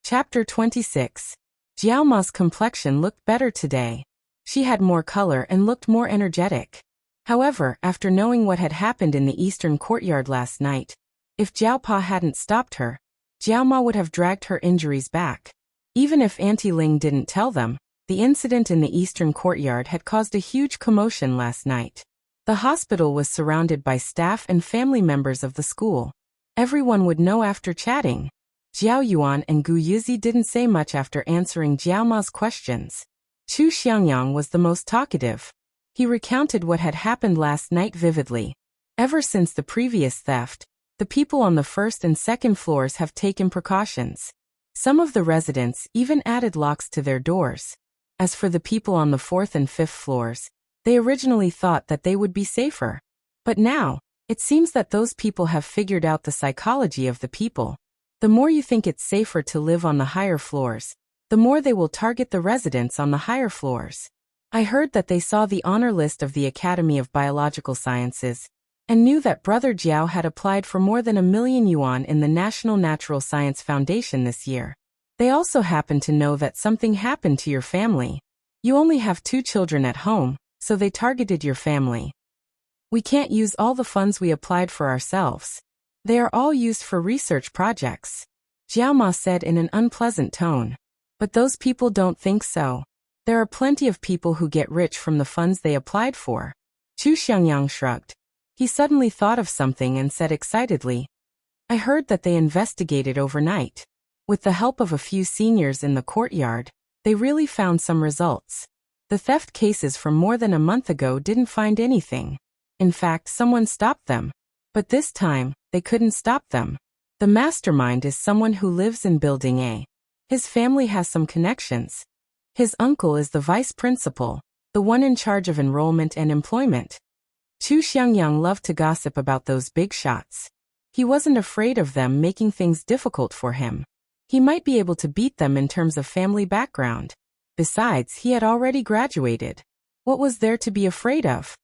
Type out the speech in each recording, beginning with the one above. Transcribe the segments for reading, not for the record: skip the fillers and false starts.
Chapter 26. Jiao Ma's complexion looked better today. She had more color and looked more energetic. However, after knowing what had happened in the eastern courtyard last night, if Jiao Pa hadn't stopped her, Jiao Ma would have dragged her injuries back. Even if Auntie Ling didn't tell them, the incident in the eastern courtyard had caused a huge commotion last night. The hospital was surrounded by staff and family members of the school. Everyone would know after chatting. Jiao Yuan and Gu Yizi didn't say much after answering Jiao Ma's questions. Chu Xiangyang was the most talkative. He recounted what had happened last night vividly. Ever since the previous theft, the people on the first and second floors have taken precautions. Some of the residents even added locks to their doors. As for the people on the fourth and fifth floors, they originally thought that they would be safer. But now, it seems that those people have figured out the psychology of the people. The more you think it's safer to live on the higher floors, the more they will target the residents on the higher floors. I heard that they saw the honor list of the Academy of Biological Sciences, and knew that Brother Jiao had applied for more than 1,000,000 yuan in the National Natural Science Foundation this year. They also happen to know that something happened to your family. You only have 2 children at home, so they targeted your family. We can't use all the funds we applied for ourselves. They are all used for research projects, Jiao Ma said in an unpleasant tone. But those people don't think so. There are plenty of people who get rich from the funds they applied for. Chu Xiangyang shrugged. He suddenly thought of something and said excitedly, I heard that they investigated overnight. With the help of a few seniors in the courtyard, they really found some results. The theft cases from more than a month ago didn't find anything. In fact, someone stopped them. But this time, they couldn't stop them. The mastermind is someone who lives in Building A. His family has some connections. His uncle is the vice principal, the one in charge of enrollment and employment. Chu Xiangyang loved to gossip about those big shots. He wasn't afraid of them making things difficult for him. He might be able to beat them in terms of family background. Besides, he had already graduated. What was there to be afraid of?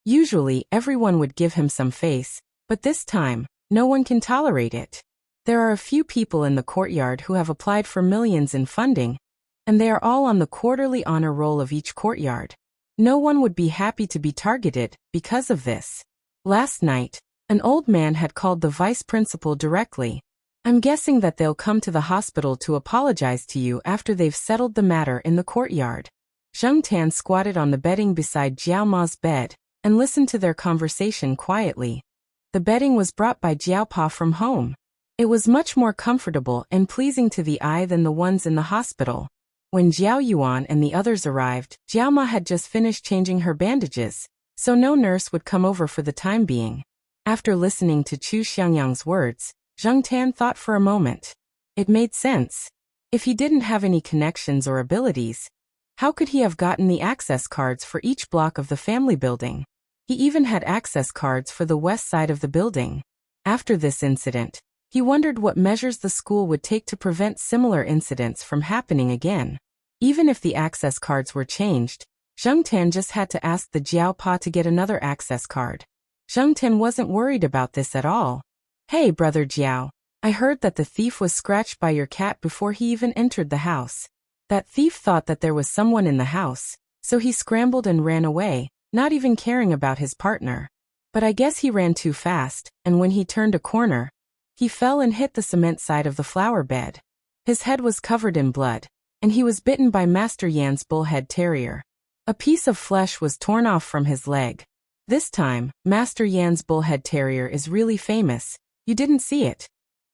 Usually, everyone would give him some face, but this time, no one can tolerate it. There are a few people in the courtyard who have applied for millions in funding, and they are all on the quarterly honor roll of each courtyard. No one would be happy to be targeted because of this. Last night, an old man had called the vice principal directly. I'm guessing that they'll come to the hospital to apologize to you after they've settled the matter in the courtyard. Zheng Tan squatted on the bedding beside Jiao Ma's bed and listened to their conversation quietly. The bedding was brought by Jiao Pa from home. It was much more comfortable and pleasing to the eye than the ones in the hospital. When Jiao Yuan and the others arrived, Jiao Ma had just finished changing her bandages, so no nurse would come over for the time being. After listening to Chu Xiangyang's words, Zheng Tan thought for a moment. It made sense. If he didn't have any connections or abilities, how could he have gotten the access cards for each block of the family building? He even had access cards for the west side of the building. After this incident, he wondered what measures the school would take to prevent similar incidents from happening again. Even if the access cards were changed, Zheng Tan just had to ask the Jiao Pa to get another access card. Zheng Tan wasn't worried about this at all. Hey, Brother Jiao, I heard that the thief was scratched by your cat before he even entered the house. That thief thought that there was someone in the house, so he scrambled and ran away, not even caring about his partner. But I guess he ran too fast, and when he turned a corner, he fell and hit the cement side of the flower bed. His head was covered in blood, and he was bitten by Master Yan's bullhead terrier. A piece of flesh was torn off from his leg. This time, Master Yan's bullhead terrier is really famous. You didn't see it.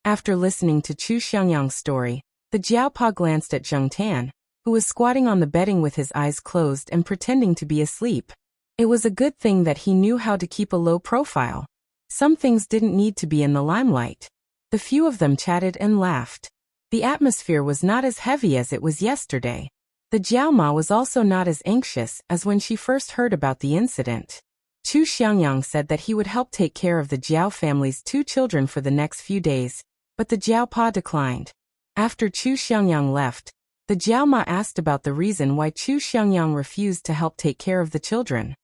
After listening to Chu Xiangyang's story, the Jiao Pa glanced at Zheng Tan, who was squatting on the bedding with his eyes closed and pretending to be asleep. It was a good thing that he knew how to keep a low profile. Some things didn't need to be in the limelight. The few of them chatted and laughed. The atmosphere was not as heavy as it was yesterday. The Jiao Ma was also not as anxious as when she first heard about the incident. Chu Xiangyang said that he would help take care of the Jiao family's 2 children for the next few days, but the Jiao Pa declined. After Chu Xiangyang left, the Jiao Ma asked about the reason why Chu Xiangyang refused to help take care of the children.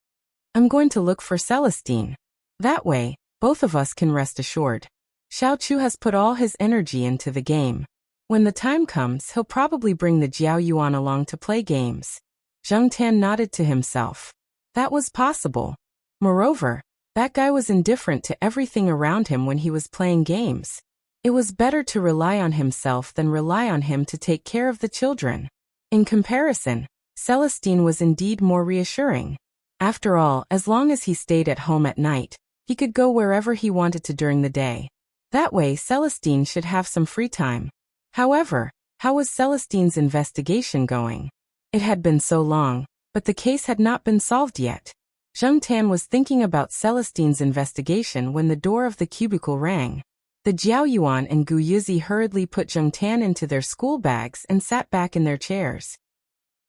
I'm going to look for Celestine. That way, both of us can rest assured. Xiao Chu has put all his energy into the game. When the time comes, he'll probably bring the Jiao Yuan along to play games. Zheng Tan nodded to himself. That was possible. Moreover, that guy was indifferent to everything around him when he was playing games. It was better to rely on himself than rely on him to take care of the children. In comparison, Celestine was indeed more reassuring. After all, as long as he stayed at home at night, he could go wherever he wanted to during the day. That way Celestine should have some free time. However, how was Celestine's investigation going? It had been so long, but the case had not been solved yet. Zheng Tan was thinking about Celestine's investigation when the door of the cubicle rang. The Jiao Yuan and Gu Yuzi hurriedly put Zheng Tan into their school bags and sat back in their chairs.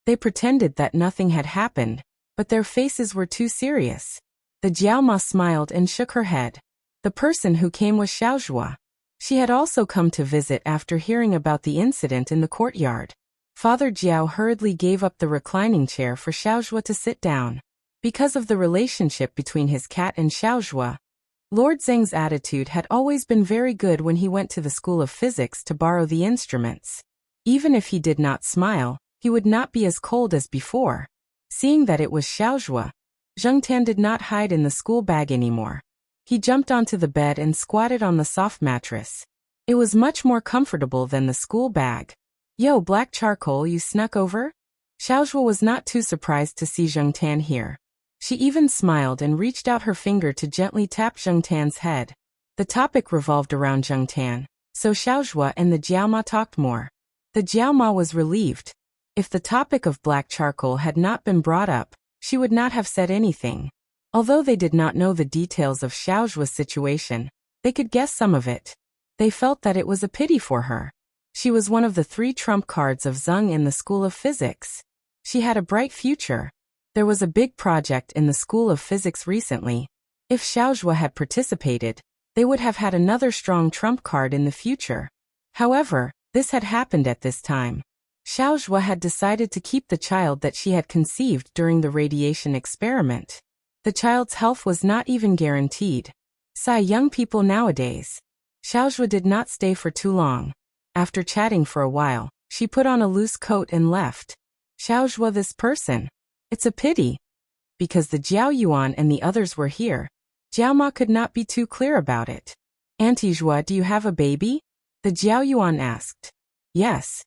They pretended that nothing had happened, but their faces were too serious. The Jiao Ma smiled and shook her head. The person who came was Xiaozhua. She had also come to visit after hearing about the incident in the courtyard. Father Jiao hurriedly gave up the reclining chair for Xiaozhua to sit down. Because of the relationship between his cat and Xiaozhua, Lord Zheng's attitude had always been very good when he went to the School of Physics to borrow the instruments. Even if he did not smile, he would not be as cold as before. Seeing that it was Xiaozhua, Zheng Tan did not hide in the school bag anymore. He jumped onto the bed and squatted on the soft mattress. It was much more comfortable than the school bag. Yo, Black Charcoal, you snuck over? Xiaozhua was not too surprised to see Zheng Tan here. She even smiled and reached out her finger to gently tap Zheng Tan's head. The topic revolved around Zheng Tan, so Xiaozhua and the Jiao Ma talked more. The Jiao Ma was relieved. If the topic of black charcoal had not been brought up, she would not have said anything. Although they did not know the details of Xiaozhua's situation, they could guess some of it. They felt that it was a pity for her. She was one of the 3 trump cards of Zheng in the School of Physics. She had a bright future. There was a big project in the School of Physics recently. If Xiaozhua had participated, they would have had another strong trump card in the future. However, this had happened at this time. Xiaozhua had decided to keep the child that she had conceived during the radiation experiment. The child's health was not even guaranteed. Sigh, young people nowadays. Xiaozhua did not stay for too long. After chatting for a while, she put on a loose coat and left. Xiaozhua, this person. It's a pity. Because the Jiao Yuan and the others were here, Jiao Ma could not be too clear about it. Auntie Zhua, do you have a baby? The Jiao Yuan asked. Yes.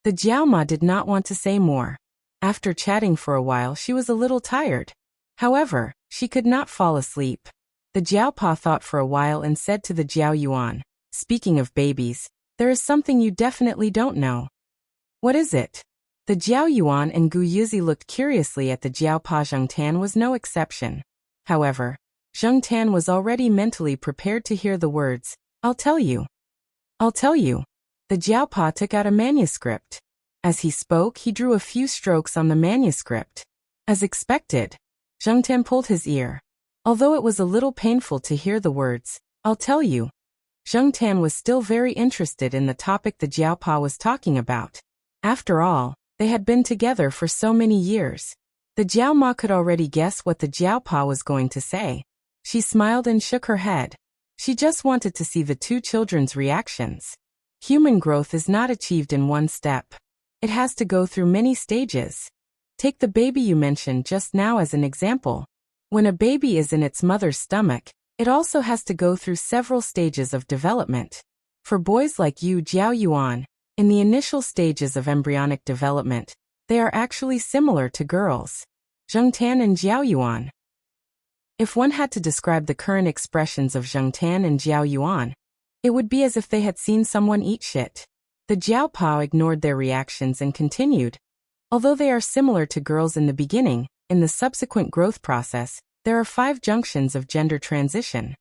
The Jiao Ma did not want to say more. After chatting for a while, she was a little tired. However, she could not fall asleep. The Jiao Pa thought for a while and said to the Jiao Yuan, speaking of babies, there is something you definitely don't know. What is it? The Jiao Yuan and Gu Yuzi looked curiously at the Jiao Pa. Zheng Tan was no exception. However, Zheng Tan was already mentally prepared to hear the words, I'll tell you. I'll tell you. The Jiao Pa took out a manuscript. As he spoke, he drew a few strokes on the manuscript. As expected, Zheng Tan pulled his ear. Although it was a little painful to hear the words, I'll tell you, Zheng Tan was still very interested in the topic the Jiao Pa was talking about. After all, they had been together for so many years. The Jiao Ma could already guess what the Jiao Pa was going to say. She smiled and shook her head. She just wanted to see the 2 children's reactions. Human growth is not achieved in one step. It has to go through many stages. Take the baby you mentioned just now as an example. When a baby is in its mother's stomach, it also has to go through several stages of development. For boys like you, Jiao Yuan, in the initial stages of embryonic development, they are actually similar to girls. Zheng Tan and Jiao Yuan. If one had to describe the current expressions of Zheng Tan and Jiao Yuan, it would be as if they had seen someone eat shit. The Jiao Pa ignored their reactions and continued. Although they are similar to girls in the beginning, in the subsequent growth process, there are 5 junctions of gender transition.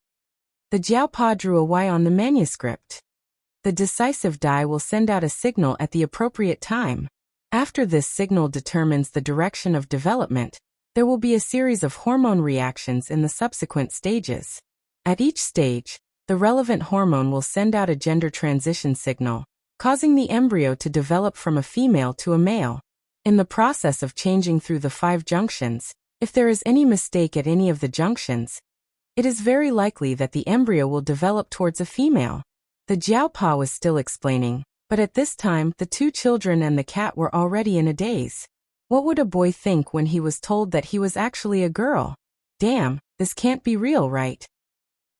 The Jiao Pa drew a Y on the manuscript. The decisive die will send out a signal at the appropriate time. After this signal determines the direction of development, there will be a series of hormone reactions in the subsequent stages. At each stage, the relevant hormone will send out a gender transition signal, causing the embryo to develop from a female to a male. In the process of changing through the 5 junctions, if there is any mistake at any of the junctions, it is very likely that the embryo will develop towards a female. The Jiao Pa was still explaining, But at this time, the two children and the cat were already in a daze. What would a boy think when he was told that he was actually a girl? Damn, this can't be real, right?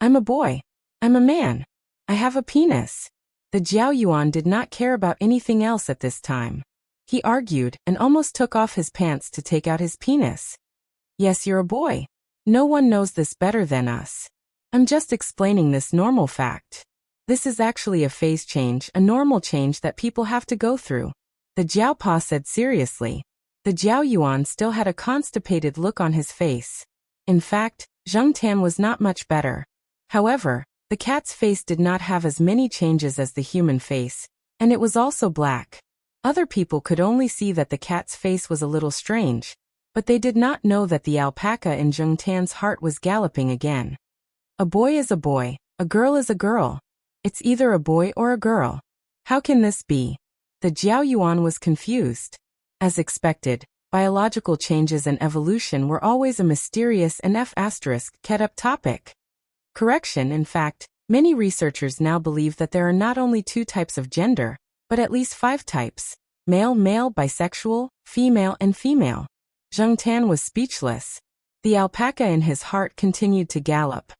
I'm a boy. I'm a man. I have a penis. The Jiao Yuan did not care about anything else at this time. He argued and almost took off his pants to take out his penis. Yes, you're a boy. No one knows this better than us. I'm just explaining this normal fact. This is actually a phase change, a normal change that people have to go through. The Jiao Pa said seriously. The Jiao Yuan still had a constipated look on his face. In fact, Zheng Tan was not much better. However, the cat's face did not have as many changes as the human face, and it was also black. Other people could only see that the cat's face was a little strange, but they did not know that the alpaca in Zheng Tan's heart was galloping again. A boy is a boy, a girl is a girl. It's either a boy or a girl. How can this be? The Jiao Yuan was confused. As expected, biological changes and evolution were always a mysterious and kept-up topic. Correction, in fact, many researchers now believe that there are not only 2 types of gender, but at least 5 types: male, bisexual, female, and female. Zheng Tan was speechless. The alpaca in his heart continued to gallop.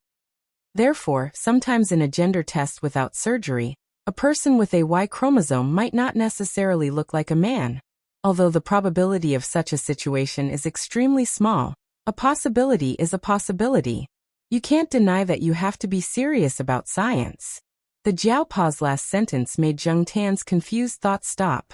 Therefore, sometimes in a gender test without surgery, a person with a Y chromosome might not necessarily look like a man. Although the probability of such a situation is extremely small, a possibility is a possibility. You can't deny that you have to be serious about science. The Jiao Pa's last sentence made Zheng Tan's confused thoughts stop.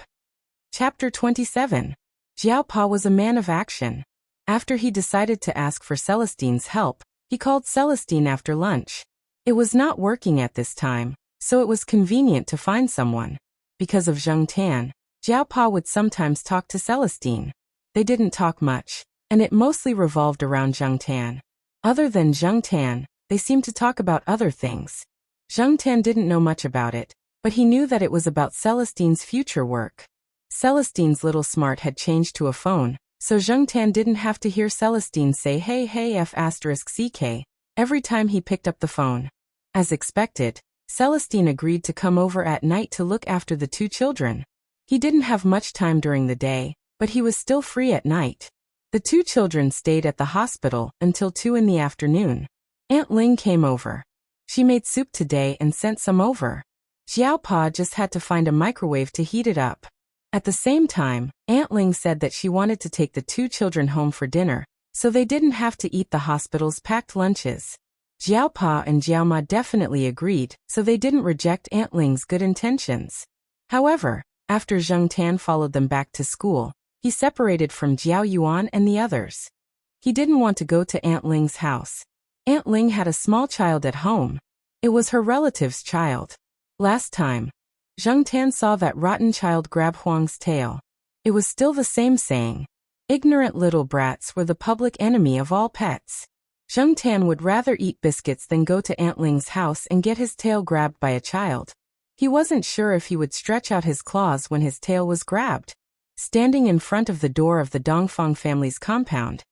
Chapter 27. Jiao Pa was a man of action. After he decided to ask for Celestine's help, he called Celestine after lunch. It was not working at this time, so it was convenient to find someone. Because of Zheng Tan, Jiao Pa would sometimes talk to Celestine. They didn't talk much, and it mostly revolved around Zheng Tan. Other than Zheng Tan, they seemed to talk about other things. Zheng Tan didn't know much about it, but he knew that it was about Celestine's future work. Celestine's little smart had changed to a phone, so Zheng Tan didn't have to hear Celestine say hey f***ck every time he picked up the phone. As expected, Celestine agreed to come over at night to look after the 2 children. He didn't have much time during the day, but he was still free at night. The 2 children stayed at the hospital until 2 in the afternoon. Aunt Ling came over. She made soup today and sent some over. Jiao Pa just had to find a microwave to heat it up. At the same time, Aunt Ling said that she wanted to take the 2 children home for dinner, so they didn't have to eat the hospital's packed lunches. Jiao Pa and Jiao Ma definitely agreed, so they didn't reject Aunt Ling's good intentions. However, after Zheng Tan followed them back to school, he separated from Jiao Yuan and the others. He didn't want to go to Aunt Ling's house. Aunt Ling had a small child at home. It was her relative's child. Last time, Zheng Tan saw that rotten child grab Huang's tail. It was still the same saying. Ignorant little brats were the public enemy of all pets. Zheng Tan would rather eat biscuits than go to Aunt Ling's house and get his tail grabbed by a child. He wasn't sure if he would stretch out his claws when his tail was grabbed. Standing in front of the door of the Dongfang family's compound,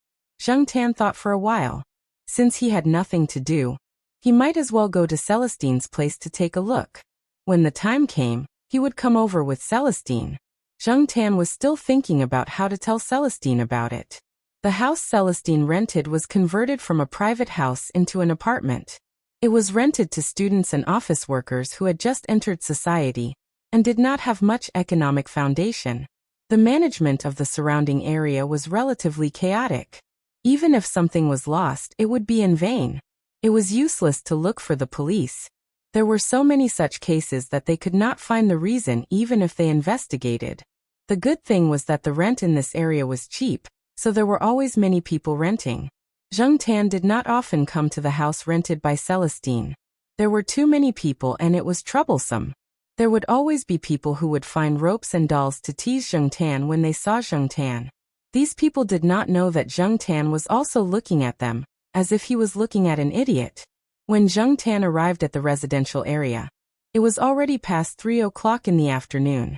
Zheng Tan thought for a while. Since he had nothing to do, he might as well go to Celestine's place to take a look. When the time came, he would come over with Celestine. Zheng Tan was still thinking about how to tell Celestine about it. The house Celestine rented was converted from a private house into an apartment. It was rented to students and office workers who had just entered society and did not have much economic foundation. The management of the surrounding area was relatively chaotic. Even if something was lost, it would be in vain. It was useless to look for the police. There were so many such cases that they could not find the reason even if they investigated. The good thing was that the rent in this area was cheap, so there were always many people renting. Zheng Tan did not often come to the house rented by Celestine. There were too many people and it was troublesome. There would always be people who would find ropes and dolls to tease Zheng Tan when they saw Zheng Tan. These people did not know that Zheng Tan was also looking at them, as if he was looking at an idiot. When Zheng Tan arrived at the residential area, it was already past 3 o'clock in the afternoon.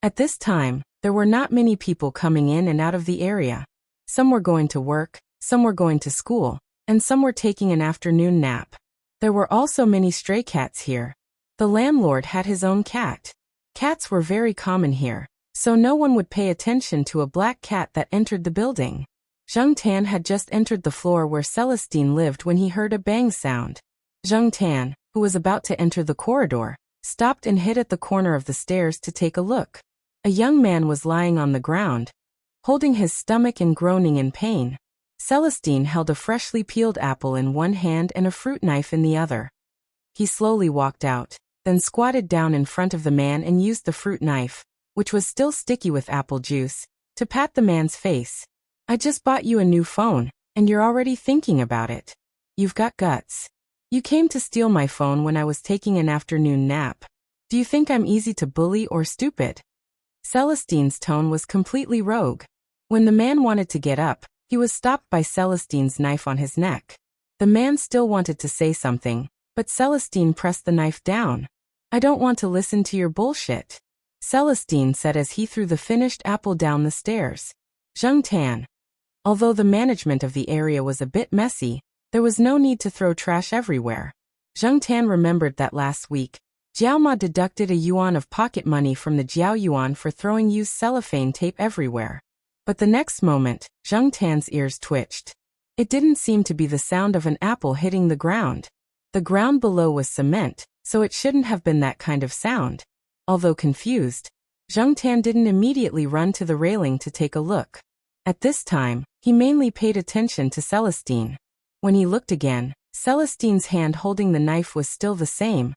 At this time, there were not many people coming in and out of the area. Some were going to work, some were going to school, and some were taking an afternoon nap. There were also many stray cats here. The landlord had his own cat. Cats were very common here, so no one would pay attention to a black cat that entered the building. Zheng Tan had just entered the floor where Celestine lived when he heard a bang sound. Zheng Tan, who was about to enter the corridor, stopped and hid at the corner of the stairs to take a look. A young man was lying on the ground, holding his stomach and groaning in pain. Celestine held a freshly peeled apple in one hand and a fruit knife in the other. He slowly walked out, then squatted down in front of the man and used the fruit knife, which was still sticky with apple juice, to pat the man's face. I just bought you a new phone, and you're already thinking about it. You've got guts. You came to steal my phone when I was taking an afternoon nap. Do you think I'm easy to bully or stupid? Celestine's tone was completely rogue. When the man wanted to get up, he was stopped by Celestine's knife on his neck. The man still wanted to say something, but Celestine pressed the knife down. I don't want to listen to your bullshit, Celestine said as he threw the finished apple down the stairs. Zheng Tan. Although the management of the area was a bit messy, there was no need to throw trash everywhere. Zheng Tan remembered that last week, Jiao Ma deducted a yuan of pocket money from the Jiao Yuan for throwing used cellophane tape everywhere. But the next moment, Zheng Tan's ears twitched. It didn't seem to be the sound of an apple hitting the ground. The ground below was cement, so it shouldn't have been that kind of sound. Although confused, Zheng Tan didn't immediately run to the railing to take a look. At this time, he mainly paid attention to Celestine. When he looked again, Celestine's hand holding the knife was still the same,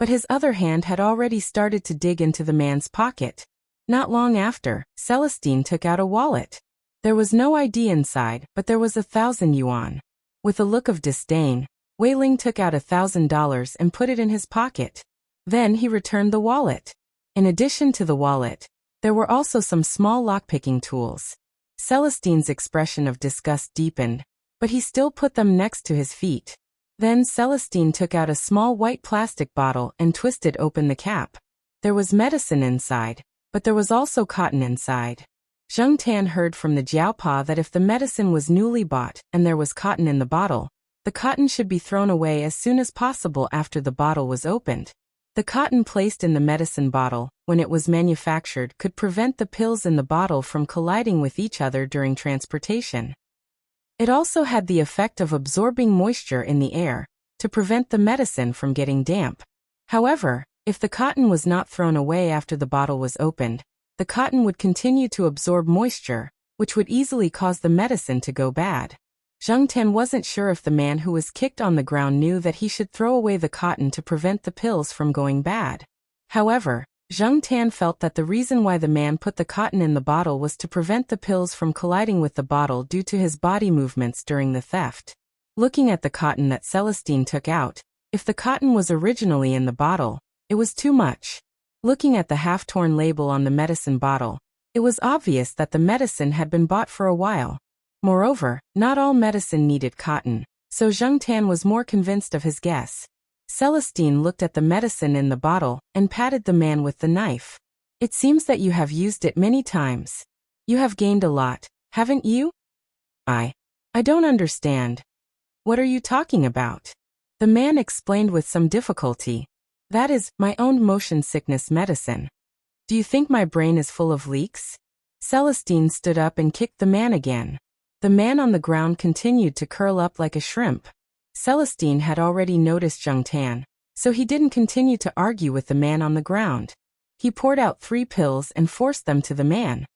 but his other hand had already started to dig into the man's pocket. Not long after, Celestine took out a wallet. There was no ID inside, but there was 1,000 yuan. With a look of disdain, Wei Ling took out $1,000 and put it in his pocket. Then he returned the wallet. In addition to the wallet, there were also some small lockpicking tools. Celestine's expression of disgust deepened, but he still put them next to his feet. Then Celestine took out a small white plastic bottle and twisted open the cap. There was medicine inside, but there was also cotton inside. Zheng Tan heard from the Jiaopa that if the medicine was newly bought and there was cotton in the bottle, the cotton should be thrown away as soon as possible after the bottle was opened. The cotton placed in the medicine bottle, when it was manufactured, could prevent the pills in the bottle from colliding with each other during transportation. It also had the effect of absorbing moisture in the air, to prevent the medicine from getting damp. However, if the cotton was not thrown away after the bottle was opened, the cotton would continue to absorb moisture, which would easily cause the medicine to go bad. Zheng Tan wasn't sure if the man who was kicked on the ground knew that he should throw away the cotton to prevent the pills from going bad. However, Zheng Tan felt that the reason why the man put the cotton in the bottle was to prevent the pills from colliding with the bottle due to his body movements during the theft. Looking at the cotton that Celestine took out, if the cotton was originally in the bottle, it was too much. Looking at the half-torn label on the medicine bottle, it was obvious that the medicine had been bought for a while. Moreover, not all medicine needed cotton, so Zheng Tan was more convinced of his guess. Celestine looked at the medicine in the bottle and patted the man with the knife. It seems that you have used it many times. You have gained a lot, haven't you? I don't understand. What are you talking about? The man explained with some difficulty. That is, my own motion sickness medicine. Do you think my brain is full of leaks? Celestine stood up and kicked the man again. The man on the ground continued to curl up like a shrimp. Celestine had already noticed Zheng Tan, so he didn't continue to argue with the man on the ground. He poured out 3 pills and forced them to the man.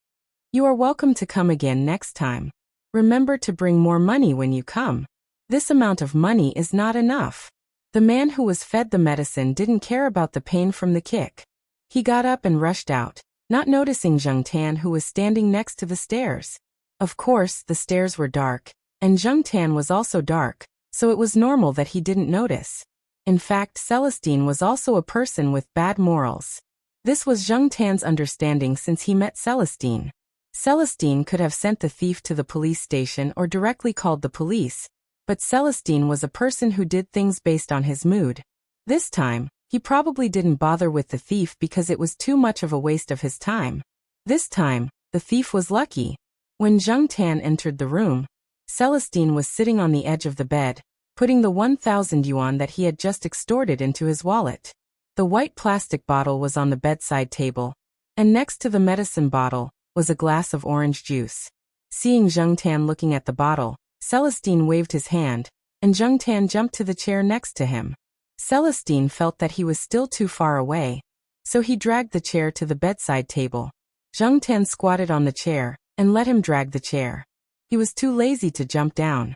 You are welcome to come again next time. Remember to bring more money when you come. This amount of money is not enough. The man who was fed the medicine didn't care about the pain from the kick. He got up and rushed out, not noticing Zheng Tan, who was standing next to the stairs. Of course, the stairs were dark, and Zheng Tan was also dark, so it was normal that he didn't notice. In fact, Celestine was also a person with bad morals. This was Zheng Tan's understanding since he met Celestine. Celestine could have sent the thief to the police station or directly called the police, but Celestine was a person who did things based on his mood. This time, he probably didn't bother with the thief because it was too much of a waste of his time. This time, the thief was lucky. When Zheng Tan entered the room, Celestine was sitting on the edge of the bed, putting the 1,000 yuan that he had just extorted into his wallet. The white plastic bottle was on the bedside table, and next to the medicine bottle was a glass of orange juice. Seeing Zheng Tan looking at the bottle, Celestine waved his hand, and Zheng Tan jumped to the chair next to him. Celestine felt that he was still too far away, so he dragged the chair to the bedside table. Zheng Tan squatted on the chair and let him drag the chair. He was too lazy to jump down.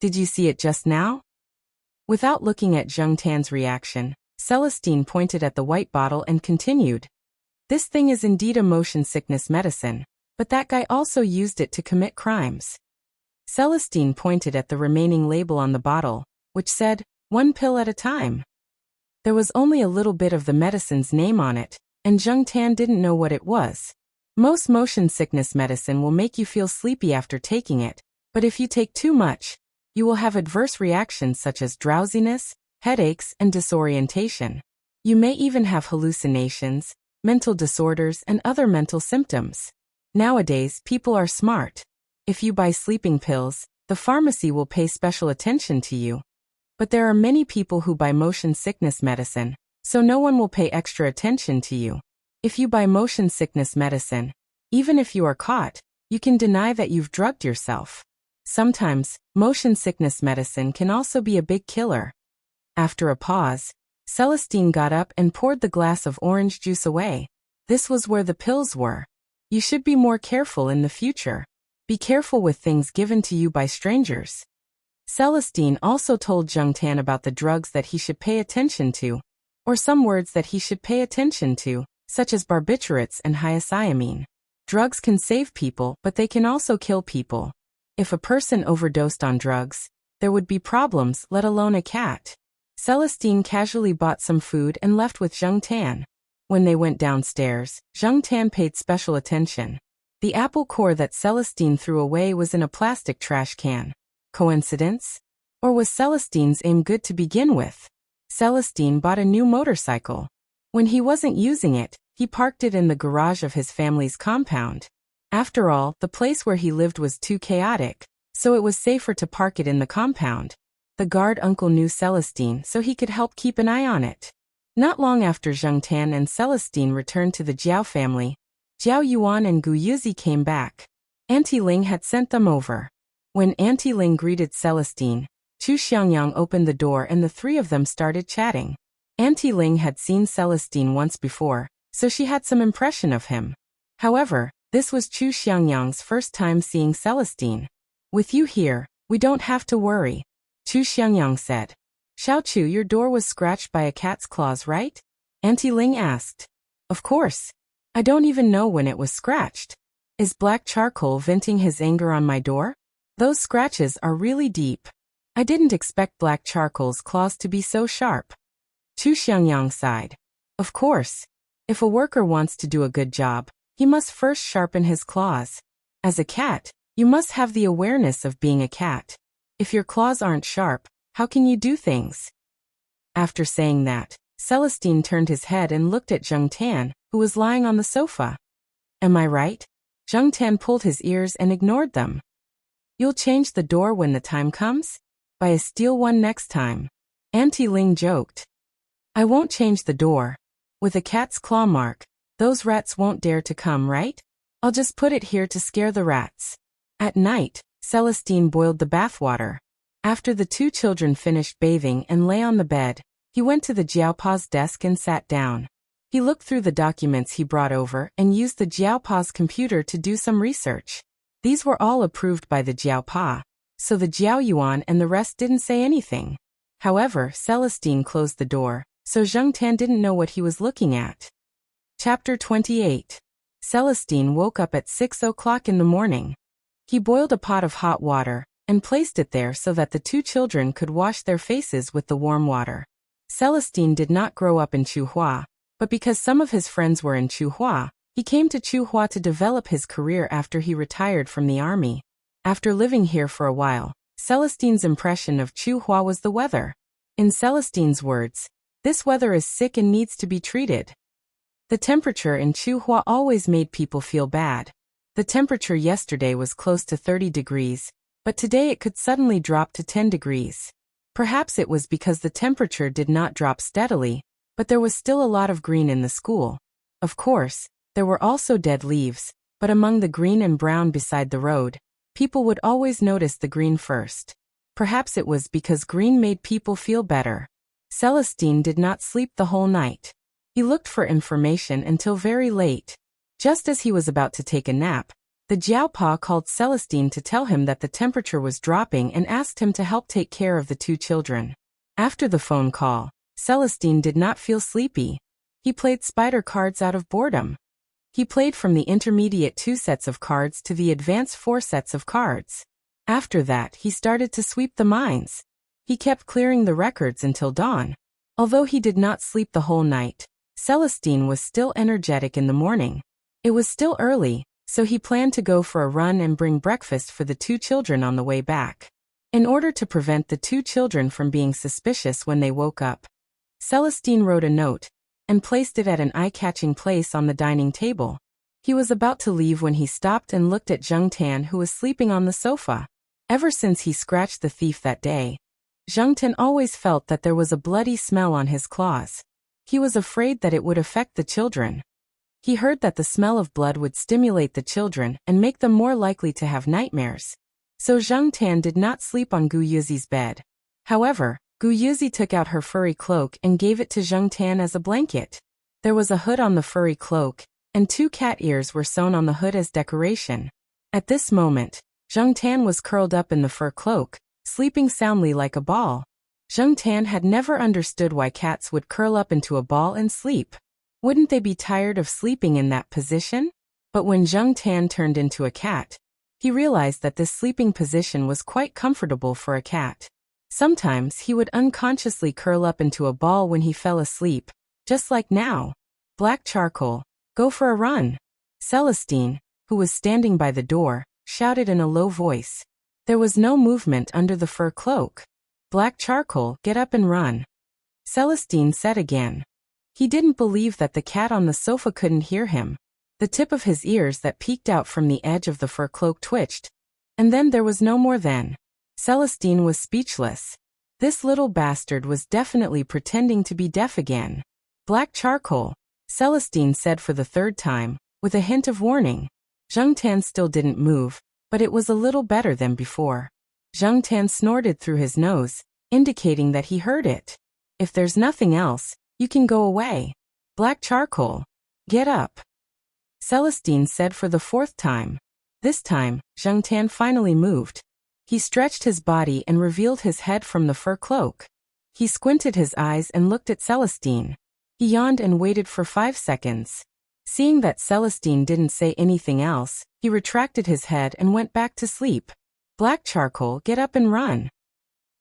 "Did you see it just now?" Without looking at Zheng Tan's reaction, Celestine pointed at the white bottle and continued, "This thing is indeed a motion sickness medicine, but that guy also used it to commit crimes." Celestine pointed at the remaining label on the bottle, which said, "1 pill at a time." There was only a little bit of the medicine's name on it, and Zheng Tan didn't know what it was. Most motion sickness medicine will make you feel sleepy after taking it, but if you take too much, you will have adverse reactions such as drowsiness, headaches, and disorientation. You may even have hallucinations, mental disorders, and other mental symptoms. Nowadays, people are smart. If you buy sleeping pills, the pharmacy will pay special attention to you. But there are many people who buy motion sickness medicine, so no one will pay extra attention to you. If you buy motion sickness medicine, even if you are caught, you can deny that you've drugged yourself. Sometimes, motion sickness medicine can also be a big killer. After a pause, Celestine got up and poured the glass of orange juice away. This was where the pills were. You should be more careful in the future. Be careful with things given to you by strangers. Celestine also told Zheng Tan about the drugs that he should pay attention to, or some words that he should pay attention to, such as barbiturates and hyoscyamine. Drugs can save people, but they can also kill people. If a person overdosed on drugs, there would be problems, let alone a cat. Celestine casually bought some food and left with Zheng Tan. When they went downstairs, Zheng Tan paid special attention. The apple core that Celestine threw away was in a plastic trash can. Coincidence? Or was Celestine's aim good to begin with? Celestine bought a new motorcycle. When he wasn't using it, he parked it in the garage of his family's compound. After all, the place where he lived was too chaotic, so it was safer to park it in the compound. The guard uncle knew Celestine, so he could help keep an eye on it. Not long after Zheng Tan and Celestine returned to the Jiao family, Jiao Yuan and Gu Yuzi came back. Auntie Ling had sent them over. When Auntie Ling greeted Celestine, Chu Xiangyang opened the door and the three of them started chatting. Auntie Ling had seen Celestine once before, so she had some impression of him. However, this was Chu Xiangyang's first time seeing Celestine. "With you here, we don't have to worry," Chu Xiangyang said. "Xiao Chu, your door was scratched by a cat's claws, right?" Auntie Ling asked. "Of course. I don't even know when it was scratched. Is black charcoal venting his anger on my door? Those scratches are really deep. I didn't expect black charcoal's claws to be so sharp." Chu Xiangyang sighed. "Of course. If a worker wants to do a good job, he must first sharpen his claws. As a cat, you must have the awareness of being a cat. If your claws aren't sharp, how can you do things?" After saying that, Celestine turned his head and looked at Zheng Tan, who was lying on the sofa. "Am I right?" Zheng Tan pulled his ears and ignored them. "You'll change the door when the time comes? Buy a steel one next time," Auntie Ling joked. "I won't change the door. With a cat's claw mark, those rats won't dare to come, right? I'll just put it here to scare the rats." At night, Celestine boiled the bathwater. After the two children finished bathing and lay on the bed, he went to the Jiaopa's desk and sat down. He looked through the documents he brought over and used the Jiaopa's computer to do some research. These were all approved by the Jiaopa, so the Jiao Yuan and the rest didn't say anything. However, Celestine closed the door, so Zheng Tan didn't know what he was looking at. Chapter 28. Celestine woke up at 6 o'clock in the morning. He boiled a pot of hot water and placed it there so that the two children could wash their faces with the warm water. Celestine did not grow up in Chuhua, but because some of his friends were in Chuhua, he came to Chuhua to develop his career after he retired from the army. After living here for a while, Celestine's impression of Chuhua was the weather. In Celestine's words, "This weather is sick and needs to be treated." The temperature in Chuhua always made people feel bad. The temperature yesterday was close to 30 degrees, but today it could suddenly drop to 10 degrees. Perhaps it was because the temperature did not drop steadily, But there was still a lot of green in the school. Of course, there were also dead leaves, but among the green and brown beside the road, people would always notice the green first. Perhaps it was because green made people feel better. Celestine did not sleep the whole night. He looked for information until very late. Just as he was about to take a nap, the Jiaopa called Celestine to tell him that the temperature was dropping and asked him to help take care of the two children. After the phone call, Celestine did not feel sleepy. He played spider cards out of boredom. He played from the intermediate 2 sets of cards to the advanced 4 sets of cards. After that, he started to sweep the mines. He kept clearing the records until dawn. Although he did not sleep the whole night, Celestine was still energetic in the morning. It was still early, so he planned to go for a run and bring breakfast for the 2 children on the way back. In order to prevent the 2 children from being suspicious when they woke up, Celestine wrote a note and placed it at an eye-catching place on the dining table. He was about to leave when he stopped and looked at Zheng Tan, who was sleeping on the sofa. Ever since he scratched the thief that day, Zheng Tan always felt that there was a bloody smell on his claws. He was afraid that it would affect the children. He heard that the smell of blood would stimulate the children and make them more likely to have nightmares. So Zheng Tan did not sleep on Gu Yuzi's bed. However, Gu Yuzi took out her furry cloak and gave it to Zheng Tan as a blanket. There was a hood on the furry cloak, and 2 cat ears were sewn on the hood as decoration. At this moment, Zheng Tan was curled up in the fur cloak, sleeping soundly like a ball. Zheng Tan had never understood why cats would curl up into a ball and sleep. Wouldn't they be tired of sleeping in that position? But when Zheng Tan turned into a cat, he realized that this sleeping position was quite comfortable for a cat. Sometimes he would unconsciously curl up into a ball when he fell asleep, just like now. Black Charcoal, go for a run. Celestine, who was standing by the door, shouted in a low voice. There was no movement under the fur cloak. Black Charcoal, get up and run. Celestine said again. He didn't believe that the cat on the sofa couldn't hear him. The tip of his ears that peeked out from the edge of the fur cloak twitched. And then there was no more then. Celestine was speechless. This little bastard was definitely pretending to be deaf again. Black Charcoal, Celestine said for the 3rd time, with a hint of warning. Zheng Tan still didn't move, but it was a little better than before. Zheng Tan snorted through his nose, indicating that he heard it. If there's nothing else, you can go away. Black Charcoal, get up. Celestine said for the 4th time. This time, Zheng Tan finally moved. He stretched his body and revealed his head from the fur cloak. He squinted his eyes and looked at Celestine. He yawned and waited for 5 seconds. Seeing that Celestine didn't say anything else, he retracted his head and went back to sleep. Black Charcoal, get up and run.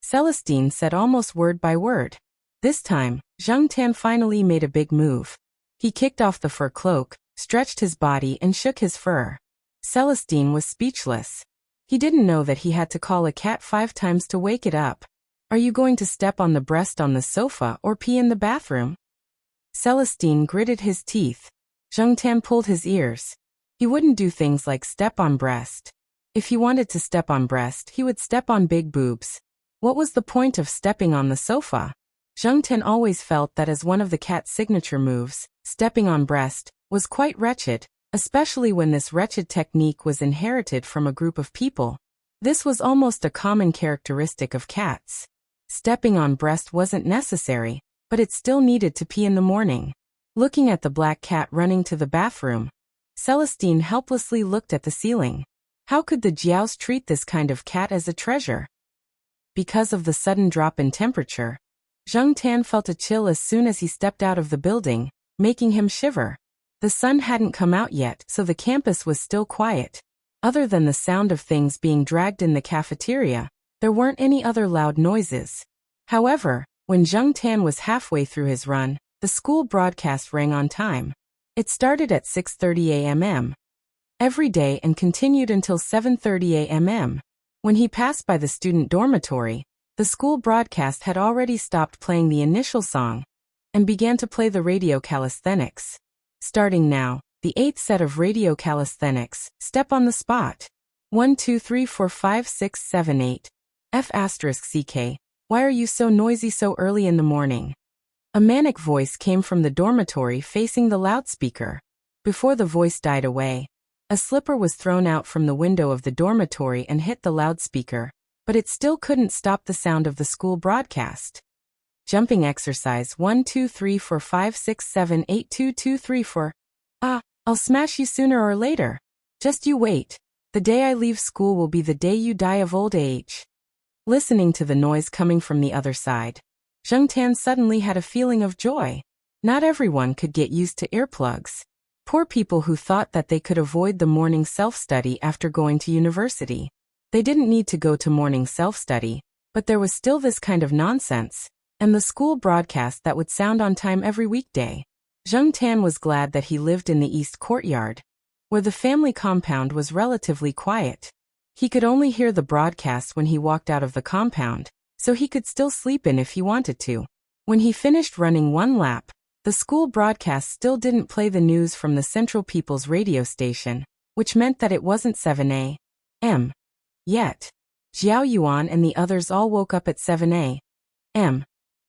Celestine said almost word by word. This time, Zheng Tan finally made a big move. He kicked off the fur cloak, stretched his body and shook his fur. Celestine was speechless. He didn't know that he had to call a cat 5 times to wake it up. Are you going to step on the breast on the sofa or pee in the bathroom? Celestine gritted his teeth. Zheng Tan pulled his ears. He wouldn't do things like step on breast. If he wanted to step on breast, he would step on big boobs. What was the point of stepping on the sofa? Zheng Tan always felt that as one of the cat's signature moves, stepping on breast, was quite wretched, especially when this wretched technique was inherited from a group of people. This was almost a common characteristic of cats. Stepping on breast wasn't necessary, but it still needed to pee in the morning. Looking at the black cat running to the bathroom, Celestine helplessly looked at the ceiling. How could the Jiaos treat this kind of cat as a treasure? Because of the sudden drop in temperature, Zheng Tan felt a chill as soon as he stepped out of the building, making him shiver. The sun hadn't come out yet, so the campus was still quiet. Other than the sound of things being dragged in the cafeteria, there weren't any other loud noises. However, when Zheng Tan was halfway through his run, the school broadcast rang on time. It started at 6:30 a.m. every day and continued until 7:30 a.m. When he passed by the student dormitory, the school broadcast had already stopped playing the initial song and began to play the radio calisthenics. Starting now, the 8th set of radio calisthenics, step on the spot. 1 2 3 4 5 6 7 8. F***CK, why are you so noisy so early in the morning? A manic voice came from the dormitory facing the loudspeaker. Before the voice died away, a slipper was thrown out from the window of the dormitory and hit the loudspeaker, but it still couldn't stop the sound of the school broadcast. Jumping exercise 1 2 3 4 5 6 7 8 2 2 3 4. I'll smash you sooner or later. Just you wait. The day I leave school will be the day you die of old age. Listening to the noise coming from the other side, Zheng Tan suddenly had a feeling of joy. Not everyone could get used to earplugs. Poor people who thought that they could avoid the morning self-study after going to university. They didn't need to go to morning self-study, but there was still this kind of nonsense, and the school broadcast that would sound on time every weekday. Zheng Tan was glad that he lived in the East Courtyard, where the family compound was relatively quiet. He could only hear the broadcast when he walked out of the compound, so he could still sleep in if he wanted to. When he finished running one lap, the school broadcast still didn't play the news from the Central People's radio station, which meant that it wasn't 7 a.m. yet. Xiao Yuan and the others all woke up at 7 a.m.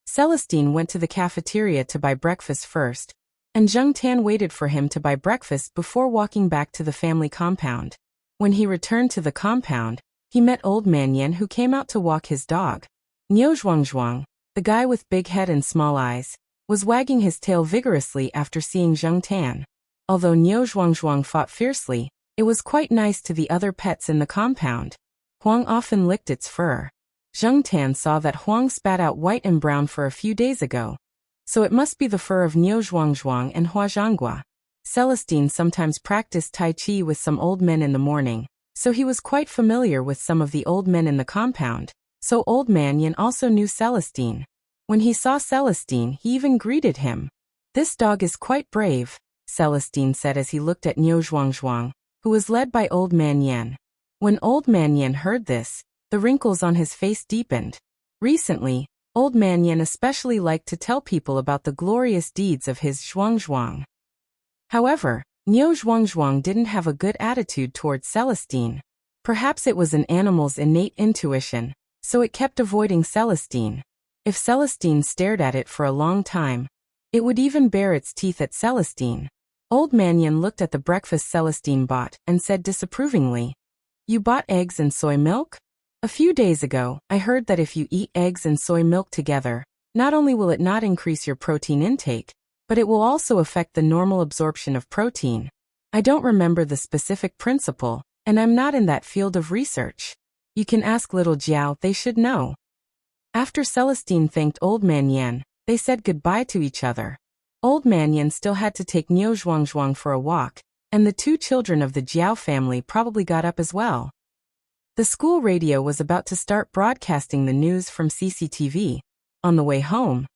Celestine went to the cafeteria to buy breakfast first, and Zheng Tan waited for him to buy breakfast before walking back to the family compound. When he returned to the compound, he met Old Man Yen, who came out to walk his dog. Niu Zhuangzhuang, the guy with big head and small eyes, was wagging his tail vigorously after seeing Zheng Tan. Although Niu Zhuangzhuang fought fiercely, it was quite nice to the other pets in the compound. Huang often licked its fur. Zheng Tan saw that Huang spat out white and brown fur a few days ago, so it must be the fur of Niu Zhuangzhuang and Hua Zhanghua. Celestine sometimes practiced Tai Chi with some old men in the morning, so he was quite familiar with some of the old men in the compound, so Old Man Yin also knew Celestine. When he saw Celestine, he even greeted him. "This dog is quite brave," Celestine said as he looked at Niu Zhuangzhuang, who was led by Old Man Yen. When Old Man Yen heard this, the wrinkles on his face deepened. Recently, Old Man Yen especially liked to tell people about the glorious deeds of his Zhuangzhuang. However, Niu Zhuangzhuang didn't have a good attitude towards Celestine. Perhaps it was an animal's innate intuition, so it kept avoiding Celestine. If Celestine stared at it for a long time, it would even bare its teeth at Celestine. Old Man Yen looked at the breakfast Celestine bought and said disapprovingly, "You bought eggs and soy milk? A few days ago, I heard that if you eat eggs and soy milk together, not only will it not increase your protein intake, but it will also affect the normal absorption of protein. I don't remember the specific principle, and I'm not in that field of research. You can ask little Jiao, they should know." After Celestine thanked Old Man Yen, they said goodbye to each other. Old Man Yen still had to take Niu Zhuangzhuang for a walk, and the two children of the Jiao family probably got up as well. The school radio was about to start broadcasting the news from CCTV. On the way home,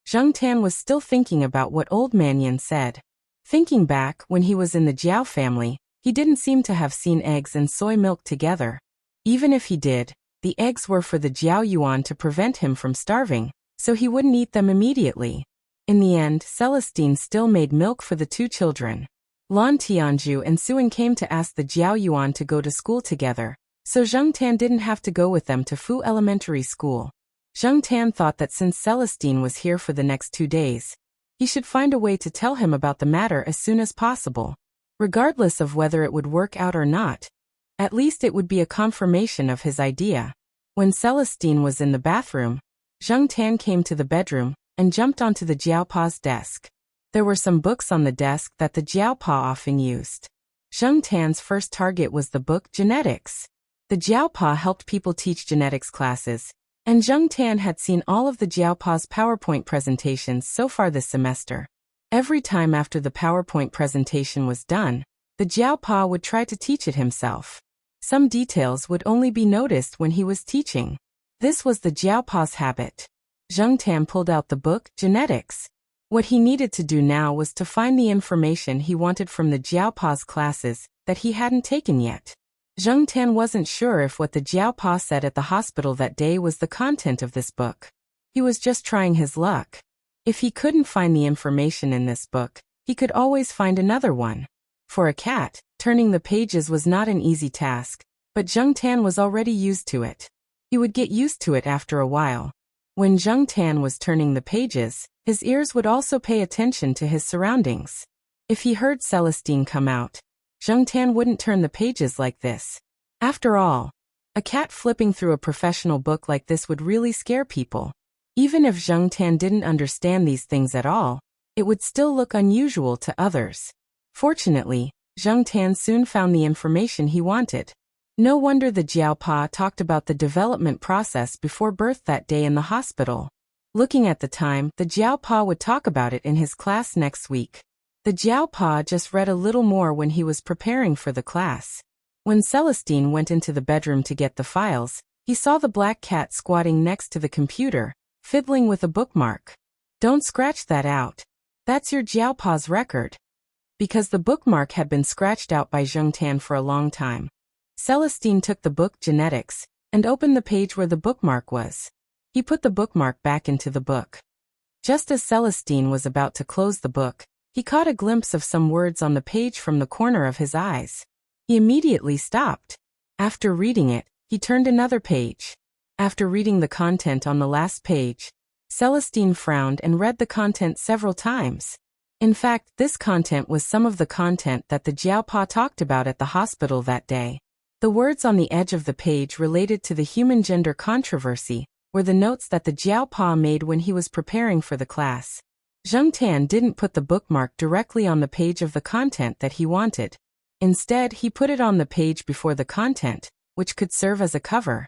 Zheng Tan was still thinking about what Old Man Yen said. Thinking back, when he was in the Jiao family, he didn't seem to have seen eggs and soy milk together. Even if he did, the eggs were for the Jiao Yuan to prevent him from starving, so he wouldn't eat them immediately. In the end, Celestine still made milk for the two children. Lan Tianju and Suen came to ask the Jiao Yuan to go to school together, so Zheng Tan didn't have to go with them to Fu Elementary School. Zheng Tan thought that since Celestine was here for the next 2 days, he should find a way to tell him about the matter as soon as possible. Regardless of whether it would work out or not, at least it would be a confirmation of his idea. When Celestine was in the bathroom, Zheng Tan came to the bedroom and jumped onto the Jiaopa's desk. There were some books on the desk that the Jiaopa often used. Zheng Tan's first target was the book Genetics. The Jiaopa helped people teach genetics classes, and Zheng Tan had seen all of the Jiaopa's PowerPoint presentations so far this semester. Every time after the PowerPoint presentation was done, the Jiaopa would try to teach it himself. Some details would only be noticed when he was teaching. This was the Jiaopa's habit. Zheng Tan pulled out the book Genetics. What he needed to do now was to find the information he wanted from the Jiaopa's classes that he hadn't taken yet. Zheng Tan wasn't sure if what the Jiaopa said at the hospital that day was the content of this book. He was just trying his luck. If he couldn't find the information in this book, he could always find another one. For a cat, turning the pages was not an easy task, but Zheng Tan was already used to it. He would get used to it after a while. When Zheng Tan was turning the pages, his ears would also pay attention to his surroundings. If he heard Celestine come out, Zheng Tan wouldn't turn the pages like this. After all, a cat flipping through a professional book like this would really scare people. Even if Zheng Tan didn't understand these things at all, it would still look unusual to others. Fortunately, Zheng Tan soon found the information he wanted. No wonder the Jiaopa talked about the development process before birth that day in the hospital. Looking at the time, the Jiaopa would talk about it in his class next week. The Jiaopa just read a little more when he was preparing for the class. When Celestine went into the bedroom to get the files, he saw the black cat squatting next to the computer, fiddling with a bookmark. Don't scratch that out. That's your Jiaopa's record. Because the bookmark had been scratched out by Zheng Tan for a long time, Celestine took the book Genetics and opened the page where the bookmark was. He put the bookmark back into the book. Just as Celestine was about to close the book, he caught a glimpse of some words on the page from the corner of his eyes. He immediately stopped. After reading it, he turned another page. After reading the content on the last page, Celestine frowned and read the content several times. In fact, this content was some of the content that the Jiaopa talked about at the hospital that day. The words on the edge of the page related to the human gender controversy were the notes that the Jiaopa made when he was preparing for the class. Zheng Tan didn't put the bookmark directly on the page of the content that he wanted. Instead, he put it on the page before the content, which could serve as a cover.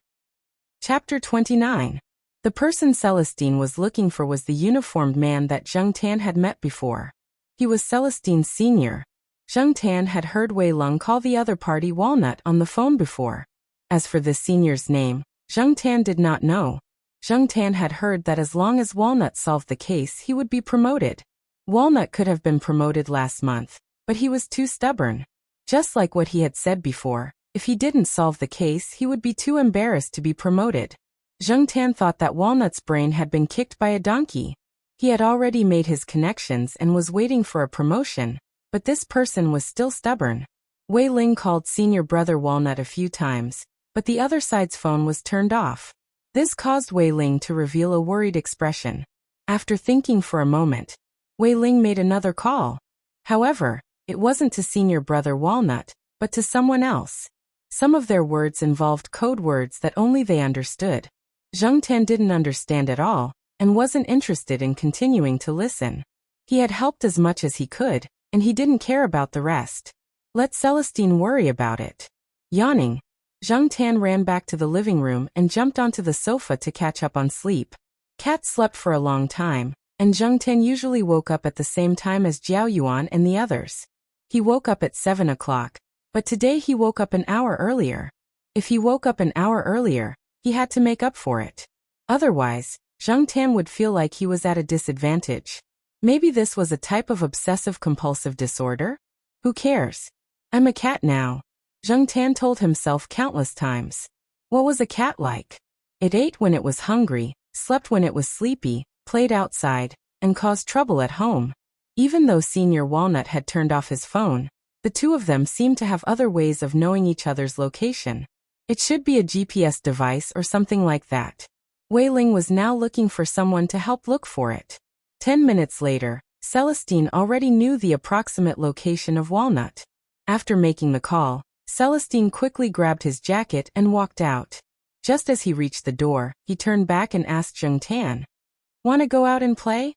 Chapter 29. The person Celestine was looking for was the uniformed man that Zheng Tan had met before. He was Celestine's senior. Zheng Tan had heard Wei Lung call the other party Walnut on the phone before. As for this senior's name, Zheng Tan did not know. Zheng Tan had heard that as long as Walnut solved the case, he would be promoted. Walnut could have been promoted last month, but he was too stubborn. Just like what he had said before, if he didn't solve the case, he would be too embarrassed to be promoted. Zheng Tan thought that Walnut's brain had been kicked by a donkey. He had already made his connections and was waiting for a promotion, but this person was still stubborn. Wei Ling called senior brother Walnut a few times, but the other side's phone was turned off. This caused Wei Ling to reveal a worried expression. After thinking for a moment, Wei Ling made another call. However, it wasn't to senior brother Walnut, but to someone else. Some of their words involved code words that only they understood. Zheng Tan didn't understand at all, and wasn't interested in continuing to listen. He had helped as much as he could, and he didn't care about the rest. Let Celestine worry about it. Yawning, Zheng Tan ran back to the living room and jumped onto the sofa to catch up on sleep. Cat slept for a long time, and Zheng Tan usually woke up at the same time as Jiao Yuan and the others. He woke up at 7 o'clock, but today he woke up an hour earlier. If he woke up an hour earlier, he had to make up for it. Otherwise, Zheng Tan would feel like he was at a disadvantage. Maybe this was a type of obsessive-compulsive disorder? Who cares? I'm a cat now, Zheng Tan told himself countless times. What was a cat like? It ate when it was hungry, slept when it was sleepy, played outside, and caused trouble at home. Even though Senior Walnut had turned off his phone, the two of them seemed to have other ways of knowing each other's location. It should be a GPS device or something like that. Wei Ling was now looking for someone to help look for it. 10 minutes later, Celestine already knew the approximate location of Walnut. After making the call, Celestine quickly grabbed his jacket and walked out. Just as he reached the door, he turned back and asked Zheng Tan, "Want to go out and play?"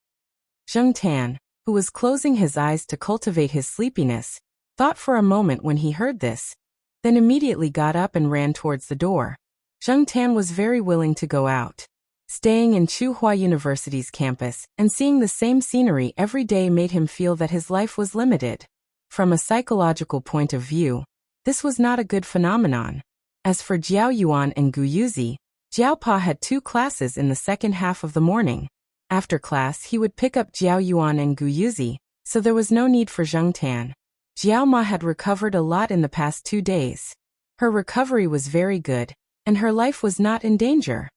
Zheng Tan, who was closing his eyes to cultivate his sleepiness, thought for a moment when he heard this, then immediately got up and ran towards the door. Zheng Tan was very willing to go out. Staying in Tsinghua University's campus and seeing the same scenery every day made him feel that his life was limited. From a psychological point of view, this was not a good phenomenon. As for Jiao Yuan and Gu Yuzi, Jiaopa had 2 classes in the second half of the morning. After class he would pick up Jiao Yuan and Gu Yuzi, so there was no need for Zheng Tan. Jiao Ma had recovered a lot in the past 2 days. Her recovery was very good, and her life was not in danger.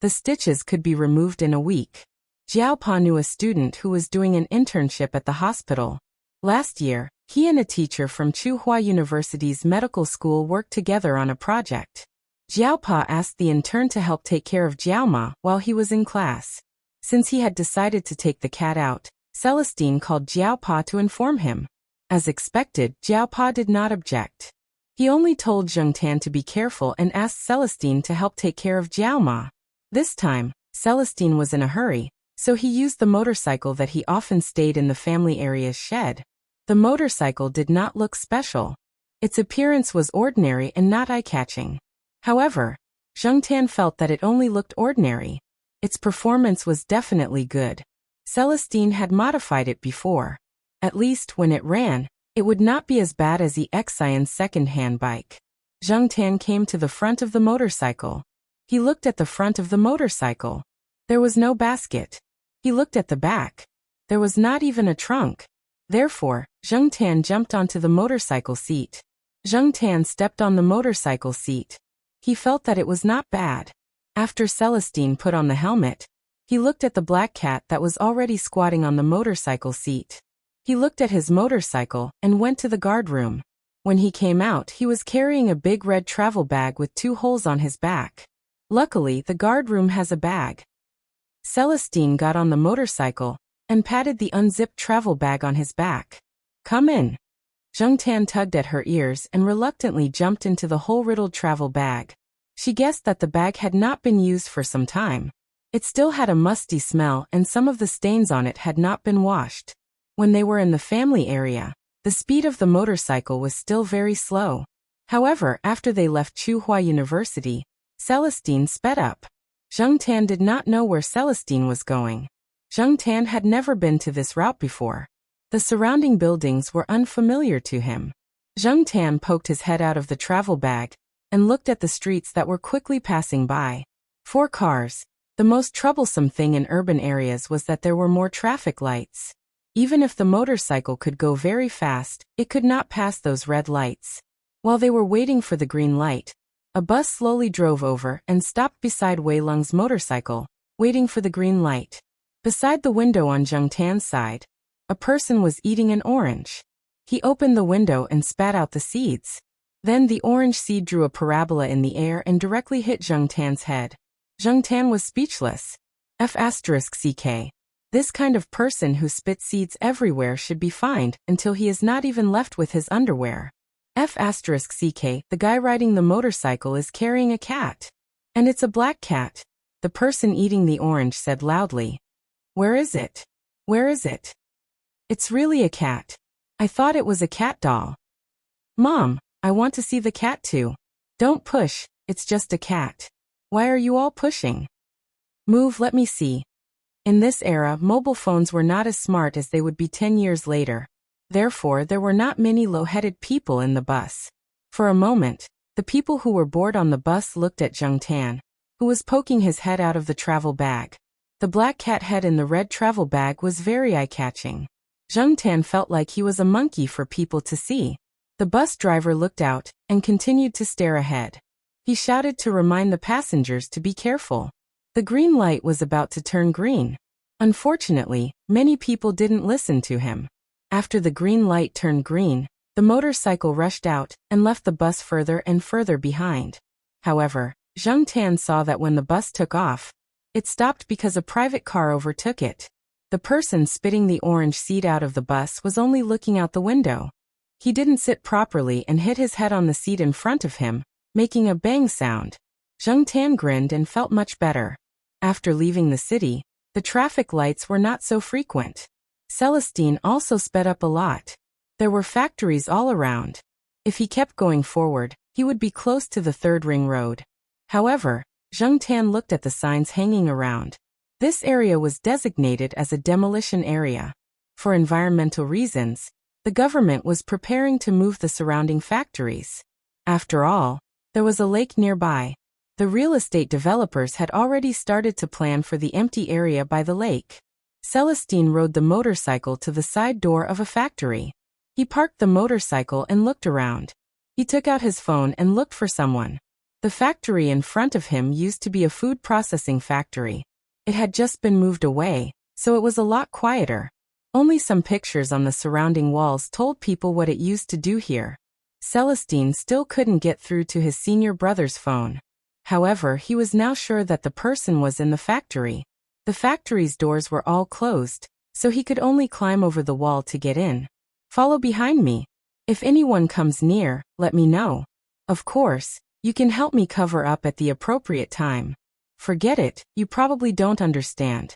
The stitches could be removed in a week. Jiao Pa knew a student who was doing an internship at the hospital. Last year, he and a teacher from Tsinghua University's medical school worked together on a project. Jiaopa asked the intern to help take care of Jiaoma while he was in class. Since he had decided to take the cat out, Celestine called Jiaopa to inform him. As expected, Jiaopa did not object. He only told Zhengtan to be careful and asked Celestine to help take care of Jiaoma. This time, Celestine was in a hurry, so he used the motorcycle that he often stayed in the family area's shed. The motorcycle did not look special. Its appearance was ordinary and not eye-catching. However, Zhengtan felt that it only looked ordinary. Its performance was definitely good. Celestine had modified it before. At least when it ran, it would not be as bad as the Xian's second-hand bike. Zhengtan came to the front of the motorcycle. He looked at the front of the motorcycle. There was no basket. He looked at the back. There was not even a trunk. Therefore, Zhengtan jumped onto the motorcycle seat. Zhengtan stepped on the motorcycle seat. He felt that it was not bad. After Celestine put on the helmet, he looked at the black cat that was already squatting on the motorcycle seat. He looked at his motorcycle and went to the guard room. When he came out, he was carrying a big red travel bag with 2 holes on his back. Luckily, the guard room has a bag. Celestine got on the motorcycle and patted the unzipped travel bag on his back. "Come in." Zhengtan tugged at her ears and reluctantly jumped into the hole-riddled travel bag. She guessed that the bag had not been used for some time. It still had a musty smell and some of the stains on it had not been washed. When they were in the family area, the speed of the motorcycle was still very slow. However, after they left Tsinghua University, Celestine sped up. Zhengtan did not know where Celestine was going. Zhengtan had never been to this route before. The surrounding buildings were unfamiliar to him. Zhengtan poked his head out of the travel bag and looked at the streets that were quickly passing by. 4 cars. The most troublesome thing in urban areas was that there were more traffic lights. Even if the motorcycle could go very fast, it could not pass those red lights. While they were waiting for the green light, a bus slowly drove over and stopped beside Wei Lung's motorcycle, waiting for the green light. Beside the window on Zhengtan's side, a person was eating an orange. He opened the window and spat out the seeds. Then the orange seed drew a parabola in the air and directly hit Zhengtan's head. Zhengtan was speechless. F***ck. This kind of person who spits seeds everywhere should be fined until he is not even left with his underwear. F***ck. The guy riding the motorcycle is carrying a cat. And it's a black cat. The person eating the orange said loudly. "Where is it? Where is it? It's really a cat. I thought it was a cat doll. Mom, I want to see the cat too." "Don't push, it's just a cat." "Why are you all pushing? Move, let me see." In this era, mobile phones were not as smart as they would be 10 years later. Therefore, there were not many low-headed people in the bus. For a moment, the people who were bored on the bus looked at Zhengtan, who was poking his head out of the travel bag. The black cat head in the red travel bag was very eye-catching. Zhengtan felt like he was a monkey for people to see. The bus driver looked out and continued to stare ahead. He shouted to remind the passengers to be careful. The green light was about to turn green. Unfortunately, many people didn't listen to him. After the green light turned green, the motorcycle rushed out and left the bus further and further behind. However, Zhengtan saw that when the bus took off, it stopped because a private car overtook it. The person spitting the orange seed out of the bus was only looking out the window. He didn't sit properly and hit his head on the seat in front of him, making a bang sound. Zhengtan grinned and felt much better. After leaving the city, the traffic lights were not so frequent. Celestine also sped up a lot. There were factories all around. If he kept going forward, he would be close to the third ring road. However, Zhengtan looked at the signs hanging around. This area was designated as a demolition area. For environmental reasons, the government was preparing to move the surrounding factories. After all, there was a lake nearby. The real estate developers had already started to plan for the empty area by the lake. Celestine rode the motorcycle to the side door of a factory. He parked the motorcycle and looked around. He took out his phone and looked for someone. The factory in front of him used to be a food processing factory. It had just been moved away, so it was a lot quieter. Only some pictures on the surrounding walls told people what it used to do here. Celestine still couldn't get through to his senior brother's phone. However, he was now sure that the person was in the factory. The factory's doors were all closed, so he could only climb over the wall to get in. Follow behind me. If anyone comes near, let me know. Of course, you can help me cover up at the appropriate time. Forget it, you probably don't understand.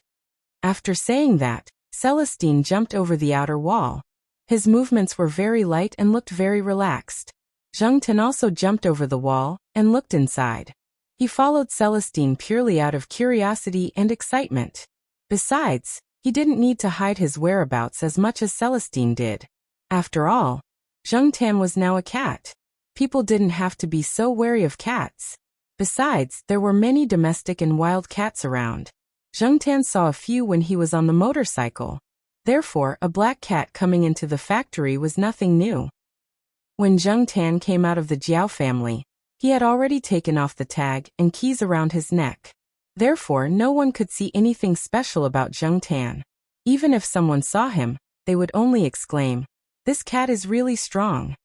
After saying that, Celestine jumped over the outer wall. His movements were very light and looked very relaxed. Zheng Tan also jumped over the wall and looked inside. He followed Celestine purely out of curiosity and excitement. Besides, he didn't need to hide his whereabouts as much as Celestine did. After all, Zheng Tan was now a cat. People didn't have to be so wary of cats. Besides, there were many domestic and wild cats around. Zheng Tan saw a few when he was on the motorcycle. Therefore, a black cat coming into the factory was nothing new. When Zheng Tan came out of the Jiao family, he had already taken off the tag and keys around his neck. Therefore, no one could see anything special about Zheng Tan. Even if someone saw him, they would only exclaim, "This cat is really strong."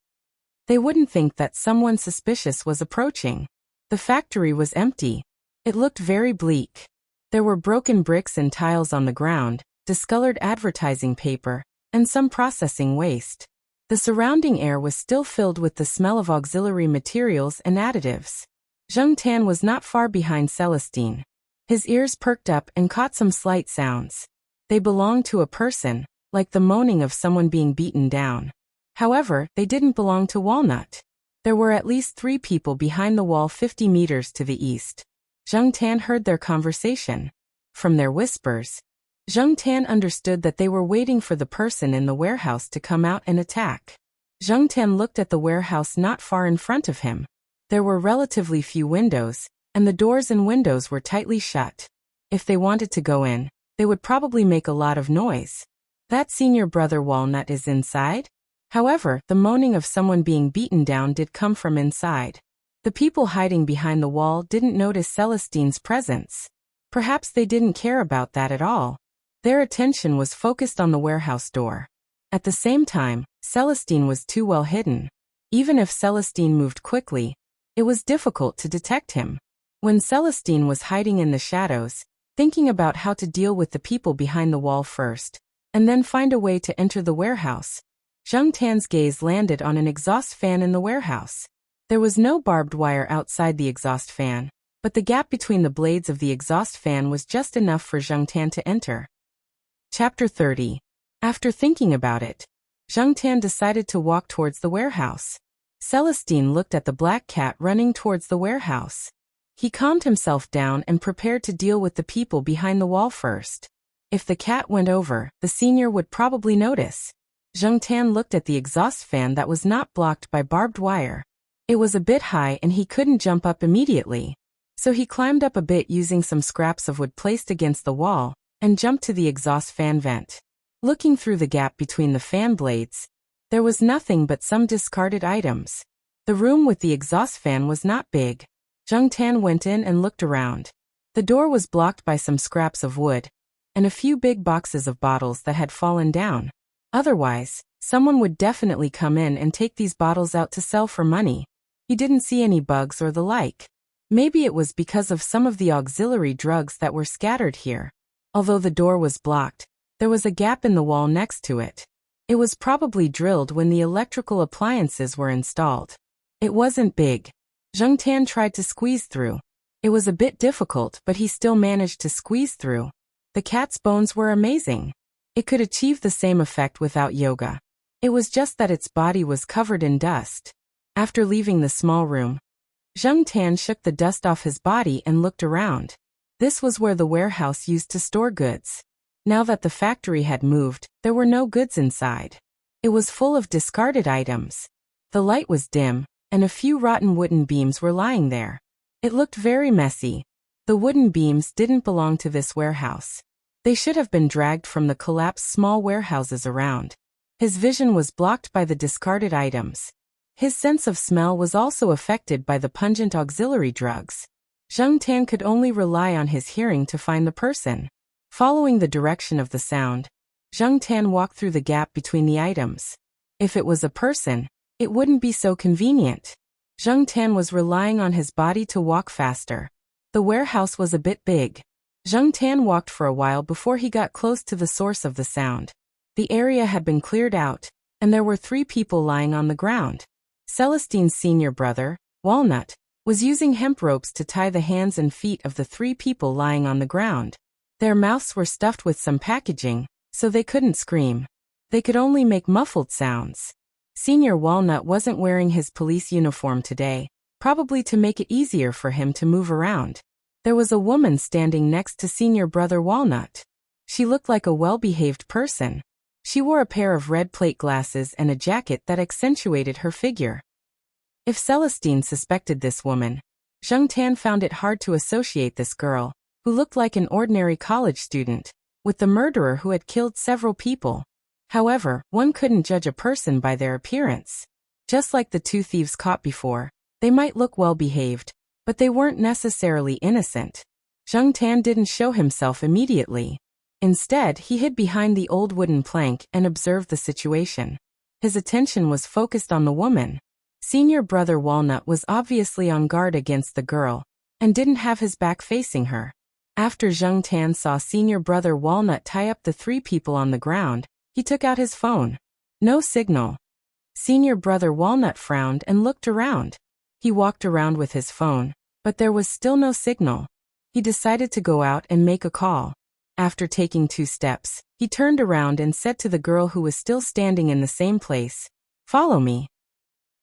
They wouldn't think that someone suspicious was approaching. The factory was empty. It looked very bleak. There were broken bricks and tiles on the ground, discolored advertising paper, and some processing waste. The surrounding air was still filled with the smell of auxiliary materials and additives. Zheng Tan was not far behind Celestine. His ears perked up and caught some slight sounds. They belonged to a person, like the moaning of someone being beaten down. However, they didn't belong to Walnut. There were at least 3 people behind the wall 50 meters to the east. Zheng Tan heard their conversation. From their whispers, Zheng Tan understood that they were waiting for the person in the warehouse to come out and attack. Zheng Tan looked at the warehouse not far in front of him. There were relatively few windows, and the doors and windows were tightly shut. If they wanted to go in, they would probably make a lot of noise. That senior brother Walnut is inside? However, the moaning of someone being beaten down did come from inside. The people hiding behind the wall didn't notice Celestine's presence. Perhaps they didn't care about that at all. Their attention was focused on the warehouse door. At the same time, Celestine was too well hidden. Even if Celestine moved quickly, it was difficult to detect him. When Celestine was hiding in the shadows, thinking about how to deal with the people behind the wall first, and then find a way to enter the warehouse, Zheng Tan's gaze landed on an exhaust fan in the warehouse. There was no barbed wire outside the exhaust fan, but the gap between the blades of the exhaust fan was just enough for Zheng Tan to enter. Chapter 30. After thinking about it, Zheng Tan decided to walk towards the warehouse. Celestine looked at the black cat running towards the warehouse. He calmed himself down and prepared to deal with the people behind the wall first. If the cat went over, the senior would probably notice. Zheng Tan looked at the exhaust fan that was not blocked by barbed wire. It was a bit high and he couldn't jump up immediately. So he climbed up a bit using some scraps of wood placed against the wall, and jumped to the exhaust fan vent. Looking through the gap between the fan blades, there was nothing but some discarded items. The room with the exhaust fan was not big. Zheng Tan went in and looked around. The door was blocked by some scraps of wood, and a few big boxes of bottles that had fallen down. Otherwise, someone would definitely come in and take these bottles out to sell for money. He didn't see any bugs or the like. Maybe it was because of some of the auxiliary drugs that were scattered here. Although the door was blocked, there was a gap in the wall next to it. It was probably drilled when the electrical appliances were installed. It wasn't big. Zheng Tan tried to squeeze through. It was a bit difficult, but he still managed to squeeze through. The cat's bones were amazing. It could achieve the same effect without yoga. It was just that its body was covered in dust. After leaving the small room, Zheng Tan shook the dust off his body and looked around. This was where the warehouse used to store goods. Now that the factory had moved, there were no goods inside. It was full of discarded items. The light was dim, and a few rotten wooden beams were lying there. It looked very messy. The wooden beams didn't belong to this warehouse. They should have been dragged from the collapsed small warehouses around. His vision was blocked by the discarded items. His sense of smell was also affected by the pungent auxiliary drugs. Zheng Tan could only rely on his hearing to find the person. Following the direction of the sound, Zheng Tan walked through the gap between the items. If it was a person, it wouldn't be so convenient. Zheng Tan was relying on his body to walk faster. The warehouse was a bit big. Zheng Tan walked for a while before he got close to the source of the sound. The area had been cleared out, and there were 3 people lying on the ground. Celestine's senior brother, Walnut, was using hemp ropes to tie the hands and feet of the 3 people lying on the ground. Their mouths were stuffed with some packaging, so they couldn't scream. They could only make muffled sounds. Senior Walnut wasn't wearing his police uniform today, probably to make it easier for him to move around. There was a woman standing next to senior brother Walnut. She looked like a well-behaved person. She wore a pair of red plate glasses and a jacket that accentuated her figure. If Celestine suspected this woman, Zheng Tan found it hard to associate this girl, who looked like an ordinary college student, with the murderer who had killed several people. However, one couldn't judge a person by their appearance. Just like the 2 thieves caught before, they might look well-behaved, but they weren't necessarily innocent. Zheng Tan didn't show himself immediately. Instead, he hid behind the old wooden plank and observed the situation. His attention was focused on the woman. Senior brother Walnut was obviously on guard against the girl, and didn't have his back facing her. After Zheng Tan saw senior brother Walnut tie up the 3 people on the ground, he took out his phone. No signal. Senior brother Walnut frowned and looked around. He walked around with his phone, but there was still no signal. He decided to go out and make a call. After taking 2 steps, he turned around and said to the girl who was still standing in the same place, "Follow me."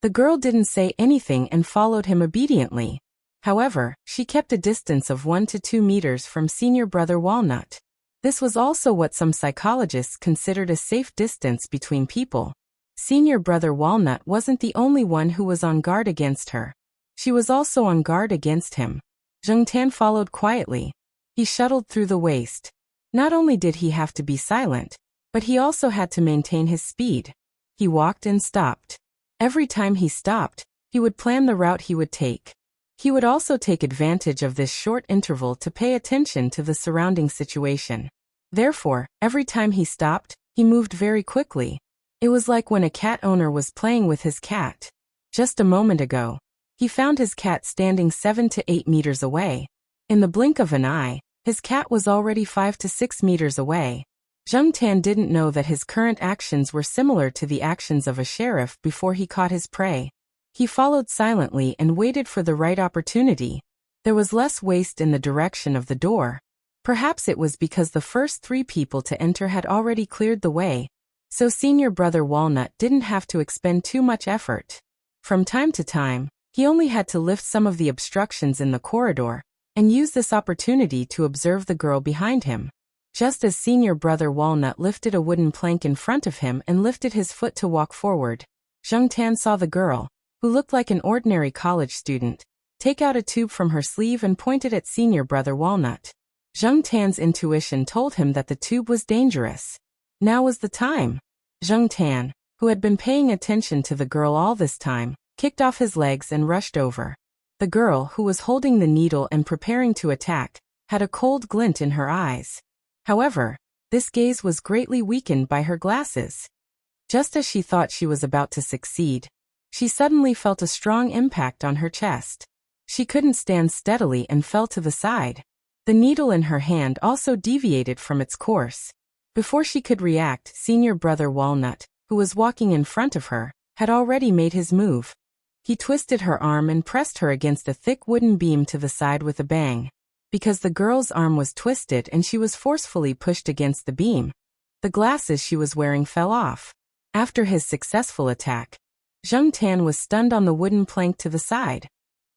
The girl didn't say anything and followed him obediently. However, she kept a distance of 1 to 2 meters from senior brother Walnut. This was also what some psychologists considered a safe distance between people. Senior brother Walnut wasn't the only one who was on guard against her. She was also on guard against him. Zheng Tan followed quietly. He shuttled through the waste. Not only did he have to be silent, but he also had to maintain his speed. He walked and stopped. Every time he stopped, he would plan the route he would take. He would also take advantage of this short interval to pay attention to the surrounding situation. Therefore, every time he stopped, he moved very quickly. It was like when a cat owner was playing with his cat. Just a moment ago, he found his cat standing 7 to 8 meters away. In the blink of an eye, his cat was already 5 to 6 meters away. Zheng Tan didn't know that his current actions were similar to the actions of a sheriff before he caught his prey. He followed silently and waited for the right opportunity. There was less waste in the direction of the door. Perhaps it was because the first 3 people to enter had already cleared the way, so senior brother Walnut didn't have to expend too much effort. From time to time, he only had to lift some of the obstructions in the corridor, and use this opportunity to observe the girl behind him. Just as senior brother Walnut lifted a wooden plank in front of him and lifted his foot to walk forward, Zheng Tan saw the girl, who looked like an ordinary college student, take out a tube from her sleeve and point it at senior brother Walnut. Zheng Tan's intuition told him that the tube was dangerous. Now was the time. Zheng Tan, who had been paying attention to the girl all this time, kicked off his legs and rushed over. The girl, who was holding the needle and preparing to attack, had a cold glint in her eyes. However, this gaze was greatly weakened by her glasses. Just as she thought she was about to succeed, she suddenly felt a strong impact on her chest. She couldn't stand steadily and fell to the side. The needle in her hand also deviated from its course. Before she could react, senior brother Walnut, who was walking in front of her, had already made his move. He twisted her arm and pressed her against a thick wooden beam to the side with a bang. Because the girl's arm was twisted and she was forcefully pushed against the beam, the glasses she was wearing fell off. After his successful attack, Zheng Tan was stunned on the wooden plank to the side.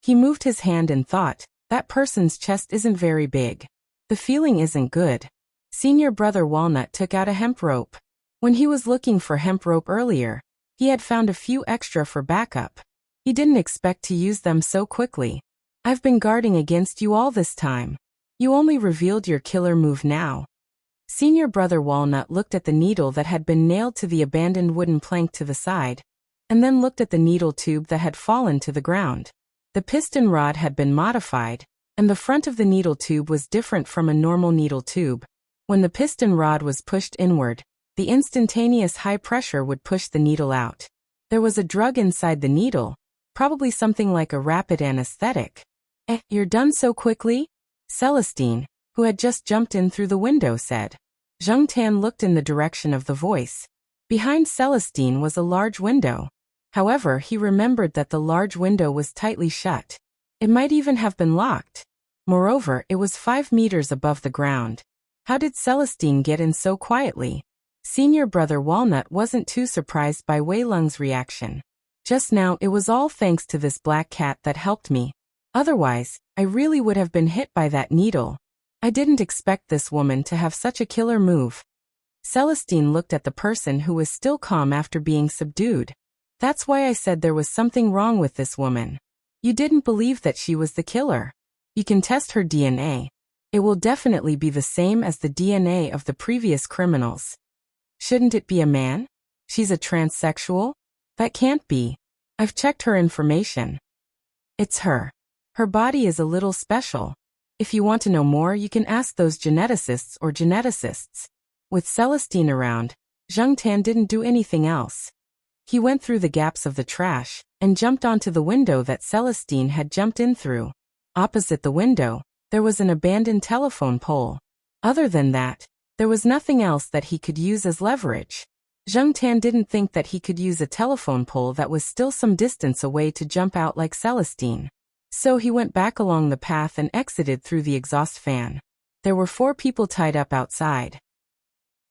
He moved his hand and thought, that person's chest isn't very big. The feeling isn't good. Senior brother Walnut took out a hemp rope. When he was looking for hemp rope earlier, he had found a few extra for backup. He didn't expect to use them so quickly. I've been guarding against you all this time. You only revealed your killer move now. Senior brother Walnut looked at the needle that had been nailed to the abandoned wooden plank to the side, and then looked at the needle tube that had fallen to the ground. The piston rod had been modified, and the front of the needle tube was different from a normal needle tube. When the piston rod was pushed inward, the instantaneous high pressure would push the needle out. There was a drug inside the needle, Probably something like a rapid anesthetic. You're done so quickly? Celestine, who had just jumped in through the window, said. Zheng Tan looked in the direction of the voice. Behind Celestine was a large window. However, he remembered that the large window was tightly shut. It might even have been locked. Moreover, it was 5 meters above the ground. How did Celestine get in so quietly? Senior brother Walnut wasn't too surprised by Wei Lung's reaction. Just now, it was all thanks to this black cat that helped me. Otherwise, I really would have been hit by that needle. I didn't expect this woman to have such a killer move. Celestine looked at the person who was still calm after being subdued. That's why I said there was something wrong with this woman. You didn't believe that she was the killer. You can test her DNA. It will definitely be the same as the DNA of the previous criminals. Shouldn't it be a man? She's a transsexual? That can't be. I've checked her information. It's her. Her body is a little special. If you want to know more, you can ask those geneticists or geneticists. With Celestine around, Zheng Tan didn't do anything else. He went through the gaps of the trash and jumped onto the window that Celestine had jumped in through. Opposite the window, there was an abandoned telephone pole. Other than that, there was nothing else that he could use as leverage. Zheng Tan didn't think that he could use a telephone pole that was still some distance away to jump out like Celestine. So he went back along the path and exited through the exhaust fan. There were 4 people tied up outside.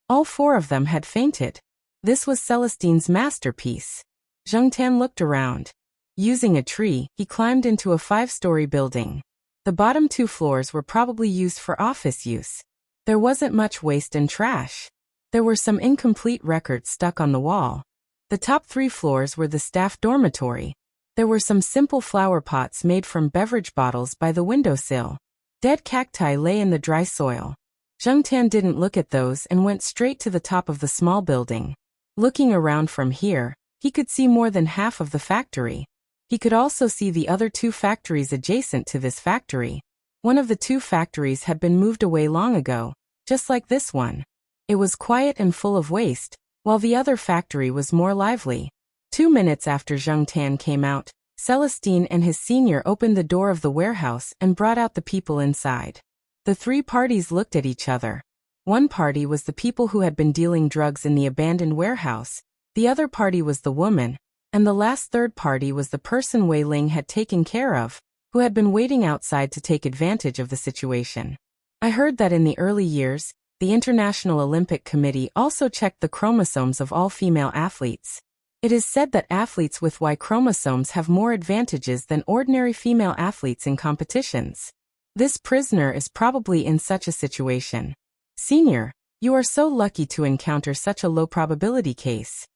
All 4 of them had fainted. This was Celestine's masterpiece. Zheng Tan looked around. Using a tree, he climbed into a 5-story building. The bottom 2 floors were probably used for office use. There wasn't much waste and trash. There were some incomplete records stuck on the wall. The top 3 floors were the staff dormitory. There were some simple flower pots made from beverage bottles by the windowsill. Dead cacti lay in the dry soil. Zheng Tan didn't look at those and went straight to the top of the small building. Looking around from here, he could see more than half of the factory. He could also see the other 2 factories adjacent to this factory. One of the 2 factories had been moved away long ago, just like this one. It was quiet and full of waste, while the other factory was more lively. 2 minutes after Zheng Tan came out, Celestine and his senior opened the door of the warehouse and brought out the people inside. The 3 parties looked at each other. One party was the people who had been dealing drugs in the abandoned warehouse, the other party was the woman, and the last third party was the person Wei Ling had taken care of, who had been waiting outside to take advantage of the situation. I heard that in the early years, the International Olympic Committee also checked the chromosomes of all female athletes. It is said that athletes with Y chromosomes have more advantages than ordinary female athletes in competitions. This prisoner is probably in such a situation. Senior, you are so lucky to encounter such a low probability case.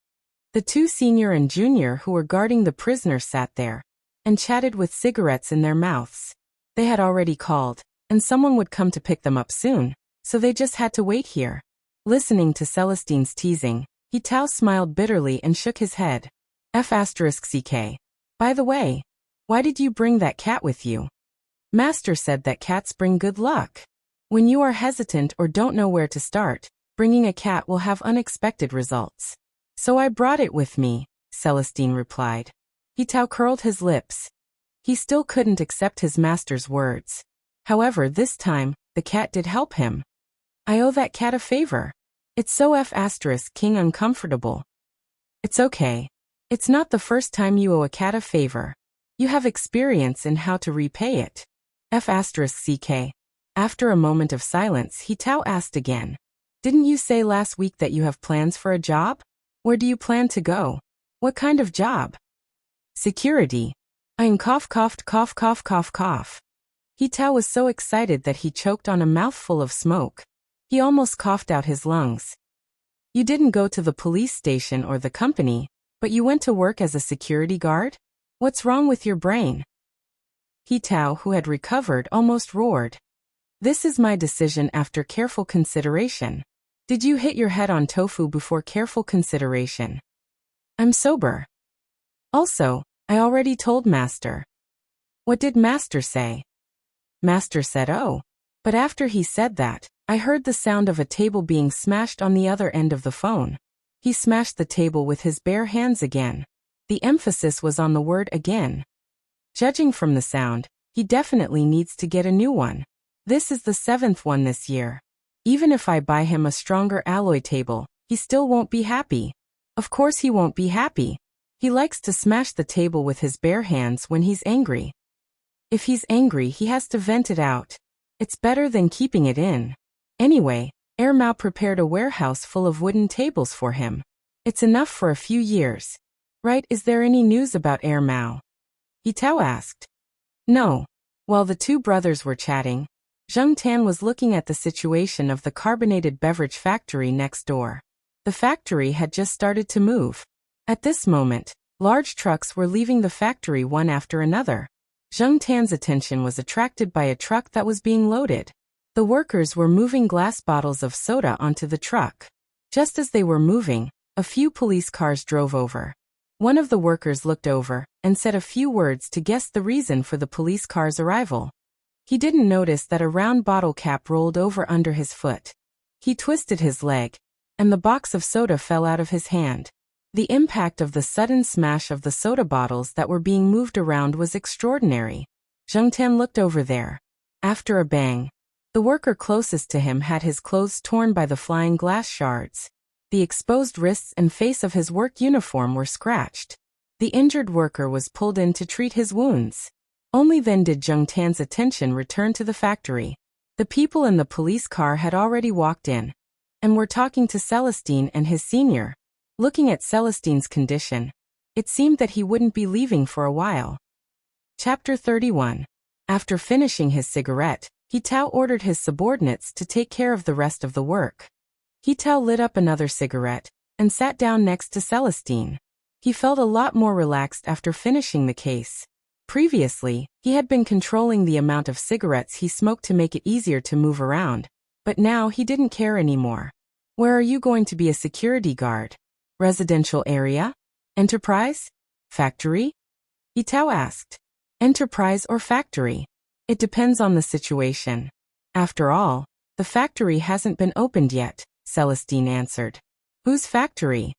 The 2 senior and junior who were guarding the prisoner sat there and chatted with cigarettes in their mouths. They had already called, and someone would come to pick them up soon, so they just had to wait here. Listening to Celestine's teasing, He Tao smiled bitterly and shook his head. F***ck. By the way, why did you bring that cat with you? Master said that cats bring good luck. When you are hesitant or don't know where to start, bringing a cat will have unexpected results. So I brought it with me, Celestine replied. He Tao curled his lips. He still couldn't accept his master's words. However, this time, the cat did help him. I owe that cat a favor. It's so F***king uncomfortable. It's okay. It's not the first time you owe a cat a favor. You have experience in how to repay it. F***ck. After a moment of silence, He Tao asked again. Didn't you say last week that you have plans for a job? Where do you plan to go? What kind of job? Security. Ein cough coughed cough cough cough cough. He Tao was so excited that he choked on a mouthful of smoke. He almost coughed out his lungs. You didn't go to the police station or the company, but you went to work as a security guard? What's wrong with your brain? He Tao, who had recovered, almost roared. This is my decision after careful consideration. Did you hit your head on tofu before careful consideration? I'm sober. Also, I already told Master. What did Master say? Master said, oh. But after he said that, I heard the sound of a table being smashed on the other end of the phone. He smashed the table with his bare hands again. The emphasis was on the word again. Judging from the sound, he definitely needs to get a new one. This is the 7th one this year. Even if I buy him a stronger alloy table, he still won't be happy. Of course he won't be happy. He likes to smash the table with his bare hands when he's angry. If he's angry, he has to vent it out. It's better than keeping it in. Anyway, Mao prepared a warehouse full of wooden tables for him. It's enough for a few years. Right? Is there any news about Mao? Tao asked. No. While the two brothers were chatting, Zheng Tan was looking at the situation of the carbonated beverage factory next door. The factory had just started to move. At this moment, large trucks were leaving the factory one after another. Zheng Tan's attention was attracted by a truck that was being loaded. The workers were moving glass bottles of soda onto the truck. Just as they were moving, a few police cars drove over. One of the workers looked over and said a few words to guess the reason for the police car's arrival. He didn't notice that a round bottle cap rolled over under his foot. He twisted his leg, and the box of soda fell out of his hand. The impact of the sudden smash of the soda bottles that were being moved around was extraordinary. Zheng Tan looked over there. After a bang, the worker closest to him had his clothes torn by the flying glass shards. The exposed wrists and face of his work uniform were scratched. The injured worker was pulled in to treat his wounds. Only then did Zheng Tan's attention return to the factory. The people in the police car had already walked in and were talking to Celestine and his senior. Looking at Celestine's condition, it seemed that he wouldn't be leaving for a while. Chapter 31. After finishing his cigarette, Tao ordered his subordinates to take care of the rest of the work. Tao lit up another cigarette and sat down next to Celestine. He felt a lot more relaxed after finishing the case. Previously, he had been controlling the amount of cigarettes he smoked to make it easier to move around, but now he didn't care anymore. Where are you going to be a security guard? Residential area? Enterprise? Factory? Tao asked. Enterprise or factory? It depends on the situation. After all, the factory hasn't been opened yet, Celestine answered. Whose factory?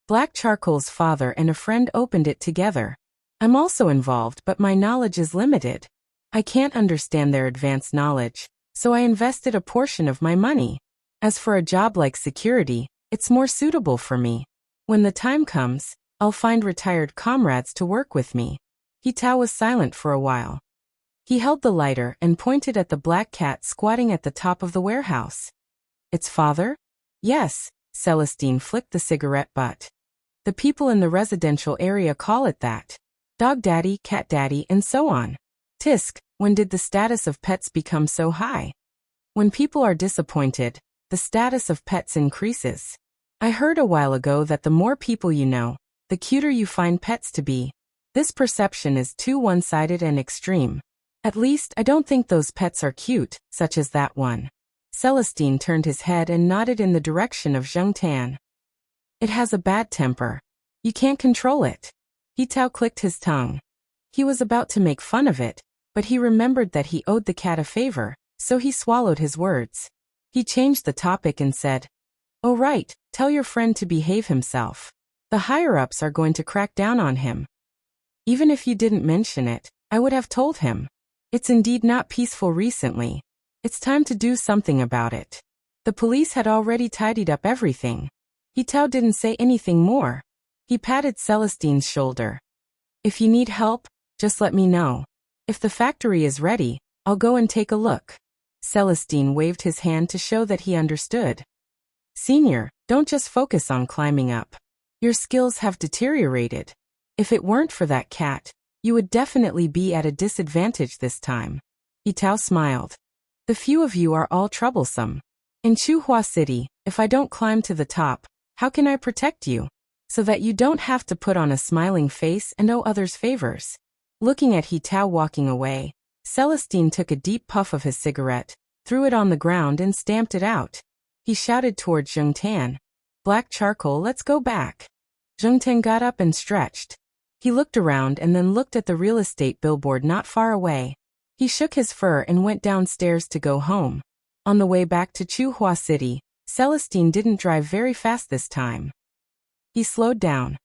Black Charcoal's father and a friend opened it together. I'm also involved, but my knowledge is limited. I can't understand their advanced knowledge, so I invested a portion of my money. As for a job like security, it's more suitable for me. When the time comes, I'll find retired comrades to work with me. Tao was silent for a while. He held the lighter and pointed at the black cat squatting at the top of the warehouse. Its father? Yes, Celestine flicked the cigarette butt. The people in the residential area call it that. Dog daddy, cat daddy, and so on. Tisk, when did the status of pets become so high? When people are disappointed, the status of pets increases. I heard a while ago that the more people you know, the cuter you find pets to be. This perception is too one-sided and extreme. At least, I don't think those pets are cute, such as that one. Celestine turned his head and nodded in the direction of Zheng Tan. It has a bad temper. You can't control it. Tao clicked his tongue. He was about to make fun of it, but he remembered that he owed the cat a favor, so he swallowed his words. He changed the topic and said, "Oh right, tell your friend to behave himself. The higher-ups are going to crack down on him." Even if you didn't mention it, I would have told him. It's indeed not peaceful recently. It's time to do something about it. The police had already tidied up everything. Tao didn't say anything more. He patted Celestine's shoulder. If you need help, just let me know. If the factory is ready, I'll go and take a look. Celestine waved his hand to show that he understood. Senior, don't just focus on climbing up. Your skills have deteriorated. If it weren't for that cat, you would definitely be at a disadvantage this time. Tao smiled. The few of you are all troublesome. In Chuhua City, if I don't climb to the top, how can I protect you? So that you don't have to put on a smiling face and owe others favors. Looking at Tao walking away, Celestine took a deep puff of his cigarette, threw it on the ground and stamped it out. He shouted toward Zheng Tan, "Black Charcoal, let's go back." Zheng Tan got up and stretched. He looked around and then looked at the real estate billboard not far away. He shook his fur and went downstairs to go home. On the way back to Chuhua City, Celestine didn't drive very fast this time. He slowed down.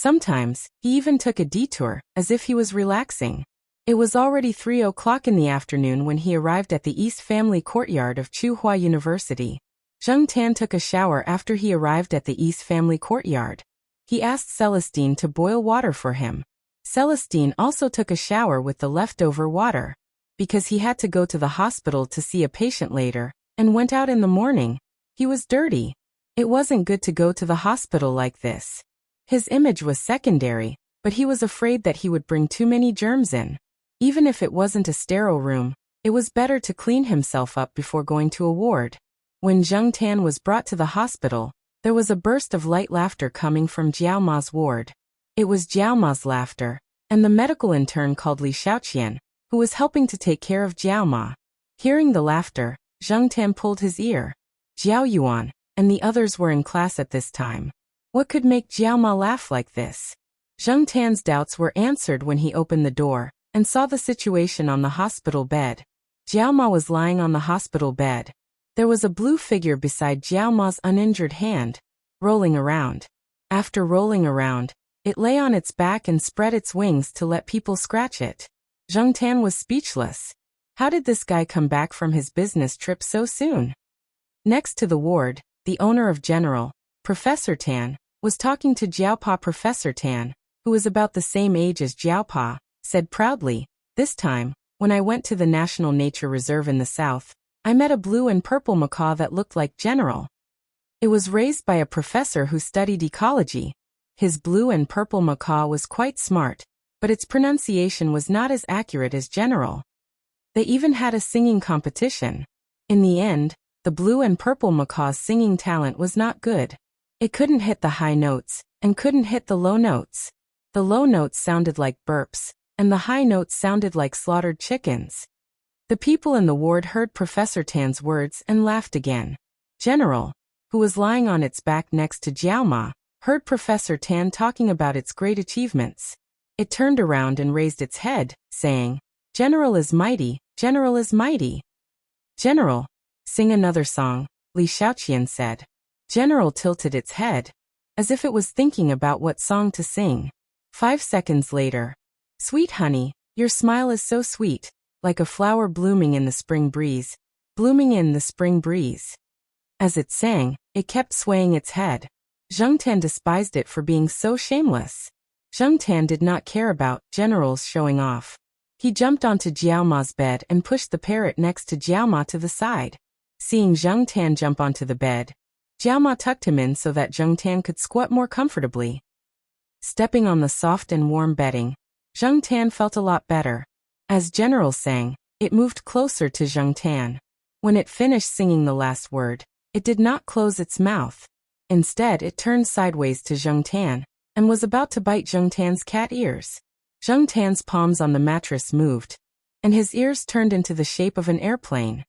Sometimes, he even took a detour, as if he was relaxing. It was already 3 o'clock in the afternoon when he arrived at the East Family Courtyard of Tsinghua University. Zheng Tan took a shower after he arrived at the East Family Courtyard. He asked Celestine to boil water for him. Celestine also took a shower with the leftover water. Because he had to go to the hospital to see a patient later, and went out in the morning, he was dirty. It wasn't good to go to the hospital like this. His image was secondary, but he was afraid that he would bring too many germs in. Even if it wasn't a sterile room, it was better to clean himself up before going to a ward. When Zheng Tan was brought to the hospital, there was a burst of light laughter coming from Jiao Ma's ward. It was Jiao Ma's laughter, and the medical intern called Li Xiaoqian, who was helping to take care of Jiao Ma. Hearing the laughter, Zheng Tan pulled his ear. Jiao Yuan and the others were in class at this time. What could make Jiao Ma laugh like this? Zheng Tan's doubts were answered when he opened the door and saw the situation on the hospital bed. Jiao Ma was lying on the hospital bed. There was a blue figure beside Jiao Ma's uninjured hand, rolling around. After rolling around, it lay on its back and spread its wings to let people scratch it. Zheng Tan was speechless. How did this guy come back from his business trip so soon? Next to the ward, the owner of General, Professor Tan, was talking to Jiaopa. Professor Tan, who was about the same age as Jiaopa, said proudly, "This time, when I went to the National Nature Reserve in the south, I met a blue and purple macaw that looked like General. It was raised by a professor who studied ecology. His blue and purple macaw was quite smart, but its pronunciation was not as accurate as General. They even had a singing competition. In the end, the blue and purple macaw's singing talent was not good. It couldn't hit the high notes, and couldn't hit the low notes. The low notes sounded like burps, and the high notes sounded like slaughtered chickens." The people in the ward heard Professor Tan's words and laughed again. General, who was lying on its back next to Jiao Ma, heard Professor Tan talking about its great achievements. It turned around and raised its head, saying, "General is mighty, General is mighty." "General, sing another song," Li Xiaoqian said. General tilted its head, as if it was thinking about what song to sing. 5 seconds later, "Sweet honey, your smile is so sweet, like a flower blooming in the spring breeze, blooming in the spring breeze." As it sang, it kept swaying its head. Zheng Tan despised it for being so shameless. Zheng Tan did not care about General's showing off. He jumped onto Jiao Ma's bed and pushed the parrot next to Jiao Ma to the side. Seeing Zheng Tan jump onto the bed, Jiao Ma tucked him in so that Zheng Tan could squat more comfortably. Stepping on the soft and warm bedding, Zheng Tan felt a lot better. As General sang, it moved closer to Zheng Tan. When it finished singing the last word, it did not close its mouth. Instead, it turned sideways to Zheng Tan, and was about to bite Zheng Tan's cat ears. Zheng Tan's palms on the mattress moved, and his ears turned into the shape of an airplane.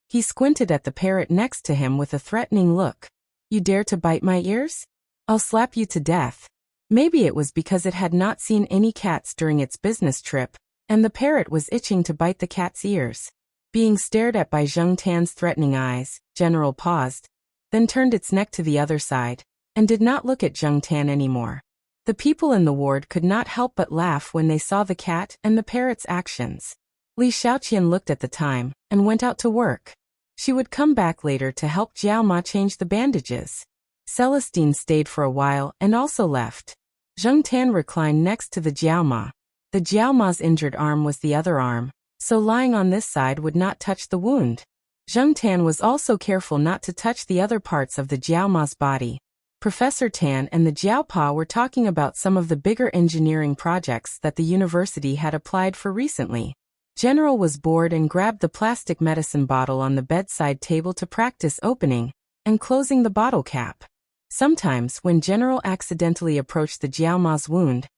He squinted at the parrot next to him with a threatening look. "You dare to bite my ears? I'll slap you to death." Maybe it was because it had not seen any cats during its business trip, and the parrot was itching to bite the cat's ears. Being stared at by Zheng Tan's threatening eyes, General paused, then turned its neck to the other side, and did not look at Zheng Tan anymore. The people in the ward could not help but laugh when they saw the cat and the parrot's actions. Li Xiaoqian looked at the time, and went out to work. She would come back later to help Jiao Ma change the bandages. Celestine stayed for a while and also left. Zheng Tan reclined next to the Jiao Ma. The Jiao Ma's injured arm was the other arm, so lying on this side would not touch the wound. Zheng Tan was also careful not to touch the other parts of the Jiao Ma's body. Professor Tan and the Jiaopa were talking about some of the bigger engineering projects that the university had applied for recently. General was bored and grabbed the plastic medicine bottle on the bedside table to practice opening and closing the bottle cap. Sometimes, when General accidentally approached the Jiao Ma's wound,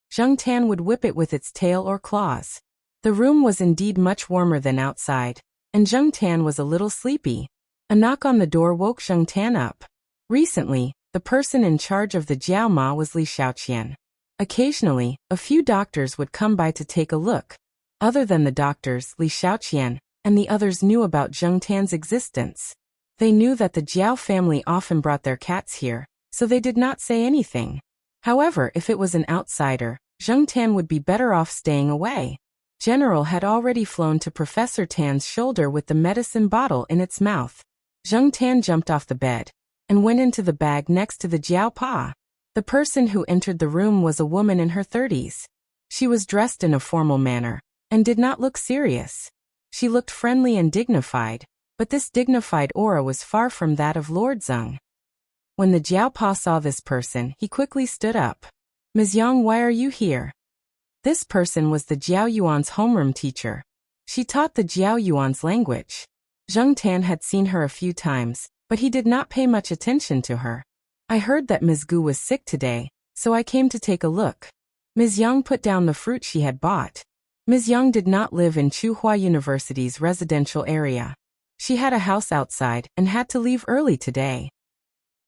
Zheng Tan would whip it with its tail or claws. The room was indeed much warmer than outside, and Zheng Tan was a little sleepy. A knock on the door woke Zheng Tan up. Recently, the person in charge of the Jiao Ma was Li Xiaoqian. Occasionally, a few doctors would come by to take a look. Other than the doctors, Li Xiaoqian and the others knew about Zheng Tan's existence. They knew that the Jiao family often brought their cats here, so they did not say anything. However, if it was an outsider, Zheng Tan would be better off staying away. General had already flown to Professor Tan's shoulder with the medicine bottle in its mouth. Zheng Tan jumped off the bed and went into the bag next to the Jiao Pa. The person who entered the room was a woman in her 30s. She was dressed in a formal manner and did not look serious. She looked friendly and dignified, but this dignified aura was far from that of Lord Zheng. When the Jiao Pa saw this person, he quickly stood up. "Ms. Yang, why are you here?" This person was the Jiao Yuan's homeroom teacher. She taught the Jiao Yuan's language. Zheng Tan had seen her a few times, but he did not pay much attention to her. "I heard that Ms. Gu was sick today, so I came to take a look." Ms. Yang put down the fruit she had bought. Ms. Yang did not live in Tsinghua University's residential area. She had a house outside and had to leave early today.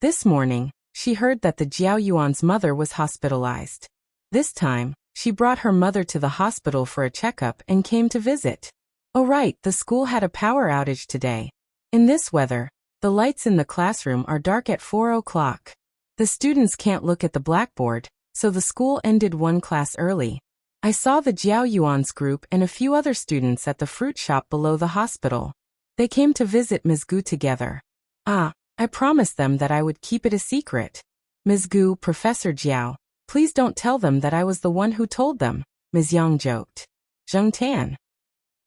This morning, she heard that the Jiao Yuan's mother was hospitalized. This time, she brought her mother to the hospital for a checkup and came to visit. Oh right, the school had a power outage today. In this weather, the lights in the classroom are dark at 4 o'clock. The students can't look at the blackboard, so the school ended one class early. I saw the Jiao Yuan's group and a few other students at the fruit shop below the hospital. They came to visit Ms. Gu together. I promised them that I would keep it a secret. Ms. Gu, Professor Jiao, please don't tell them that I was the one who told them, Ms. Yang joked. Zheng Tan.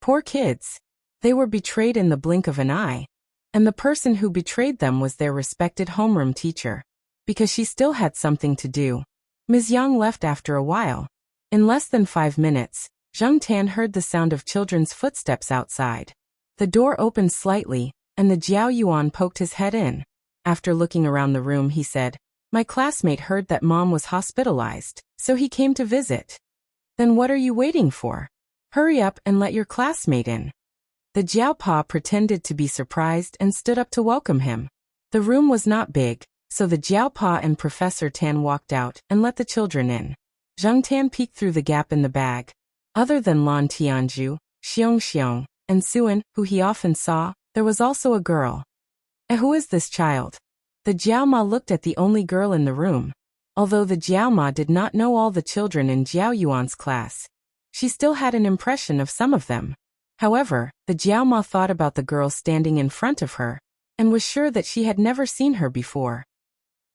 Poor kids. They were betrayed in the blink of an eye. And the person who betrayed them was their respected homeroom teacher. Because she still had something to do. Ms. Yang left after a while. In less than 5 minutes, Zheng Tan heard the sound of children's footsteps outside. The door opened slightly, and the Jiao Yuan poked his head in. After looking around the room, he said, "My classmate heard that mom was hospitalized, so he came to visit." "Then what are you waiting for? Hurry up and let your classmate in." The Jiao Pa pretended to be surprised and stood up to welcome him. The room was not big, so the Jiao Pa and Professor Tan walked out and let the children in. Zheng Tan peeked through the gap in the bag. Other than Lan Tianju, Xiong, and Suan, who he often saw, there was also a girl. Who is this child? The Jiao Ma looked at the only girl in the room. Although the Jiao Ma did not know all the children in Jiao Yuan's class, she still had an impression of some of them. However, the Jiao Ma thought about the girl standing in front of her, and was sure that she had never seen her before.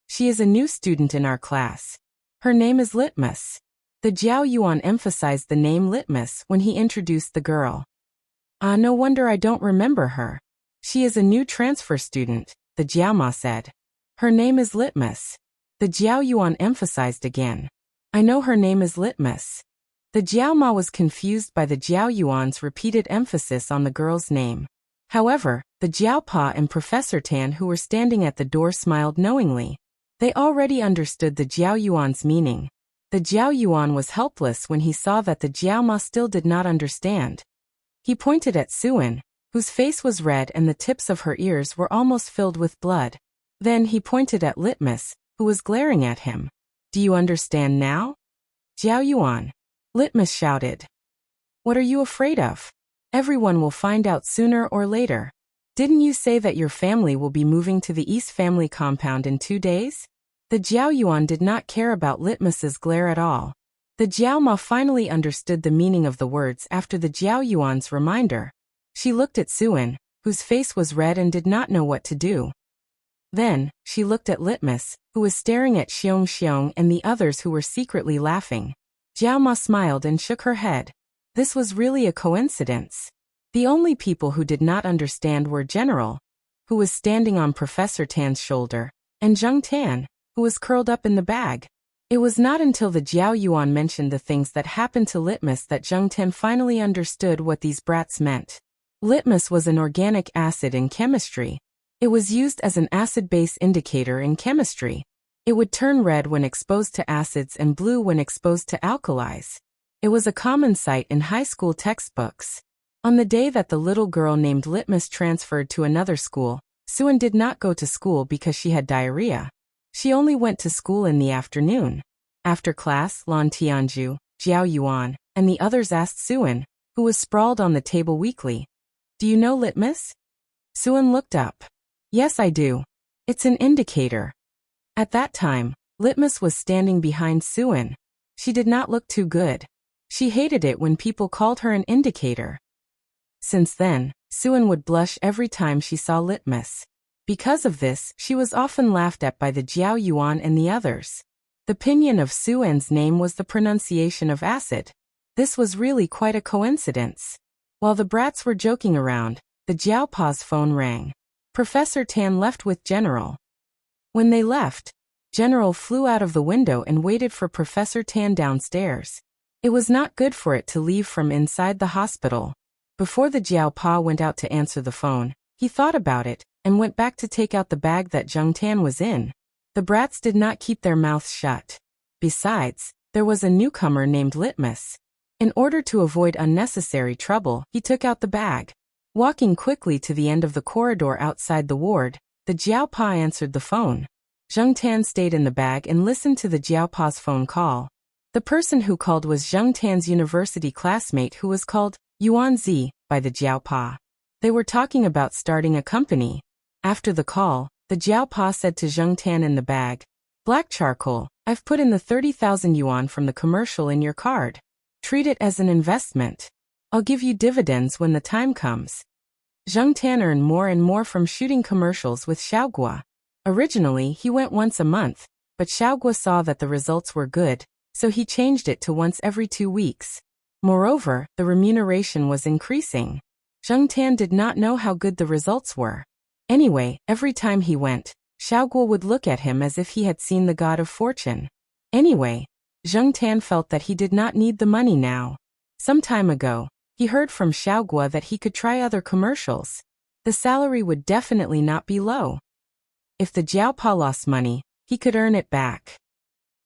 "She is a new student in our class. Her name is Litmus." The Jiao Yuan emphasized the name Litmus when he introduced the girl. No wonder I don't remember her. She is a new transfer student, the Jiao Ma said. "Her name is Litmus." The Jiao Yuan emphasized again. "I know her name is Litmus." The Jiao Ma was confused by the Jiao Yuan's repeated emphasis on the girl's name. However, the Jiao Pa and Professor Tan, who were standing at the door, smiled knowingly. They already understood the Jiao Yuan's meaning. The Jiao Yuan was helpless when he saw that the Jiao Ma still did not understand. He pointed at Suan, whose face was red and the tips of her ears were almost filled with blood. Then he pointed at Litmus, who was glaring at him. "Do you understand now?" "Jiao Yuan," Litmus shouted. "What are you afraid of? Everyone will find out sooner or later. Didn't you say that your family will be moving to the East family compound in 2 days? The Jiao Yuan did not care about Litmus's glare at all. The Jiao Ma finally understood the meaning of the words after the Jiao Yuan's reminder. She looked at Suan, whose face was red and did not know what to do. Then, she looked at Litmus, who was staring at Xiong and the others who were secretly laughing. Jiao Ma smiled and shook her head. This was really a coincidence. The only people who did not understand were General, who was standing on Professor Tan's shoulder, and Zheng Tan, who was curled up in the bag. It was not until the Jiao Yuan mentioned the things that happened to Litmus that Zheng Tan finally understood what these brats meant. Litmus was an organic acid in chemistry. It was used as an acid-base indicator in chemistry. It would turn red when exposed to acids and blue when exposed to alkalis. It was a common sight in high school textbooks. On the day that the little girl named Litmus transferred to another school, Suan did not go to school because she had diarrhea. She only went to school in the afternoon. After class, Lan Tianju, Jiao Yuan, and the others asked Suan, who was sprawled on the table weakly, "Do you know Litmus?" Suan looked up. "Yes, I do. It's an indicator." At that time, Litmus was standing behind Suan. She did not look too good. She hated it when people called her an indicator. Since then, Suan would blush every time she saw Litmus. Because of this, she was often laughed at by the Jiao Yuan and the others. The pinyin of Suan's name was the pronunciation of acid. This was really quite a coincidence. While the brats were joking around, the Jiao Pa's phone rang. Professor Tan left with General. When they left, General flew out of the window and waited for Professor Tan downstairs. It was not good for it to leave from inside the hospital. Before the Jiao Pa went out to answer the phone, he thought about it and went back to take out the bag that Zheng Tan was in. The brats did not keep their mouths shut. Besides, there was a newcomer named Litmus. In order to avoid unnecessary trouble, he took out the bag. Walking quickly to the end of the corridor outside the ward, the Jiao Pa answered the phone. Zheng Tan stayed in the bag and listened to the Jiao Pa's phone call. The person who called was Zheng Tan's university classmate who was called Yuan Zi by the Jiao Pa. They were talking about starting a company. After the call, the Jiao Pa said to Zheng Tan in the bag, "Black charcoal, I've put in the 30,000 yuan from the commercial in your card. Treat it as an investment. I'll give you dividends when the time comes." Zheng Tan earned more and more from shooting commercials with Xiaogua. Originally, he went once a month, but Xiaogua saw that the results were good, so he changed it to once every 2 weeks. Moreover, the remuneration was increasing. Zheng Tan did not know how good the results were. Anyway, every time he went, Xiaogua would look at him as if he had seen the god of fortune. Anyway, Zheng Tan felt that he did not need the money now. Some time ago, he heard from Xiaogua that he could try other commercials. The salary would definitely not be low. If the Jiao Pa lost money, he could earn it back.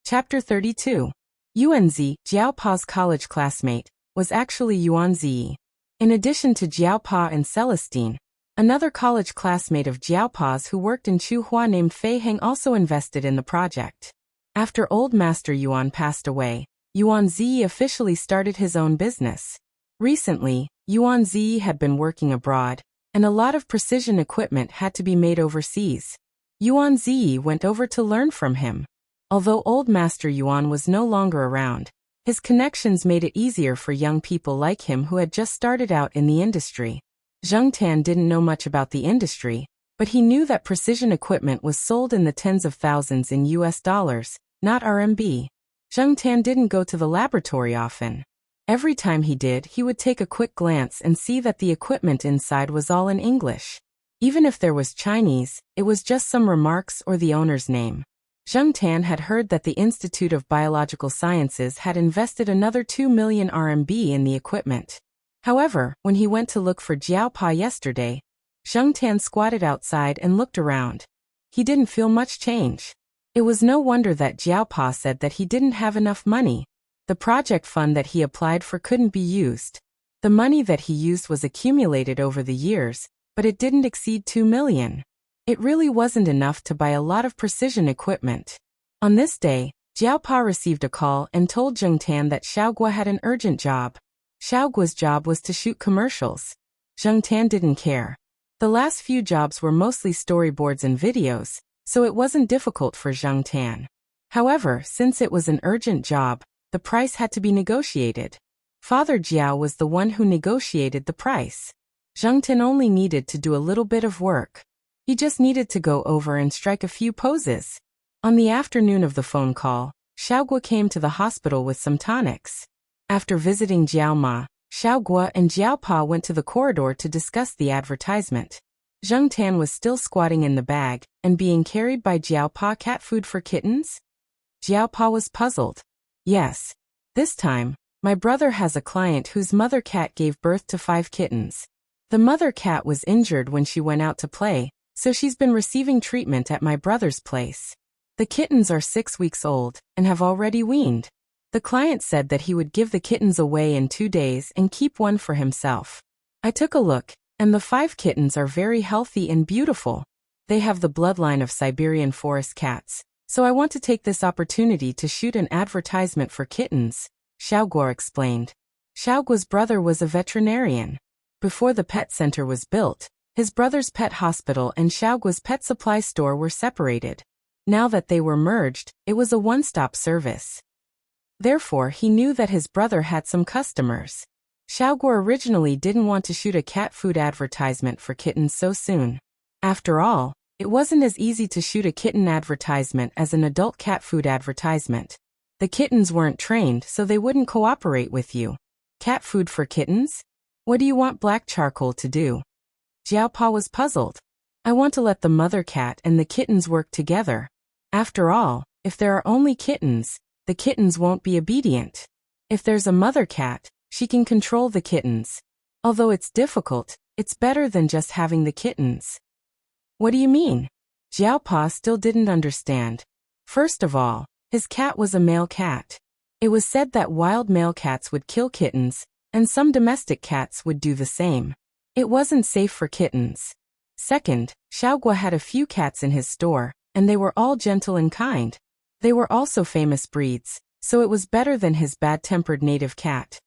Chapter 32. Yuan Zi, Jiao Pa's college classmate, was actually Yuan Zi. In addition to Jiao Pa and Celestine, another college classmate of Jiao Pa's who worked in Chuhua named Fei Heng also invested in the project. After old Master Yuan passed away, Yuan Zi officially started his own business. Recently, Yuan Zi had been working abroad, and a lot of precision equipment had to be made overseas. Yuan Zi went over to learn from him. Although old Master Yuan was no longer around, his connections made it easier for young people like him who had just started out in the industry. Zheng Tan didn't know much about the industry, but he knew that precision equipment was sold in the tens of thousands in US dollars, not RMB. Zheng Tan didn't go to the laboratory often. Every time he did, he would take a quick glance and see that the equipment inside was all in English. Even if there was Chinese, it was just some remarks or the owner's name. Zheng Tan had heard that the Institute of Biological Sciences had invested another 2 million RMB in the equipment. However, when he went to look for Jiao Pa yesterday, Zheng Tan squatted outside and looked around. He didn't feel much change. It was no wonder that Jiao Pa said that he didn't have enough money. The project fund that he applied for couldn't be used. The money that he used was accumulated over the years, but it didn't exceed 2 million. It really wasn't enough to buy a lot of precision equipment. On this day, Jiao Pa received a call and told Zheng Tan that Xiaogua had an urgent job. Xiaogua's job was to shoot commercials. Zheng Tan didn't care. The last few jobs were mostly storyboards and videos, so it wasn't difficult for Zheng Tan. However, since it was an urgent job, the price had to be negotiated. Father Jiao was the one who negotiated the price. Zheng Tan only needed to do a little bit of work. He just needed to go over and strike a few poses. On the afternoon of the phone call, Xiaogua came to the hospital with some tonics. After visiting Jiao Ma, Xiaogua and Jiao Pa went to the corridor to discuss the advertisement. Zheng Tan was still squatting in the bag and being carried by Jiao Pa. Cat food for kittens? Jiao Pa was puzzled. Yes. This time, my brother has a client whose mother cat gave birth to 5 kittens. The mother cat was injured when she went out to play, so she's been receiving treatment at my brother's place. The kittens are 6 weeks old and have already weaned. The client said that he would give the kittens away in 2 days and keep one for himself. I took a look, and the 5 kittens are very healthy and beautiful. They have the bloodline of Siberian forest cats, so I want to take this opportunity to shoot an advertisement for kittens, Xiaogua explained. Xiaogua's brother was a veterinarian. Before the pet center was built, his brother's pet hospital and Xiaogua's pet supply store were separated. Now that they were merged, it was a one-stop service. Therefore, he knew that his brother had some customers. Xiaoguo originally didn't want to shoot a cat food advertisement for kittens so soon. After all, it wasn't as easy to shoot a kitten advertisement as an adult cat food advertisement. The kittens weren't trained, so they wouldn't cooperate with you. Cat food for kittens? What do you want black charcoal to do? Jiaopa was puzzled. I want to let the mother cat and the kittens work together. After all, if there are only kittens, the kittens won't be obedient. If there's a mother cat, she can control the kittens. Although it's difficult, it's better than just having the kittens. What do you mean? Jiaopa still didn't understand. First of all, his cat was a male cat. It was said that wild male cats would kill kittens, and some domestic cats would do the same. It wasn't safe for kittens. Second, Xiaoguo had a few cats in his store, and they were all gentle and kind. They were also famous breeds, so it was better than his bad-tempered native cat.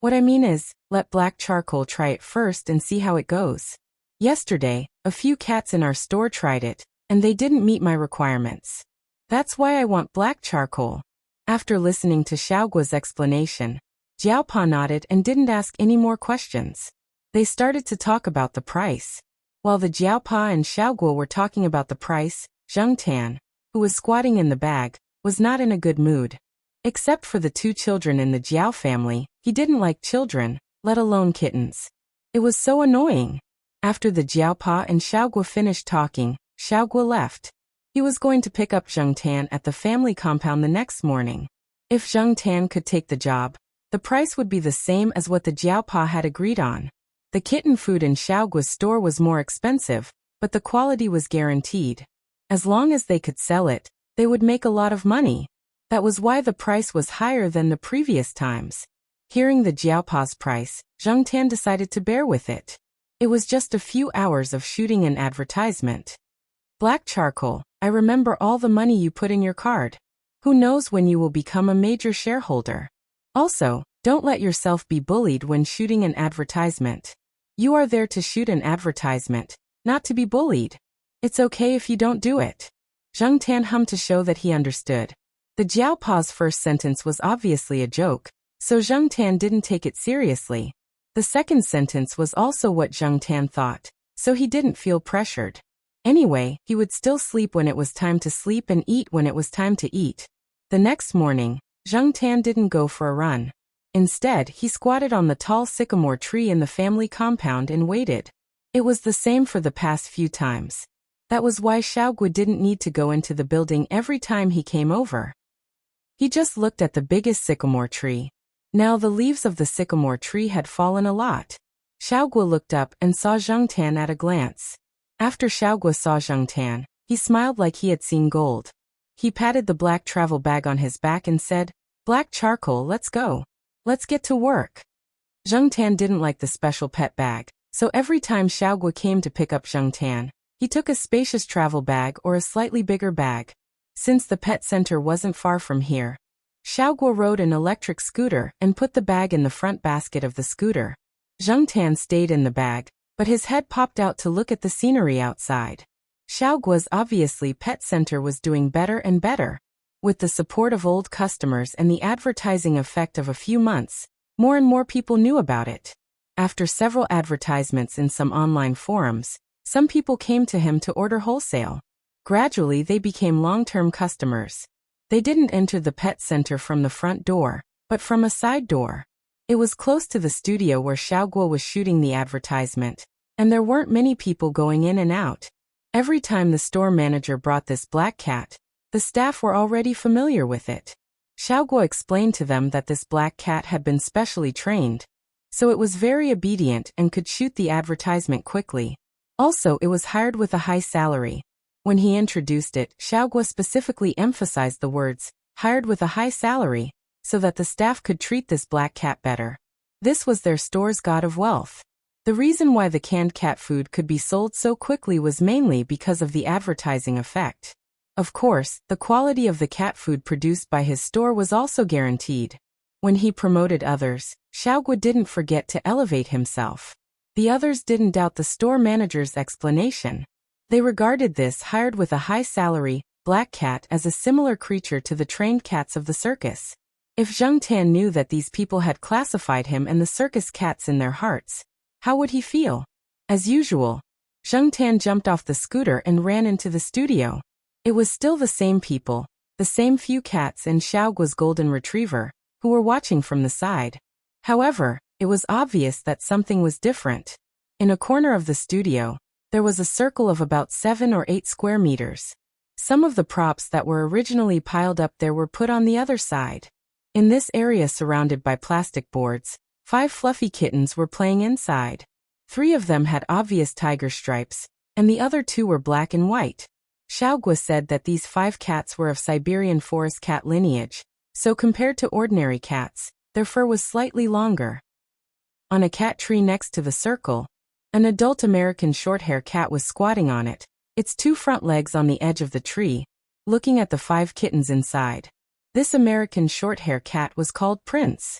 What I mean is, let black charcoal try it first and see how it goes. Yesterday, a few cats in our store tried it, and they didn't meet my requirements. That's why I want black charcoal. After listening to Xiaoguo's explanation, Jiaopa nodded and didn't ask any more questions. They started to talk about the price. While the Jiaopa and Xiaoguo were talking about the price, Zheng Tan, who was squatting in the bag, was not in a good mood. Except for the two children in the Jiao family, he didn't like children, let alone kittens. It was so annoying. After the Jiaopa and Xiaoguo finished talking, Xiaoguo left. He was going to pick up Zheng Tan at the family compound the next morning. If Zheng Tan could take the job, the price would be the same as what the Jiaopa had agreed on. The kitten food in Xiaoguo's store was more expensive, but the quality was guaranteed. As long as they could sell it, they would make a lot of money. That was why the price was higher than the previous times. Hearing the Jiaopa's price, Zheng Tan decided to bear with it. It was just a few hours of shooting an advertisement. Black charcoal, I remember all the money you put in your card. Who knows when you will become a major shareholder. Also, don't let yourself be bullied when shooting an advertisement. You are there to shoot an advertisement, not to be bullied. It's okay if you don't do it. Zheng Tan hummed to show that he understood. The Jiaopa's first sentence was obviously a joke, so Zheng Tan didn't take it seriously. The second sentence was also what Zheng Tan thought, so he didn't feel pressured. Anyway, he would still sleep when it was time to sleep and eat when it was time to eat. The next morning, Zheng Tan didn't go for a run. Instead, he squatted on the tall sycamore tree in the family compound and waited. It was the same for the past few times. That was why Xiaoguo didn't need to go into the building every time he came over. He just looked at the biggest sycamore tree. Now the leaves of the sycamore tree had fallen a lot. Xiaoguo looked up and saw Zheng Tan at a glance. After Xiaoguo saw Zheng Tan, he smiled like he had seen gold. He patted the black travel bag on his back and said, "Black charcoal, let's go. Let's get to work." Zheng Tan didn't like the special pet bag, so every time Xiaoguo came to pick up Zheng Tan, he took a spacious travel bag or a slightly bigger bag. Since the pet center wasn't far from here, Xiaoguo rode an electric scooter and put the bag in the front basket of the scooter. Zheng Tan stayed in the bag, but his head popped out to look at the scenery outside. Xiaoguo's obviously pet center was doing better and better. With the support of old customers and the advertising effect of a few months, more and more people knew about it. After several advertisements in some online forums, some people came to him to order wholesale. Gradually they became long-term customers. They didn't enter the pet center from the front door, but from a side door. It was close to the studio where Xiaoguo was shooting the advertisement, and there weren't many people going in and out. Every time the store manager brought this black cat, the staff were already familiar with it. Xiaoguo explained to them that this black cat had been specially trained, so it was very obedient and could shoot the advertisement quickly. Also, it was hired with a high salary. When he introduced it, Xiaoguo specifically emphasized the words, "hired with a high salary," so that the staff could treat this black cat better. This was their store's god of wealth. The reason why the canned cat food could be sold so quickly was mainly because of the advertising effect. Of course, the quality of the cat food produced by his store was also guaranteed. When he promoted others, Xiaoguo didn't forget to elevate himself. The others didn't doubt the store manager's explanation. They regarded this hired with a high salary black cat as a similar creature to the trained cats of the circus. If Zheng Tan knew that these people had classified him and the circus cats in their hearts, how would he feel? As usual, Zheng Tan jumped off the scooter and ran into the studio. It was still the same people, the same few cats and Xiaoguo's golden retriever, who were watching from the side. However, it was obvious that something was different. In a corner of the studio, there was a circle of about 7 or 8 square meters. Some of the props that were originally piled up there were put on the other side. In this area surrounded by plastic boards, 5 fluffy kittens were playing inside. 3 of them had obvious tiger stripes, and the other 2 were black and white. Xiaoguo said that these 5 cats were of Siberian forest cat lineage, so compared to ordinary cats, their fur was slightly longer. On a cat tree next to the circle, an adult American short-hair cat was squatting on it, its 2 front legs on the edge of the tree, looking at the 5 kittens inside. This American short-hair cat was called Prince.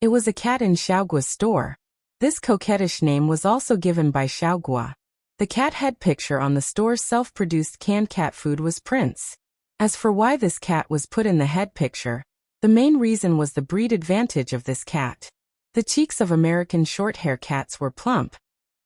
It was a cat in Xiaoguo's store. This coquettish name was also given by Xiaoguo. The cat head picture on the store's self-produced canned cat food was Prince. As for why this cat was put in the head picture, the main reason was the breed advantage of this cat. The cheeks of American short-hair cats were plump,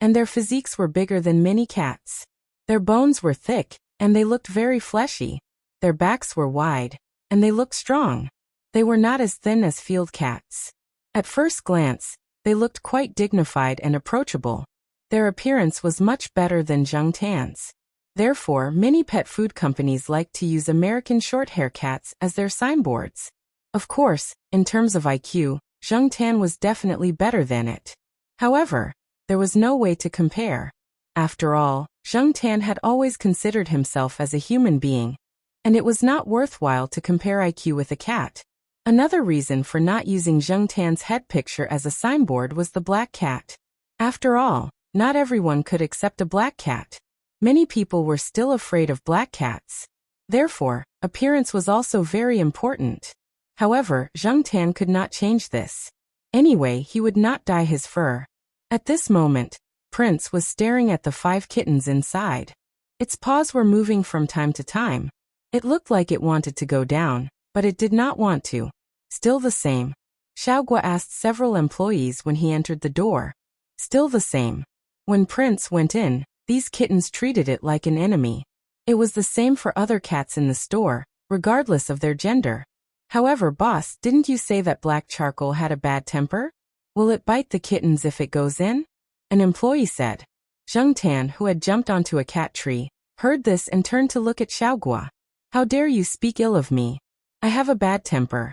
and their physiques were bigger than mini cats. Their bones were thick, and they looked very fleshy. Their backs were wide, and they looked strong. They were not as thin as field cats. At first glance, they looked quite dignified and approachable. Their appearance was much better than Zheng Tan's. Therefore, many pet food companies like to use American short-hair cats as their signboards. Of course, in terms of IQ, Zheng Tan was definitely better than it. However, there was no way to compare. After all, Zheng Tan had always considered himself as a human being, and it was not worthwhile to compare IQ with a cat. Another reason for not using Zheng Tan's head picture as a signboard was the black cat. After all, not everyone could accept a black cat. Many people were still afraid of black cats. Therefore, appearance was also very important. However, Zheng Tan could not change this. Anyway, he would not dye his fur. At this moment, Prince was staring at the 5 kittens inside. Its paws were moving from time to time. It looked like it wanted to go down, but it did not want to. Still the same. Xiaoguo asked several employees when he entered the door. Still the same. When Prince went in, these kittens treated it like an enemy. It was the same for other cats in the store, regardless of their gender. However, boss, didn't you say that black charcoal had a bad temper? Will it bite the kittens if it goes in? An employee said. Zheng Tan, who had jumped onto a cat tree, heard this and turned to look at Xiaoguo. How dare you speak ill of me? I have a bad temper.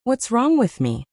What's wrong with me?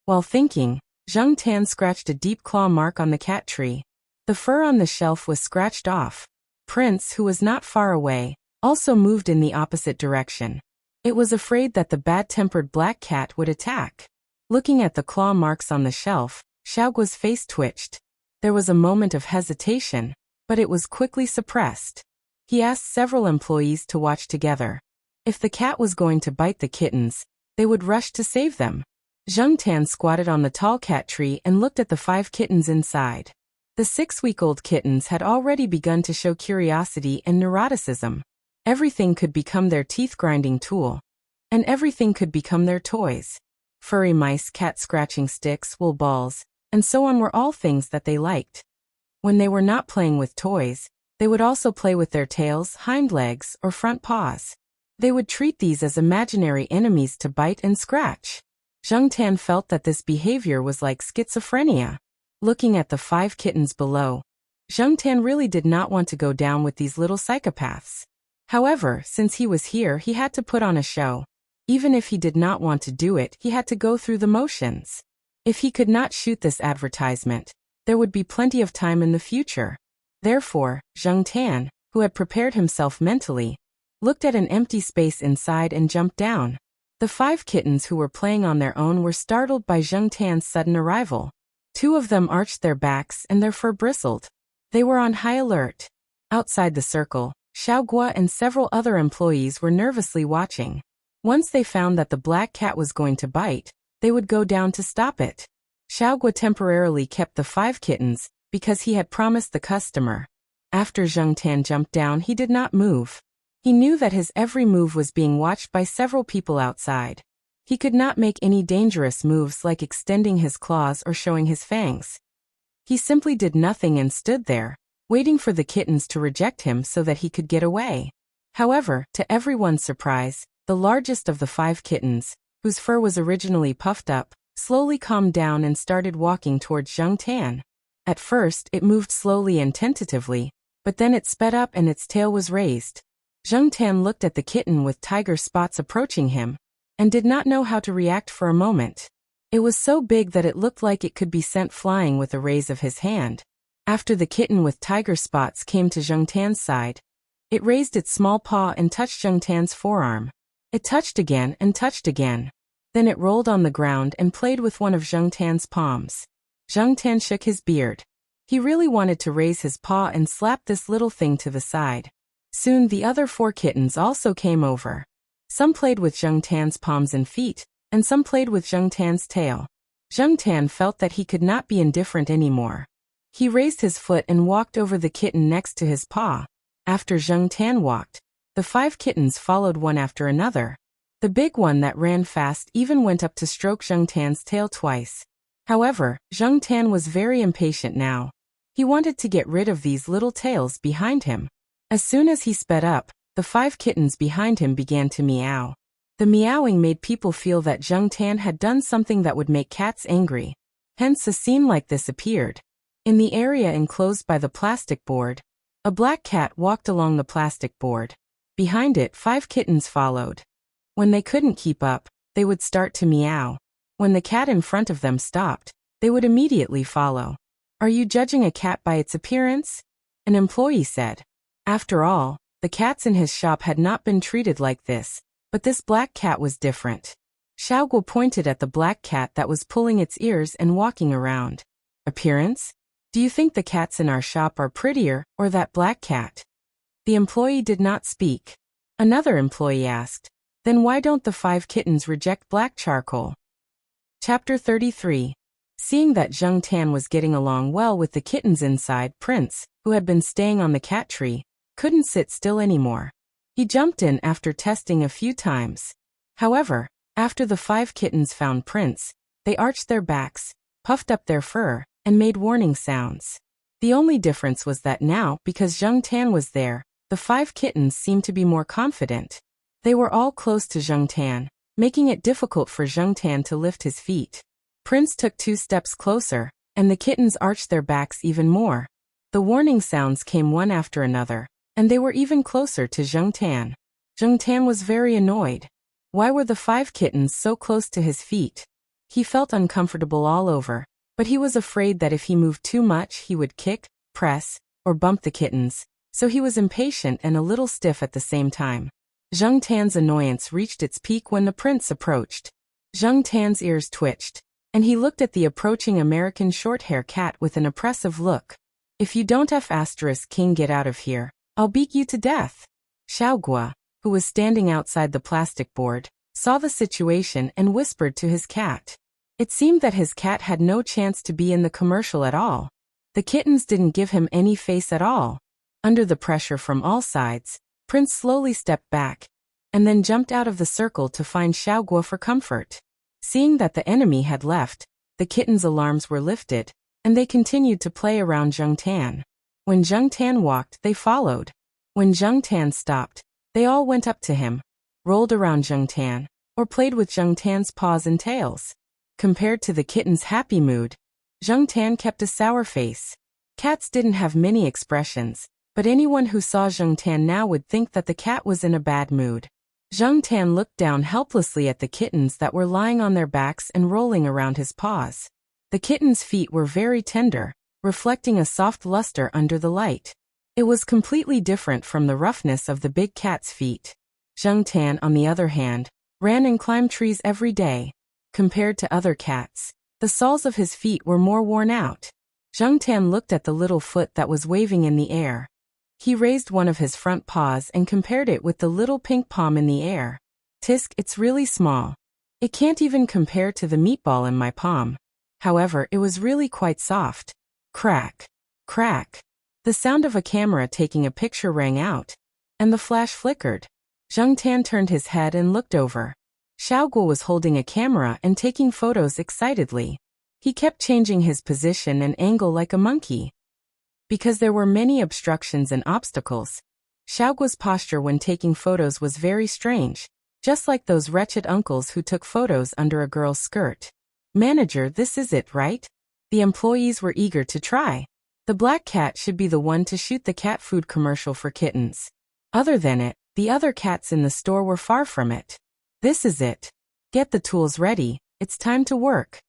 While thinking, Zheng Tan scratched a deep claw mark on the cat tree. The fur on the shelf was scratched off. Prince, who was not far away, also moved in the opposite direction. It was afraid that the bad-tempered black cat would attack. Looking at the claw marks on the shelf, Xiaoguo's face twitched. There was a moment of hesitation, but it was quickly suppressed. He asked several employees to watch together. If the cat was going to bite the kittens, they would rush to save them. Zheng Tan squatted on the tall cat tree and looked at the 5 kittens inside. The 6-week-old kittens had already begun to show curiosity and neuroticism. Everything could become their teeth-grinding tool, and everything could become their toys. Furry mice, cat scratching sticks, wool balls, and so on were all things that they liked. When they were not playing with toys, they would also play with their tails, hind legs, or front paws. They would treat these as imaginary enemies to bite and scratch. Zheng Tan felt that this behavior was like schizophrenia. Looking at the 5 kittens below, Zheng Tan really did not want to go down with these little psychopaths. However, since he was here, he had to put on a show. Even if he did not want to do it, he had to go through the motions. If he could not shoot this advertisement, there would be plenty of time in the future. Therefore, Zheng Tan, who had prepared himself mentally, looked at an empty space inside and jumped down. The 5 kittens who were playing on their own were startled by Zheng Tan's sudden arrival. 2 of them arched their backs and their fur bristled. They were on high alert. Outside the circle, Xiaoguo and several other employees were nervously watching. Once they found that the black cat was going to bite, they would go down to stop it. Xiaoguo temporarily kept the 5 kittens, because he had promised the customer. After Zheng Tan jumped down, he did not move. He knew that his every move was being watched by several people outside. He could not make any dangerous moves like extending his claws or showing his fangs. He simply did nothing and stood there, waiting for the kittens to reject him so that he could get away. However, to everyone's surprise, the largest of the 5 kittens, whose fur was originally puffed up, slowly calmed down and started walking towards Zheng Tan. At first, it moved slowly and tentatively, but then it sped up and its tail was raised. Zheng Tan looked at the kitten with tiger spots approaching him, and did not know how to react for a moment. It was so big that it looked like it could be sent flying with a raise of his hand. After the kitten with tiger spots came to Zheng Tan's side, it raised its small paw and touched Zheng Tan's forearm. It touched again and touched again. Then it rolled on the ground and played with one of Zheng Tan's palms. Zheng Tan shook his beard. He really wanted to raise his paw and slap this little thing to the side. Soon the other 4 kittens also came over. Some played with Zheng Tan's palms and feet, and some played with Zheng Tan's tail. Zheng Tan felt that he could not be indifferent anymore. He raised his foot and walked over the kitten next to his paw. After Zheng Tan walked, the 5 kittens followed one after another. The big one that ran fast even went up to stroke Zheng Tan's tail twice. However, Zheng Tan was very impatient now. He wanted to get rid of these little tails behind him. As soon as he sped up, the 5 kittens behind him began to meow. The meowing made people feel that Zheng Tan had done something that would make cats angry. Hence a scene like this appeared. In the area enclosed by the plastic board, a black cat walked along the plastic board. Behind it, 5 kittens followed. When they couldn't keep up, they would start to meow. When the cat in front of them stopped, they would immediately follow. "Are you judging a cat by its appearance?" an employee said. After all, the cats in his shop had not been treated like this, but this black cat was different. Xiaoguo pointed at the black cat that was pulling its ears and walking around. "Appearance? Do you think the cats in our shop are prettier, or that black cat?" The employee did not speak. Another employee asked, "Then why don't the 5 kittens reject black charcoal?" Chapter 33. Seeing that Zheng Tan was getting along well with the kittens inside, Prince, who had been staying on the cat tree, couldn't sit still anymore. He jumped in after testing a few times. However, after the 5 kittens found Prince, they arched their backs, puffed up their fur, and made warning sounds. The only difference was that now, because Zheng Tan was there, the 5 kittens seemed to be more confident. They were all close to Zheng Tan, making it difficult for Zheng Tan to lift his feet. Prince took 2 steps closer, and the kittens arched their backs even more. The warning sounds came one after another, and they were even closer to Zheng Tan. Zheng Tan was very annoyed. Why were the 5 kittens so close to his feet? He felt uncomfortable all over, but he was afraid that if he moved too much he would kick, press, or bump the kittens, so he was impatient and a little stiff at the same time. Zheng Tan's annoyance reached its peak when the prince approached. Zheng Tan's ears twitched, and he looked at the approaching American short-hair cat with an oppressive look. "If you don't King get out of here, I'll beat you to death." Xiaoguo, who was standing outside the plastic board, saw the situation and whispered to his cat. It seemed that his cat had no chance to be in the commercial at all. The kittens didn't give him any face at all. Under the pressure from all sides, Prince slowly stepped back, and then jumped out of the circle to find Xiaoguo for comfort. Seeing that the enemy had left, the kittens' alarms were lifted, and they continued to play around Zheng Tan. When Zheng Tan walked, they followed. When Zheng Tan stopped, they all went up to him, rolled around Zheng Tan, or played with Zheng Tan's paws and tails. Compared to the kitten's happy mood, Zheng Tan kept a sour face. Cats didn't have many expressions, but anyone who saw Zheng Tan now would think that the cat was in a bad mood. Zheng Tan looked down helplessly at the kittens that were lying on their backs and rolling around his paws. The kittens' feet were very tender, reflecting a soft luster under the light. It was completely different from the roughness of the big cat's feet. Zheng Tan, on the other hand, ran and climbed trees every day. Compared to other cats, the soles of his feet were more worn out. Zheng Tan looked at the little foot that was waving in the air. He raised one of his front paws and compared it with the little pink palm in the air. "Tisk, it's really small. It can't even compare to the meatball in my palm." However, it was really quite soft. Crack. Crack. The sound of a camera taking a picture rang out. and the flash flickered. Zheng Tan turned his head and looked over. Xiao Guo was holding a camera and taking photos excitedly. He kept changing his position and angle like a monkey. Because there were many obstructions and obstacles, Xiao Guo's posture when taking photos was very strange, just like those wretched uncles who took photos under a girl's skirt. Manager, this is it, right? The employees were eager to try. The black cat should be the one to shoot the cat food commercial for kittens. Other than it, the other cats in the store were far from it. This is it. Get the tools ready, it's time to work.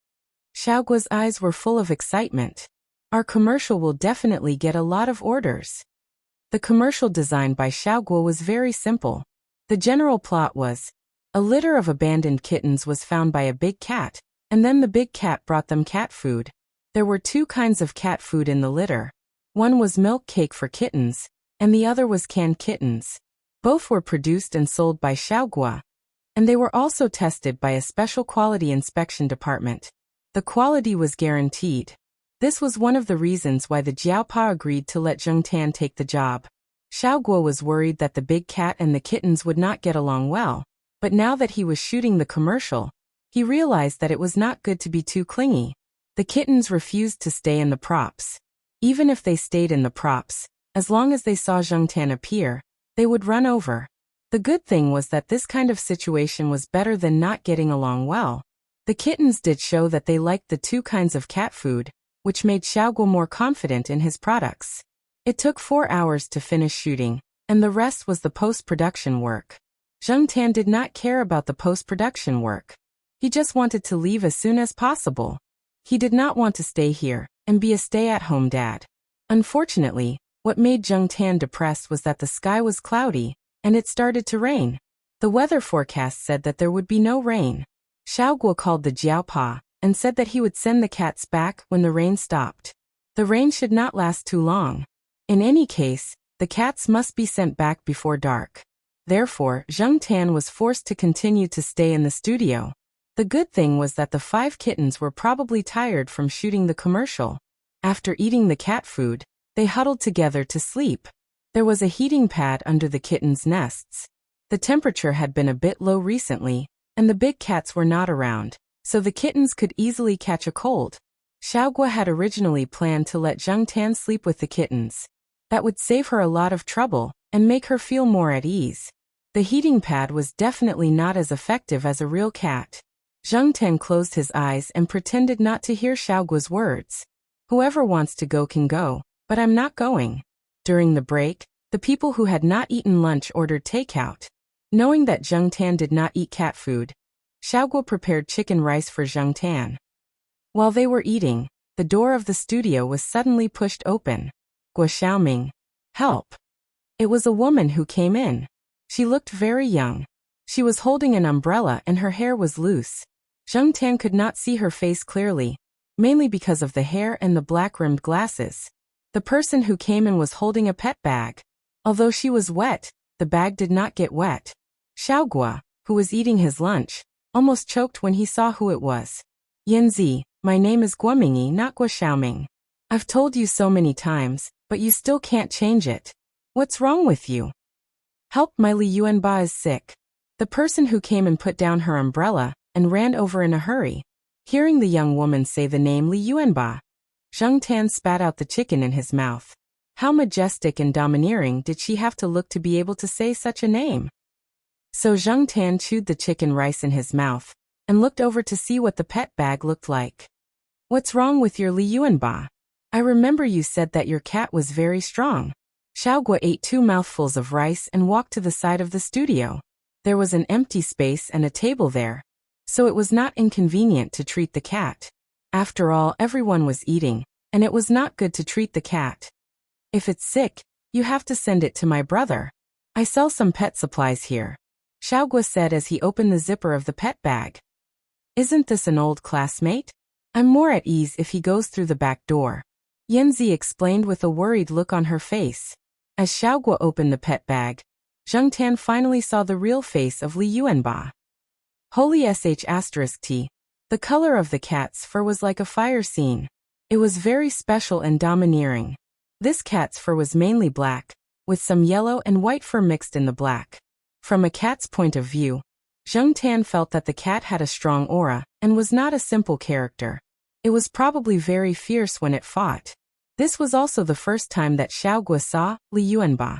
Xiao Guo's eyes were full of excitement. Our commercial will definitely get a lot of orders. The commercial designed by Xiao Guo was very simple. The general plot was, a litter of abandoned kittens was found by a big cat, and then the big cat brought them cat food. There were two kinds of cat food in the litter. One was milk cake for kittens, and the other was canned kittens. Both were produced and sold by Xiao Guo, and they were also tested by a special quality inspection department. The quality was guaranteed. This was one of the reasons why the Jiaopa agreed to let Zheng Tan take the job. Xiao Guo was worried that the big cat and the kittens would not get along well, but now that he was shooting the commercial, he realized that it was not good to be too clingy. The kittens refused to stay in the props. Even if they stayed in the props, as long as they saw Zheng Tan appear, they would run over. The good thing was that this kind of situation was better than not getting along well. The kittens did show that they liked the two kinds of cat food, which made Xiao Guo more confident in his products. It took 4 hours to finish shooting, and the rest was the post-production work. Zheng Tan did not care about the post-production work. He just wanted to leave as soon as possible. He did not want to stay here and be a stay-at-home dad. Unfortunately, what made Zheng Tan depressed was that the sky was cloudy, and it started to rain. The weather forecast said that there would be no rain. Xiao Guo called the Jiaopa and said that he would send the cats back when the rain stopped. The rain should not last too long. In any case, the cats must be sent back before dark. Therefore, Zheng Tan was forced to continue to stay in the studio. The good thing was that the 5 kittens were probably tired from shooting the commercial. After eating the cat food, they huddled together to sleep. There was a heating pad under the kittens' nests. The temperature had been a bit low recently, and the big cats were not around, so the kittens could easily catch a cold. Xiao Guo had originally planned to let Zheng Tan sleep with the kittens. That would save her a lot of trouble and make her feel more at ease. The heating pad was definitely not as effective as a real cat. Zheng Tan closed his eyes and pretended not to hear Xiao Guo's words. Whoever wants to go can go, but I'm not going. During the break, the people who had not eaten lunch ordered takeout. Knowing that Zheng Tan did not eat cat food, Xiao Guo prepared chicken rice for Zheng Tan. While they were eating, the door of the studio was suddenly pushed open. Guo Xiaoming. Help! It was a woman who came in. She looked very young. She was holding an umbrella and her hair was loose. Zheng Tan could not see her face clearly, mainly because of the hair and the black-rimmed glasses. The person who came in was holding a pet bag. Although she was wet, the bag did not get wet. Xiao Guo, who was eating his lunch, almost choked when he saw who it was. Yanzi, my name is Guo Mingyi, not Guo Xiaoming. I've told you so many times, but you still can't change it. What's wrong with you? Help, my Li Yuanba is sick. The person who came and put down her umbrella and ran over in a hurry. Hearing the young woman say the name Li Yuanba, Zheng Tan spat out the chicken in his mouth. How majestic and domineering did she have to look to be able to say such a name? So Zheng Tan chewed the chicken rice in his mouth and looked over to see what the pet bag looked like. What's wrong with your Li Yuanba? I remember you said that your cat was very strong. Xiao Guo ate 2 mouthfuls of rice and walked to the side of the studio. There was an empty space and a table there, so it was not inconvenient to treat the cat. After all, everyone was eating, and it was not good to treat the cat. If it's sick, you have to send it to my brother. I sell some pet supplies here, Xiao Guo said as he opened the zipper of the pet bag. Isn't this an old classmate? I'm more at ease if he goes through the back door, Yanzi explained with a worried look on her face. As Xiao Guo opened the pet bag, Zheng Tan finally saw the real face of Li Yuanba. Holy **T. The color of the cat's fur was like a fire scene. It was very special and domineering. This cat's fur was mainly black, with some yellow and white fur mixed in the black. From a cat's point of view, Zheng Tan felt that the cat had a strong aura and was not a simple character. It was probably very fierce when it fought. This was also the first time that Xiaoguo saw Li Yuanba.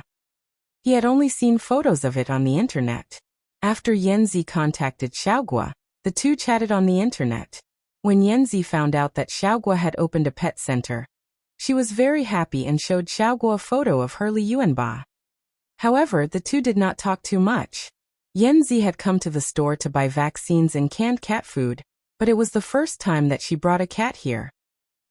He had only seen photos of it on the internet. After Yanzi contacted Xiaoguo, the two chatted on the internet. When Yanzi found out that Xiaoguo had opened a pet center, she was very happy and showed Xiaoguo a photo of her Li Yuanba. However, the two did not talk too much. Yanzi had come to the store to buy vaccines and canned cat food, but it was the first time that she brought a cat here.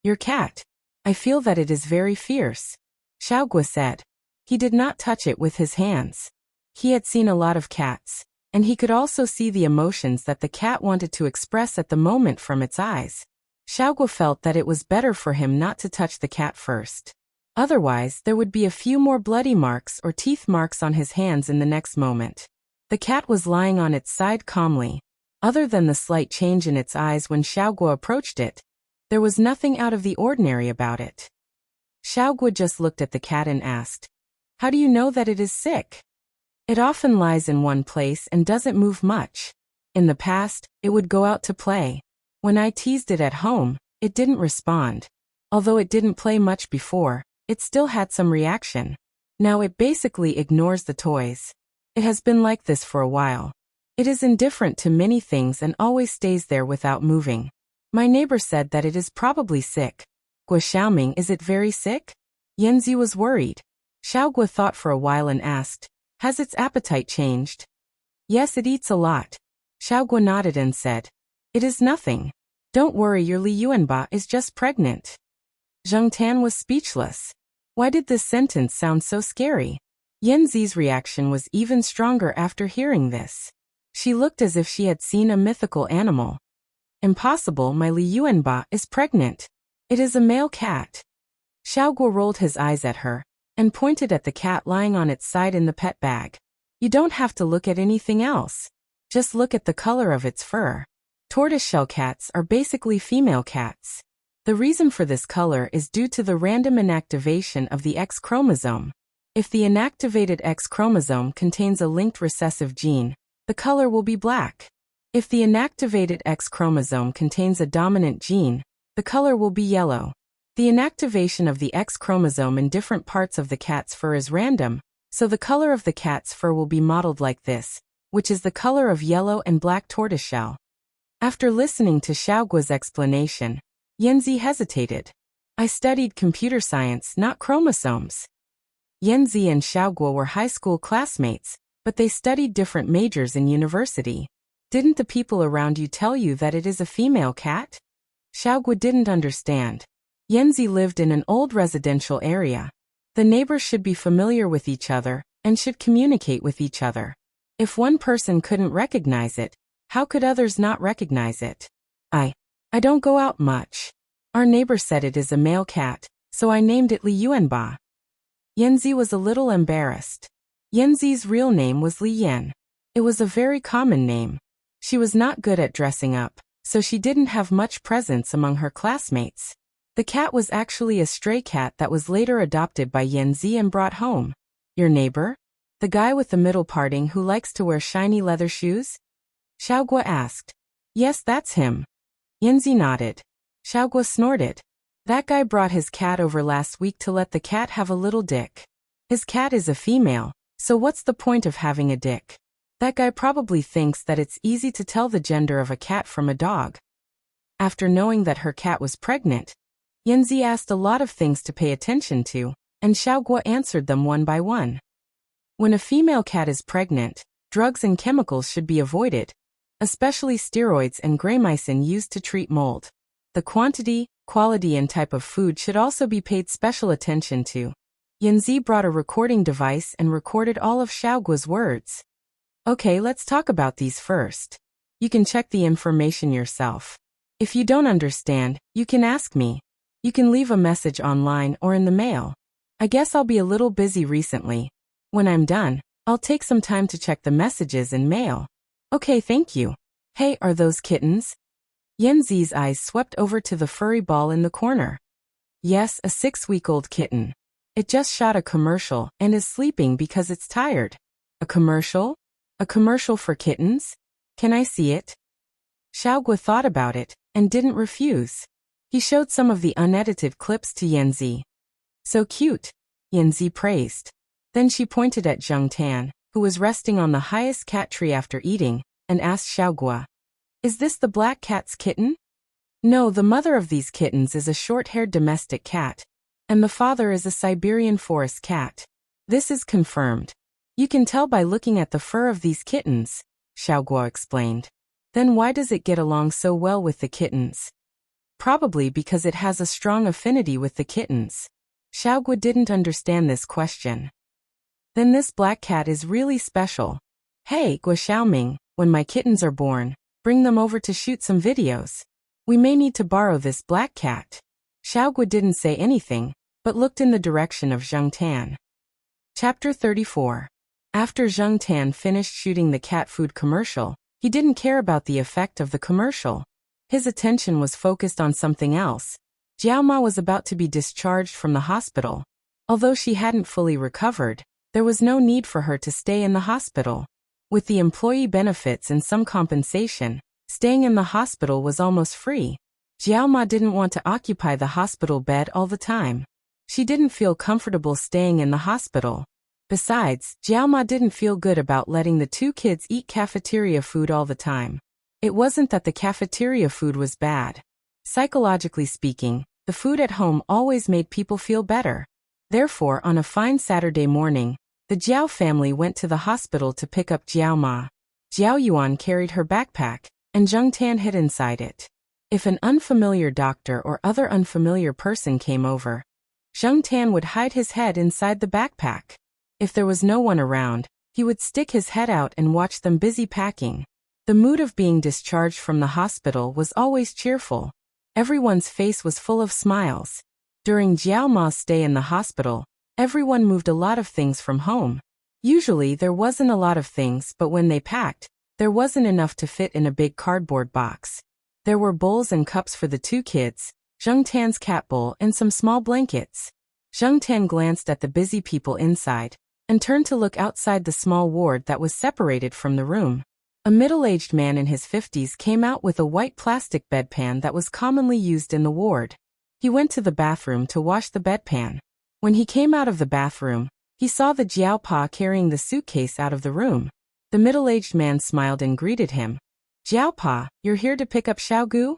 Your cat. I feel that it is very fierce, Xiaoguo said. He did not touch it with his hands. He had seen a lot of cats, and he could also see the emotions that the cat wanted to express at the moment from its eyes. Xiaoguo felt that it was better for him not to touch the cat first. Otherwise, there would be a few more bloody marks or teeth marks on his hands in the next moment. The cat was lying on its side calmly. Other than the slight change in its eyes when Xiaoguo approached it, there was nothing out of the ordinary about it. Xiaoguo just looked at the cat and asked, "How do you know that it is sick?" It often lies in one place and doesn't move much. In the past, it would go out to play. When I teased it at home, it didn't respond. Although it didn't play much before, it still had some reaction. Now it basically ignores the toys. It has been like this for a while. It is indifferent to many things and always stays there without moving. My neighbor said that it is probably sick. Guo Xiaoming, is it very sick? Yanzi was worried. Xiaoguo thought for a while and asked, has its appetite changed? Yes, it eats a lot. Xiaoguo nodded and said, it is nothing. Don't worry, your Li Yuanba is just pregnant. Zheng Tan was speechless. Why did this sentence sound so scary? Yanzi's reaction was even stronger after hearing this. She looked as if she had seen a mythical animal. Impossible, my Li Yuanba is pregnant. It is a male cat. Xiaoguo rolled his eyes at her and pointed at the cat lying on its side in the pet bag. You don't have to look at anything else. Just look at the color of its fur. Tortoiseshell cats are basically female cats. The reason for this color is due to the random inactivation of the X chromosome. If the inactivated X chromosome contains a linked recessive gene, the color will be black. If the inactivated X chromosome contains a dominant gene, the color will be yellow. The inactivation of the X chromosome in different parts of the cat's fur is random, so the color of the cat's fur will be modeled like this, which is the color of yellow and black tortoiseshell. After listening to Xiaoguo's explanation, Yanzi hesitated. I studied computer science, not chromosomes. Yanzi and Xiaoguo were high school classmates, but they studied different majors in university. Didn't the people around you tell you that it is a female cat? Xiaoguo didn't understand. Yanzi lived in an old residential area. The neighbors should be familiar with each other and should communicate with each other. If one person couldn't recognize it, how could others not recognize it? I don't go out much. Our neighbor said it is a male cat, so I named it Li Yuanba. Yanzi was a little embarrassed. Yanzi's real name was Li Yan. It was a very common name. She was not good at dressing up, so she didn't have much presence among her classmates. The cat was actually a stray cat that was later adopted by Yanzi and brought home. Your neighbor? The guy with the middle parting who likes to wear shiny leather shoes? Xiaoguo asked. Yes, that's him. Yanzi nodded. Xiaoguo snorted. That guy brought his cat over last week to let the cat have a little dick. His cat is a female, so what's the point of having a dick? That guy probably thinks that it's easy to tell the gender of a cat from a dog. After knowing that her cat was pregnant, Yanzi asked a lot of things to pay attention to, and Xiaoguo answered them one by one. When a female cat is pregnant, drugs and chemicals should be avoided, especially steroids and graymycin used to treat mold. The quantity, quality and type of food should also be paid special attention to. Yanzi brought a recording device and recorded all of Xiaoguo's words. Okay, let's talk about these first. You can check the information yourself. If you don't understand, you can ask me. You can leave a message online or in the mail. I guess I'll be a little busy recently. When I'm done, I'll take some time to check the messages and mail. Okay, thank you. Hey, are those kittens? Yanzi's eyes swept over to the furry ball in the corner. Yes, a 6-week-old kitten. It just shot a commercial and is sleeping because it's tired. A commercial? A commercial for kittens? Can I see it? Xiaogua thought about it and didn't refuse. He showed some of the unedited clips to Yanzi. So cute, Yanzi praised. Then she pointed at Zheng Tan, who was resting on the highest cat tree after eating, and asked Xiaogua, "Is this the black cat's kitten?" "No, the mother of these kittens is a short-haired domestic cat, and the father is a Siberian forest cat. This is confirmed. You can tell by looking at the fur of these kittens," Xiaogua explained. "Then why does it get along so well with the kittens?" "Probably because it has a strong affinity with the kittens." Xiaogua didn't understand this question. "Then this black cat is really special. Hey, Gua Xiaoming, when my kittens are born, bring them over to shoot some videos. We may need to borrow this black cat." Xiaogua didn't say anything, but looked in the direction of Zheng Tan. Chapter 34. After Zheng Tan finished shooting the cat food commercial, he didn't care about the effect of the commercial. His attention was focused on something else. Jiao Ma was about to be discharged from the hospital. Although she hadn't fully recovered, there was no need for her to stay in the hospital. With the employee benefits and some compensation, staying in the hospital was almost free. Jiao Ma didn't want to occupy the hospital bed all the time. She didn't feel comfortable staying in the hospital. Besides, Jiao Ma didn't feel good about letting the two kids eat cafeteria food all the time. It wasn't that the cafeteria food was bad. Psychologically speaking, the food at home always made people feel better. Therefore, on a fine Saturday morning, the Jiao family went to the hospital to pick up Jiao Ma. Jiao Yuan carried her backpack, and Zheng Tan hid inside it. If an unfamiliar doctor or other unfamiliar person came over, Zheng Tan would hide his head inside the backpack. If there was no one around, he would stick his head out and watch them busy packing. The mood of being discharged from the hospital was always cheerful. Everyone's face was full of smiles. During Jiao Ma's stay in the hospital, everyone moved a lot of things from home. Usually there wasn't a lot of things, but when they packed, there wasn't enough to fit in a big cardboard box. There were bowls and cups for the two kids, Zheng Tan's cat bowl and some small blankets. Zheng Tan glanced at the busy people inside, and turned to look outside the small ward that was separated from the room. A middle-aged man in his 50s came out with a white plastic bedpan that was commonly used in the ward. He went to the bathroom to wash the bedpan. When he came out of the bathroom, he saw the Jiao Pa carrying the suitcase out of the room. The middle-aged man smiled and greeted him. "Jiao Pa, you're here to pick up Xiaogu?"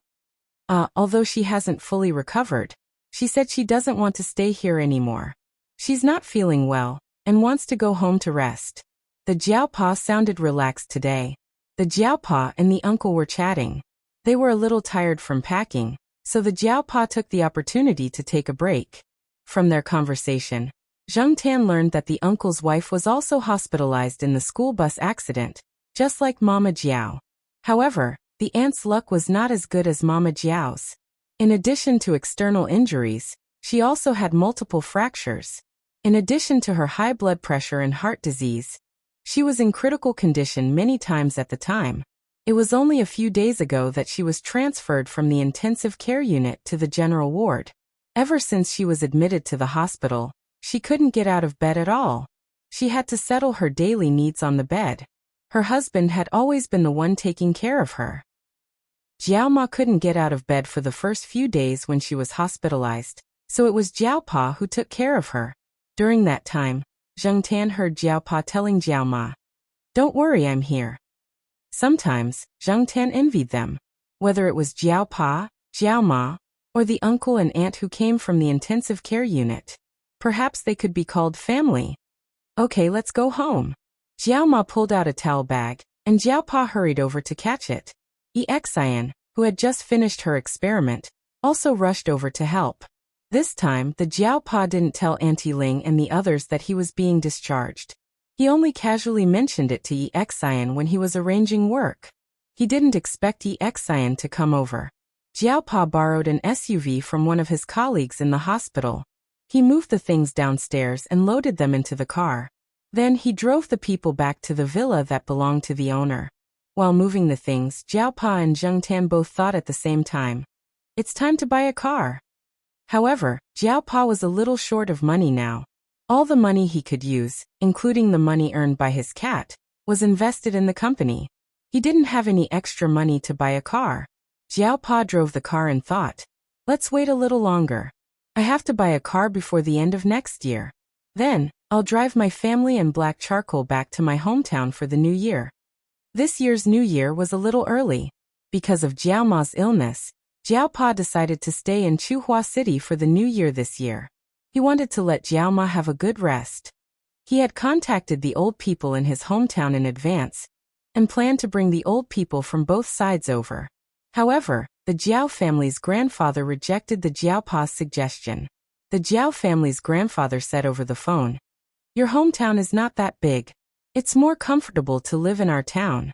Although she hasn't fully recovered, she said she doesn't want to stay here anymore. She's not feeling well, and wants to go home to rest. The Jiao Pa sounded relaxed today. The Jiao Pa and the uncle were chatting. They were a little tired from packing, so the Jiao Pa took the opportunity to take a break. From their conversation, Zheng Tan learned that the uncle's wife was also hospitalized in the school bus accident, just like Mama Jiao. However, the aunt's luck was not as good as Mama Jiao's. In addition to external injuries, she also had multiple fractures. In addition to her high blood pressure and heart disease, she was in critical condition many times at the time. It was only a few days ago that she was transferred from the intensive care unit to the general ward. Ever since she was admitted to the hospital, she couldn't get out of bed at all. She had to settle her daily needs on the bed. Her husband had always been the one taking care of her. Jiao Ma couldn't get out of bed for the first few days when she was hospitalized, so it was Jiao Pa who took care of her. During that time, Zheng Tan heard Jiao Pa telling Jiao Ma, "Don't worry, I'm here." Sometimes, Zheng Tan envied them. Whether it was Jiao Pa, Jiao Ma, or the uncle and aunt who came from the intensive care unit. Perhaps they could be called family. "Okay, let's go home." Jiao Ma pulled out a towel bag, and Jiao Pa hurried over to catch it. Xian, who had just finished her experiment, also rushed over to help. This time, the Jiao Pa didn't tell Auntie Ling and the others that he was being discharged. He only casually mentioned it to Xian when he was arranging work. He didn't expect Xian to come over. Jiao Pa borrowed an SUV from one of his colleagues in the hospital. He moved the things downstairs and loaded them into the car. Then he drove the people back to the villa that belonged to the owner. While moving the things, Jiao Pa and Zheng Tan both thought at the same time, "It's time to buy a car." However, Jiao Pa was a little short of money now, All the money he could use, including the money earned by his cat, was invested in the company. He didn't have any extra money to buy a car. Xiao Pa drove the car and thought, let's wait a little longer. I have to buy a car before the end of next year. Then, I'll drive my family and black charcoal back to my hometown for the new year. This year's new year was a little early. Because of Jiao Ma's illness, Jiao Pa decided to stay in Chuhua City for the new year this year. He wanted to let Jiao Ma have a good rest. He had contacted the old people in his hometown in advance and planned to bring the old people from both sides over. However, the Jiao family's grandfather rejected the Jiao Pa's suggestion. The Jiao family's grandfather said over the phone, "Your hometown is not that big. It's more comfortable to live in our town."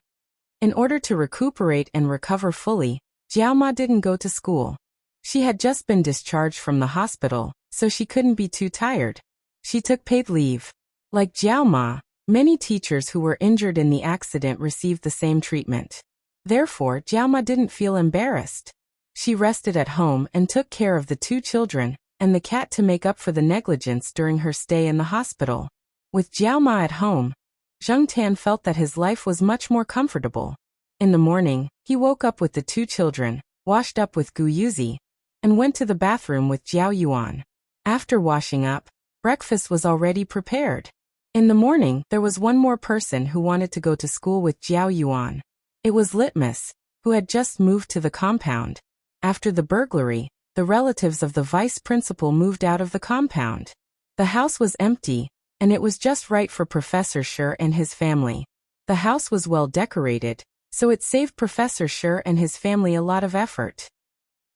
In order to recuperate and recover fully, Jiao Ma didn't go to school. She had just been discharged from the hospital, so she couldn't be too tired. She took paid leave. Like Jiao Ma, many teachers who were injured in the accident received the same treatment. Therefore, Jiao Ma didn't feel embarrassed. She rested at home and took care of the 2 children and the cat to make up for the negligence during her stay in the hospital. With Jiao Ma at home, Zheng Tan felt that his life was much more comfortable. In the morning, he woke up with the 2 children, washed up with Gu Yuzi, and went to the bathroom with Jiao Yuan. After washing up, breakfast was already prepared. In the morning, there was one more person who wanted to go to school with Jiao Yuan. It was Litmus, who had just moved to the compound. After the burglary, the relatives of the vice principal moved out of the compound. The house was empty, and it was just right for Professor Shi and his family. The house was well decorated, so it saved Professor Shi and his family a lot of effort.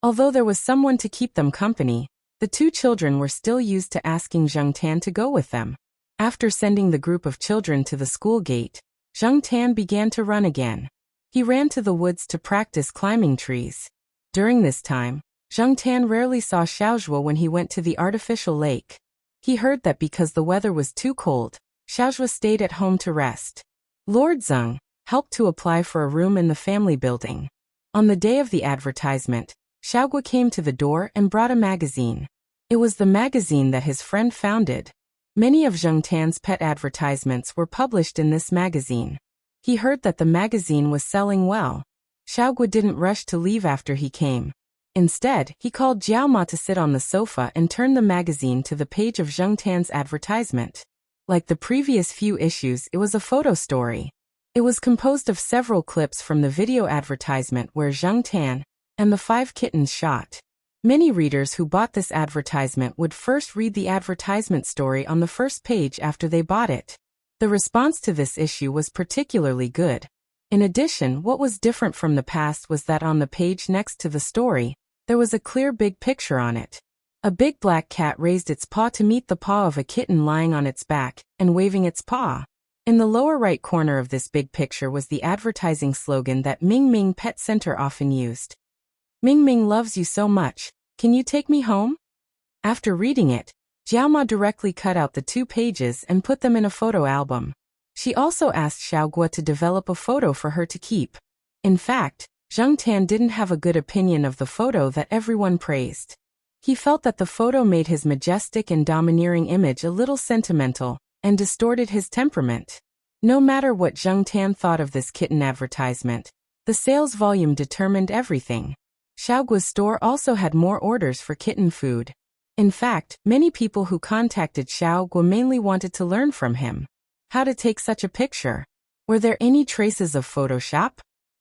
Although there was someone to keep them company, the 2 children were still used to asking Zheng Tan to go with them. After sending the group of children to the school gate, Zheng Tan began to run again. He ran to the woods to practice climbing trees. During this time, Zheng Tan rarely saw Xiaozhuo when he went to the artificial lake. He heard that because the weather was too cold, Xiaozhuo stayed at home to rest. Lord Zheng helped to apply for a room in the family building. On the day of the advertisement, Xiaozhuo came to the door and brought a magazine. It was the magazine that his friend founded. Many of Zheng Tan's pet advertisements were published in this magazine. He heard that the magazine was selling well. Xiaozhuo didn't rush to leave after he came. Instead, he called Jiao Ma to sit on the sofa and turn the magazine to the page of Zheng Tan's advertisement. Like the previous few issues, it was a photo story. It was composed of several clips from the video advertisement where Zheng Tan and the 5 kittens shot. Many readers who bought this advertisement would first read the advertisement story on the first page after they bought it. The response to this issue was particularly good. In addition, what was different from the past was that on the page next to the story, there was a clear big picture on it. A big black cat raised its paw to meet the paw of a kitten lying on its back and waving its paw. In the lower right corner of this big picture was the advertising slogan that Ming Ming Pet Center often used. "Ming Ming loves you so much. Can you take me home?" After reading it, Jiao Ma directly cut out the 2 pages and put them in a photo album. She also asked Xiaozhuo to develop a photo for her to keep. In fact, Zheng Tan didn't have a good opinion of the photo that everyone praised. He felt that the photo made his majestic and domineering image a little sentimental and distorted his temperament. No matter what Zheng Tan thought of this kitten advertisement, the sales volume determined everything. Xiaozhuo's store also had more orders for kitten food. In fact, many people who contacted Xiaozhuo mainly wanted to learn from him how to take such a picture. Were there any traces of Photoshop?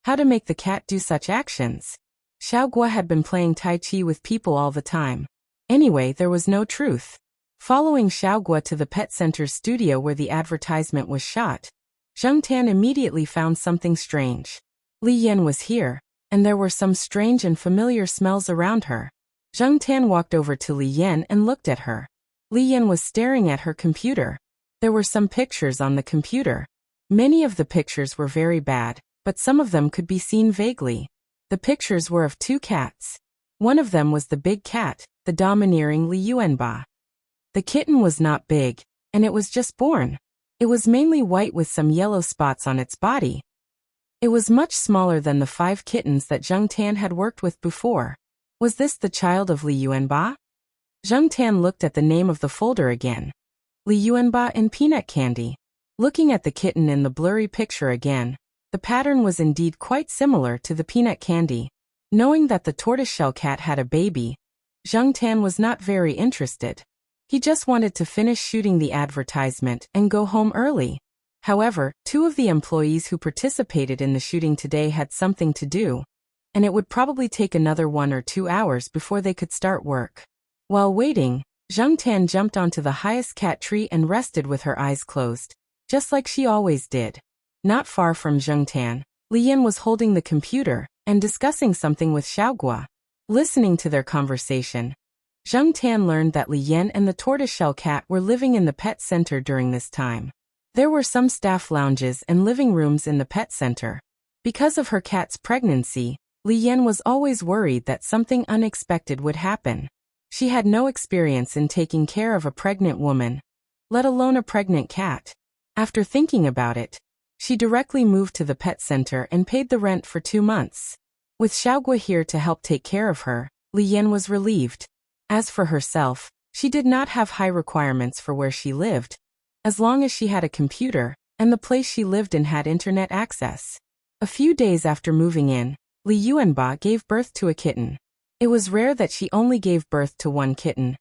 How to make the cat do such actions? Xiaozhuo had been playing Tai Chi with people all the time. Anyway, there was no truth. Following Xiaozhuo to the pet center's studio where the advertisement was shot, Zheng Tan immediately found something strange. Li Yan was here, and there were some strange and familiar smells around her. Zheng Tan walked over to Li Yan and looked at her. Li Yan was staring at her computer. There were some pictures on the computer. Many of the pictures were very bad, but some of them could be seen vaguely. The pictures were of 2 cats. One of them was the big cat, the domineering Li Yuanba. The kitten was not big, and it was just born. It was mainly white with some yellow spots on its body. It was much smaller than the 5 kittens that Zheng Tan had worked with before. Was this the child of Li Yuanba? Zheng Tan looked at the name of the folder again. Li Yuanba and peanut candy. Looking at the kitten in the blurry picture again, the pattern was indeed quite similar to the peanut candy. Knowing that the tortoiseshell cat had a baby, Zheng Tan was not very interested. He just wanted to finish shooting the advertisement and go home early. However, two of the employees who participated in the shooting today had something to do, and it would probably take another 1 or 2 hours before they could start work. While waiting, Zheng Tan jumped onto the highest cat tree and rested with her eyes closed, just like she always did. Not far from Zheng Tan, Li Yan was holding the computer and discussing something with Xiaoguo. Listening to their conversation, Zheng Tan learned that Li Yan and the tortoiseshell cat were living in the pet center during this time. There were some staff lounges and living rooms in the pet center. Because of her cat's pregnancy, Li Yan was always worried that something unexpected would happen. She had no experience in taking care of a pregnant woman, let alone a pregnant cat. After thinking about it, she directly moved to the pet center and paid the rent for 2 months. With Xiaoguo here to help take care of her, Li Yan was relieved. As for herself, she did not have high requirements for where she lived, as long as she had a computer, and the place she lived in had internet access. A few days after moving in, Li Yuanba gave birth to a kitten. It was rare that she only gave birth to one kitten,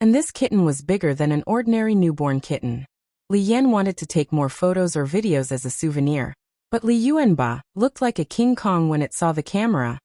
and this kitten was bigger than an ordinary newborn kitten. Li Yan wanted to take more photos or videos as a souvenir, but Li Yuanba looked like a King Kong when it saw the camera,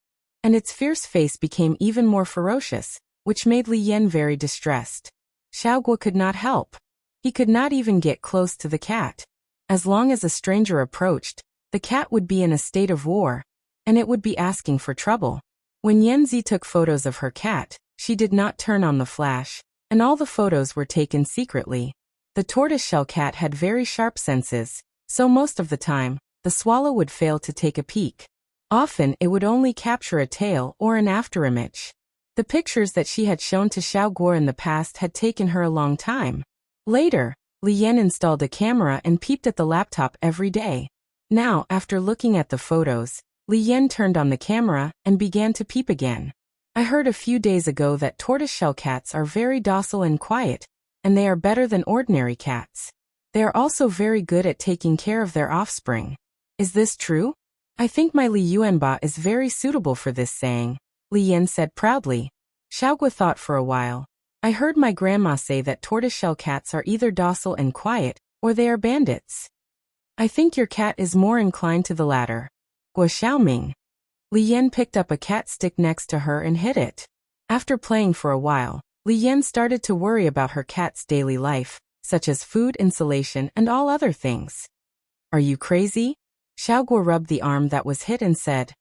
and its fierce face became even more ferocious, which made Li Yan very distressed. Xiaoguo could not help. He could not even get close to the cat. As long as a stranger approached, the cat would be in a state of war, and it would be asking for trouble. When Yanzi took photos of her cat, she did not turn on the flash, and all the photos were taken secretly. The tortoiseshell cat had very sharp senses, so most of the time, the swallow would fail to take a peek. Often it would only capture a tail or an afterimage. The pictures that she had shown to Xiaoguo in the past had taken her a long time. Later, Li Yan installed a camera and peeped at the laptop every day. Now, after looking at the photos, Li Yan turned on the camera and began to peep again. I heard a few days ago that tortoiseshell cats are very docile and quiet, and they are better than ordinary cats. They are also very good at taking care of their offspring. Is this true? I think my Li Yuanba is very suitable for this saying, Li Yan said proudly. Xiaoguo thought for a while. I heard my grandma say that tortoiseshell cats are either docile and quiet, or they are bandits. I think your cat is more inclined to the latter. Guo Xiaoming. Li Yan picked up a cat stick next to her and hit it. After playing for a while, Li Yan started to worry about her cat's daily life, such as food, insulation, and all other things. Are you crazy? Xiaoguo rubbed the arm that was hit and said,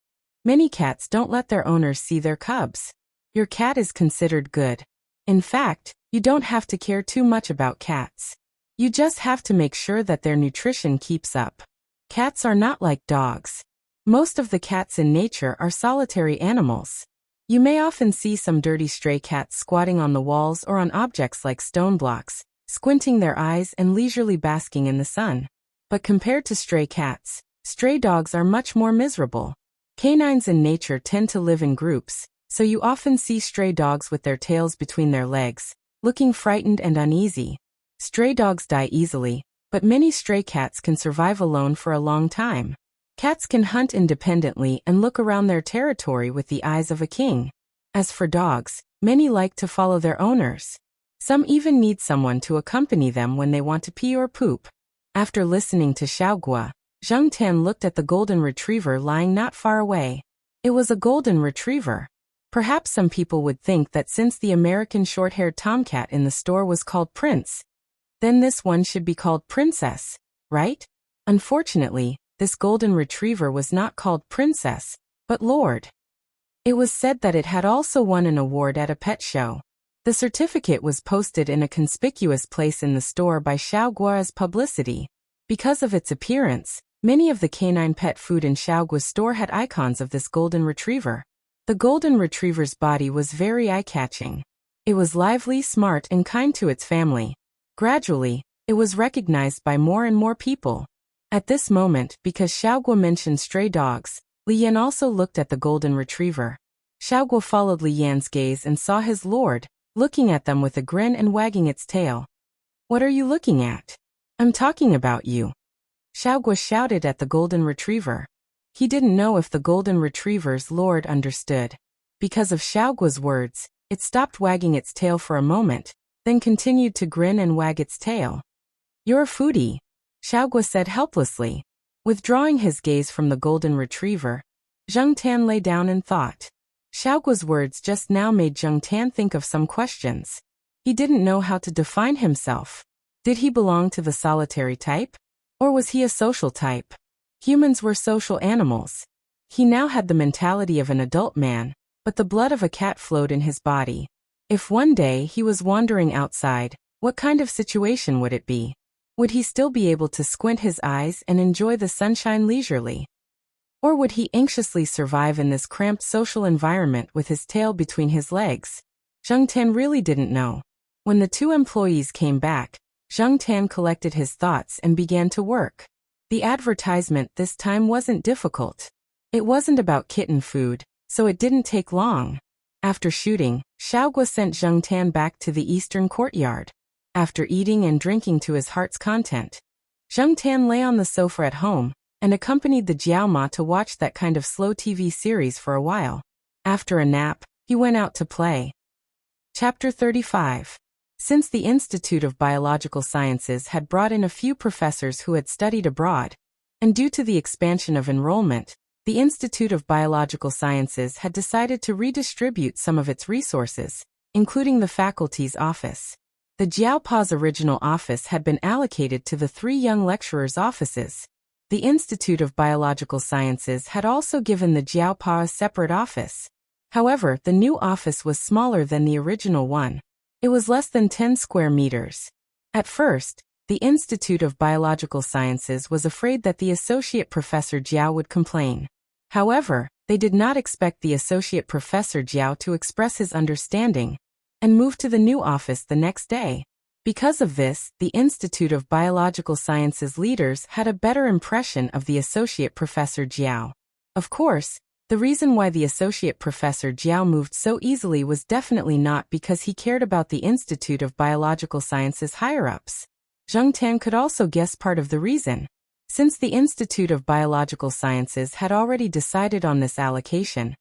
Many cats don't let their owners see their cubs. Your cat is considered good. In fact, you don't have to care too much about cats. You just have to make sure that their nutrition keeps up. Cats are not like dogs. Most of the cats in nature are solitary animals. You may often see some dirty stray cats squatting on the walls or on objects like stone blocks, squinting their eyes and leisurely basking in the sun. But compared to stray cats, stray dogs are much more miserable. Canines in nature tend to live in groups, so you often see stray dogs with their tails between their legs, looking frightened and uneasy. Stray dogs die easily, but many stray cats can survive alone for a long time. Cats can hunt independently and look around their territory with the eyes of a king. As for dogs, many like to follow their owners. Some even need someone to accompany them when they want to pee or poop. After listening to Xiaoguo, Zheng Tan looked at the golden retriever lying not far away. It was a golden retriever. Perhaps some people would think that since the American short-haired tomcat in the store was called Prince, then this one should be called Princess, right? Unfortunately, this golden retriever was not called Princess, but Lord. It was said that it had also won an award at a pet show. The certificate was posted in a conspicuous place in the store by Xiaoguo as publicity. Because of its appearance, many of the canine pet food in Xiaoguo's store had icons of this golden retriever. The golden retriever's body was very eye-catching. It was lively, smart, and kind to its family. Gradually, it was recognized by more and more people. At this moment, because Xiaoguo mentioned stray dogs, Li Yan also looked at the golden retriever. Xiaoguo followed Li Yan's gaze and saw his lord, looking at them with a grin and wagging its tail. What are you looking at? I'm talking about you. Xiaogua shouted at the golden retriever. He didn't know if the golden retriever's lord understood. Because of Xiaogua's words, it stopped wagging its tail for a moment, then continued to grin and wag its tail. You're a foodie, Xiaogua said helplessly. Withdrawing his gaze from the golden retriever, Zheng Tan lay down and thought. Xiaogua's words just now made Zheng Tan think of some questions. He didn't know how to define himself. Did he belong to the solitary type? Or was he a social type? Humans were social animals. He now had the mentality of an adult man, but the blood of a cat flowed in his body. If one day he was wandering outside, what kind of situation would it be? Would he still be able to squint his eyes and enjoy the sunshine leisurely? Or would he anxiously survive in this cramped social environment with his tail between his legs? Zheng Tan really didn't know. When the two employees came back, Zheng Tan collected his thoughts and began to work. The advertisement this time wasn't difficult. It wasn't about kitten food, so it didn't take long. After shooting, Xiaogua sent Zheng Tan back to the eastern courtyard. After eating and drinking to his heart's content, Zheng Tan lay on the sofa at home and accompanied the Jiaoma to watch that kind of slow TV series for a while. After a nap, he went out to play. Chapter 35. Since the Institute of Biological Sciences had brought in a few professors who had studied abroad, and due to the expansion of enrollment, the Institute of Biological Sciences had decided to redistribute some of its resources, including the faculty's office. The Jiaopa's original office had been allocated to the 3 young lecturers' offices. The Institute of Biological Sciences had also given the Jiaopa a separate office. However, the new office was smaller than the original one. It was less than 10 square meters. At first, the Institute of Biological Sciences was afraid that the Associate Professor Jiao would complain. However, they did not expect the Associate Professor Jiao to express his understanding and move to the new office the next day. Because of this, the Institute of Biological Sciences leaders had a better impression of the Associate Professor Jiao. Of course, the reason why the Associate Professor Jiao moved so easily was definitely not because he cared about the Institute of Biological Sciences higher-ups. Zheng Tan could also guess part of the reason. Since the Institute of Biological Sciences had already decided on this allocation,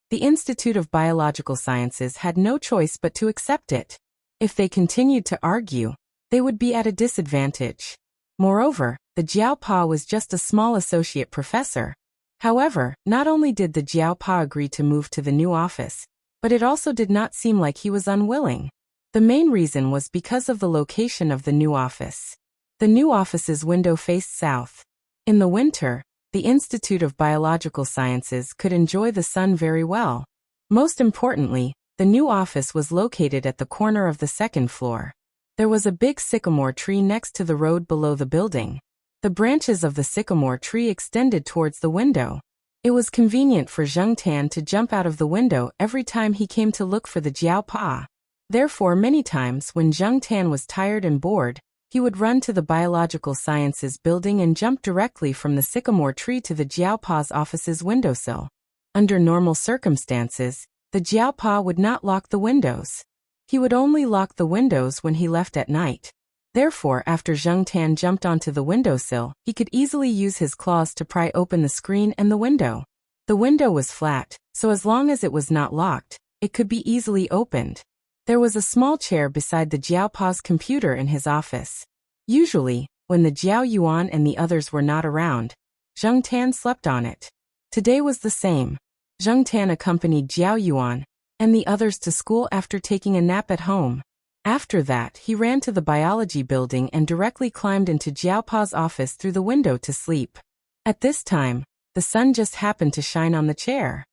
the Institute of Biological Sciences had no choice but to accept it. If they continued to argue, they would be at a disadvantage. Moreover, the Jiaopa was just a small associate professor. However, not only did the Jiaopa agree to move to the new office, but it also did not seem like he was unwilling. The main reason was because of the location of the new office. The new office's window faced south. In the winter, the Institute of Biological Sciences could enjoy the sun very well. Most importantly, the new office was located at the corner of the second floor. There was a big sycamore tree next to the road below the building. The branches of the sycamore tree extended towards the window. It was convenient for Zheng Tan to jump out of the window every time he came to look for the Jiaopa. Therefore, many times when Zheng Tan was tired and bored, he would run to the Biological Sciences building and jump directly from the sycamore tree to the Jiaopa's office's windowsill. Under normal circumstances, the Jiaopa would not lock the windows. He would only lock the windows when he left at night. Therefore, after Zheng Tan jumped onto the windowsill, he could easily use his claws to pry open the screen and the window. The window was flat, so as long as it was not locked, it could be easily opened. There was a small chair beside the Jiaopa's computer in his office. Usually, when the Jiao Yuan and the others were not around, Zheng Tan slept on it. Today was the same. Zheng Tan accompanied Jiao Yuan and the others to school after taking a nap at home. After that, he ran to the biology building and directly climbed into Jiaopa's office through the window to sleep. At this time, the sun just happened to shine on the chair.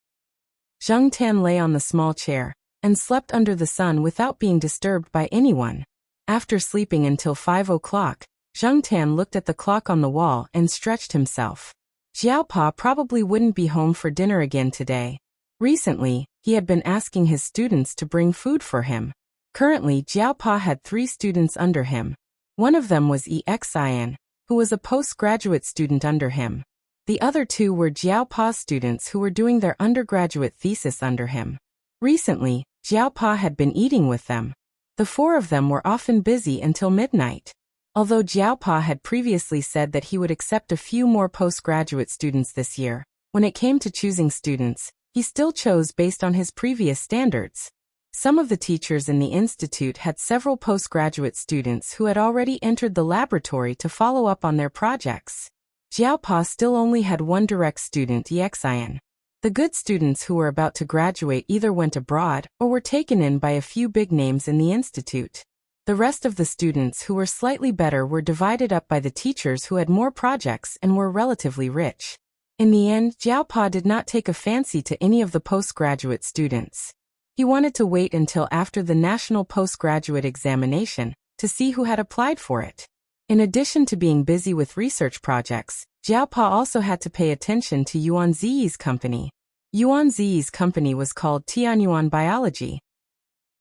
Zheng Tan lay on the small chair and slept under the sun without being disturbed by anyone. After sleeping until 5 o'clock, Zheng Tan looked at the clock on the wall and stretched himself. Jiaopa probably wouldn't be home for dinner again today. Recently, he had been asking his students to bring food for him. Currently, Jiaopa had 3 students under him. One of them was Exian, who was a postgraduate student under him. The other 2 were Jiaopa's students who were doing their undergraduate thesis under him. Recently, Jiaopa had been eating with them. The four of them were often busy until midnight. Although Jiaopa had previously said that he would accept a few more postgraduate students this year, when it came to choosing students, he still chose based on his previous standards. Some of the teachers in the institute had several postgraduate students who had already entered the laboratory to follow up on their projects. Jiaopa still only had one direct student, Yexian. The good students who were about to graduate either went abroad or were taken in by a few big names in the institute. The rest of the students who were slightly better were divided up by the teachers who had more projects and were relatively rich. In the end, Jiaopa did not take a fancy to any of the postgraduate students. He wanted to wait until after the national postgraduate examination to see who had applied for it. In addition to being busy with research projects, Jiaopa also had to pay attention to Yuan Ziyi's company. Yuan Ziyi's company was called Tian Yuan Biology.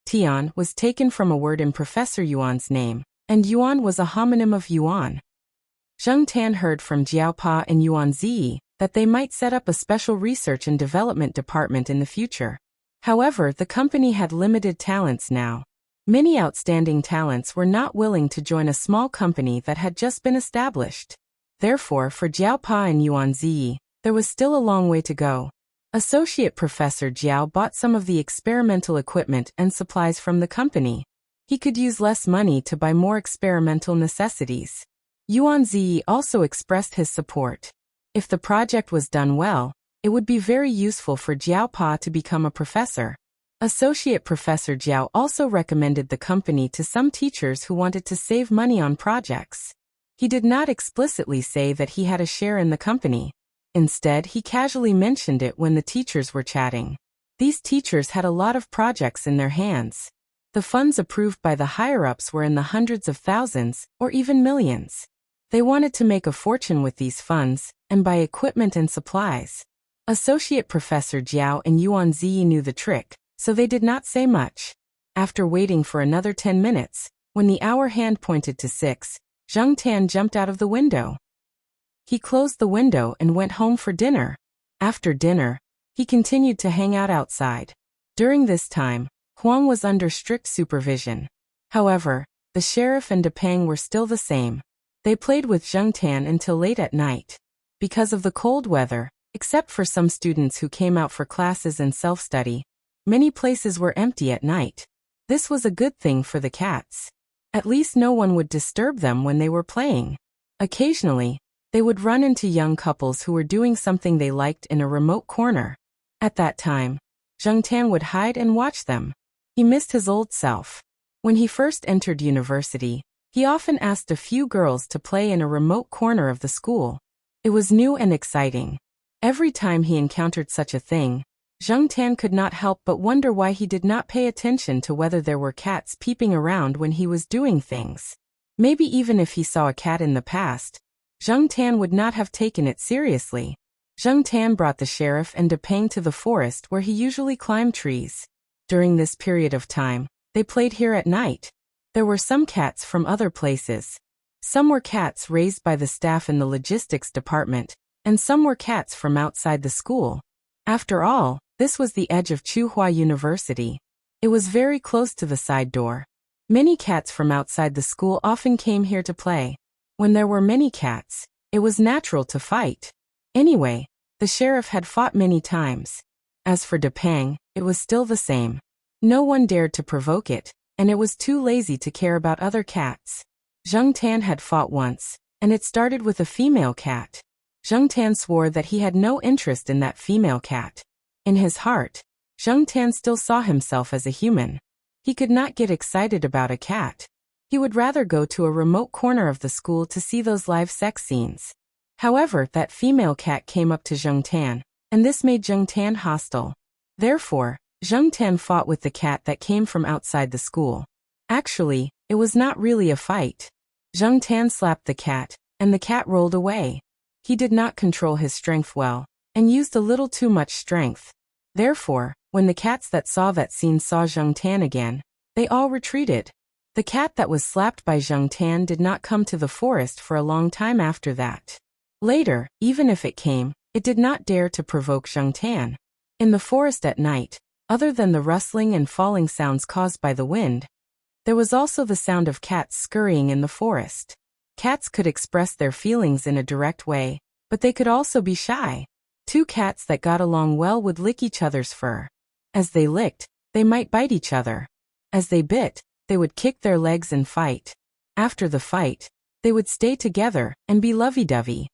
Tian was taken from a word in Professor Yuan's name, and Yuan was a homonym of Yuan. Zheng Tan heard from Jiaopa and Yuan Ziyi that they might set up a special research and development department in the future. However, the company had limited talents now. Many outstanding talents were not willing to join a small company that had just been established. Therefore, for Jiaopa and Yuan Ziyi, there was still a long way to go. Associate Professor Jiao bought some of the experimental equipment and supplies from the company. He could use less money to buy more experimental necessities. Yuan Ziyi also expressed his support. If the project was done well, it would be very useful for Jiaopa to become a professor. Associate Professor Jiao also recommended the company to some teachers who wanted to save money on projects. He did not explicitly say that he had a share in the company. Instead, he casually mentioned it when the teachers were chatting. These teachers had a lot of projects in their hands. The funds approved by the higher-ups were in the hundreds of thousands, or even millions. They wanted to make a fortune with these funds, and buy equipment and supplies. Associate Professor Jiao and Yuan Ziyi knew the trick, so they did not say much. After waiting for another 10 minutes, when the hour hand pointed to 6, Zheng Tan jumped out of the window. He closed the window and went home for dinner. After dinner, he continued to hang out outside. During this time, Huang was under strict supervision. However, the sheriff and Depeng were still the same. They played with Zheng Tan until late at night. Because of the cold weather, except for some students who came out for classes and self-study, many places were empty at night. This was a good thing for the cats. At least no one would disturb them when they were playing. Occasionally, they would run into young couples who were doing something they liked in a remote corner. At that time, Zheng Tan would hide and watch them. He missed his old self. When he first entered university, he often asked a few girls to play in a remote corner of the school. It was new and exciting. Every time he encountered such a thing, Zheng Tan could not help but wonder why he did not pay attention to whether there were cats peeping around when he was doing things. Maybe even if he saw a cat in the past, Zheng Tan would not have taken it seriously. Zheng Tan brought the sheriff and Depeng to the forest where he usually climbed trees. During this period of time, they played here at night. There were some cats from other places. Some were cats raised by the staff in the logistics department, and some were cats from outside the school. After all, this was the edge of Tsinghua University. It was very close to the side door. Many cats from outside the school often came here to play. When there were many cats, it was natural to fight. Anyway, the sheriff had fought many times. As for Depeng, it was still the same. No one dared to provoke it, and it was too lazy to care about other cats. Zheng Tan had fought once, and it started with a female cat. Zheng Tan swore that he had no interest in that female cat. In his heart, Zheng Tan still saw himself as a human. He could not get excited about a cat. He would rather go to a remote corner of the school to see those live sex scenes. However, that female cat came up to Zheng Tan, and this made Zheng Tan hostile. Therefore, Zheng Tan fought with the cat that came from outside the school. Actually, it was not really a fight. Zheng Tan slapped the cat, and the cat rolled away. He did not control his strength well, and used a little too much strength. Therefore, when the cats that saw that scene saw Zheng Tan again, they all retreated. The cat that was slapped by Zheng Tan did not come to the forest for a long time after that. Later, even if it came, it did not dare to provoke Zheng Tan. In the forest at night, other than the rustling and falling sounds caused by the wind, There was also the sound of cats scurrying in the forest. Cats could express their feelings in a direct way, but they could also be shy. Two cats that got along well would lick each other's fur. As they licked, they might bite each other. As they bit, they would kick their legs and fight. After the fight, they would stay together and be lovey-dovey.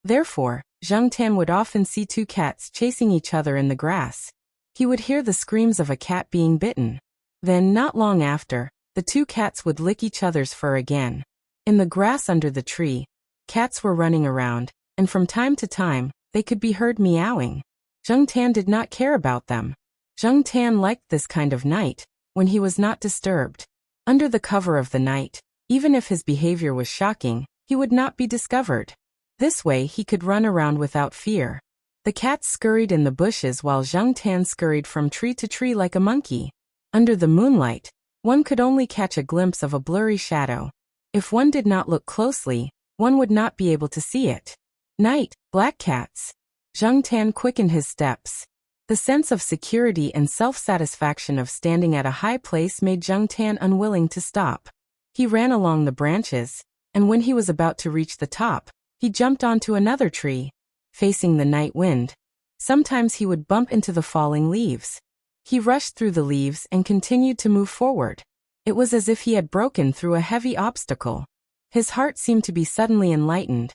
Therefore, Zheng Tan would often see two cats chasing each other in the grass. He would hear the screams of a cat being bitten. Then, not long after, the two cats would lick each other's fur again. In the grass under the tree, cats were running around, and from time to time, they could be heard meowing. Zheng Tan did not care about them. Zheng Tan liked this kind of night, when he was not disturbed. Under the cover of the night, even if his behavior was shocking, he would not be discovered. This way he could run around without fear. The cats scurried in the bushes while Zheng Tan scurried from tree to tree like a monkey. Under the moonlight, one could only catch a glimpse of a blurry shadow. If one did not look closely, one would not be able to see it. Night, black cats. Zheng Tan quickened his steps. The sense of security and self-satisfaction of standing at a high place made Zheng Tan unwilling to stop. He ran along the branches, and when he was about to reach the top, he jumped onto another tree, facing the night wind. Sometimes he would bump into the falling leaves. He rushed through the leaves and continued to move forward. It was as if he had broken through a heavy obstacle. His heart seemed to be suddenly enlightened,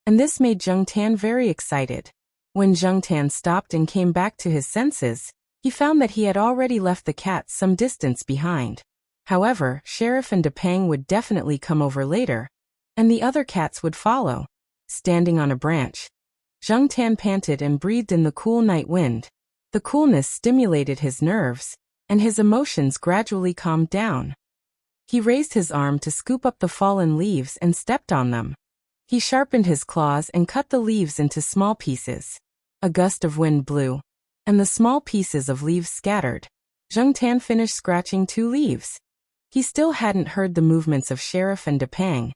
and this made Zheng Tan very excited. When Zheng Tan stopped and came back to his senses, he found that he had already left the cats some distance behind. However, Sheriff and Depang would definitely come over later, and the other cats would follow. Standing on a branch, Zheng Tan panted and breathed in the cool night wind. The coolness stimulated his nerves, and his emotions gradually calmed down. He raised his arm to scoop up the fallen leaves and stepped on them. He sharpened his claws and cut the leaves into small pieces. A gust of wind blew, and the small pieces of leaves scattered. Zheng Tan finished scratching 2 leaves. He still hadn't heard the movements of Sheriff and Depang,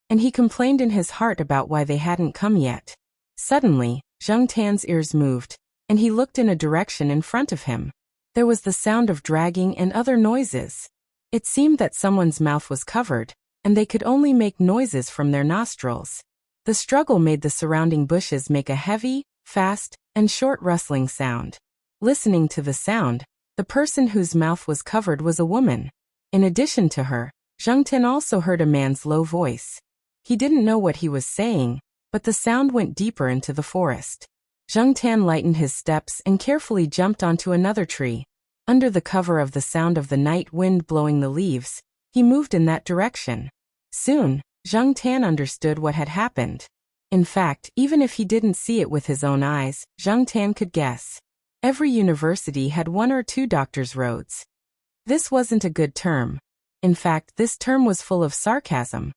and he complained in his heart about why they hadn't come yet. Suddenly, Zheng Tan's ears moved, and he looked in a direction in front of him. There was the sound of dragging and other noises. It seemed that someone's mouth was covered, and they could only make noises from their nostrils. The struggle made the surrounding bushes make a heavy, fast, and short rustling sound. Listening to the sound, the person whose mouth was covered was a woman. In addition to her, Zheng Tan also heard a man's low voice. He didn't know what he was saying, but the sound went deeper into the forest. Zheng Tan lightened his steps and carefully jumped onto another tree. Under the cover of the sound of the night wind blowing the leaves, he moved in that direction. Soon, Zheng Tan understood what had happened. In fact, even if he didn't see it with his own eyes, Zheng Tan could guess. Every university had 1 or 2 doctors' roads. This wasn't a good term. In fact, this term was full of sarcasm.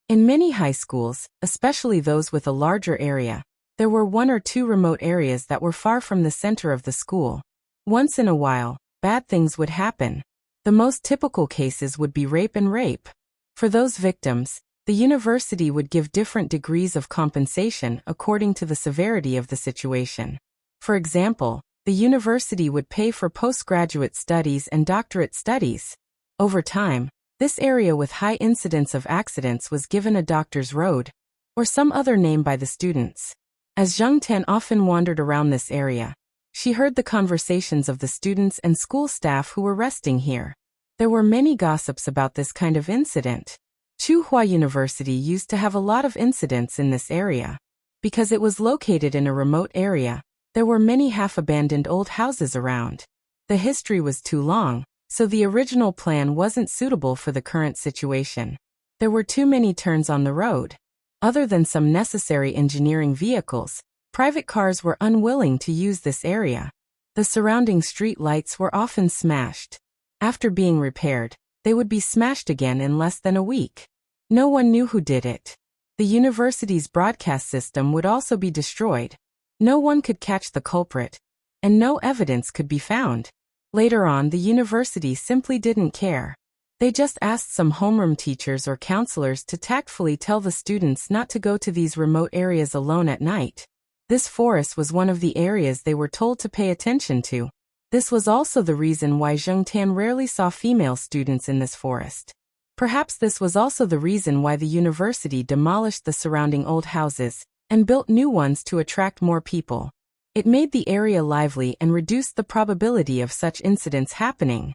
In many high schools, especially those with a larger area, there were 1 or 2 remote areas that were far from the center of the school. Once in a while, bad things would happen. The most typical cases would be rape. For those victims, the university would give different degrees of compensation according to the severity of the situation. For example, the university would pay for postgraduate studies and doctorate studies. Over time, this area with high incidence of accidents was given a doctor's road, or some other name by the students. As Zheng Tan often wandered around this area, she heard the conversations of the students and school staff who were resting here. There were many gossips about this kind of incident. Tsinghua University used to have a lot of incidents in this area. Because it was located in a remote area, there were many half-abandoned old houses around. The history was too long, so the original plan wasn't suitable for the current situation. There were too many turns on the road. Other than some necessary engineering vehicles, private cars were unwilling to use this area. The surrounding street lights were often smashed. After being repaired, they would be smashed again in less than a week. No one knew who did it. The university's broadcast system would also be destroyed. No one could catch the culprit, and no evidence could be found. Later on, the university simply didn't care. They just asked some homeroom teachers or counselors to tactfully tell the students not to go to these remote areas alone at night. This forest was one of the areas they were told to pay attention to. This was also the reason why Zheng Tan rarely saw female students in this forest. Perhaps this was also the reason why the university demolished the surrounding old houses and built new ones to attract more people. It made the area lively and reduced the probability of such incidents happening.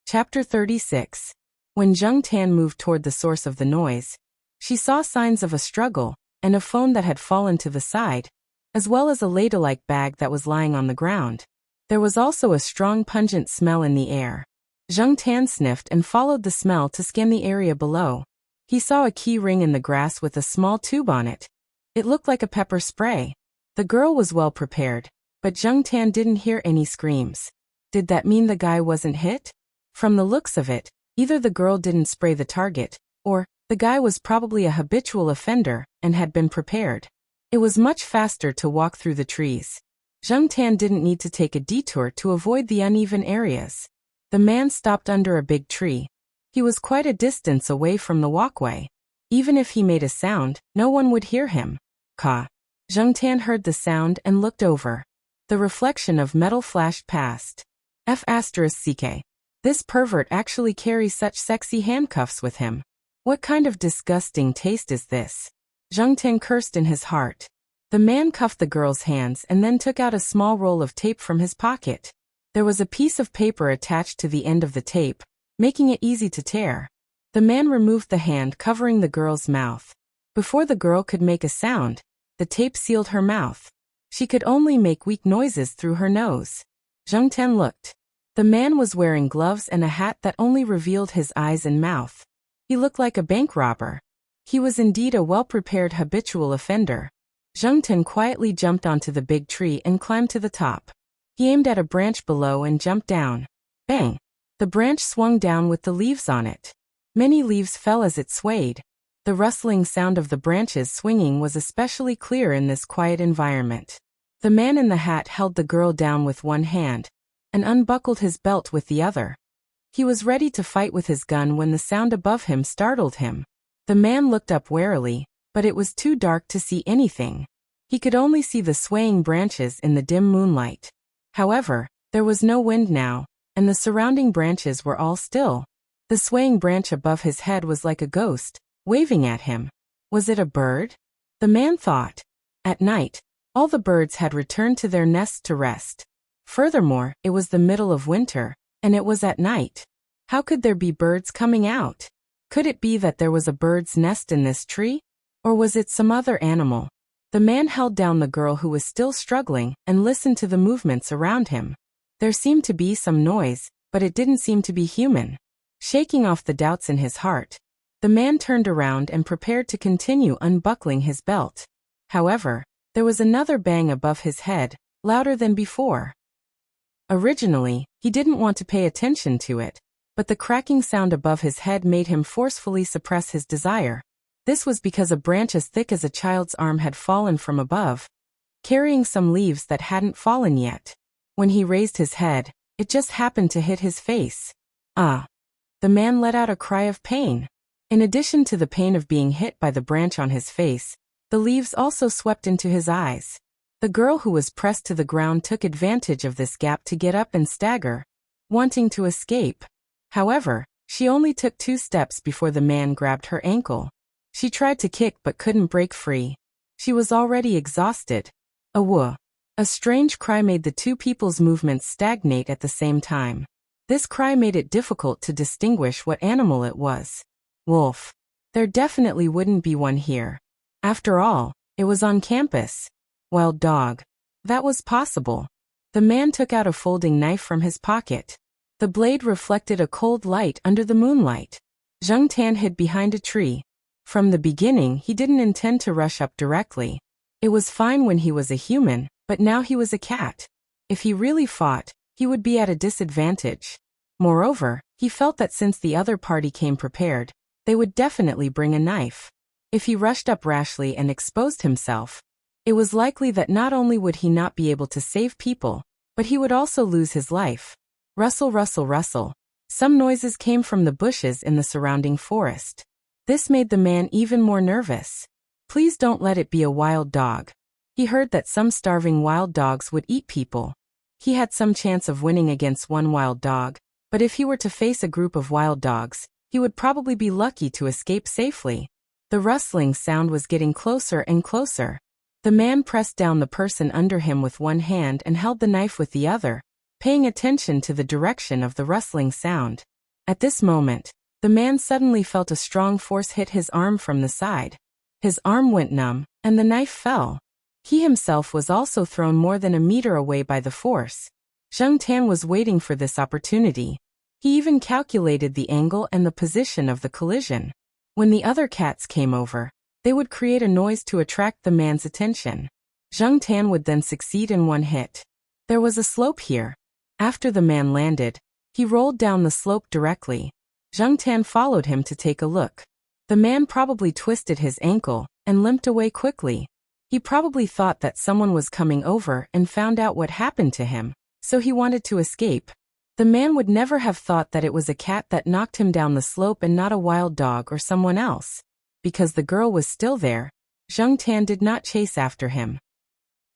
Chapter 36. When Zheng Tan moved toward the source of the noise, she saw signs of a struggle and a phone that had fallen to the side, as well as a ladle-like bag that was lying on the ground. There was also a strong pungent smell in the air. Zheng Tan sniffed and followed the smell to scan the area below. He saw a key ring in the grass with a small tube on it. It looked like a pepper spray. The girl was well prepared, but Zheng Tan didn't hear any screams. Did that mean the guy wasn't hit? From the looks of it, either the girl didn't spray the target, or the guy was probably a habitual offender and had been prepared. It was much faster to walk through the trees. Zheng Tan didn't need to take a detour to avoid the uneven areas. The man stopped under a big tree. He was quite a distance away from the walkway. Even if he made a sound, no one would hear him. Ka. Zheng Tan heard the sound and looked over. The reflection of metal flashed past. F***ck. This pervert actually carries such sexy handcuffs with him. What kind of disgusting taste is this? Zheng Tan cursed in his heart. The man cuffed the girl's hands and then took out a small roll of tape from his pocket. There was a piece of paper attached to the end of the tape, making it easy to tear. The man removed the hand covering the girl's mouth. Before the girl could make a sound, the tape sealed her mouth. She could only make weak noises through her nose. Zheng Tan looked. The man was wearing gloves and a hat that only revealed his eyes and mouth. He looked like a bank robber. He was indeed a well-prepared habitual offender. Zheng Tan quietly jumped onto the big tree and climbed to the top. He aimed at a branch below and jumped down. Bang! The branch swung down with the leaves on it. Many leaves fell as it swayed. The rustling sound of the branches swinging was especially clear in this quiet environment. The man in the hat held the girl down with one hand and unbuckled his belt with the other. He was ready to fight with his gun when the sound above him startled him. The man looked up warily, but it was too dark to see anything. He could only see the swaying branches in the dim moonlight. However, there was no wind now, and the surrounding branches were all still. The swaying branch above his head was like a ghost, waving at him. Was it a bird? The man thought. At night, all the birds had returned to their nests to rest. Furthermore, it was the middle of winter, and it was at night. How could there be birds coming out? Could it be that there was a bird's nest in this tree? Or was it some other animal? The man held down the girl who was still struggling and listened to the movements around him. There seemed to be some noise, but it didn't seem to be human. Shaking off the doubts in his heart, the man turned around and prepared to continue unbuckling his belt. However, there was another bang above his head, louder than before. Originally, he didn't want to pay attention to it, but the cracking sound above his head made him forcefully suppress his desire. This was because a branch as thick as a child's arm had fallen from above, carrying some leaves that hadn't fallen yet. When he raised his head, it just happened to hit his face. Ah! The man let out a cry of pain. In addition to the pain of being hit by the branch on his face, the leaves also swept into his eyes. The girl who was pressed to the ground took advantage of this gap to get up and stagger, wanting to escape. However, she only took 2 steps before the man grabbed her ankle. She tried to kick but couldn't break free. She was already exhausted. A whoa. A strange cry made the two people's movements stagnate at the same time. This cry made it difficult to distinguish what animal it was. Wolf. There definitely wouldn't be one here. After all, it was on campus. Wild dog. That was possible. The man took out a folding knife from his pocket. The blade reflected a cold light under the moonlight. Zheng Tan hid behind a tree. From the beginning, he didn't intend to rush up directly. It was fine when he was a human, but now he was a cat. If he really fought, he would be at a disadvantage. Moreover, he felt that since the other party came prepared, they would definitely bring a knife. If he rushed up rashly and exposed himself, it was likely that not only would he not be able to save people, but he would also lose his life. Rustle, rustle, rustle. Some noises came from the bushes in the surrounding forest. This made the man even more nervous. Please don't let it be a wild dog. He heard that some starving wild dogs would eat people. He had some chance of winning against one wild dog, but if he were to face a group of wild dogs, he would probably be lucky to escape safely. The rustling sound was getting closer and closer. The man pressed down the person under him with one hand and held the knife with the other, paying attention to the direction of the rustling sound. At this moment, the man suddenly felt a strong force hit his arm from the side. His arm went numb, and the knife fell. He himself was also thrown more than a meter away by the force. Zheng Tan was waiting for this opportunity. He even calculated the angle and the position of the collision. When the other cats came over, they would create a noise to attract the man's attention. Zheng Tan would then succeed in one hit. There was a slope here. After the man landed, he rolled down the slope directly. Zheng Tan followed him to take a look. The man probably twisted his ankle and limped away quickly. He probably thought that someone was coming over and found out what happened to him, so he wanted to escape. The man would never have thought that it was a cat that knocked him down the slope and not a wild dog or someone else. Because the girl was still there, Zheng Tan did not chase after him.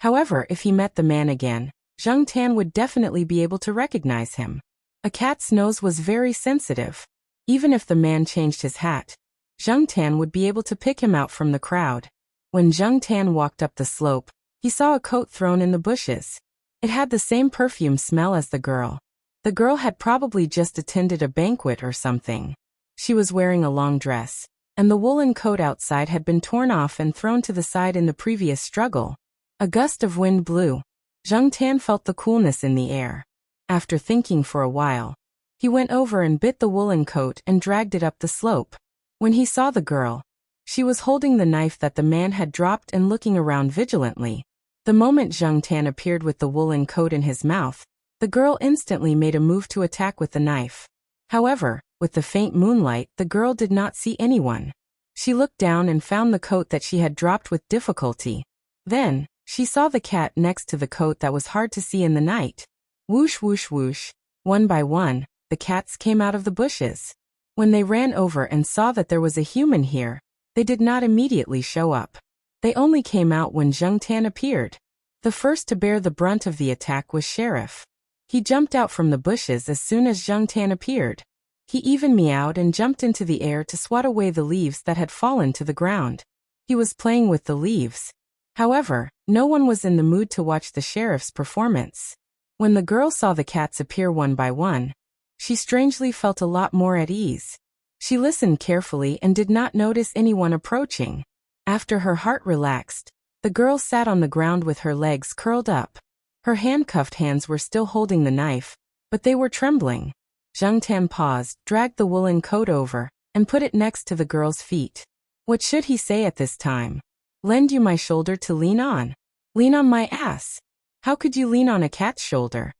However, if he met the man again, Zheng Tan would definitely be able to recognize him. A cat's nose was very sensitive. Even if the man changed his hat, Zheng Tan would be able to pick him out from the crowd. When Zheng Tan walked up the slope, he saw a coat thrown in the bushes. It had the same perfume smell as the girl. The girl had probably just attended a banquet or something. She was wearing a long dress, and the woolen coat outside had been torn off and thrown to the side in the previous struggle. A gust of wind blew. Zheng Tan felt the coolness in the air. After thinking for a while, he went over and bit the woolen coat and dragged it up the slope. When he saw the girl, she was holding the knife that the man had dropped and looking around vigilantly. The moment Zheng Tan appeared with the woolen coat in his mouth, the girl instantly made a move to attack with the knife. However, with the faint moonlight, the girl did not see anyone. She looked down and found the coat that she had dropped with difficulty. Then, she saw the cat next to the coat that was hard to see in the night. Whoosh whoosh whoosh. One by one, the cats came out of the bushes. When they ran over and saw that there was a human here, they did not immediately show up. They only came out when Zheng Tan appeared. The first to bear the brunt of the attack was Sheriff. He jumped out from the bushes as soon as Zheng Tan appeared. He even meowed and jumped into the air to swat away the leaves that had fallen to the ground. He was playing with the leaves. However, no one was in the mood to watch the sheriff's performance. When the girl saw the cats appear one by one, she strangely felt a lot more at ease. She listened carefully and did not notice anyone approaching. After her heart relaxed, the girl sat on the ground with her legs curled up. Her handcuffed hands were still holding the knife, but they were trembling. Zheng Tan paused, dragged the woolen coat over, and put it next to the girl's feet. What should he say at this time? Lend you my shoulder to lean on. Lean on my ass. How could you lean on a cat's shoulder?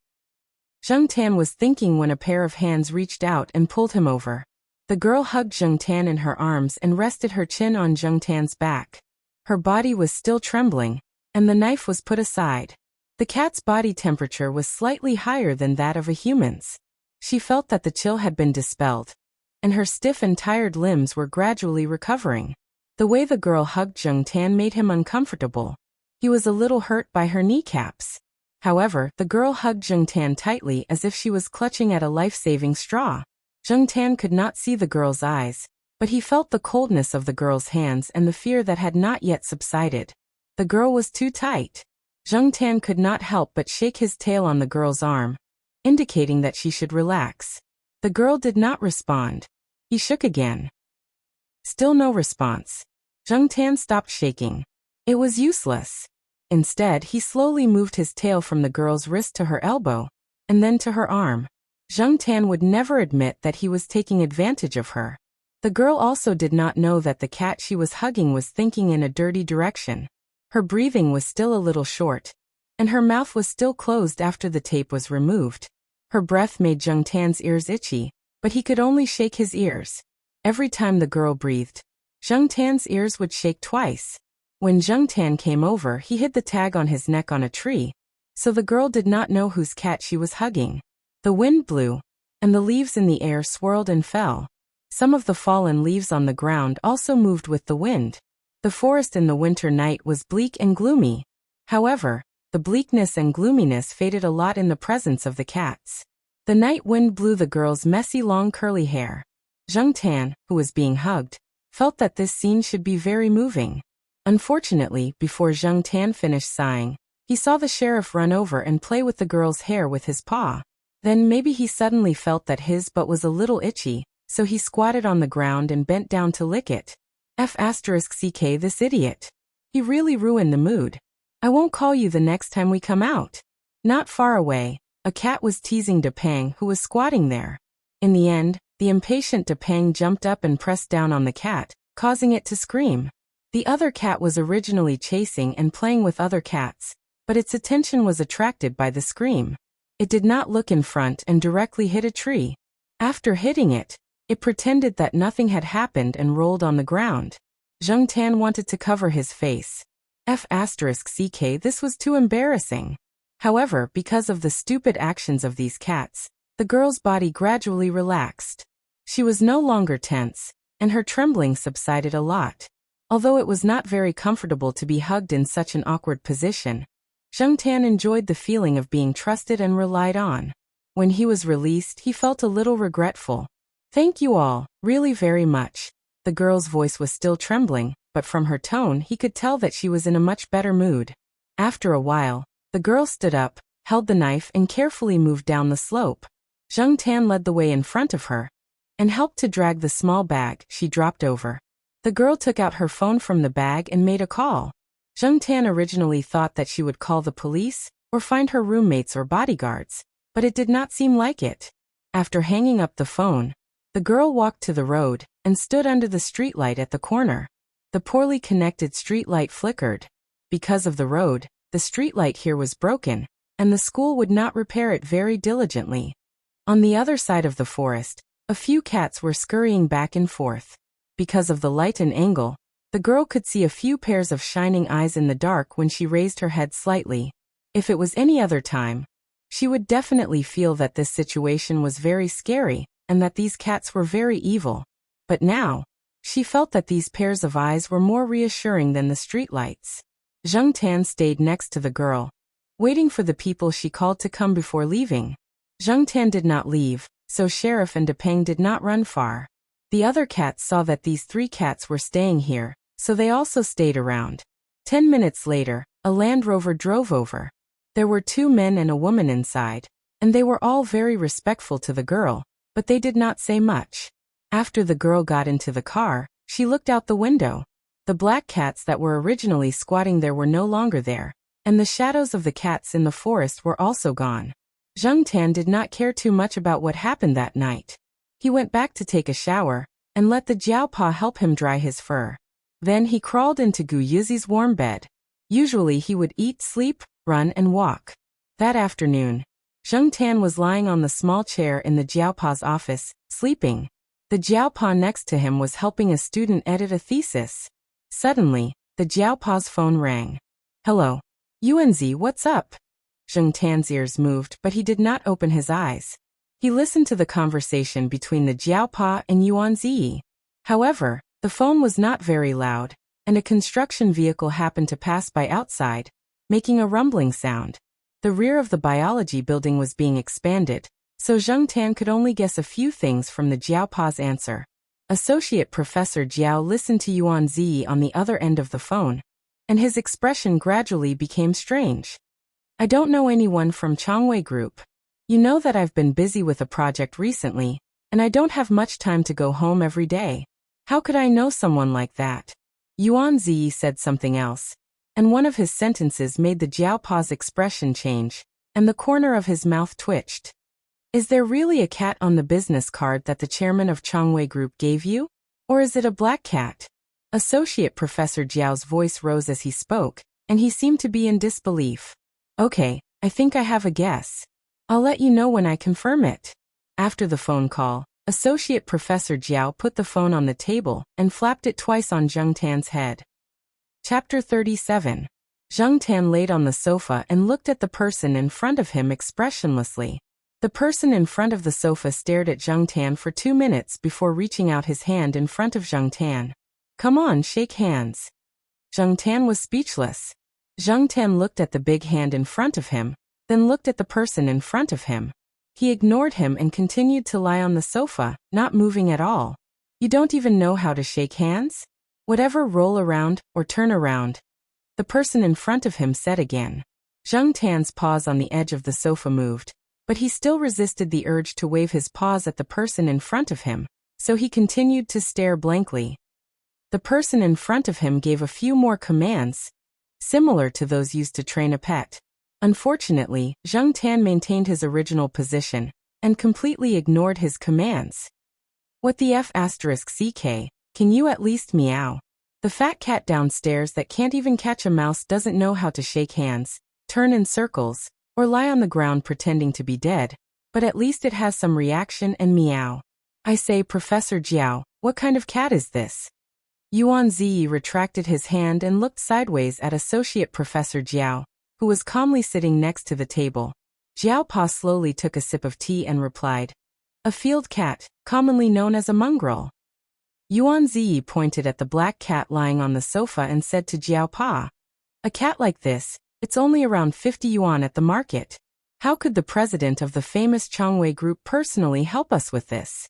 Zheng Tan was thinking when a pair of hands reached out and pulled him over. The girl hugged Zheng Tan in her arms and rested her chin on Zheng Tan's back. Her body was still trembling, and the knife was put aside. The cat's body temperature was slightly higher than that of a human's. She felt that the chill had been dispelled, and her stiff and tired limbs were gradually recovering. The way the girl hugged Zheng Tan made him uncomfortable. He was a little hurt by her kneecaps. However, the girl hugged Zheng Tan tightly as if she was clutching at a life-saving straw. Zheng Tan could not see the girl's eyes, but he felt the coldness of the girl's hands and the fear that had not yet subsided. The girl was too tight. Zheng Tan could not help but shake his tail on the girl's arm, indicating that she should relax. The girl did not respond. He shook again. Still no response. Zheng Tan stopped shaking. It was useless. Instead, he slowly moved his tail from the girl's wrist to her elbow, and then to her arm. Zheng Tan would never admit that he was taking advantage of her. The girl also did not know that the cat she was hugging was thinking in a dirty direction. Her breathing was still a little short, and her mouth was still closed after the tape was removed. Her breath made Zheng Tan's ears itchy, but he could only shake his ears. Every time the girl breathed, Zheng Tan's ears would shake twice. When Zheng Tan came over, he hid the tag on his neck on a tree, so the girl did not know whose cat she was hugging. The wind blew, and the leaves in the air swirled and fell. Some of the fallen leaves on the ground also moved with the wind. The forest in the winter night was bleak and gloomy. However, The bleakness and gloominess faded a lot in the presence of the cats. The night wind blew the girl's messy long curly hair. Zheng Tan, who was being hugged, felt that this scene should be very moving. Unfortunately, before Zheng Tan finished sighing, he saw the sheriff run over and play with the girl's hair with his paw. Then maybe he suddenly felt that his butt was a little itchy, so he squatted on the ground and bent down to lick it. *CK this idiot. He really ruined the mood. I won't call you the next time we come out. Not far away, a cat was teasing Depang, who was squatting there. In the end, the impatient Depang jumped up and pressed down on the cat, causing it to scream. The other cat was originally chasing and playing with other cats, but its attention was attracted by the scream. It did not look in front and directly hit a tree. After hitting it, it pretended that nothing had happened and rolled on the ground. Zheng Tan wanted to cover his face. *CK this was too embarrassing. However, because of the stupid actions of these cats, the girl's body gradually relaxed. She was no longer tense, and her trembling subsided a lot. Although it was not very comfortable to be hugged in such an awkward position, Zheng Tan enjoyed the feeling of being trusted and relied on. When he was released, he felt a little regretful. Thank you all, really very much. The girl's voice was still trembling, but from her tone he could tell that she was in a much better mood. After a while, the girl stood up, held the knife and carefully moved down the slope. Zheng Tan led the way in front of her and helped to drag the small bag she dropped over. The girl took out her phone from the bag and made a call. Zheng Tan originally thought that she would call the police or find her roommates or bodyguards, but it did not seem like it. After hanging up the phone, the girl walked to the road and stood under the streetlight at the corner. The poorly connected streetlight flickered. Because of the road, the streetlight here was broken, and the school would not repair it very diligently. On the other side of the forest, a few cats were scurrying back and forth. Because of the light and angle, the girl could see a few pairs of shining eyes in the dark when she raised her head slightly. If it was any other time, she would definitely feel that this situation was very scary and that these cats were very evil. But now, she felt that these pairs of eyes were more reassuring than the streetlights. Zheng Tan stayed next to the girl, waiting for the people she called to come before leaving. Zheng Tan did not leave, so Sheriff and Depang did not run far. The other cats saw that these three cats were staying here, so they also stayed around. 10 minutes later, a Land Rover drove over. There were 2 men and a woman inside, and they were all very respectful to the girl, but they did not say much. After the girl got into the car, she looked out the window. The black cats that were originally squatting there were no longer there, and the shadows of the cats in the forest were also gone. Zheng Tan did not care too much about what happened that night. He went back to take a shower, and let the Jiaopa help him dry his fur. Then he crawled into Gu Yuzi's warm bed. Usually he would eat, sleep, run and walk. That afternoon, Zheng Tan was lying on the small chair in the Jiaopa's office, sleeping. The Jiaopa next to him was helping a student edit a thesis. Suddenly, the Jiaopa's phone rang. Hello. Yuanzi, what's up? Zheng Tan's ears moved, but he did not open his eyes. He listened to the conversation between the Jiaopa and Yuanzi. However, the phone was not very loud, and a construction vehicle happened to pass by outside, making a rumbling sound. The rear of the biology building was being expanded, so Zheng Tan could only guess a few things from the Jiaopa's answer. Associate Professor Jiao listened to Yuanzi on the other end of the phone, and his expression gradually became strange. I don't know anyone from Changwei Group. You know that I've been busy with a project recently, and I don't have much time to go home every day. How could I know someone like that? Yuanzi said something else, and one of his sentences made the Jiaopa's expression change, and the corner of his mouth twitched. Is there really a cat on the business card that the chairman of Changwei Group gave you? Or is it a black cat? Associate Professor Jiao's voice rose as he spoke, and he seemed to be in disbelief. Okay, I think I have a guess. I'll let you know when I confirm it. After the phone call, Associate Professor Jiao put the phone on the table and flapped it twice on Zheng Tan's head. Chapter 37. Zheng Tan laid on the sofa and looked at the person in front of him expressionlessly. The person in front of the sofa stared at Zheng Tan for 2 minutes before reaching out his hand in front of Zheng Tan. Come on, shake hands. Zheng Tan was speechless. Zhang Tan looked at the big hand in front of him, then looked at the person in front of him. He ignored him and continued to lie on the sofa, not moving at all. You don't even know how to shake hands? Whatever, roll around or turn around. The person in front of him said again. Zhang Tan's paws on the edge of the sofa moved, but he still resisted the urge to wave his paws at the person in front of him, so he continued to stare blankly. The person in front of him gave a few more commands, similar to those used to train a pet. Unfortunately, Zhang Tan maintained his original position and completely ignored his commands. What the F***CK, can you at least meow? The fat cat downstairs that can't even catch a mouse doesn't know how to shake hands, turn in circles, or lie on the ground pretending to be dead, but at least it has some reaction and meow. I say, Professor Jiao, what kind of cat is this? Yuan Ziyi retracted his hand and looked sideways at Associate Professor Jiao, who was calmly sitting next to the table. Jiao Pa slowly took a sip of tea and replied, a field cat, commonly known as a mongrel. Yuan Ziyi pointed at the black cat lying on the sofa and said to Jiao Pa, a cat like this, it's only around 50 yuan at the market. How could the president of the famous Changwei Group personally help us with this?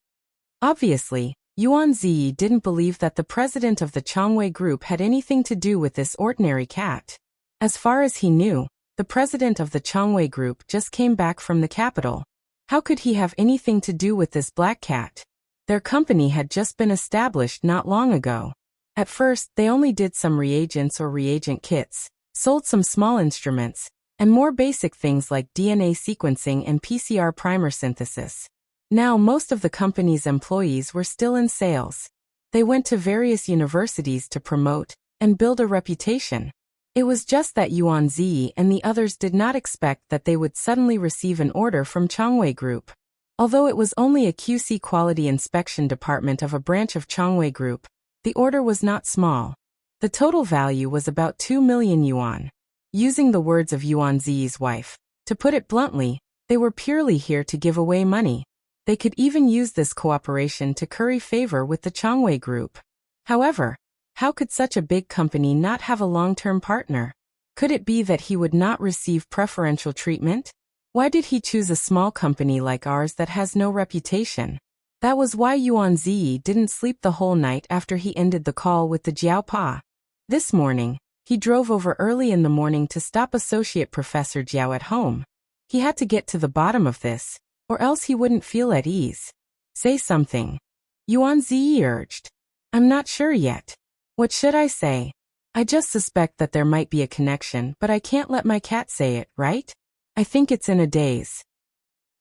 Obviously, Yuan Ziyi didn't believe that the president of the Changwei Group had anything to do with this ordinary cat. As far as he knew, the president of the Changwei Group just came back from the capital. How could he have anything to do with this black cat? Their company had just been established not long ago. At first, they only did some reagents or reagent kits, sold some small instruments, and more basic things like DNA sequencing and PCR primer synthesis. Now most of the company's employees were still in sales. They went to various universities to promote and build a reputation. It was just that Yuan Ziyi and the others did not expect that they would suddenly receive an order from Changwei Group. Although it was only a QC quality inspection department of a branch of Changwei Group, the order was not small. The total value was about 2 million yuan. Using the words of Yuan Ziyi's wife, to put it bluntly, they were purely here to give away money. They could even use this cooperation to curry favor with the Changwei Group. However, how could such a big company not have a long-term partner? Could it be that he would not receive preferential treatment? Why did he choose a small company like ours that has no reputation? That was why Yuan Ziyi didn't sleep the whole night after he ended the call with the Jiao Pa. This morning, he drove over early in the morning to stop Associate Professor Jiao at home. He had to get to the bottom of this, or else he wouldn't feel at ease. Say something. Yuan Ziyi urged. I'm not sure yet. What should I say? I just suspect that there might be a connection, but I can't let my cat say it, right? I think it's in a daze.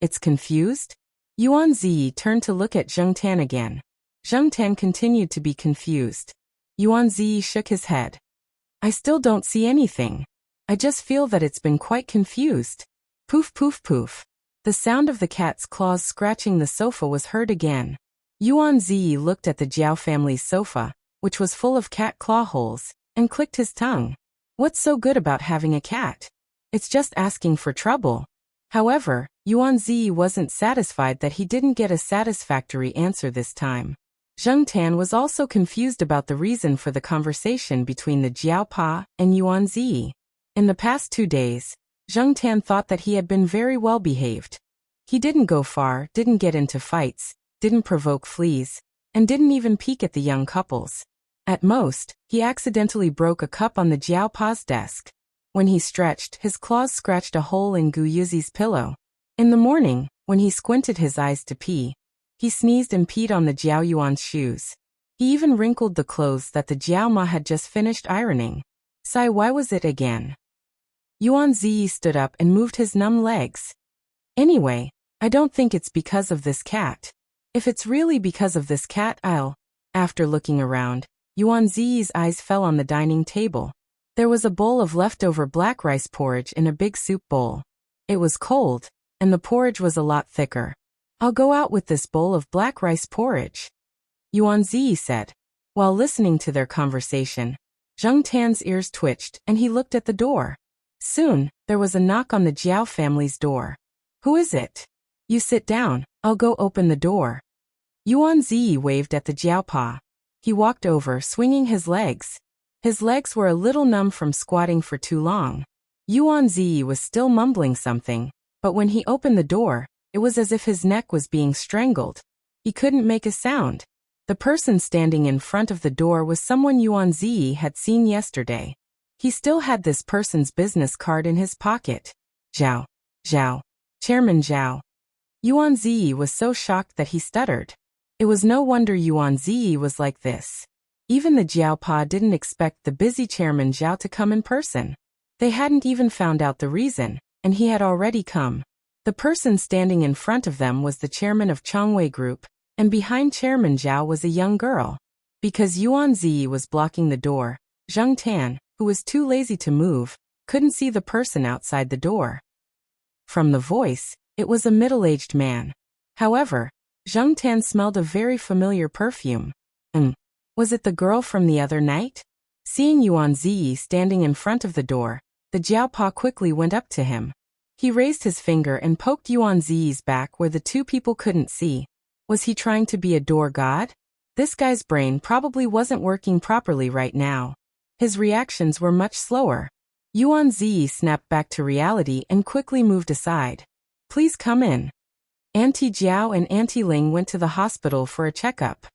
It's confused? Yuan Ziyi turned to look at Zhang Tan again. Zhang Tan continued to be confused. Yuan Ziyi shook his head. I still don't see anything. I just feel that it's been quite confused. Poof poof poof. The sound of the cat's claws scratching the sofa was heard again. Yuan Ziyi looked at the Jiao family's sofa, which was full of cat claw holes, and clicked his tongue. What's so good about having a cat? It's just asking for trouble. However, Yuan Ziyi wasn't satisfied that he didn't get a satisfactory answer this time. Zhang Tan was also confused about the reason for the conversation between the Jiao Pa and Yuan Ziyi. In the past 2 days, Zhang Tan thought that he had been very well behaved. He didn't go far, didn't get into fights, didn't provoke fleas, and didn't even peek at the young couples. At most, he accidentally broke a cup on the Jiao Pa's desk. When he stretched, his claws scratched a hole in Gu Yuzi's pillow. In the morning, when he squinted his eyes to pee, he sneezed and peed on the Jiao Yuan's shoes. He even wrinkled the clothes that the Jiao Ma had just finished ironing. Sigh, why was it again? Yuan Ziyi stood up and moved his numb legs. Anyway, I don't think it's because of this cat. If it's really because of this cat, I'll... After looking around, Yuan Ziyi's eyes fell on the dining table. There was a bowl of leftover black rice porridge in a big soup bowl. It was cold, and the porridge was a lot thicker. I'll go out with this bowl of black rice porridge, Yuan Ziyi said. While listening to their conversation, Zhang Tan's ears twitched and he looked at the door. Soon, there was a knock on the Jiao family's door. Who is it? You sit down, I'll go open the door. Yuan Ziyi waved at the Jiao Pa. He walked over, swinging his legs. His legs were a little numb from squatting for too long. Yuan Ziyi was still mumbling something, but when he opened the door, it was as if his neck was being strangled. He couldn't make a sound. The person standing in front of the door was someone Yuan Ziyi had seen yesterday. He still had this person's business card in his pocket. Zhao. Zhao. Chairman Zhao. Yuan Ziyi was so shocked that he stuttered. It was no wonder Yuan Ziyi was like this. Even the Jiaopa didn't expect the busy Chairman Zhao to come in person. They hadn't even found out the reason, and he had already come. The person standing in front of them was the chairman of Changwei Group, and behind Chairman Zhao was a young girl. Because Yuan Ziyi was blocking the door, Zheng Tan, who was too lazy to move, couldn't see the person outside the door. From the voice, it was a middle-aged man. However, Zheng Tan smelled a very familiar perfume. Was it the girl from the other night? Seeing Yuan Ziyi standing in front of the door, the Jiaopa quickly went up to him. He raised his finger and poked Yuan Ziyi's back where the two people couldn't see. Was he trying to be a door god? This guy's brain probably wasn't working properly right now. His reactions were much slower. Yuan Ziyi snapped back to reality and quickly moved aside. Please come in. Auntie Jiao and Auntie Ling went to the hospital for a checkup.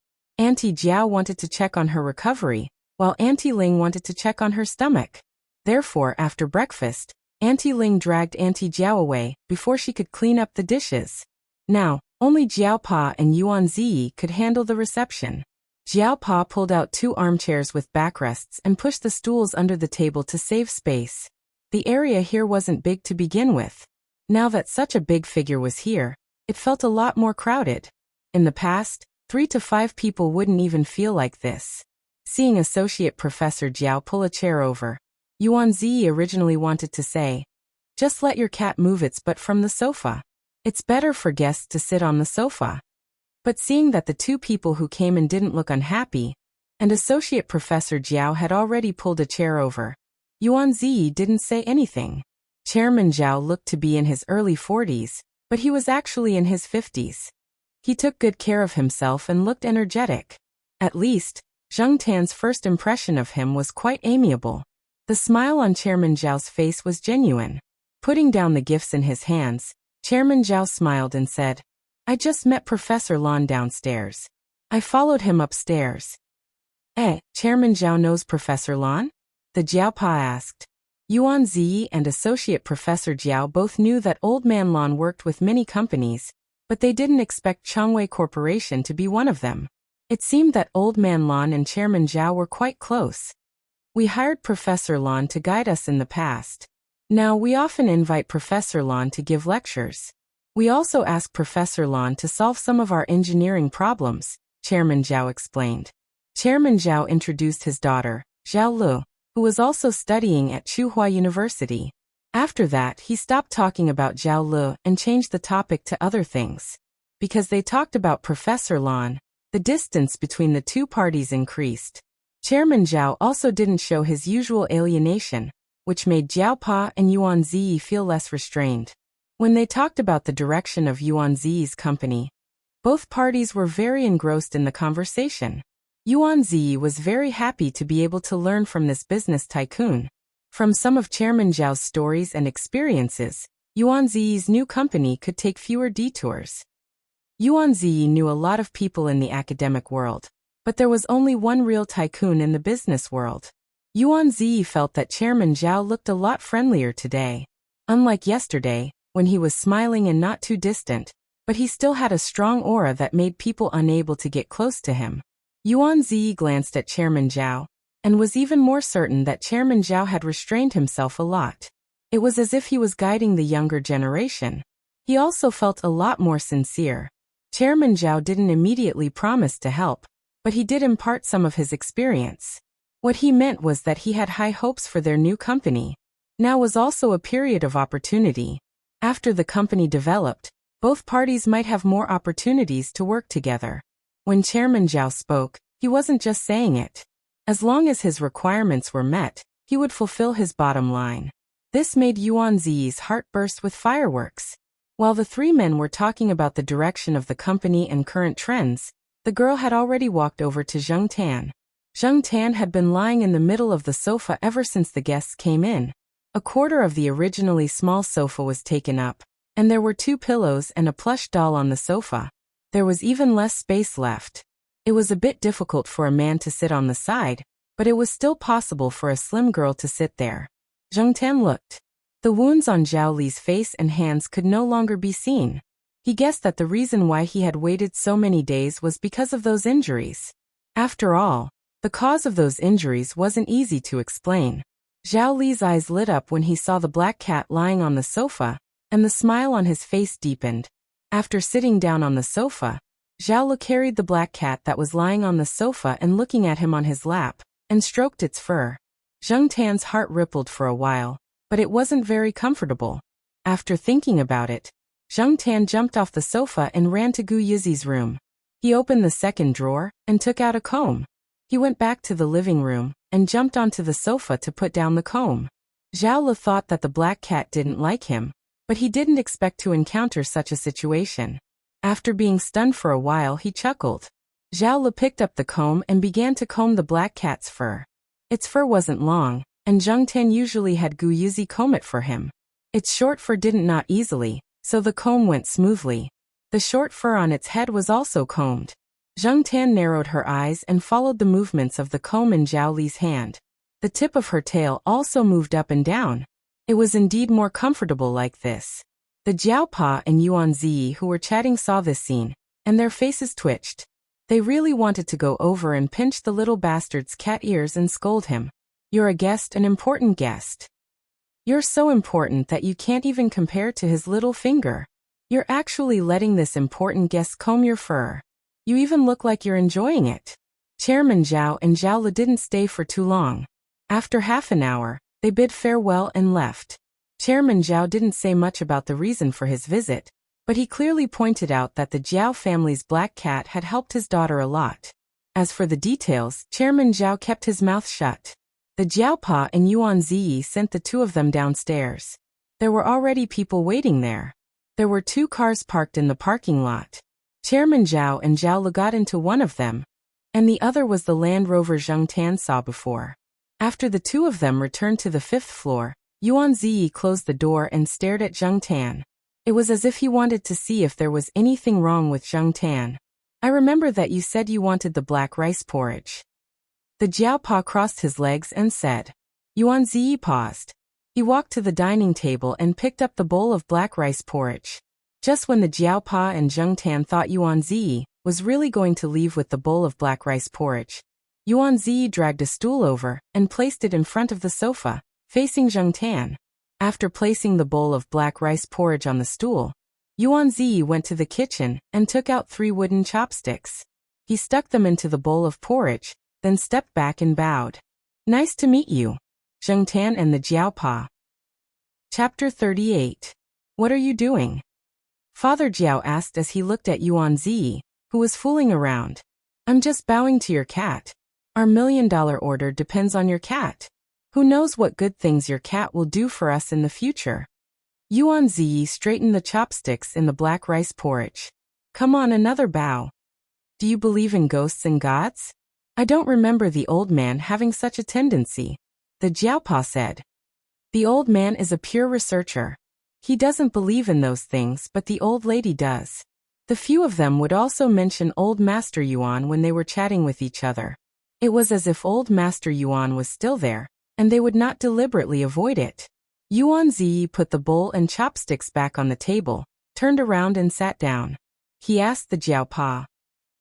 Auntie Jiao wanted to check on her recovery, while Auntie Ling wanted to check on her stomach. Therefore, after breakfast, Auntie Ling dragged Auntie Jiao away before she could clean up the dishes. Now, only Jiaopa and Yuan Ziyi could handle the reception. Jiaopa pulled out 2 armchairs with backrests and pushed the stools under the table to save space. The area here wasn't big to begin with. Now that such a big figure was here, it felt a lot more crowded. In the past, 3 to 5 people wouldn't even feel like this. Seeing Associate Professor Jiao pull a chair over, Yuan Ziyi originally wanted to say, "Just let your cat move its butt from the sofa. It's better for guests to sit on the sofa." But seeing that the 2 people who came in didn't look unhappy, and Associate Professor Jiao had already pulled a chair over, Yuan Ziyi didn't say anything. Chairman Zhao looked to be in his early 40s, but he was actually in his 50s. He took good care of himself and looked energetic. At least, Zheng Tan's first impression of him was quite amiable. The smile on Chairman Zhao's face was genuine. Putting down the gifts in his hands, Chairman Zhao smiled and said, "I just met Professor Lan downstairs. I followed him upstairs." Chairman Zhao knows Professor Lan? The Jiaopa asked. Yuan Ziyi and Associate Professor Jiao both knew that Old Man Lan worked with many companies, but they didn't expect Changwei Corporation to be one of them. It seemed that Old Man Lan and Chairman Zhao were quite close. "We hired Professor Lan to guide us in the past. Now we often invite Professor Lan to give lectures. We also ask Professor Lan to solve some of our engineering problems," Chairman Zhao explained. Chairman Zhao introduced his daughter, Zhao Lu, who was also studying at Tsinghua University. After that, he stopped talking about Zhao Lu and changed the topic to other things. Because they talked about Professor Lan, the distance between the 2 parties increased. Chairman Zhao also didn't show his usual alienation, which made Jiaopa and Yuan Ziyi feel less restrained. When they talked about the direction of Yuan Ziyi's company, both parties were very engrossed in the conversation. Yuan Ziyi was very happy to be able to learn from this business tycoon. From some of Chairman Zhao's stories and experiences, Yuan Ziyi's new company could take fewer detours. Yuan Ziyi knew a lot of people in the academic world, but there was only one real tycoon in the business world. Yuan Ziyi felt that Chairman Zhao looked a lot friendlier today. Unlike yesterday, when he was smiling and not too distant, but he still had a strong aura that made people unable to get close to him. Yuan Ziyi glanced at Chairman Zhao, and was even more certain that Chairman Zhao had restrained himself a lot. It was as if he was guiding the younger generation. He also felt a lot more sincere. Chairman Zhao didn't immediately promise to help, but he did impart some of his experience. What he meant was that he had high hopes for their new company. Now was also a period of opportunity. After the company developed, both parties might have more opportunities to work together. When Chairman Zhao spoke, he wasn't just saying it. As long as his requirements were met, he would fulfill his bottom line. This made Yuan Ziyi's heart burst with fireworks. While the 3 men were talking about the direction of the company and current trends, the girl had already walked over to Zheng Tan. Zheng Tan had been lying in the middle of the sofa ever since the guests came in. A quarter of the originally small sofa was taken up, and there were 2 pillows and a plush doll on the sofa. There was even less space left. It was a bit difficult for a man to sit on the side, but it was still possible for a slim girl to sit there. Zheng Tan looked. The wounds on Zhao Li's face and hands could no longer be seen. He guessed that the reason why he had waited so many days was because of those injuries. After all, the cause of those injuries wasn't easy to explain. Zhao Li's eyes lit up when he saw the black cat lying on the sofa, and the smile on his face deepened. After sitting down on the sofa, Zhao Li carried the black cat that was lying on the sofa and looking at him on his lap, and stroked its fur. Zheng Tan's heart rippled for a while, but it wasn't very comfortable. After thinking about it, Zheng Tan jumped off the sofa and ran to Gu Yizi's room. He opened the second drawer and took out a comb. He went back to the living room and jumped onto the sofa to put down the comb. Zhao Li thought that the black cat didn't like him, but he didn't expect to encounter such a situation. After being stunned for a while, he chuckled. Zhao Li picked up the comb and began to comb the black cat's fur. Its fur wasn't long, and Zheng Tan usually had Gu Yizi comb it for him. Its short fur didn't knot easily, so the comb went smoothly. The short fur on its head was also combed. Zheng Tan narrowed her eyes and followed the movements of the comb in Zhao Li's hand. The tip of her tail also moved up and down. It was indeed more comfortable like this. The Jiao Pa and Yuan Ziyi who were chatting saw this scene, and their faces twitched. They really wanted to go over and pinch the little bastard's cat ears and scold him. You're a guest, an important guest. You're so important that you can't even compare to his little finger. You're actually letting this important guest comb your fur. You even look like you're enjoying it. Chairman Zhao and Zhao Li didn't stay for too long. After half an hour, they bid farewell and left. Chairman Zhao didn't say much about the reason for his visit, but he clearly pointed out that the Zhao family's black cat had helped his daughter a lot. As for the details, Chairman Zhao kept his mouth shut. The Jiao Pa and Yuan Ziyi sent the 2 of them downstairs. There were already people waiting there. There were 2 cars parked in the parking lot. Chairman Zhao and Zhao Li got into one of them, and the other was the Land Rover Zheng Tan saw before. After the 2 of them returned to the 5th floor, Yuan Ziyi closed the door and stared at Zheng Tan. It was as if he wanted to see if there was anything wrong with Zheng Tan. I remember that you said you wanted the black rice porridge. The Jiao Pa crossed his legs and said. Yuan Ziyi paused. He walked to the dining table and picked up the bowl of black rice porridge. Just when the Jiao Pa and Zheng Tan thought Yuan Ziyi was really going to leave with the bowl of black rice porridge, Yuan Ziyi dragged a stool over and placed it in front of the sofa, facing Zheng Tan. After placing the bowl of black rice porridge on the stool, Yuan Ziyi went to the kitchen and took out 3 wooden chopsticks. He stuck them into the bowl of porridge, then stepped back and bowed. Nice to meet you, Zheng Tan and the Jiao Pa. Chapter 38. What are you doing? Father Jiao asked as he looked at Yuan Ziyi, who was fooling around. I'm just bowing to your cat. Our $1 million order depends on your cat. Who knows what good things your cat will do for us in the future? Yuan Ziyi straightened the chopsticks in the black rice porridge. Come on, another bow. Do you believe in ghosts and gods? I don't remember the old man having such a tendency. The Jiaopa said. The old man is a pure researcher. He doesn't believe in those things, but the old lady does. The few of them would also mention old Master Yuan when they were chatting with each other. It was as if old Master Yuan was still there, and they would not deliberately avoid it. Yuan Ziyi put the bowl and chopsticks back on the table, turned around and sat down. He asked the Jiao Pa.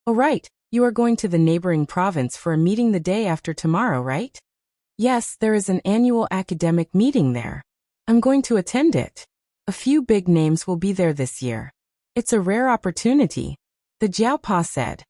Oh right, you are going to the neighboring province for a meeting the day after tomorrow, right? Yes, there is an annual academic meeting there. I'm going to attend it. A few big names will be there this year. It's a rare opportunity, the Jiao Pa said.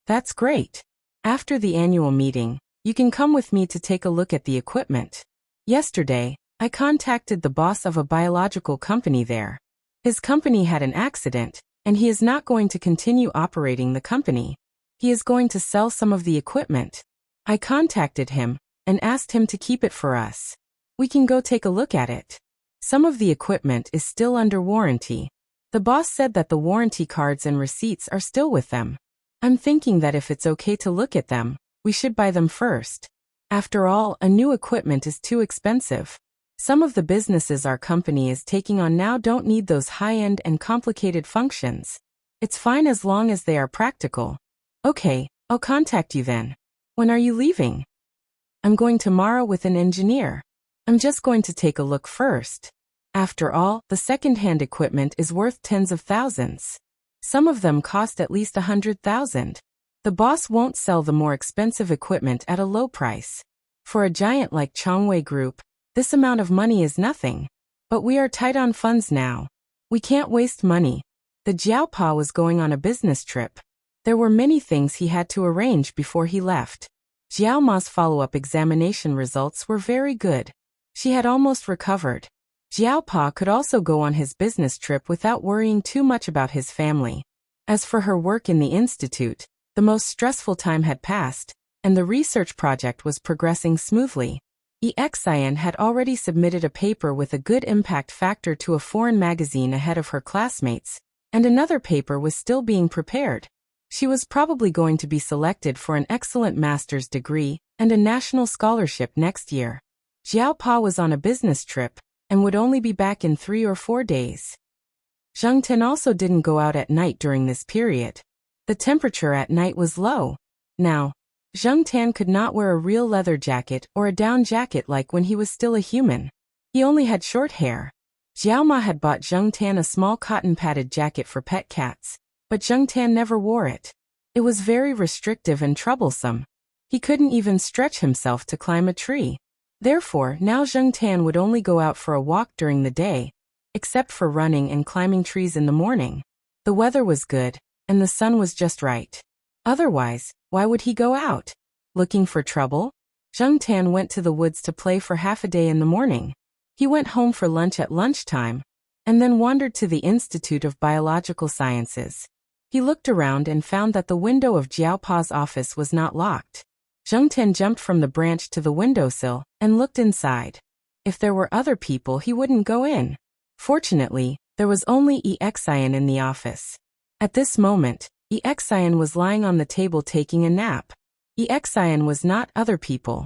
That's great. After the annual meeting, you can come with me to take a look at the equipment. Yesterday, I contacted the boss of a biological company there. His company had an accident, and he is not going to continue operating the company. He is going to sell some of the equipment. I contacted him and asked him to keep it for us. We can go take a look at it. Some of the equipment is still under warranty. The boss said that the warranty cards and receipts are still with them. I'm thinking that if it's okay to look at them, We should buy them first. After all, a new equipment is too expensive. Some of the businesses our company is taking on now don't need those high-end and complicated functions. It's fine as long as they are practical. Okay, I'll contact you then. When are you leaving? I'm going tomorrow with an engineer. I'm just going to take a look first. After all, the second-hand equipment is worth tens of thousands. Some of them cost at least 100,000. The boss won't sell the more expensive equipment at a low price. For a giant like Chongwei Group, this amount of money is nothing. But we are tight on funds now. We can't waste money. The Jiaopa was going on a business trip. There were many things he had to arrange before he left. Jiao Ma's follow-up examination results were very good. She had almost recovered. Jiaopa could also go on his business trip without worrying too much about his family. As for her work in the institute, the most stressful time had passed, and the research project was progressing smoothly. Xian had already submitted a paper with a good impact factor to a foreign magazine ahead of her classmates, and another paper was still being prepared. She was probably going to be selected for an excellent master's degree and a national scholarship next year. Jiaopa was on a business trip and would only be back in 3 or 4 days. Zheng Ten also didn't go out at night during this period. The temperature at night was low. Now, Zheng Tan could not wear a real leather jacket or a down jacket like when he was still a human. He only had short hair. Jiao Ma had bought Zheng Tan a small cotton-padded jacket for pet cats, but Zheng Tan never wore it. It was very restrictive and troublesome. He couldn't even stretch himself to climb a tree. Therefore, now Zheng Tan would only go out for a walk during the day, except for running and climbing trees in the morning. The weather was good, and the sun was just right. Otherwise, why would he go out? Looking for trouble? Zheng Tan went to the woods to play for half a day in the morning. He went home for lunch at lunchtime, and then wandered to the Institute of Biological Sciences. He looked around and found that the window of Jiaopa's office was not locked. Zheng Tan jumped from the branch to the windowsill and looked inside. If there were other people, he wouldn't go in. Fortunately, there was only Xian in the office. At this moment, Xian was lying on the table taking a nap. Xian was not other people.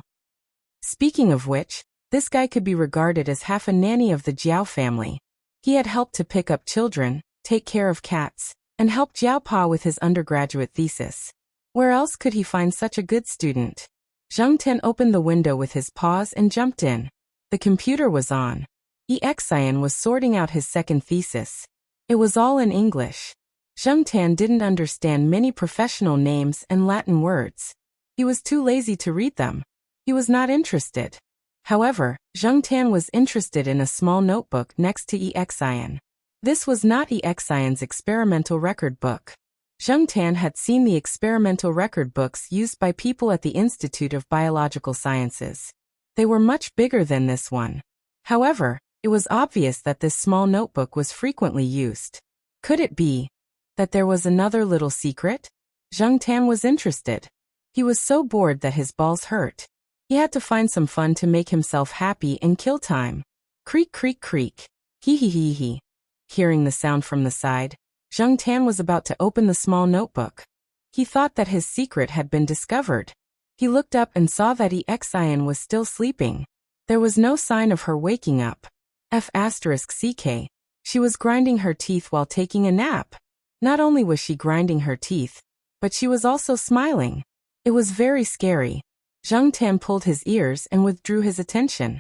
Speaking of which, this guy could be regarded as half a nanny of the Jiao family. He had helped to pick up children, take care of cats, and help Jiaopa with his undergraduate thesis. Where else could he find such a good student? Zheng Ten opened the window with his paws and jumped in. The computer was on. Xian was sorting out his second thesis. It was all in English. Zheng Tan didn't understand many professional names and Latin words. He was too lazy to read them. He was not interested. However, Zheng Tan was interested in a small notebook next to Xian. This was not Xian's experimental record book. Zheng Tan had seen the experimental record books used by people at the Institute of Biological Sciences. They were much bigger than this one. However, it was obvious that this small notebook was frequently used. Could it be that there was another little secret? Zheng Tan was interested. He was so bored that his balls hurt. He had to find some fun to make himself happy and kill time. Creak, creak, creak. Hee hee hee hee. Hearing the sound from the side, Zheng Tan was about to open the small notebook. He thought that his secret had been discovered. He looked up and saw that Xian was still sleeping. There was no sign of her waking up. F***ck. She was grinding her teeth while taking a nap. Not only was she grinding her teeth, but she was also smiling. It was very scary. Zheng Tan pulled his ears and withdrew his attention.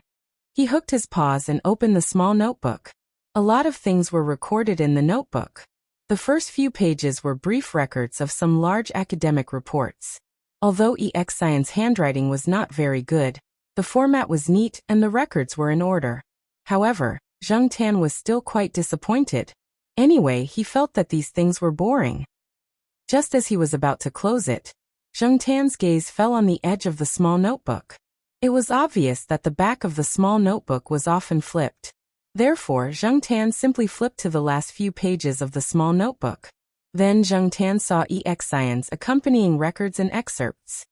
He hooked his paws and opened the small notebook. A lot of things were recorded in the notebook. The first few pages were brief records of some large academic reports. Although Xian's handwriting was not very good, the format was neat and the records were in order. However, Zheng Tan was still quite disappointed. Anyway, he felt that these things were boring. Just as he was about to close it, Zheng Tan's gaze fell on the edge of the small notebook. It was obvious that the back of the small notebook was often flipped. Therefore, Zheng Tan simply flipped to the last few pages of the small notebook. Then Zheng Tan saw Xian's accompanying records and excerpts.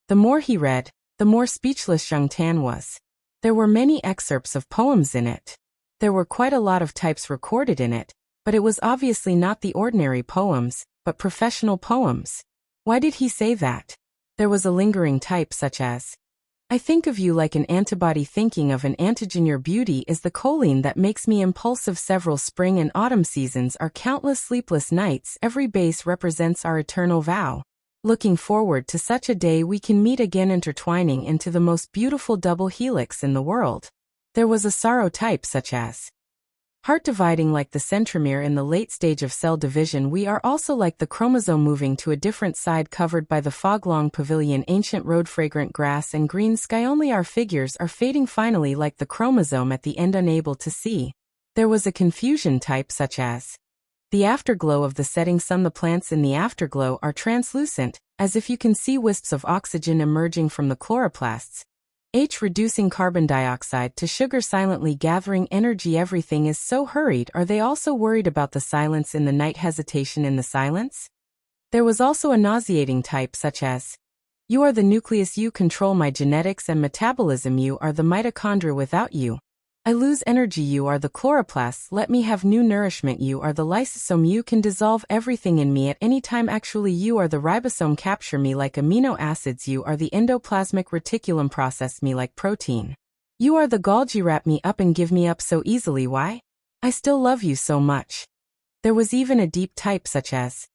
The more he read, the more speechless Zheng Tan was. There were many excerpts of poems in it. There were quite a lot of types recorded in it, but it was obviously not the ordinary poems, but professional poems. Why did he say that? There was a lingering type such as, I think of you like an antibody thinking of an antigen. Your beauty is the choline that makes me impulsive. Several spring and autumn seasons are countless sleepless nights. Every base represents our eternal vow. Looking forward to such a day we can meet again, intertwining into the most beautiful double helix in the world. There was a sorrow type such as, heart dividing like the centromere in the late stage of cell division. We are also like the chromosome moving to a different side, covered by the fog-long pavilion, ancient road, fragrant grass and green sky. Only our figures are fading finally like the chromosome at the end, unable to see. There was a confusion type such as, the afterglow of the setting sun. The plants in the afterglow are translucent, as if you can see wisps of oxygen emerging from the chloroplasts. Reducing carbon dioxide to sugar, silently gathering energy. Everything is so hurried. Are they also worried about the silence in the night, hesitation in the silence? There was also a nauseating type such as, you are the nucleus, you control my genetics and metabolism, you are the mitochondria, without you I lose energy, you are the chloroplasts, let me have new nourishment, you are the lysosome, you can dissolve everything in me at any time, actually you are the ribosome, capture me like amino acids, you are the endoplasmic reticulum, process me like protein. You are the Golgi, wrap me up and give me up so easily, why? I still love you so much. There was even a deep type such as,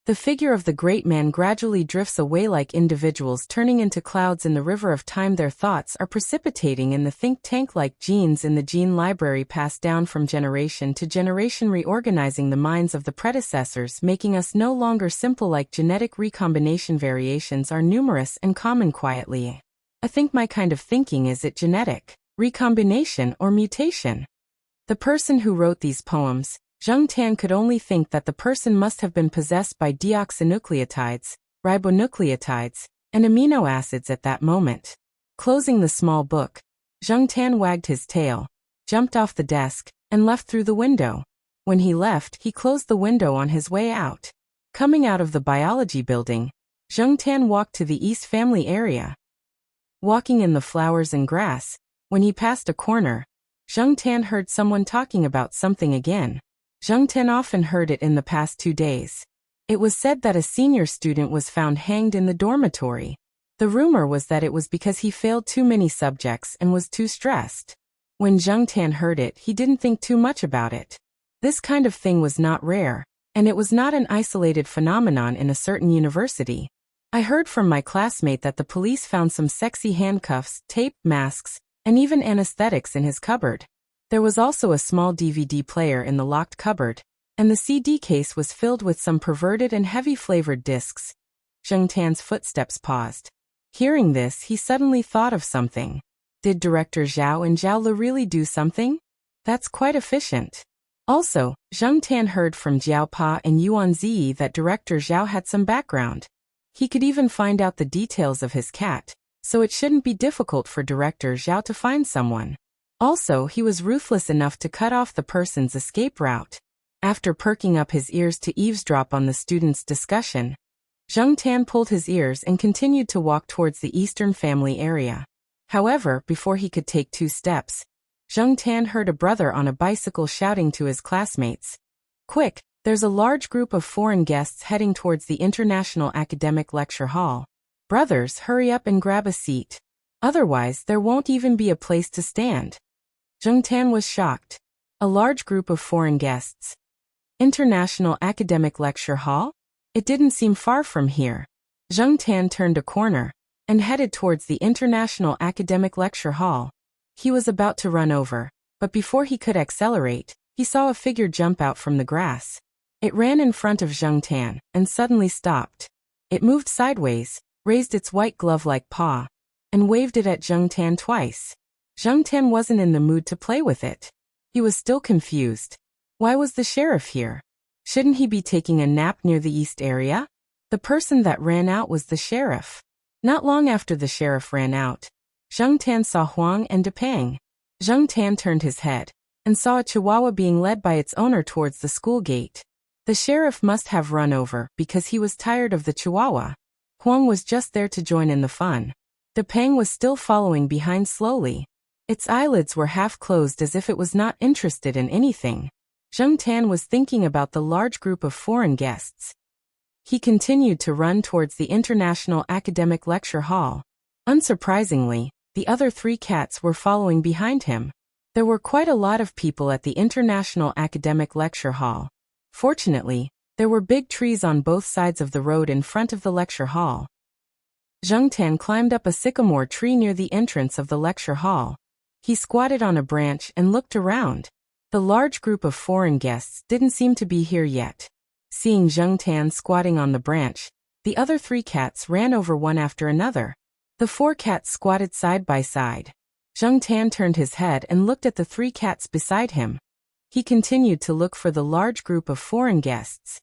the figure of the great man gradually drifts away like individuals turning into clouds in the river of time. Their thoughts are precipitating in the think tank like genes in the gene library, passed down from generation to generation, reorganizing the minds of the predecessors, making us no longer simple like genetic recombination. Variations are numerous and common quietly. I think my kind of thinking, is it genetic recombination or mutation? The person who wrote these poems, Zheng Tan, could only think that the person must have been possessed by deoxynucleotides, ribonucleotides, and amino acids at that moment. Closing the small book, Zheng Tan wagged his tail, jumped off the desk, and left through the window. When he left, he closed the window on his way out. Coming out of the biology building, Zheng Tan walked to the East family area. Walking in the flowers and grass, when he passed a corner, Zheng Tan heard someone talking about something again. Zheng Tan often heard it in the past 2 days. It was said that a senior student was found hanged in the dormitory. The rumor was that it was because he failed too many subjects and was too stressed. When Zheng Tan heard it, he didn't think too much about it. This kind of thing was not rare, and it was not an isolated phenomenon in a certain university. I heard from my classmate that the police found some sexy handcuffs, tape, masks, and even anesthetics in his cupboard. There was also a small DVD player in the locked cupboard, and the CD case was filled with some perverted and heavy-flavored discs. Zheng Tan's footsteps paused. Hearing this, he suddenly thought of something. Did Director Zhao and Zhao Le really do something? That's quite efficient. Also, Zheng Tan heard from Jiao Pa and Yuan Ziyi that Director Zhao had some background. He could even find out the details of his cat, so it shouldn't be difficult for Director Zhao to find someone. Also, he was ruthless enough to cut off the person's escape route. After perking up his ears to eavesdrop on the students' discussion, Zheng Tan pulled his ears and continued to walk towards the Eastern family area. However, before he could take 2 steps, Zheng Tan heard a brother on a bicycle shouting to his classmates, "Quick, there's a large group of foreign guests heading towards the International Academic Lecture Hall. Brothers, hurry up and grab a seat. Otherwise, there won't even be a place to stand." Zheng Tan was shocked. A large group of foreign guests. International Academic Lecture Hall? It didn't seem far from here. Zheng Tan turned a corner and headed towards the International Academic Lecture Hall. He was about to run over, but before he could accelerate, he saw a figure jump out from the grass. It ran in front of Zheng Tan and suddenly stopped. It moved sideways, raised its white glove-like paw, and waved it at Zheng Tan twice. Zheng Tan wasn't in the mood to play with it. He was still confused. Why was the sheriff here? Shouldn't he be taking a nap near the east area? The person that ran out was the sheriff. Not long after the sheriff ran out, Zheng Tan saw Huang and Depang. Zheng Tan turned his head and saw a chihuahua being led by its owner towards the school gate. The sheriff must have run over because he was tired of the chihuahua. Huang was just there to join in the fun. Depang was still following behind slowly. Its eyelids were half closed as if it was not interested in anything. Zheng Tan was thinking about the large group of foreign guests. He continued to run towards the International Academic Lecture Hall. Unsurprisingly, the other 3 cats were following behind him. There were quite a lot of people at the International Academic Lecture Hall. Fortunately, there were big trees on both sides of the road in front of the lecture hall. Zheng Tan climbed up a sycamore tree near the entrance of the lecture hall. He squatted on a branch and looked around. The large group of foreign guests didn't seem to be here yet. Seeing Zheng Tan squatting on the branch, the other 3 cats ran over one after another. The 4 cats squatted side by side. Zheng Tan turned his head and looked at the 3 cats beside him. He continued to look for the large group of foreign guests.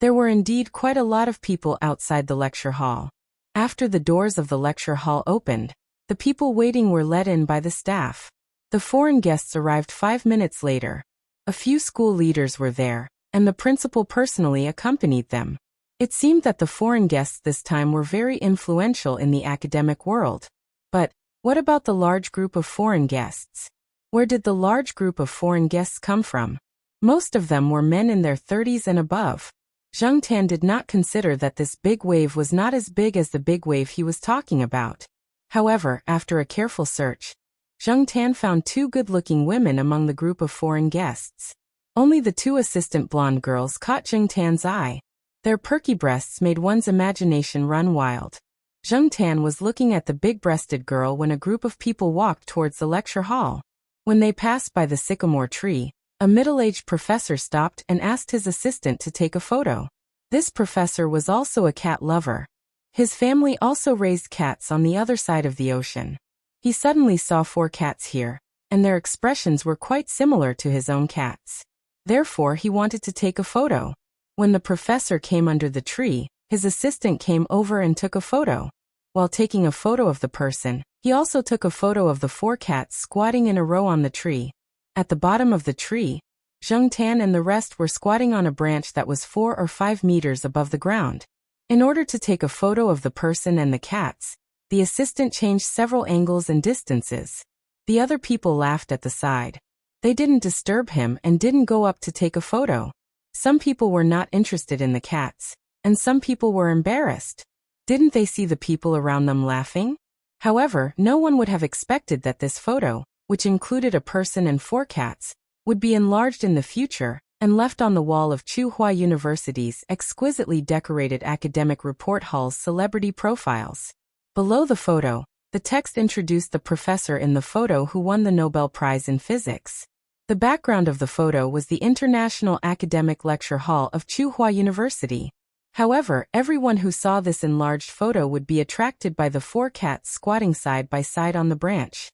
There were indeed quite a lot of people outside the lecture hall. After the doors of the lecture hall opened, the people waiting were let in by the staff. The foreign guests arrived 5 minutes later. A few school leaders were there, and the principal personally accompanied them. It seemed that the foreign guests this time were very influential in the academic world. But what about the large group of foreign guests? Where did the large group of foreign guests come from? Most of them were men in their 30s and above. Zheng Tan did not consider that this big wave was not as big as the big wave he was talking about. However, after a careful search, Zheng Tan found 2 good-looking women among the group of foreign guests. Only the 2 assistant blonde girls caught Zheng Tan's eye. Their perky breasts made one's imagination run wild. Zheng Tan was looking at the big-breasted girl when a group of people walked towards the lecture hall. When they passed by the sycamore tree, a middle-aged professor stopped and asked his assistant to take a photo. This professor was also a cat lover. His family also raised cats on the other side of the ocean. He suddenly saw 4 cats here, and their expressions were quite similar to his own cats. Therefore, he wanted to take a photo. When the professor came under the tree, his assistant came over and took a photo. While taking a photo of the person, he also took a photo of the 4 cats squatting in a row on the tree. At the bottom of the tree, Zheng Tan and the rest were squatting on a branch that was 4 or 5 meters above the ground. In order to take a photo of the person and the cats, the assistant changed several angles and distances. The other people laughed at the side. They didn't disturb him and didn't go up to take a photo. Some people were not interested in the cats, and some people were embarrassed. Didn't they see the people around them laughing? However, no one would have expected that this photo, which included a person and 4 cats, would be enlarged in the future and left on the wall of Tsinghua University's exquisitely decorated academic report hall's celebrity profiles. Below the photo, the text introduced the professor in the photo who won the Nobel Prize in Physics. The background of the photo was the International Academic Lecture Hall of Tsinghua University. However, everyone who saw this enlarged photo would be attracted by the 4 cats squatting side by side on the branch.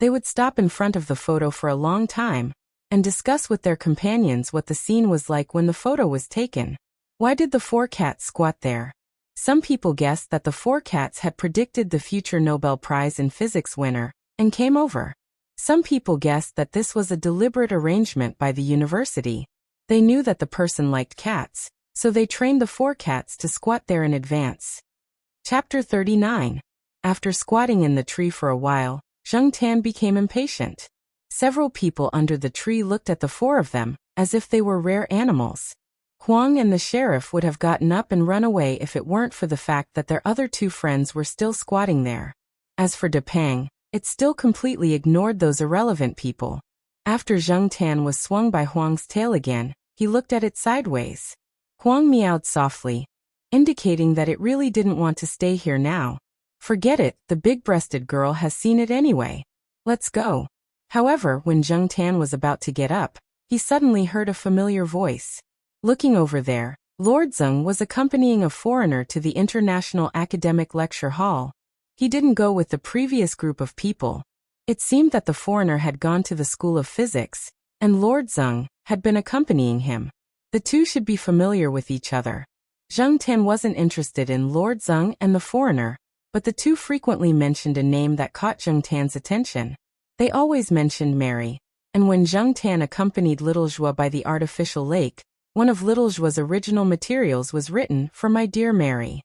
They would stop in front of the photo for a long time and discuss with their companions what the scene was like when the photo was taken. Why did the 4 cats squat there? Some people guessed that the 4 cats had predicted the future Nobel Prize in Physics winner and came over. Some people guessed that this was a deliberate arrangement by the university. They knew that the person liked cats, so they trained the 4 cats to squat there in advance. Chapter 39. After squatting in the tree for a while, Zheng Tan became impatient. Several people under the tree looked at the 4 of them, as if they were rare animals. Huang and the sheriff would have gotten up and run away if it weren't for the fact that their other 2 friends were still squatting there. As for De Pang, it still completely ignored those irrelevant people. After Zheng Tan was swung by Huang's tail again, he looked at it sideways. Huang meowed softly, indicating that it really didn't want to stay here now. Forget it, the big-breasted girl has seen it anyway. Let's go. However, when Zheng Tan was about to get up, he suddenly heard a familiar voice. Looking over there, Lord Zeng was accompanying a foreigner to the International Academic Lecture Hall. He didn't go with the previous group of people. It seemed that the foreigner had gone to the School of Physics, and Lord Zeng had been accompanying him. The 2 should be familiar with each other. Zheng Tan wasn't interested in Lord Zeng and the foreigner, but the 2 frequently mentioned a name that caught Zheng Tan's attention. They always mentioned Mary, and when Zheng Tan accompanied Little Zhua by the artificial lake, one of Little Zhua's original materials was written, "For my dear Mary."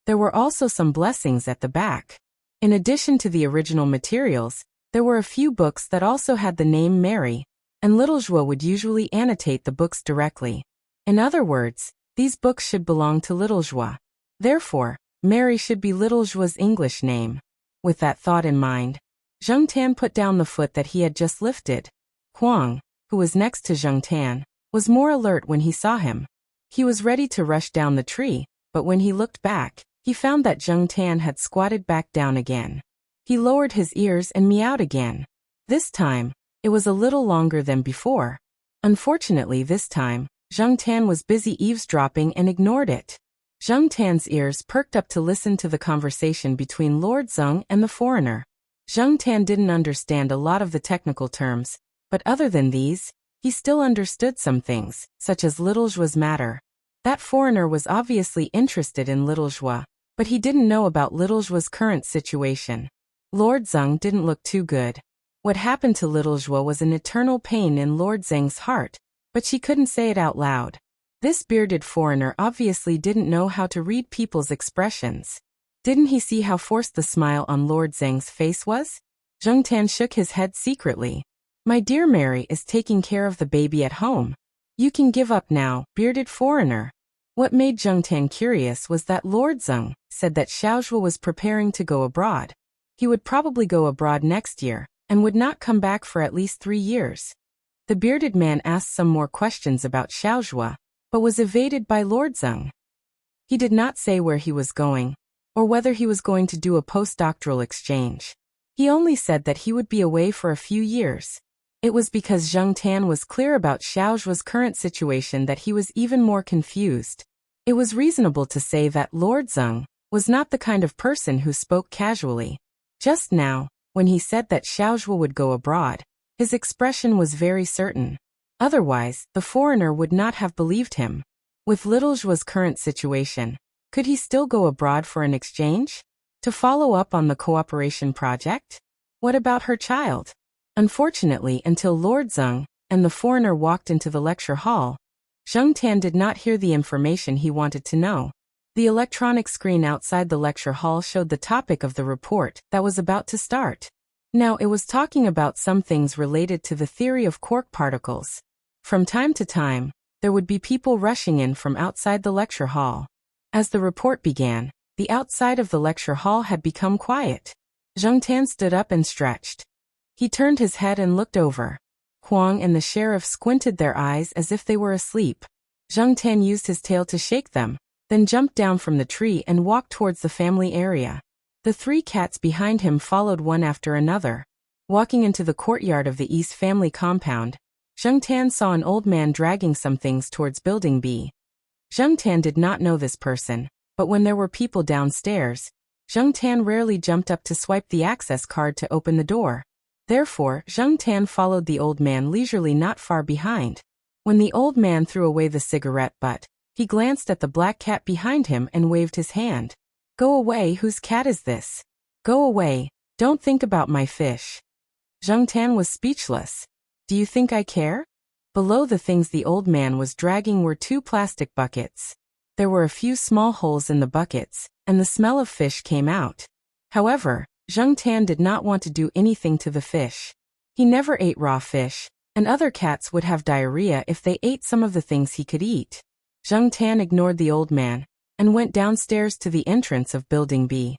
There were also some blessings at the back. In addition to the original materials, there were a few books that also had the name Mary, and Little Zhua would usually annotate the books directly. In other words, These books should belong to Little Joie. Therefore, Mary should be Little Joie's English name. With that thought in mind, Zheng Tan put down the foot that he had just lifted. Huang, who was next to Zheng Tan, was more alert when he saw him. He was ready to rush down the tree, but when he looked back, he found that Zheng Tan had squatted back down again. He lowered his ears and meowed again. This time, it was a little longer than before. Unfortunately this time, Zheng Tan was busy eavesdropping and ignored it. Zheng Tan's ears perked up to listen to the conversation between Lord Zeng and the foreigner. Zheng Tan didn't understand a lot of the technical terms, but other than these, he still understood some things, such as Little Joie's matter. That foreigner was obviously interested in Little Joie, but he didn't know about Little Joie's current situation. Lord Zeng didn't look too good. What happened to Little Joie was an eternal pain in Lord Zeng's heart, but she couldn't say it out loud. This bearded foreigner obviously didn't know how to read people's expressions. Didn't he see how forced the smile on Lord Zeng's face was? Zheng Tan shook his head secretly. My dear Mary is taking care of the baby at home. You can give up now, bearded foreigner. What made Zheng Tan curious was that Lord Zeng said that Xiaozhuo was preparing to go abroad. He would probably go abroad next year, and would not come back for at least 3 years. The bearded man asked some more questions about Xiaozhuo, but was evaded by Lord Zeng. He did not say where he was going, or whether he was going to do a postdoctoral exchange. He only said that he would be away for a few years. It was because Zheng Tan was clear about Xiaozhuo's current situation that he was even more confused. It was reasonable to say that Lord Zeng was not the kind of person who spoke casually. Just now, when he said that Xiaozhuo would go abroad, his expression was very certain. Otherwise, the foreigner would not have believed him. With Little Joie's current situation, could he still go abroad for an exchange? To follow up on the cooperation project? What about her child? Unfortunately, until Lord Zeng and the foreigner walked into the lecture hall, Zheng Tan did not hear the information he wanted to know. The electronic screen outside the lecture hall showed the topic of the report that was about to start. Now it was talking about some things related to the theory of quark particles. From time to time, there would be people rushing in from outside the lecture hall. As the report began, the outside of the lecture hall had become quiet. Zheng Tan stood up and stretched. He turned his head and looked over. Huang and the sheriff squinted their eyes as if they were asleep. Zheng Tan used his tail to shake them, then jumped down from the tree and walked towards the family area. The 3 cats behind him followed one after another. Walking into the courtyard of the East family compound, Zheng Tan saw an old man dragging some things towards Building B. Zheng Tan did not know this person, but when there were people downstairs, Zheng Tan rarely jumped up to swipe the access card to open the door. Therefore, Zheng Tan followed the old man leisurely not far behind. When the old man threw away the cigarette butt, he glanced at the black cat behind him and waved his hand. Go away, whose cat is this? Go away, don't think about my fish. Zheng Tan was speechless. Do you think I care? Below the things the old man was dragging were 2 plastic buckets. There were a few small holes in the buckets, and the smell of fish came out. However, Zheng Tan did not want to do anything to the fish. He never ate raw fish, and other cats would have diarrhea if they ate some of the things he could eat. Zheng Tan ignored the old man and went downstairs to the entrance of Building B.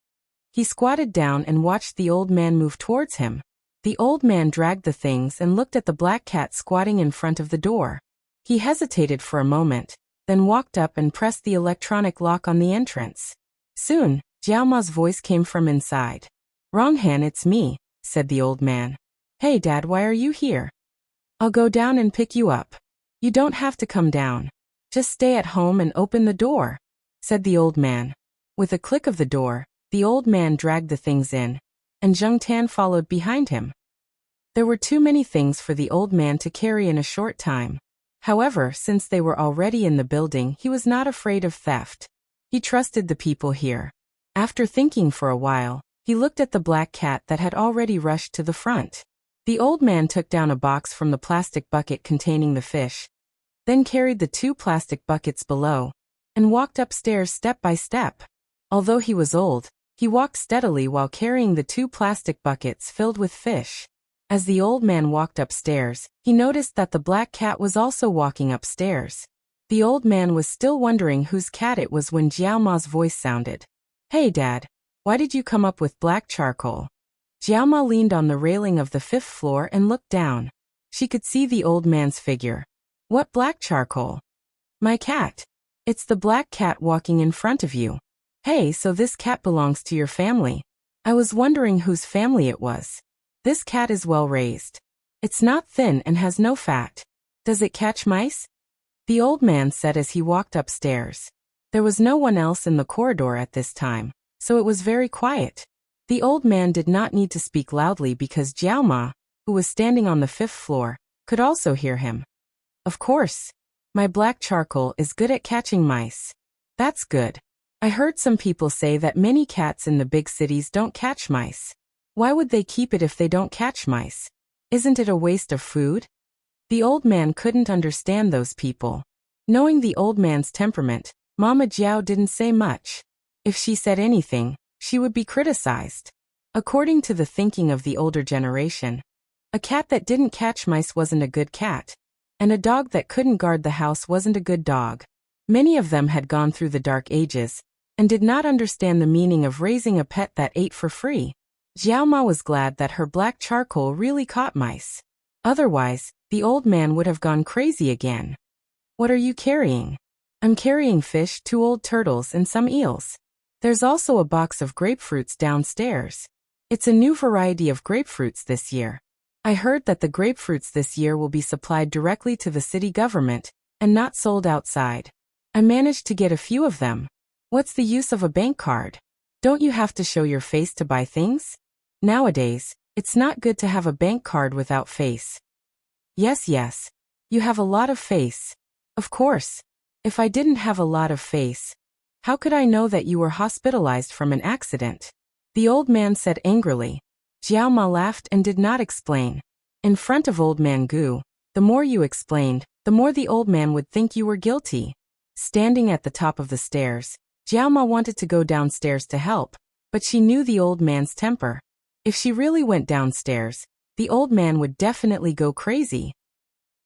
He squatted down and watched the old man move towards him. The old man dragged the things and looked at the black cat squatting in front of the door. He hesitated for a moment, then walked up and pressed the electronic lock on the entrance. Soon, Jiaoma's voice came from inside. Ronghan, it's me, said the old man. Hey Dad, why are you here? I'll go down and pick you up. You don't have to come down. Just stay at home and open the door, said the old man. With a click of the door, the old man dragged the things in, and Zheng Tan followed behind him. There were too many things for the old man to carry in a short time. However, since they were already in the building, he was not afraid of theft. He trusted the people here. After thinking for a while, he looked at the black cat that had already rushed to the front. The old man took down a box from the plastic bucket containing the fish, then carried the 2 plastic buckets below, and walked upstairs step by step. Although he was old, he walked steadily while carrying the 2 plastic buckets filled with fish. As the old man walked upstairs, he noticed that the black cat was also walking upstairs. The old man was still wondering whose cat it was when Jiao Ma's voice sounded. Hey Dad, why did you come up with black charcoal? Jiao Ma leaned on the railing of the 5th floor and looked down. She could see the old man's figure. What black charcoal? My cat. It's the black cat walking in front of you. Hey, so this cat belongs to your family. I was wondering whose family it was. This cat is well raised. It's not thin and has no fat. Does it catch mice? The old man said as he walked upstairs. There was no one else in the corridor at this time, so it was very quiet. The old man did not need to speak loudly because Jiao Ma, who was standing on the 5th floor, could also hear him. Of course. My black charcoal is good at catching mice. That's good. I heard some people say that many cats in the big cities don't catch mice. Why would they keep it if they don't catch mice? Isn't it a waste of food? The old man couldn't understand those people. Knowing the old man's temperament, Mama Jiao didn't say much. If she said anything, she would be criticized. According to the thinking of the older generation, a cat that didn't catch mice wasn't a good cat, and a dog that couldn't guard the house wasn't a good dog. Many of them had gone through the dark ages and did not understand the meaning of raising a pet that ate for free. Jiao Ma was glad that her black charcoal really caught mice. Otherwise, the old man would have gone crazy again. What are you carrying? I'm carrying fish, 2 old turtles and some eels. There's also a box of grapefruits downstairs. It's a new variety of grapefruits this year. I heard that the grapefruits this year will be supplied directly to the city government and not sold outside. I managed to get a few of them. What's the use of a bank card? Don't you have to show your face to buy things? Nowadays, it's not good to have a bank card without face. Yes. You have a lot of face. Of course. If I didn't have a lot of face, how could I know that you were hospitalized from an accident? The old man said angrily. Jiao Ma laughed and did not explain. In front of old man Gu, the more you explained, the more the old man would think you were guilty. Standing at the top of the stairs, Jiao Ma wanted to go downstairs to help, but she knew the old man's temper. If she really went downstairs, the old man would definitely go crazy.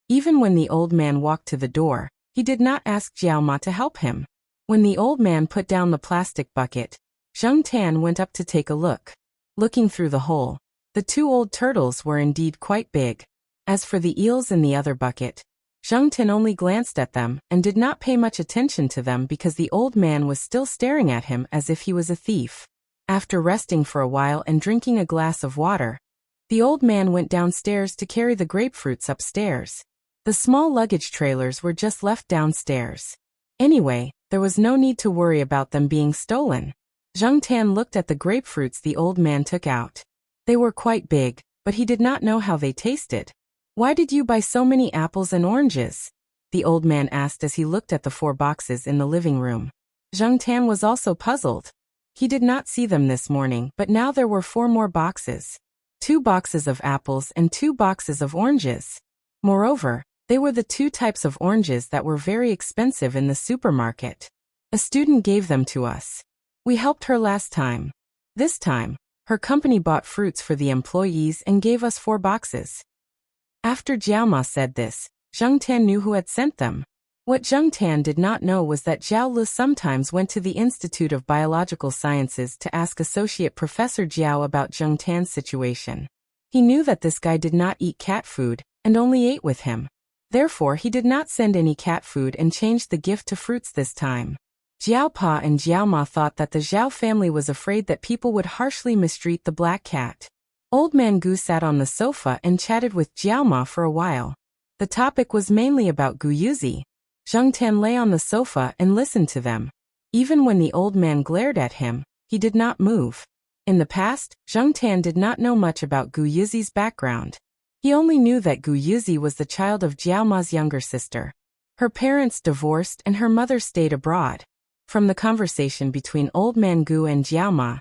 Even when the old man walked to the door, he did not ask Jiao Ma to help him. When the old man put down the plastic bucket, Zheng Tan went up to take a look. Looking through the hole, the 2 old turtles were indeed quite big. As for the eels in the other bucket, Zheng Tan only glanced at them and did not pay much attention to them because the old man was still staring at him as if he was a thief. After resting for a while and drinking a glass of water, the old man went downstairs to carry the grapefruits upstairs. The small luggage trailers were just left downstairs. Anyway, there was no need to worry about them being stolen. Zheng Tan looked at the grapefruits the old man took out. They were quite big, but he did not know how they tasted. Why did you buy so many apples and oranges? The old man asked as he looked at the 4 boxes in the living room. Zheng Tan was also puzzled. He did not see them this morning, but now there were 4 more boxes. 2 boxes of apples and 2 boxes of oranges. Moreover, they were the 2 types of oranges that were very expensive in the supermarket. A student gave them to us. We helped her last time. This time, her company bought fruits for the employees and gave us 4 boxes. After Jiao Ma said this, Zheng Tan knew who had sent them. What Zheng Tan did not know was that Zhao Lu sometimes went to the Institute of Biological Sciences to ask Associate Professor Jiao about Zheng Tan's situation. He knew that this guy did not eat cat food and only ate with him. Therefore, he did not send any cat food and changed the gift to fruits this time. Jiao Pa and Jiao Ma thought that the Zhao family was afraid that people would harshly mistreat the black cat. Old man Gu sat on the sofa and chatted with Jiao Ma for a while. The topic was mainly about Gu Yuzi. Zheng Tan lay on the sofa and listened to them. Even when the old man glared at him, he did not move. In the past, Zheng Tan did not know much about Gu Yuzi's background. He only knew that Gu Yuzi was the child of Jiao Ma's younger sister. Her parents divorced and her mother stayed abroad. From the conversation between old man Gu and Jiao Ma,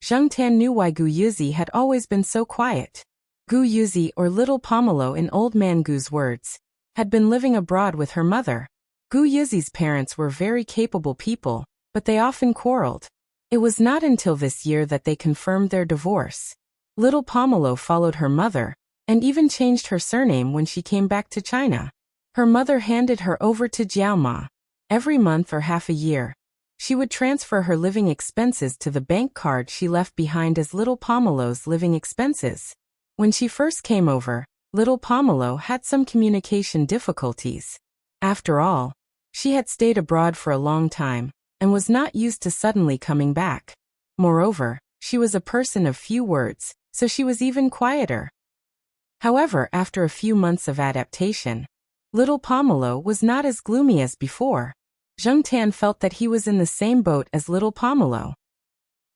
Zheng Tan knew why Gu Yuzi had always been so quiet. Gu Yuzi, or Little Pomelo in old man Gu's words, had been living abroad with her mother. Gu Yuzi's parents were very capable people, but they often quarreled. It was not until this year that they confirmed their divorce. Little Pomelo followed her mother, and even changed her surname when she came back to China. Her mother handed her over to Jiaoma. Every month or half a year, she would transfer her living expenses to the bank card she left behind as little Pomelo's living expenses. When she first came over, little Pomelo had some communication difficulties. After all, she had stayed abroad for a long time, and was not used to suddenly coming back. Moreover, she was a person of few words, so she was even quieter. However, after a few months of adaptation, little Pomelo was not as gloomy as before. Zheng Tan felt that he was in the same boat as little Pomelo.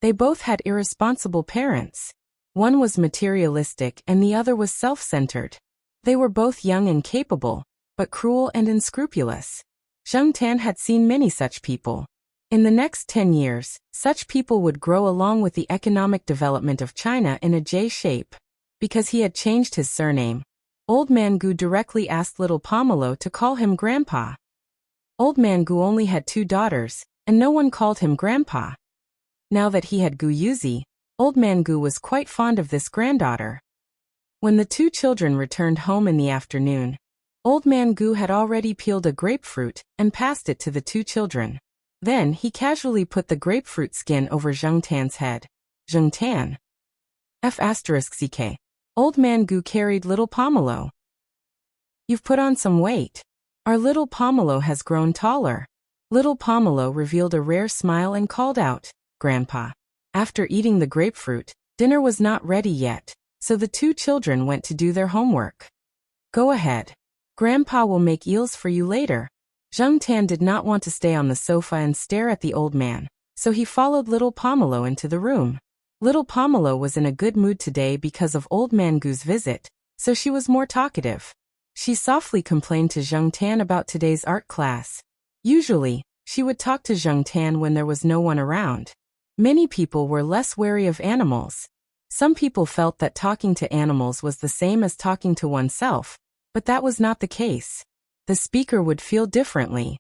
They both had irresponsible parents. One was materialistic and the other was self-centered. They were both young and capable, but cruel and unscrupulous. Zheng Tan had seen many such people. In the next 10 years, such people would grow along with the economic development of China in a J shape. Because he had changed his surname, Old Man Gu directly asked little Pomelo to call him Grandpa. Old Man Gu only had 2 daughters, and no one called him Grandpa. Now that he had Gu Yuzi, Old Man Gu was quite fond of this granddaughter. When the 2 children returned home in the afternoon, Old Man Gu had already peeled a grapefruit and passed it to the 2 children. Then he casually put the grapefruit skin over Zheng Tan's head. Zheng Tan. F***ck. Old Man Gu carried little Pomelo. You've put on some weight. Our little Pomelo has grown taller. Little Pomelo revealed a rare smile and called out, Grandpa. After eating the grapefruit, dinner was not ready yet, so the 2 children went to do their homework. Go ahead. Grandpa will make eels for you later. Zheng Tan did not want to stay on the sofa and stare at the old man, so he followed little Pomelo into the room. Little Pomelo was in a good mood today because of Old Man Gu's visit, so she was more talkative. She softly complained to Zheng Tan about today's art class. Usually, she would talk to Zheng Tan when there was no one around. Many people were less wary of animals. Some people felt that talking to animals was the same as talking to oneself, but that was not the case. The speaker would feel differently.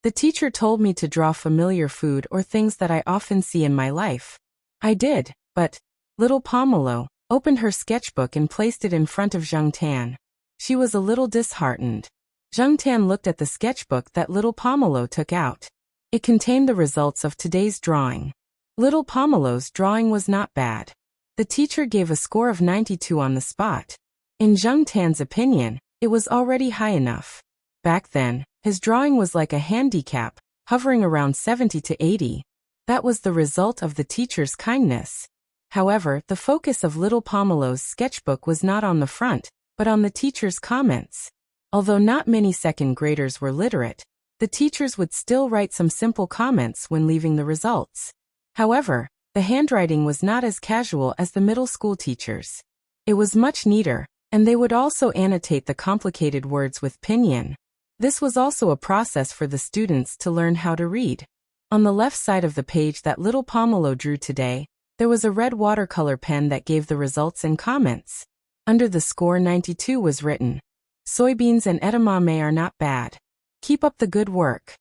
The teacher told me to draw familiar food or things that I often see in my life. I did, but little Pomelo opened her sketchbook and placed it in front of Zheng Tan. She was a little disheartened. Zheng Tan looked at the sketchbook that little Pomelo took out. It contained the results of today's drawing. Little Pomelo's drawing was not bad. The teacher gave a score of 92 on the spot. In Zheng Tan's opinion, it was already high enough. Back then, his drawing was like a handicap, hovering around 70 to 80. That was the result of the teacher's kindness. However, the focus of little Pomelo's sketchbook was not on the front, but on the teacher's comments. Although not many second graders were literate, the teachers would still write some simple comments when leaving the results. However, the handwriting was not as casual as the middle school teachers. It was much neater, and they would also annotate the complicated words with pinyin. This was also a process for the students to learn how to read. On the left side of the page that little Pomelo drew today, there was a red watercolor pen that gave the results and comments. Under the score 92 was written, Soybeans and edamame are not bad. Keep up the good work.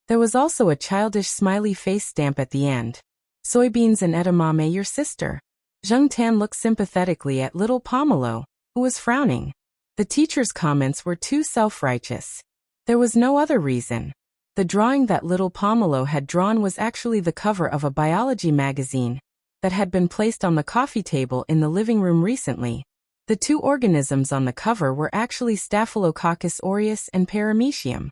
There was also a childish smiley face stamp at the end. Soybeans and edamame your sister. Zheng Tan looked sympathetically at little Pomelo, who was frowning. The teacher's comments were too self-righteous. There was no other reason. The drawing that little Pomelo had drawn was actually the cover of a biology magazine that had been placed on the coffee table in the living room recently. The 2 organisms on the cover were actually Staphylococcus aureus and Paramecium.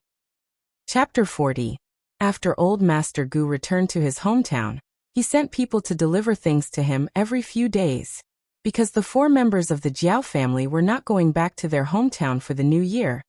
Chapter 40. After Old Master Gu returned to his hometown, he sent people to deliver things to him every few days. Because the 4 members of the Jiao family were not going back to their hometown for the new year,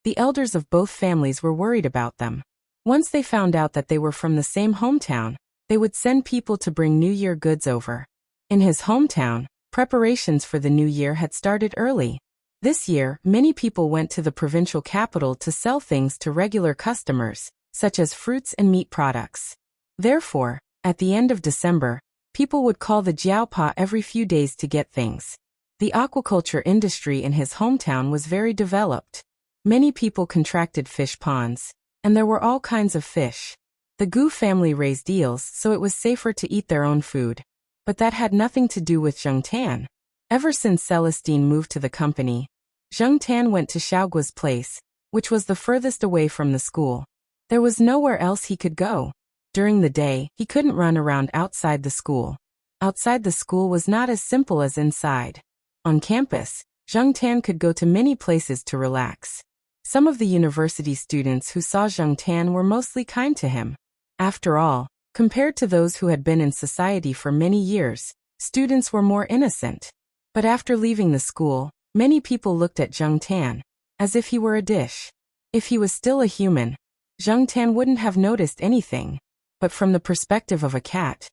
the elders of both families were worried about them. Once they found out that they were from the same hometown, they would send people to bring New Year goods over. In his hometown, preparations for the new year had started early. This year, many people went to the provincial capital to sell things to regular customers, such as fruits and meat products. Therefore, at the end of December, people would call the Jiaopa every few days to get things. The aquaculture industry in his hometown was very developed. Many people contracted fish ponds, and there were all kinds of fish. The Gu family raised eels, so it was safer to eat their own food. But that had nothing to do with Zheng Tan. Ever since Celestine moved to the company, Zheng Tan went to Xiaoguo's place, which was the furthest away from the school. There was nowhere else he could go. During the day, he couldn't run around outside the school. Outside the school was not as simple as inside. On campus, Zheng Tan could go to many places to relax. Some of the university students who saw Zheng Tan were mostly kind to him. After all, compared to those who had been in society for many years, students were more innocent. But after leaving the school, many people looked at Zheng Tan as if he were a dish. If he was still a human, Zheng Tan wouldn't have noticed anything. But from the perspective of a cat,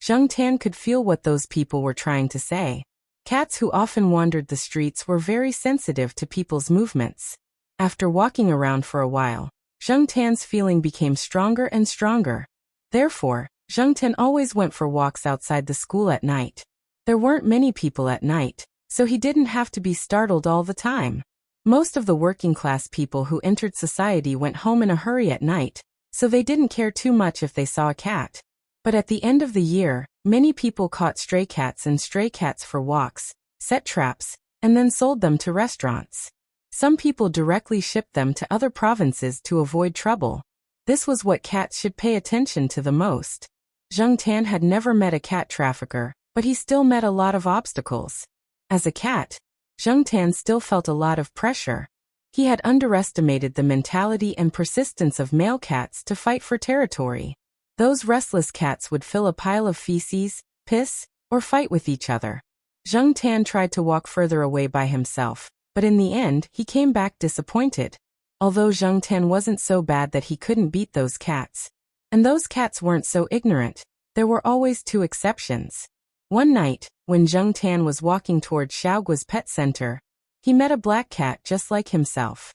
Zheng Tan could feel what those people were trying to say. Cats who often wandered the streets were very sensitive to people's movements. After walking around for a while, Zheng Tan's feeling became stronger and stronger. Therefore, Zheng Tan always went for walks outside the school at night. There weren't many people at night, so he didn't have to be startled all the time. Most of the working-class people who entered society went home in a hurry at night, so they didn't care too much if they saw a cat. But at the end of the year, many people caught stray cats for walks, set traps, and then sold them to restaurants. Some people directly shipped them to other provinces to avoid trouble. This was what cats should pay attention to the most. Zheng Tan had never met a cat trafficker, but he still met a lot of obstacles. As a cat, Zheng Tan still felt a lot of pressure. He had underestimated the mentality and persistence of male cats to fight for territory. Those restless cats would fill a pile of feces, piss, or fight with each other. Zheng Tan tried to walk further away by himself, but in the end, he came back disappointed. Although Zheng Tan wasn't so bad that he couldn't beat those cats, and those cats weren't so ignorant, there were always two exceptions. One night, when Zheng Tan was walking toward Xiaoguo's pet center, he met a black cat just like himself.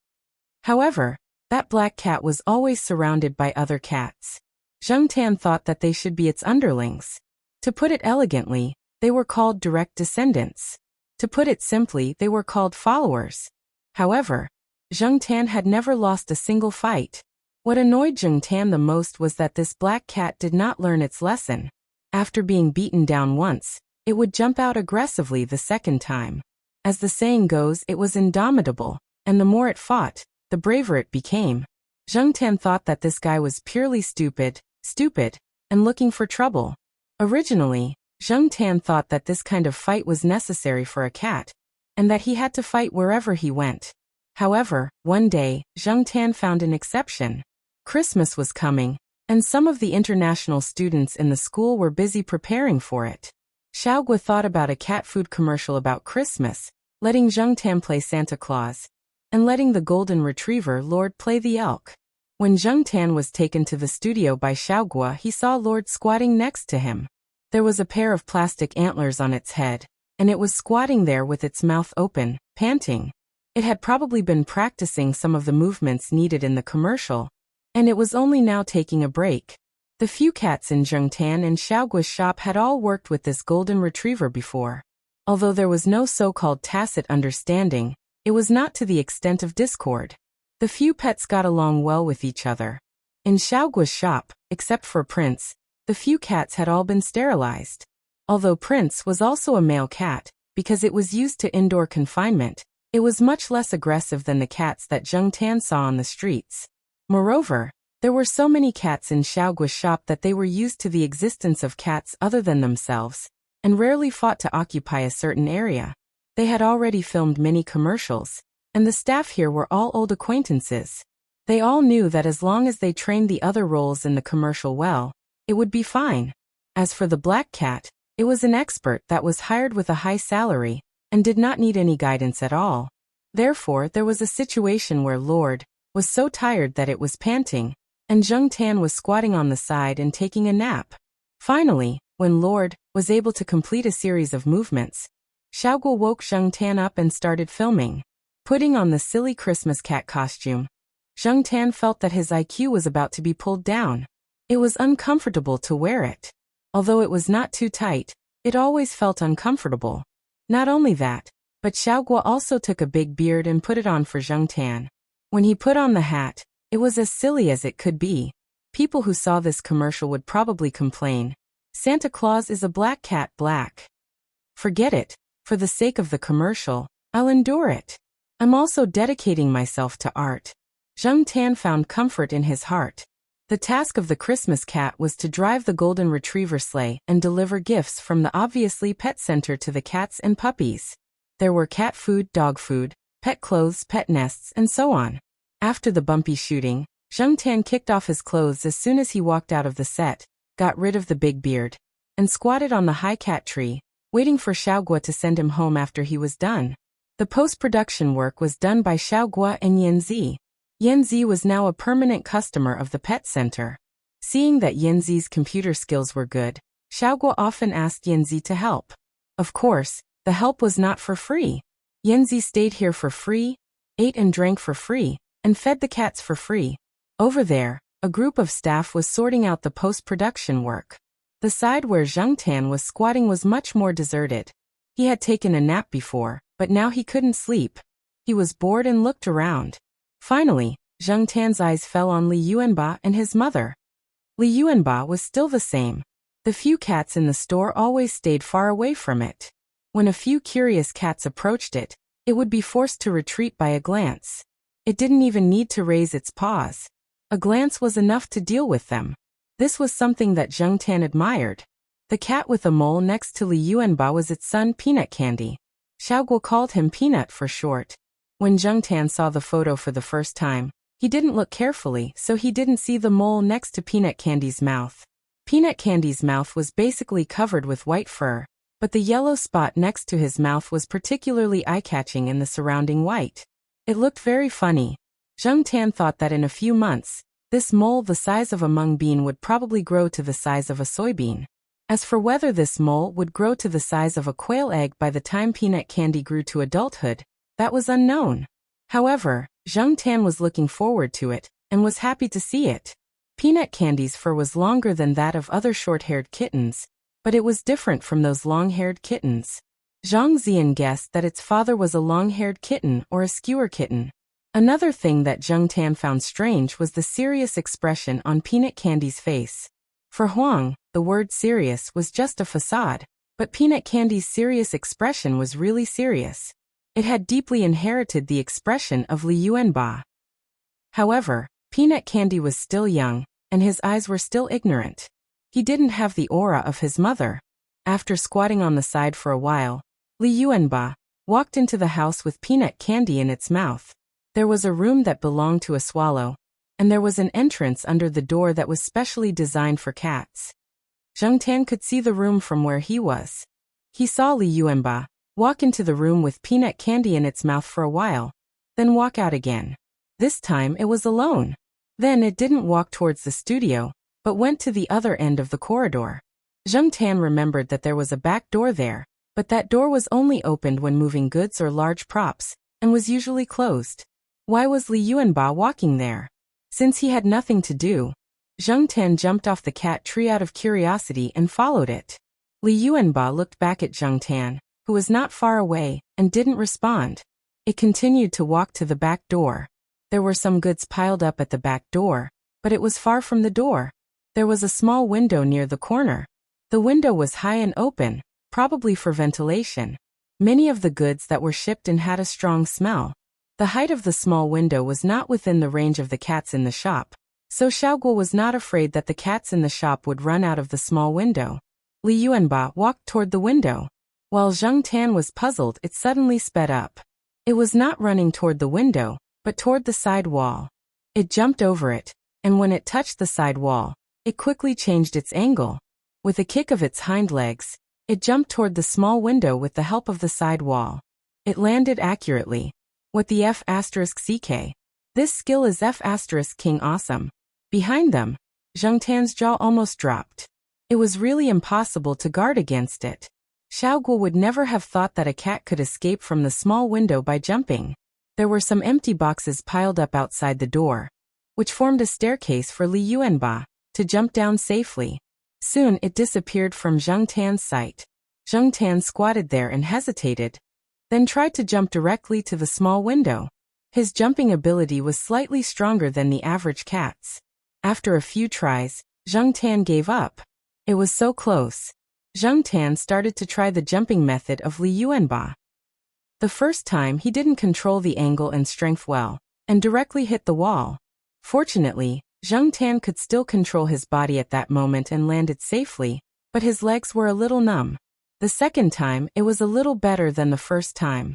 However, that black cat was always surrounded by other cats. Zheng Tan thought that they should be its underlings. To put it elegantly, they were called direct descendants. To put it simply, they were called followers. However, Zheng Tan had never lost a single fight. What annoyed Zheng Tan the most was that this black cat did not learn its lesson. After being beaten down once, it would jump out aggressively the second time. As the saying goes, it was indomitable, and the more it fought, the braver it became. Zheng Tan thought that this guy was purely stupid, and looking for trouble. Originally, Zheng Tan thought that this kind of fight was necessary for a cat, and that he had to fight wherever he went. However, one day, Zheng Tan found an exception. Christmas was coming, and some of the international students in the school were busy preparing for it. Xiaoguo thought about a cat food commercial about Christmas, letting Zheng Tan play Santa Claus, and letting the golden retriever Lord play the elk. When Zheng Tan was taken to the studio by Xiaoguo, he saw Lord squatting next to him. There was a pair of plastic antlers on its head, and it was squatting there with its mouth open, panting. It had probably been practicing some of the movements needed in the commercial, and it was only now taking a break. The few cats in Zheng Tan and Xiaoguo's shop had all worked with this golden retriever before. Although there was no so-called tacit understanding, it was not to the extent of discord. The few pets got along well with each other. In Xiaoguo's shop, except for Prince, the few cats had all been sterilized. Although Prince was also a male cat, because it was used to indoor confinement, it was much less aggressive than the cats that Zheng Tan saw on the streets. Moreover, there were so many cats in Xiaoguo's shop that they were used to the existence of cats other than themselves, and rarely fought to occupy a certain area. They had already filmed many commercials, and the staff here were all old acquaintances. They all knew that as long as they trained the other roles in the commercial well, it would be fine. As for the black cat, it was an expert that was hired with a high salary, and did not need any guidance at all. Therefore, there was a situation where Lord was so tired that it was panting, and Zheng Tan was squatting on the side and taking a nap. Finally, when Lord was able to complete a series of movements, Xiaoguo woke Zheng Tan up and started filming. Putting on the silly Christmas cat costume, Zheng Tan felt that his IQ was about to be pulled down. It was uncomfortable to wear it. Although it was not too tight, it always felt uncomfortable. Not only that, but Xiaoguo also took a big beard and put it on for Zheng Tan. When he put on the hat, it was as silly as it could be. People who saw this commercial would probably complain, "Santa Claus is a black cat black." Forget it. For the sake of the commercial, I'll endure it. I'm also dedicating myself to art. Zheng Tan found comfort in his heart. The task of the Christmas cat was to drive the golden retriever sleigh and deliver gifts from the obviously pet center to the cats and puppies. There were cat food, dog food, pet clothes, pet nests, and so on. After the bumpy shooting, Zheng Tan kicked off his clothes as soon as he walked out of the set, got rid of the big beard, and squatted on the high cat tree, waiting for Xiaoguo to send him home after he was done. The post-production work was done by Xiaoguo and Yanzi. Yanzi was now a permanent customer of the pet center. Seeing that Yanzi's computer skills were good, Xiaoguo often asked Yanzi to help. Of course, the help was not for free. Yanzi stayed here for free, ate and drank for free, and fed the cats for free. Over there, a group of staff was sorting out the post-production work. The side where Zheng Tan was squatting was much more deserted. He had taken a nap before, but now he couldn't sleep. He was bored and looked around. Finally, Zheng Tan's eyes fell on Li Yuanba and his mother. Li Yuanba was still the same. The few cats in the store always stayed far away from it. When a few curious cats approached it, it would be forced to retreat by a glance. It didn't even need to raise its paws. A glance was enough to deal with them. This was something that Zheng Tan admired. The cat with a mole next to Li Yuanba was its son Peanut Candy. Xiaoguo called him Peanut for short. When Zheng Tan saw the photo for the first time, he didn't look carefully, so he didn't see the mole next to Peanut Candy's mouth. Peanut Candy's mouth was basically covered with white fur, but the yellow spot next to his mouth was particularly eye-catching in the surrounding white. It looked very funny. Zheng Tan thought that in a few months, this mole the size of a mung bean would probably grow to the size of a soybean. As for whether this mole would grow to the size of a quail egg by the time Peanut Candy grew to adulthood, that was unknown. However, Zheng Tan was looking forward to it, and was happy to see it. Peanut Candy's fur was longer than that of other short-haired kittens, but it was different from those long-haired kittens. Zhang Ziyan guessed that its father was a long-haired kitten or a skewer kitten. Another thing that Zheng Tan found strange was the serious expression on Peanut Candy's face. For Huang, the word serious was just a facade, but Peanut Candy's serious expression was really serious. It had deeply inherited the expression of Li Yuanba. However, Peanut Candy was still young, and his eyes were still ignorant. He didn't have the aura of his mother. After squatting on the side for a while, Li Yuanba walked into the house with Peanut Candy in its mouth. There was a room that belonged to a swallow, and there was an entrance under the door that was specially designed for cats. Zheng Tan could see the room from where he was. He saw Li Yuanba walk into the room with Peanut Candy in its mouth for a while, then walk out again. This time it was alone. Then it didn't walk towards the studio, but went to the other end of the corridor. Zheng Tan remembered that there was a back door there, but that door was only opened when moving goods or large props, and was usually closed. Why was Li Yuanba walking there? Since he had nothing to do, Zheng Tan jumped off the cat tree out of curiosity and followed it. Li Yuanba looked back at Zheng Tan, who was not far away, and didn't respond. It continued to walk to the back door. There were some goods piled up at the back door, but it was far from the door. There was a small window near the corner. The window was high and open, probably for ventilation. Many of the goods that were shipped in had a strong smell. The height of the small window was not within the range of the cats in the shop, so Xiaoguo was not afraid that the cats in the shop would run out of the small window. Li Yuanba walked toward the window. While Zheng Tan was puzzled, it suddenly sped up. It was not running toward the window, but toward the side wall. It jumped over it, and when it touched the side wall, it quickly changed its angle. With a kick of its hind legs, it jumped toward the small window with the help of the side wall. It landed accurately. What the F***CK? This skill is F***King awesome. Behind them, Zheng Tan's jaw almost dropped. It was really impossible to guard against it. Xiaoguo would never have thought that a cat could escape from the small window by jumping. There were some empty boxes piled up outside the door, which formed a staircase for Li Yuanba to jump down safely. Soon it disappeared from Zheng Tan's sight. Zheng Tan squatted there and hesitated, then tried to jump directly to the small window. His jumping ability was slightly stronger than the average cat's. After a few tries, Zheng Tan gave up. It was so close. Zheng Tan started to try the jumping method of Li Yuanba. The first time he didn't control the angle and strength well, and directly hit the wall. Fortunately, Zheng Tan could still control his body at that moment and landed safely, but his legs were a little numb. The second time, it was a little better than the first time.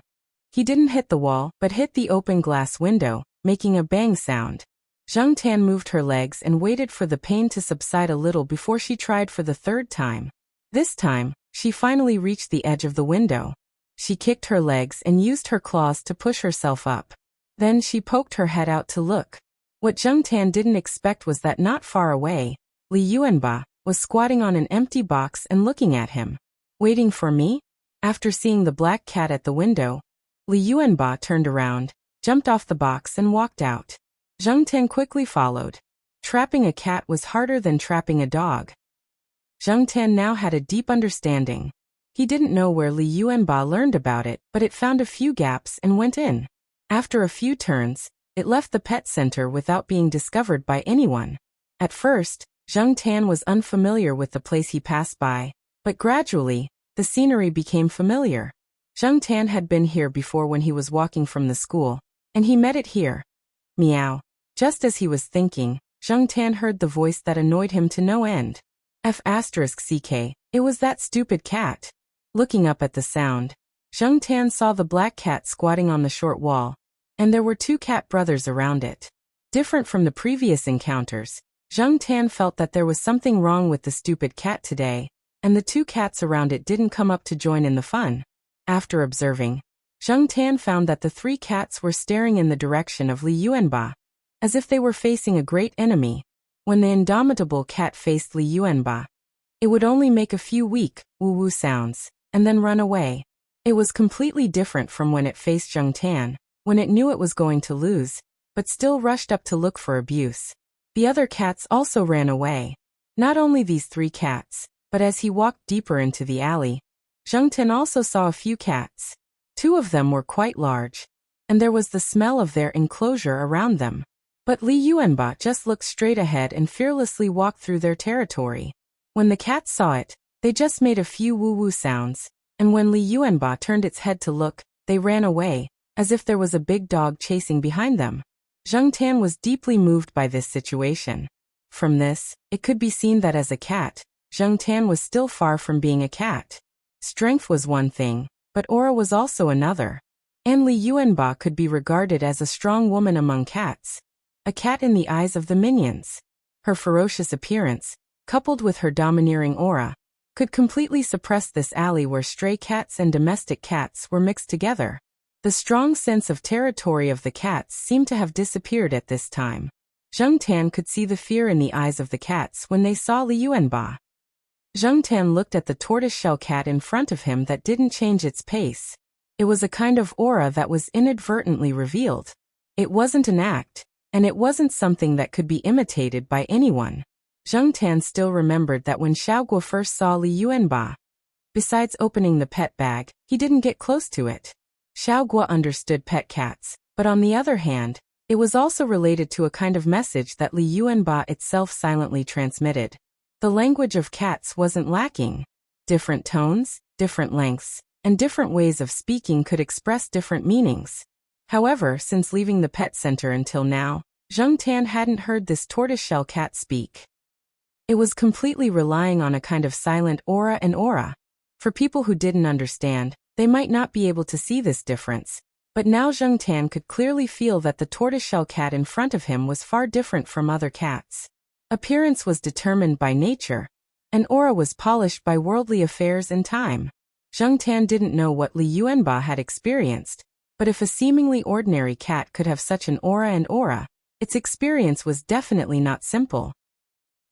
He didn't hit the wall, but hit the open glass window, making a bang sound. Zheng Tan moved her legs and waited for the pain to subside a little before she tried for the third time. This time, she finally reached the edge of the window. She kicked her legs and used her claws to push herself up. Then she poked her head out to look. What Zheng Tan didn't expect was that not far away, Li Yuanba was squatting on an empty box and looking at him. Waiting for me? After seeing the black cat at the window, Li Yuanba turned around, jumped off the box and walked out. Zheng Tan quickly followed. Trapping a cat was harder than trapping a dog. Zheng Tan now had a deep understanding. He didn't know where Li Yuanba learned about it, but it found a few gaps and went in. After a few turns, it left the pet center without being discovered by anyone. At first, Zheng Tan was unfamiliar with the place he passed by, but gradually, the scenery became familiar. Zheng Tan had been here before when he was walking from the school, and he met it here. Meow. Just as he was thinking, Zheng Tan heard the voice that annoyed him to no end. F***ck, it was that stupid cat. Looking up at the sound, Zheng Tan saw the black cat squatting on the short wall, and there were two cat brothers around it. Different from the previous encounters, Zheng Tan felt that there was something wrong with the stupid cat today, and the two cats around it didn't come up to join in the fun. After observing, Zheng Tan found that the three cats were staring in the direction of Li Yuanba, as if they were facing a great enemy. When the indomitable cat faced Li Yuanba, it would only make a few weak, woo-woo sounds, and then run away. It was completely different from when it faced Zheng Tan, when it knew it was going to lose, but still rushed up to look for abuse. The other cats also ran away. Not only these three cats, but as he walked deeper into the alley, Zheng Tan also saw a few cats. Two of them were quite large, and there was the smell of their enclosure around them. But Li Yuanba just looked straight ahead and fearlessly walked through their territory. When the cats saw it, they just made a few woo-woo sounds, and when Li Yuanba turned its head to look, they ran away, as if there was a big dog chasing behind them. Zheng Tan was deeply moved by this situation. From this, it could be seen that as a cat, Zheng Tan was still far from being a cat. Strength was one thing, but aura was also another. And Li Yuanba could be regarded as a strong woman among cats. A cat in the eyes of the minions. Her ferocious appearance, coupled with her domineering aura, could completely suppress this alley where stray cats and domestic cats were mixed together. The strong sense of territory of the cats seemed to have disappeared at this time. Zheng Tan could see the fear in the eyes of the cats when they saw Li Yuanba. Zheng Tan looked at the tortoiseshell cat in front of him that didn't change its pace. It was a kind of aura that was inadvertently revealed. It wasn't an act, and it wasn't something that could be imitated by anyone. Zheng Tan still remembered that when Xiaoguo first saw Li Yuanba, besides opening the pet bag, he didn't get close to it. Xiaoguo understood pet cats, but on the other hand, it was also related to a kind of message that Li Yuanba itself silently transmitted. The language of cats wasn't lacking. Different tones, different lengths, and different ways of speaking could express different meanings. However, since leaving the pet center until now, Zheng Tan hadn't heard this tortoiseshell cat speak. It was completely relying on a kind of silent aura and aura. For people who didn't understand, they might not be able to see this difference, but now Zheng Tan could clearly feel that the tortoiseshell cat in front of him was far different from other cats. Appearance was determined by nature, and aura was polished by worldly affairs and time. Zheng Tan didn't know what Li Yuanba had experienced, but if a seemingly ordinary cat could have such an aura and aura, its experience was definitely not simple.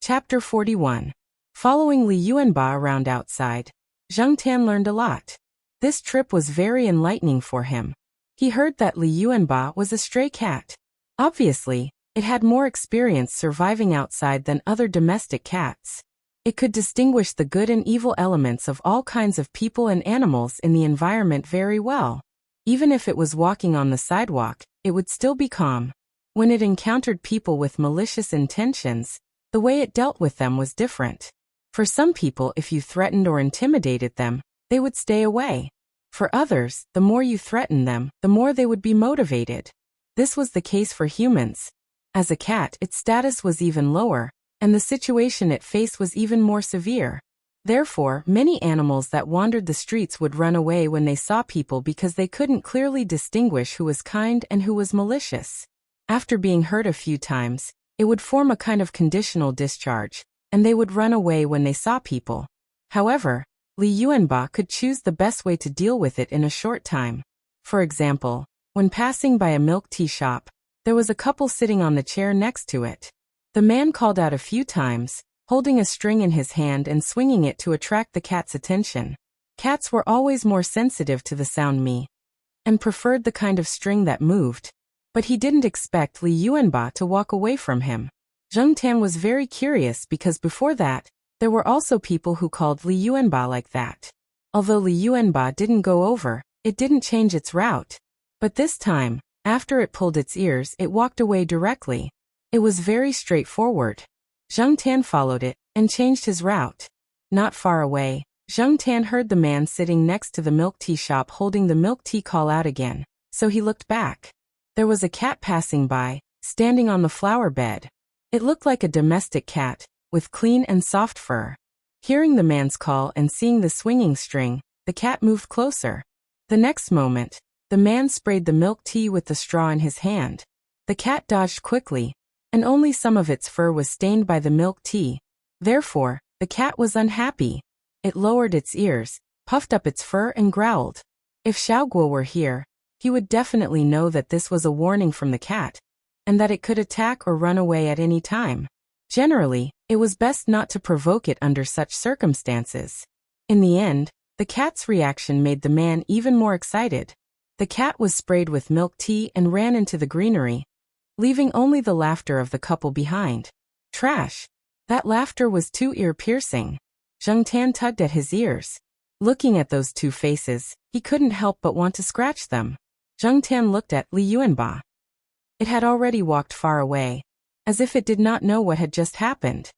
Chapter 41. Following Li Yuanba around outside, Zheng Tan learned a lot. This trip was very enlightening for him. He heard that Li Yuanba was a stray cat. Obviously, it had more experience surviving outside than other domestic cats. It could distinguish the good and evil elements of all kinds of people and animals in the environment very well. Even if it was walking on the sidewalk, it would still be calm. When it encountered people with malicious intentions, the way it dealt with them was different. For some people, if you threatened or intimidated them, they would stay away. For others, the more you threatened them, the more they would be motivated. This was the case for humans. As a cat, its status was even lower, and the situation it faced was even more severe. Therefore, many animals that wandered the streets would run away when they saw people because they couldn't clearly distinguish who was kind and who was malicious. After being hurt a few times, it would form a kind of conditional discharge, and they would run away when they saw people. However, Li Yuanba could choose the best way to deal with it in a short time. For example, when passing by a milk tea shop, there was a couple sitting on the chair next to it. The man called out a few times, holding a string in his hand and swinging it to attract the cat's attention. Cats were always more sensitive to the sound me, and preferred the kind of string that moved. But he didn't expect Li Yuanba to walk away from him. Zheng Tan was very curious because before that, there were also people who called Li Yuanba like that. Although Li Yuanba didn't go over, it didn't change its route. But this time, after it pulled its ears, it walked away directly. It was very straightforward. Zheng Tan followed it, and changed his route. Not far away, Zheng Tan heard the man sitting next to the milk tea shop holding the milk tea call out again, so he looked back. There was a cat passing by, standing on the flower bed. It looked like a domestic cat, with clean and soft fur. Hearing the man's call and seeing the swinging string, the cat moved closer. The next moment, the man sprayed the milk tea with the straw in his hand. The cat dodged quickly, and only some of its fur was stained by the milk tea. Therefore, the cat was unhappy. It lowered its ears, puffed up its fur and growled. If Xiaoguo were here, he would definitely know that this was a warning from the cat, and that it could attack or run away at any time. Generally, it was best not to provoke it under such circumstances. In the end, the cat's reaction made the man even more excited. The cat was sprayed with milk tea and ran into the greenery, leaving only the laughter of the couple behind. Trash! That laughter was too ear-piercing. Zheng Tan tugged at his ears. Looking at those two faces, he couldn't help but want to scratch them. Zheng Tan looked at Li Yuanba. It had already walked far away, as if it did not know what had just happened.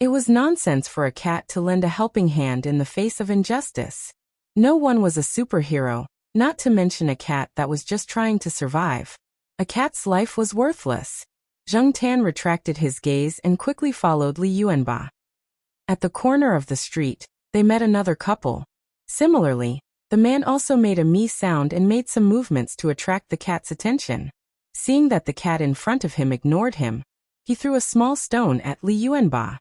It was nonsense for a cat to lend a helping hand in the face of injustice. No one was a superhero, not to mention a cat that was just trying to survive. A cat's life was worthless. Zheng Tan retracted his gaze and quickly followed Li Yuanba. At the corner of the street, they met another couple. Similarly, the man also made a mee sound and made some movements to attract the cat's attention. Seeing that the cat in front of him ignored him, he threw a small stone at Li Yuanba.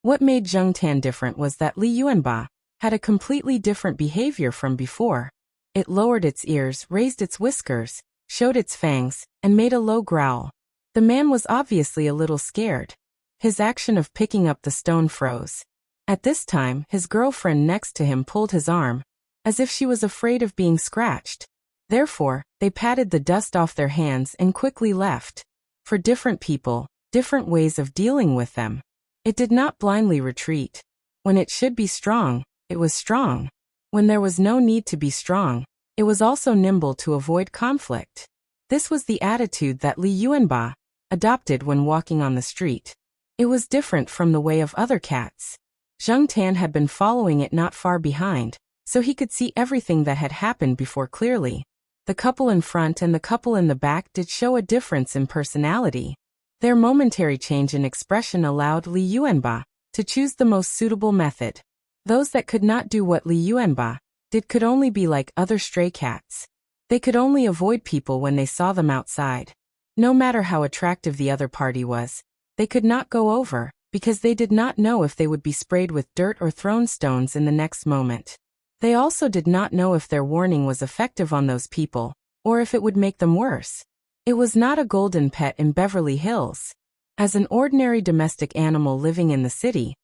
What made Zheng Tan different was that Li Yuanba had a completely different behavior from before. It lowered its ears, raised its whiskers, showed its fangs, and made a low growl. The man was obviously a little scared. His action of picking up the stone froze. At this time, his girlfriend next to him pulled his arm, as if she was afraid of being scratched. Therefore, they patted the dust off their hands and quickly left. For different people, different ways of dealing with them. It did not blindly retreat. When it should be strong, it was strong. When there was no need to be strong, it was also nimble to avoid conflict. This was the attitude that Li Yuanba adopted when walking on the street. It was different from the way of other cats. Zheng Tan had been following it not far behind, so he could see everything that had happened before clearly. The couple in front and the couple in the back did show a difference in personality. Their momentary change in expression allowed Li Yuanba to choose the most suitable method. Those that could not do what Li Yuanba did could only be like other stray cats. They could only avoid people when they saw them outside. No matter how attractive the other party was, they could not go over, because they did not know if they would be sprayed with dirt or thrown stones in the next moment. They also did not know if their warning was effective on those people, or if it would make them worse. It was not a golden pet in Beverly Hills. As an ordinary domestic animal living in the city,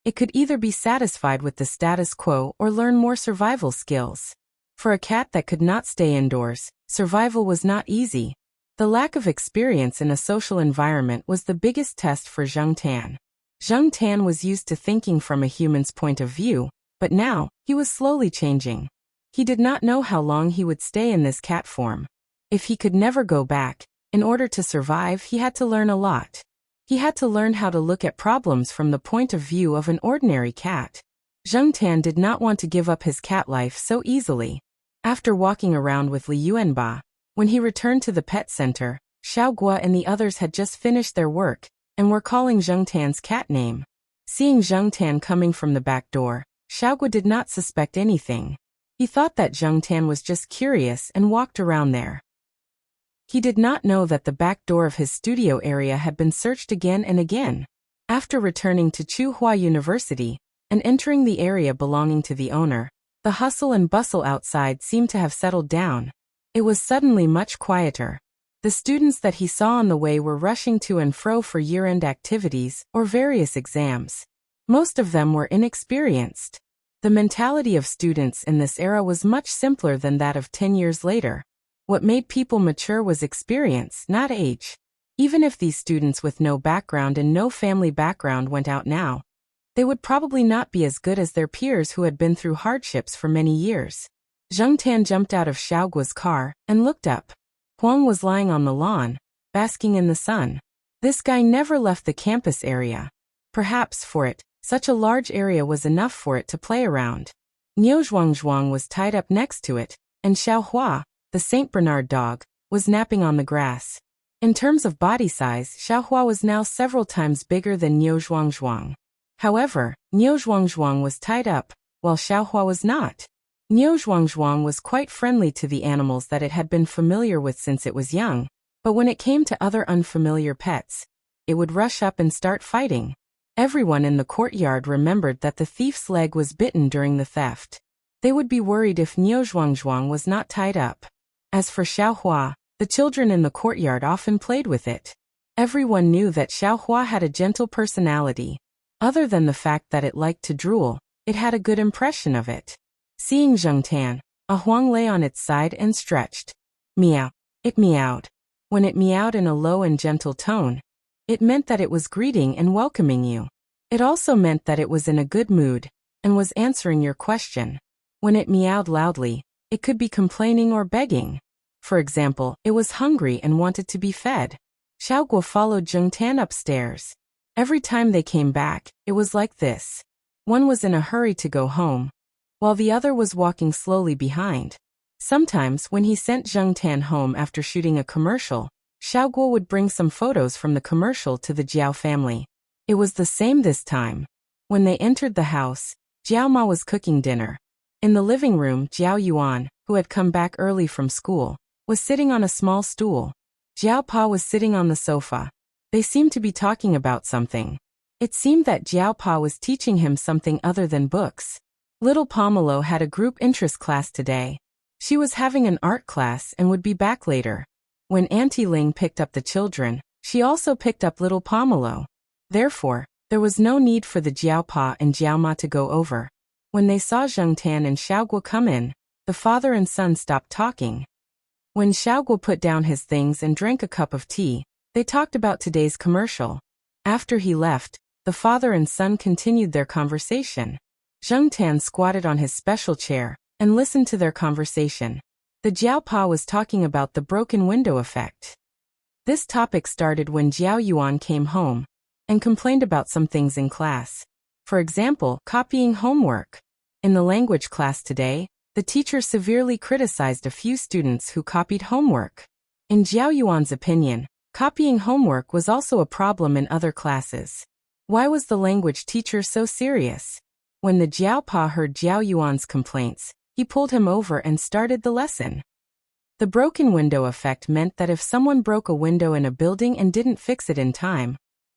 it could either be satisfied with the status quo or learn more survival skills. For a cat that could not stay indoors, survival was not easy. The lack of experience in a social environment was the biggest test for Zheng Tan. Zheng Tan was used to thinking from a human's point of view, but now, he was slowly changing. He did not know how long he would stay in this cat form. If he could never go back, in order to survive, he had to learn a lot. He had to learn how to look at problems from the point of view of an ordinary cat. Zheng Tan did not want to give up his cat life so easily. After walking around with Li Yuanba, When he returned to the pet center, Xiao Guo and the others had just finished their work and were calling Zheng Tan's cat name. Seeing Zheng Tan coming from the back door, Xiao Guo did not suspect anything. He thought that Zheng Tan was just curious and walked around there. He did not know that the back door of his studio area had been searched again and again. After returning to Tsinghua University and entering the area belonging to the owner, the hustle and bustle outside seemed to have settled down. It was suddenly much quieter. The students that he saw on the way were rushing to and fro for year-end activities or various exams. Most of them were inexperienced. The mentality of students in this era was much simpler than that of 10 years later. What made people mature was experience, not age. Even if these students with no background and no family background went out now, they would probably not be as good as their peers who had been through hardships for many years. Zheng Tan jumped out of Xiao Guo's car and looked up. Huang was lying on the lawn, basking in the sun. This guy never left the campus area. Perhaps for it, such a large area was enough for it to play around. Niu Zhuangzhuang was tied up next to it, and Xiao Hua, the Saint Bernard dog, was napping on the grass. In terms of body size, Xiao Hua was now several times bigger than Niu Zhuangzhuang. However, Niu Zhuangzhuang was tied up, while Xiao Hua was not. Niu Zhuangzhuang was quite friendly to the animals that it had been familiar with since it was young, but when it came to other unfamiliar pets, it would rush up and start fighting. Everyone in the courtyard remembered that the thief's leg was bitten during the theft. They would be worried if Niu Zhuangzhuang was not tied up. As for Xiao Hua, the children in the courtyard often played with it. Everyone knew that Xiao Hua had a gentle personality. Other than the fact that it liked to drool, it had a good impression of it. Seeing Zheng Tan, a Huang lay on its side and stretched. Meow. It meowed. When it meowed in a low and gentle tone, it meant that it was greeting and welcoming you. It also meant that it was in a good mood and was answering your question. When it meowed loudly, it could be complaining or begging. For example, it was hungry and wanted to be fed. Xiao Guo followed Zheng Tan upstairs. Every time they came back, it was like this. One was in a hurry to go home, while the other was walking slowly behind. Sometimes, when he sent Zheng Tan home after shooting a commercial, Xiao Guo would bring some photos from the commercial to the Jiao family. It was the same this time. When they entered the house, Jiao Ma was cooking dinner. In the living room, Jiao Yuan, who had come back early from school, was sitting on a small stool. Jiao Pa was sitting on the sofa. They seemed to be talking about something. It seemed that Jiao Pa was teaching him something other than books. Little Pomelo had a group interest class today. She was having an art class and would be back later. When Auntie Ling picked up the children, she also picked up little Pomelo. Therefore, there was no need for the Jiao Pa and Jiao Ma to go over. When they saw Zheng Tan and Xiao Guo come in, the father and son stopped talking. When Xiao Guo put down his things and drank a cup of tea, they talked about today's commercial. After he left, the father and son continued their conversation. Zheng Tan squatted on his special chair and listened to their conversation. The Jiao Pa was talking about the broken window effect. This topic started when Jiao Yuan came home and complained about some things in class. For example, copying homework. In the language class today, the teacher severely criticized a few students who copied homework. In Jiao Yuan's opinion, copying homework was also a problem in other classes. Why was the language teacher so serious? When the Jiao Pa heard Jiao Yuan's complaints, he pulled him over and started the lesson. The broken window effect meant that if someone broke a window in a building and didn't fix it in time,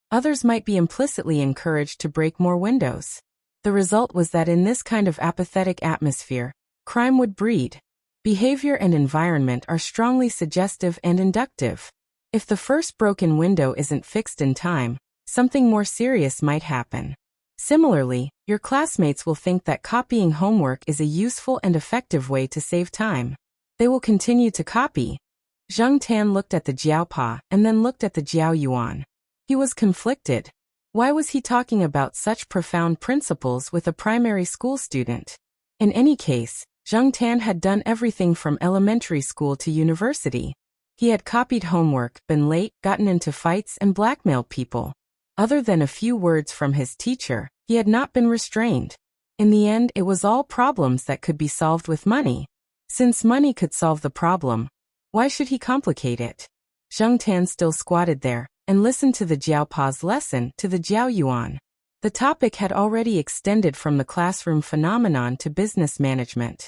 others might be implicitly encouraged to break more windows. The result was that in this kind of apathetic atmosphere, crime would breed. Behavior and environment are strongly suggestive and inductive. If the first broken window isn't fixed in time, something more serious might happen. Similarly, your classmates will think that copying homework is a useful and effective way to save time. They will continue to copy. Zheng Tan looked at the Jiao Pa and then looked at the Jiao Yuan. He was conflicted. Why was he talking about such profound principles with a primary school student? In any case, Zheng Tan had done everything from elementary school to university. He had copied homework, been late, gotten into fights, and blackmailed people. Other than a few words from his teacher, he had not been restrained. In the end, it was all problems that could be solved with money. Since money could solve the problem, Why should he complicate it? Zheng Tan still squatted there and listened to the Jiao Pa's lesson to the Jiao Yuan. The topic had already extended from the classroom phenomenon to business management.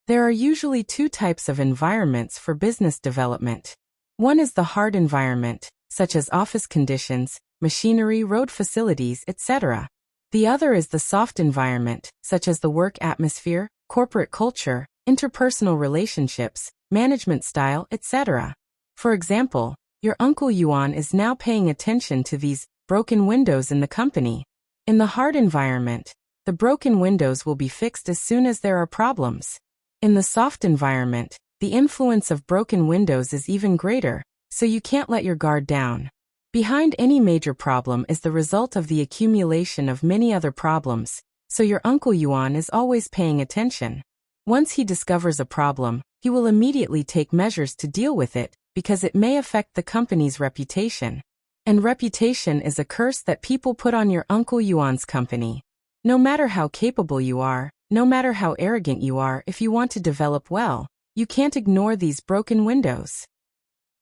There are usually two types of environments for business development. One is the hard environment, such as office conditions, machinery, road facilities, etc. The other is the soft environment, such as the work atmosphere, corporate culture, interpersonal relationships, management style, etc. For example, your Uncle Yuan is now paying attention to these broken windows in the company. In the hard environment, the broken windows will be fixed as soon as there are problems. In the soft environment, the influence of broken windows is even greater, so you can't let your guard down. Behind any major problem is the result of the accumulation of many other problems, so your Uncle Yuan is always paying attention. Once he discovers a problem, he will immediately take measures to deal with it, because it may affect the company's reputation. And reputation is a curse that people put on your Uncle Yuan's company. No matter how capable you are, no matter how arrogant you are, if you want to develop well, you can't ignore these broken windows.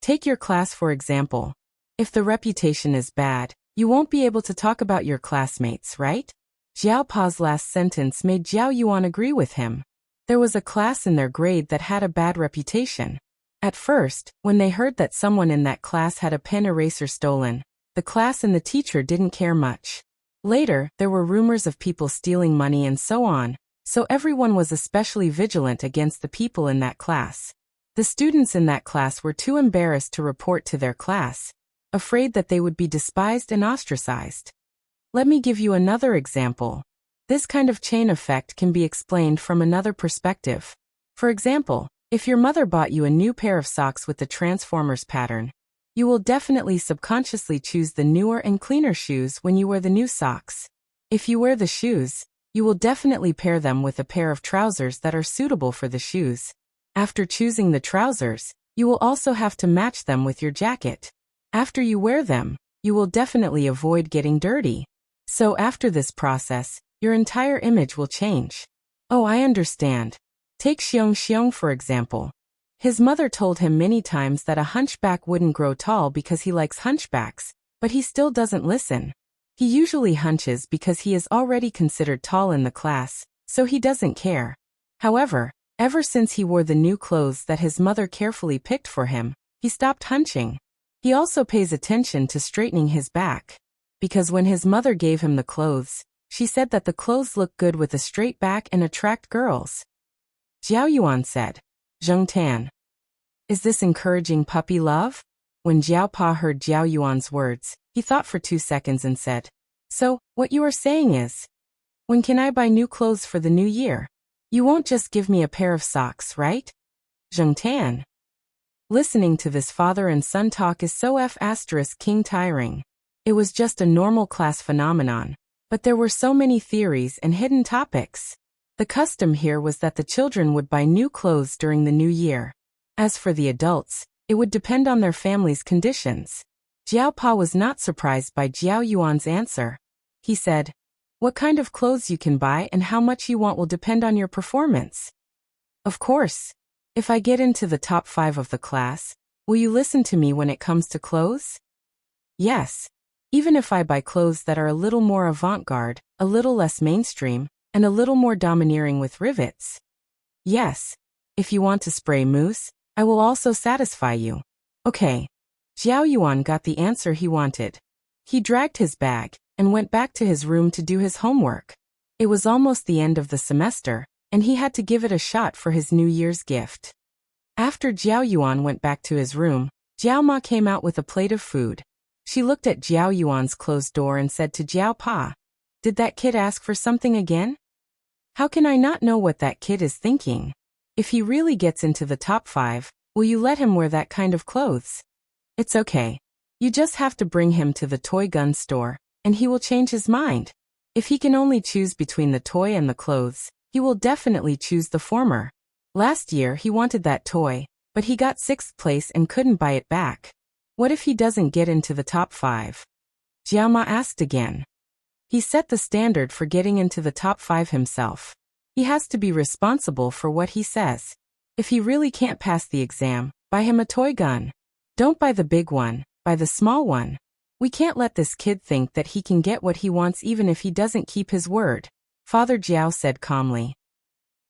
Take your class for example. If the reputation is bad, you won't be able to talk about your classmates, right? Jiao Pa's last sentence made Jiao Yuan agree with him. There was a class in their grade that had a bad reputation. At first, when they heard that someone in that class had a pen eraser stolen, the class and the teacher didn't care much. Later, there were rumors of people stealing money and so on, so everyone was especially vigilant against the people in that class. The students in that class were too embarrassed to report to their class, afraid that they would be despised and ostracized. Let me give you another example. This kind of chain effect can be explained from another perspective. For example, if your mother bought you a new pair of socks with the Transformers pattern, you will definitely subconsciously choose the newer and cleaner shoes when you wear the new socks. If you wear the shoes, you will definitely pair them with a pair of trousers that are suitable for the shoes. After choosing the trousers, you will also have to match them with your jacket. After you wear them, you will definitely avoid getting dirty. So after this process, your entire image will change. Oh, I understand. Take Xiong for example. His mother told him many times that a hunchback wouldn't grow tall because he likes hunchbacks, but he still doesn't listen. He usually hunches because he is already considered tall in the class, so he doesn't care. However, ever since he wore the new clothes that his mother carefully picked for him, he stopped hunching. He also pays attention to straightening his back. Because when his mother gave him the clothes, she said that the clothes look good with a straight back and attract girls. Jiao Yuan said, Zheng Tan. Is this encouraging puppy love? When Jiao Pa heard Jiao Yuan's words, he thought for 2 seconds and said, So, what you are saying is, when can I buy new clothes for the new year? You won't just give me a pair of socks, right? Zheng Tan. Listening to this father and son talk is so king tiring. It was just a normal class phenomenon, but there were so many theories and hidden topics. The custom here was that the children would buy new clothes during the new year. As for the adults, it would depend on their family's conditions. Jiao Pa was not surprised by Jiao Yuan's answer. He said, What kind of clothes you can buy and how much you want will depend on your performance. Of course. If I get into the top 5 of the class, will you listen to me when it comes to clothes? Yes. Even if I buy clothes that are a little more avant-garde, a little less mainstream, and a little more domineering with rivets. Yes. If you want to spray mousse, I will also satisfy you. Okay. Jiao Yuan got the answer he wanted. He dragged his bag and went back to his room to do his homework. It was almost the end of the semester, and he had to give it a shot for his New Year's gift. After Jiao Yuan went back to his room, Jiao Ma came out with a plate of food. She looked at Jiao Yuan's closed door and said to Jiao Pa, Did that kid ask for something again? How can I not know what that kid is thinking? If he really gets into the top 5, will you let him wear that kind of clothes? It's okay. You just have to bring him to the toy gun store, and he will change his mind. If he can only choose between the toy and the clothes, he will definitely choose the former. Last year he wanted that toy, but he got 6th place and couldn't buy it back. What if he doesn't get into the top 5? Jiao Ma asked again. He set the standard for getting into the top 5 himself. He has to be responsible for what he says. If he really can't pass the exam, Buy him a toy gun. Don't buy the big one, buy the small one. We can't let this kid think that he can get what he wants even if he doesn't keep his word, Father Jiao said calmly.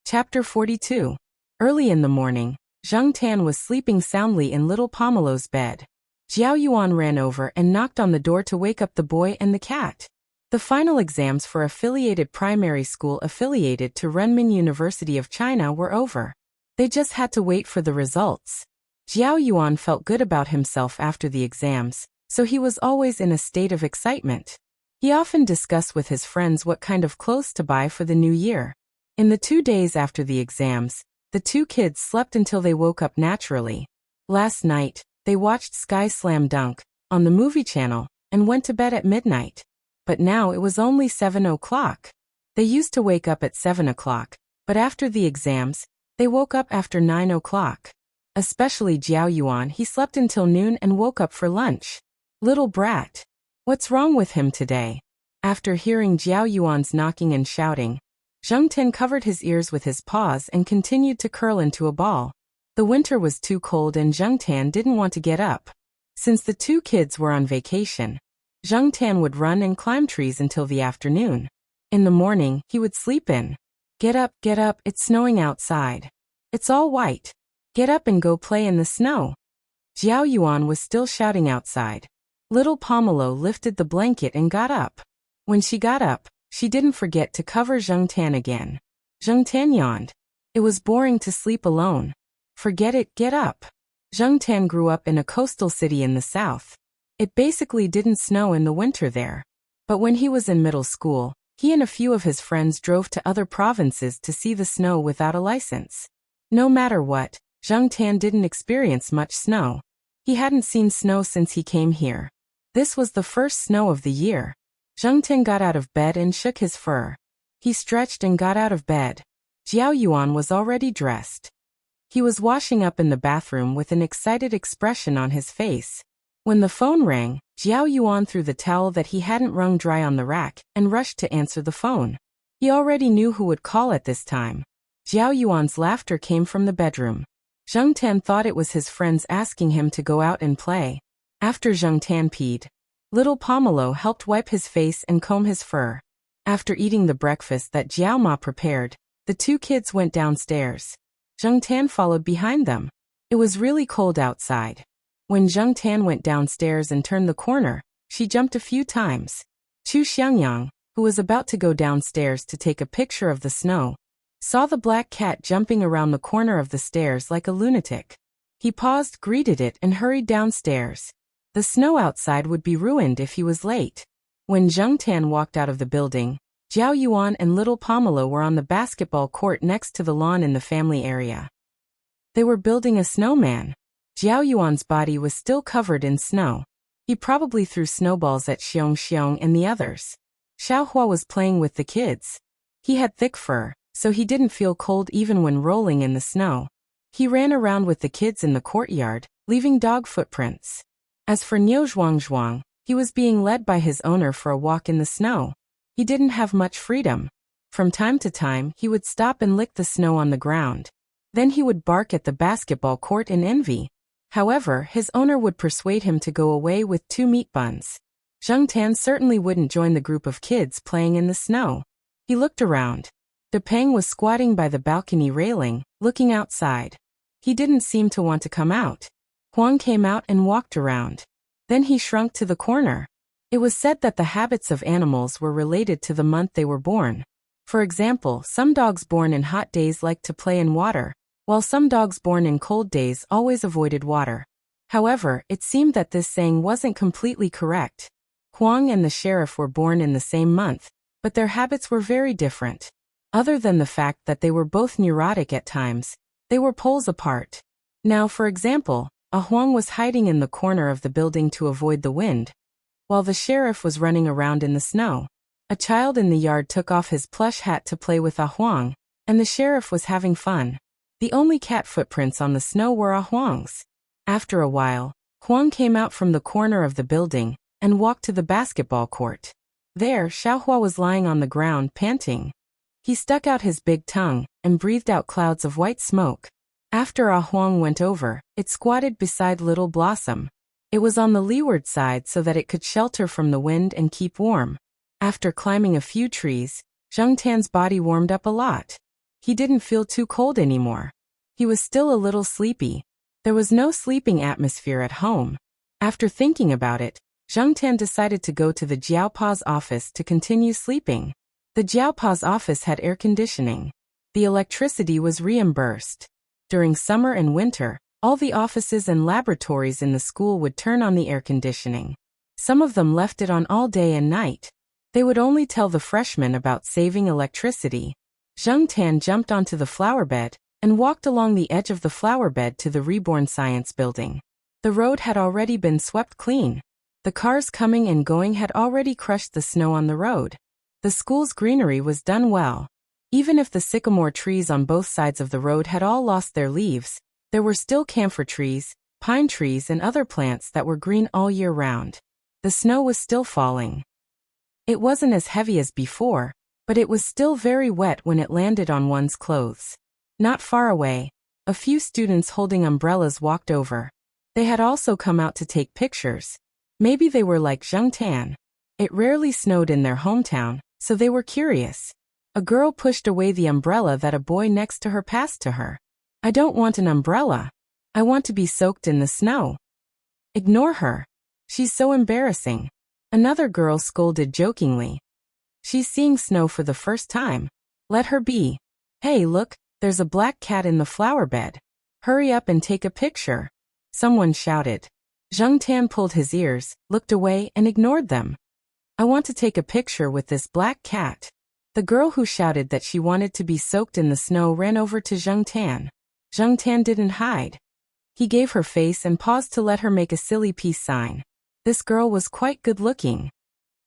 Chapter 42. Early in the morning, Zheng Tan was sleeping soundly in little Pomelo's bed. Jiao Yuan ran over and knocked on the door to wake up the boy and the cat. The final exams for affiliated primary school affiliated to Renmin University of China were over. They just had to wait for the results. Jiao Yuan felt good about himself after the exams, so he was always in a state of excitement. He often discussed with his friends what kind of clothes to buy for the new year. In the 2 days after the exams, the two kids slept until they woke up naturally. Last night, they watched Sky Slam Dunk on the movie channel and went to bed at midnight. But now it was only 7 o'clock. They used to wake up at 7 o'clock, but after the exams, they woke up after 9 o'clock. Especially Jiao Yuan, he slept until noon and woke up for lunch. Little brat. What's wrong with him today? After hearing Jiao Yuan's knocking and shouting, Zheng Tan covered his ears with his paws and continued to curl into a ball. The winter was too cold and Zheng Tan didn't want to get up. Since the two kids were on vacation, Zheng Tan would run and climb trees until the afternoon. In the morning, he would sleep in. Get up, it's snowing outside. It's all white. Get up and go play in the snow. Jiao Yuan was still shouting outside. Little Pomelo lifted the blanket and got up. When she got up, she didn't forget to cover Zheng Tan again. Zheng Tan yawned. It was boring to sleep alone. Forget it, get up. Zheng Tan grew up in a coastal city in the south. It basically didn't snow in the winter there. But when he was in middle school, he and a few of his friends drove to other provinces to see the snow without a license. No matter what, Zheng Tan didn't experience much snow. He hadn't seen snow since he came here. This was the first snow of the year. Zheng Tan got out of bed and shook his fur. He stretched and got out of bed. Jiao Yuan was already dressed. He was washing up in the bathroom with an excited expression on his face. When the phone rang, Jiao Yuan threw the towel that he hadn't wrung dry on the rack and rushed to answer the phone. He already knew who would call at this time. Jiao Yuan's laughter came from the bedroom. Zheng Tan thought it was his friends asking him to go out and play. After Zheng Tan peed, little Pomelo helped wipe his face and comb his fur. After eating the breakfast that Jiao Ma prepared, the two kids went downstairs. Zheng Tan followed behind them. It was really cold outside. When Zheng Tan went downstairs and turned the corner, she jumped a few times. Chu Xiangyang, who was about to go downstairs to take a picture of the snow, saw the black cat jumping around the corner of the stairs like a lunatic. He paused, greeted it, and hurried downstairs. The snow outside would be ruined if he was late. When Zheng Tan walked out of the building, Jiao Yuan and little Pomelo were on the basketball court next to the lawn in the family area. They were building a snowman. Jiao Yuan's body was still covered in snow. He probably threw snowballs at Xiong Xiong and the others. Xiaohua was playing with the kids. He had thick fur, so he didn't feel cold even when rolling in the snow. He ran around with the kids in the courtyard, leaving dog footprints. As for Niu Zhuangzhuang, he was being led by his owner for a walk in the snow. He didn't have much freedom. From time to time, he would stop and lick the snow on the ground. Then he would bark at the basketball court in envy. However, his owner would persuade him to go away with 2 meat buns. Zheng Tan certainly wouldn't join the group of kids playing in the snow. He looked around. De Peng was squatting by the balcony railing, looking outside. He didn't seem to want to come out. Huang came out and walked around. Then he shrunk to the corner. It was said that the habits of animals were related to the month they were born. For example, some dogs born in hot days liked to play in water, while some dogs born in cold days always avoided water. However, it seemed that this saying wasn't completely correct. Huang and the sheriff were born in the same month, but their habits were very different. Other than the fact that they were both neurotic at times, they were poles apart. Now, for example, a Huang was hiding in the corner of the building to avoid the wind, while the sheriff was running around in the snow. A child in the yard took off his plush hat to play with a Huang, and the sheriff was having fun. The only cat footprints on the snow were a Huang's. After a while, Huang came out from the corner of the building and walked to the basketball court. There, Xiaohua was lying on the ground, panting. He stuck out his big tongue and breathed out clouds of white smoke. After Ah Huang went over, it squatted beside Little Blossom. It was on the leeward side so that it could shelter from the wind and keep warm. After climbing a few trees, Zheng Tan's body warmed up a lot. He didn't feel too cold anymore. He was still a little sleepy. There was no sleeping atmosphere at home. After thinking about it, Zheng Tan decided to go to the Jiaopa's office to continue sleeping. The Jiaopa's office had air conditioning. The electricity was reimbursed. During summer and winter, all the offices and laboratories in the school would turn on the air conditioning. Some of them left it on all day and night. They would only tell the freshmen about saving electricity. Zheng Tan jumped onto the flower bed and walked along the edge of the flower bed to the Reborn Science Building. The road had already been swept clean. The cars coming and going had already crushed the snow on the road. The school's greenery was done well. Even if the sycamore trees on both sides of the road had all lost their leaves, there were still camphor trees, pine trees and other plants that were green all year round. The snow was still falling. It wasn't as heavy as before, but it was still very wet when it landed on one's clothes. Not far away, a few students holding umbrellas walked over. They had also come out to take pictures. Maybe they were like Zheng Tan. It rarely snowed in their hometown, so they were curious. A girl pushed away the umbrella that a boy next to her passed to her. "I don't want an umbrella. I want to be soaked in the snow." "Ignore her. She's so embarrassing," another girl scolded jokingly. "She's seeing snow for the first time. Let her be." "Hey, look, there's a black cat in the flower bed. Hurry up and take a picture," someone shouted. Zheng Tan pulled his ears, looked away and ignored them. "I want to take a picture with this black cat." The girl who shouted that she wanted to be soaked in the snow ran over to Zheng Tan. Zheng Tan didn't hide. He gave her face and paused to let her make a silly peace sign. This girl was quite good-looking.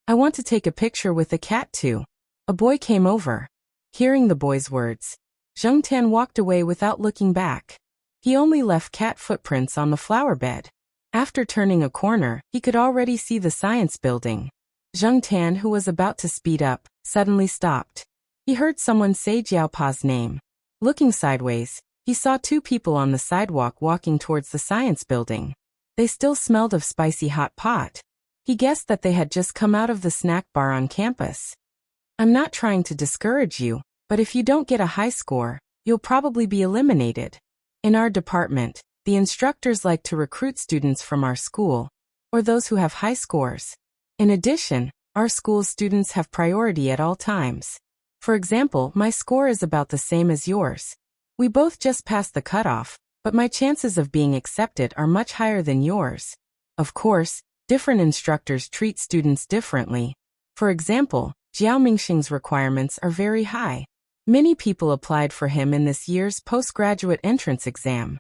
"I want to take a picture with the cat too." A boy came over. Hearing the boy's words, Zheng Tan walked away without looking back. He only left cat footprints on the flower bed. After turning a corner, he could already see the science building. Zheng Tan, who was about to speed up, suddenly stopped. He heard someone say Jiaopa's name. Looking sideways, he saw two people on the sidewalk walking towards the science building. They still smelled of spicy hot pot. He guessed that they had just come out of the snack bar on campus. "I'm not trying to discourage you, but if you don't get a high score, you'll probably be eliminated. In our department, the instructors like to recruit students from our school, or those who have high scores. In addition, our school's students have priority at all times. For example, my score is about the same as yours. We both just passed the cutoff, but my chances of being accepted are much higher than yours. Of course, different instructors treat students differently. For example, Jiao Mingxing's requirements are very high. Many people applied for him in this year's postgraduate entrance exam.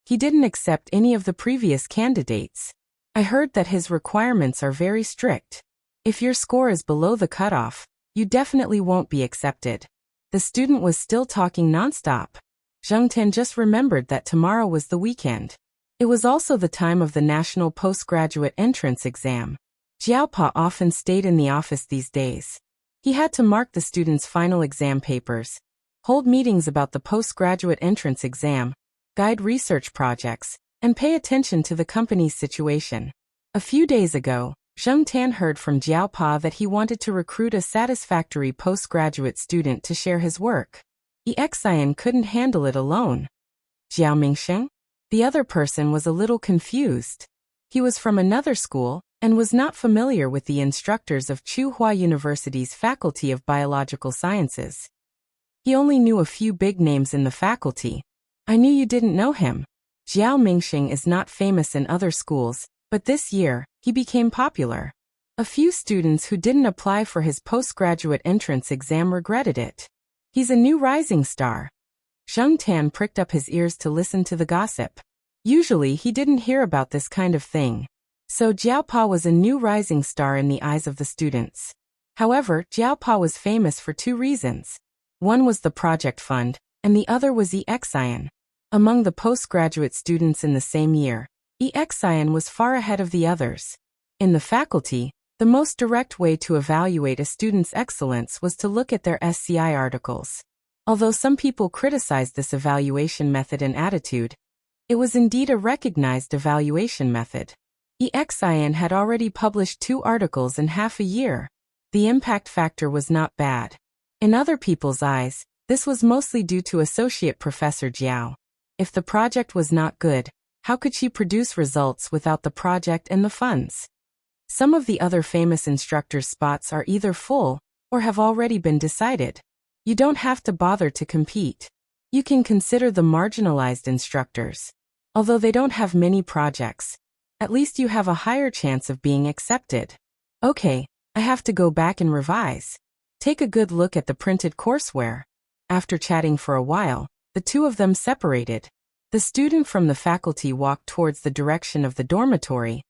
He didn't accept any of the previous candidates. I heard that his requirements are very strict. If your score is below the cutoff, you definitely won't be accepted." The student was still talking nonstop. Zheng Tan just remembered that tomorrow was the weekend. It was also the time of the national postgraduate entrance exam. Jiaopa often stayed in the office these days. He had to mark the students' final exam papers, hold meetings about the postgraduate entrance exam, guide research projects, and pay attention to the company's situation. A few days ago, Zheng Tan heard from Jiaopa that he wanted to recruit a satisfactory postgraduate student to share his work. Xian couldn't handle it alone. Jiao Mingxing? The other person was a little confused. He was from another school and was not familiar with the instructors of Tsinghua University's Faculty of Biological Sciences. He only knew a few big names in the faculty. "I knew you didn't know him. Jiao Mingxing is not famous in other schools, but this year, he became popular. A few students who didn't apply for his postgraduate entrance exam regretted it. He's a new rising star." Zheng Tan pricked up his ears to listen to the gossip. Usually he didn't hear about this kind of thing. So Jiaopa was a new rising star in the eyes of the students. However, Jiaopa was famous for two reasons. One was the project fund, and the other was Xian. Among the postgraduate students in the same year, Xian was far ahead of the others. In the faculty, the most direct way to evaluate a student's excellence was to look at their SCI articles. Although some people criticized this evaluation method and attitude, it was indeed a recognized evaluation method. EXIN had already published 2 articles in half a year. The impact factor was not bad. In other people's eyes, this was mostly due to Associate Professor Jiao. If the project was not good, how could she produce results without the project and the funds? Some of the other famous instructors' spots are either full or have already been decided. You don't have to bother to compete. You can consider the marginalized instructors. Although they don't have many projects, at least you have a higher chance of being accepted. Okay, I have to go back and revise. Take a good look at the printed courseware. After chatting for a while, the two of them separated. The student from the faculty walked towards the direction of the dormitory,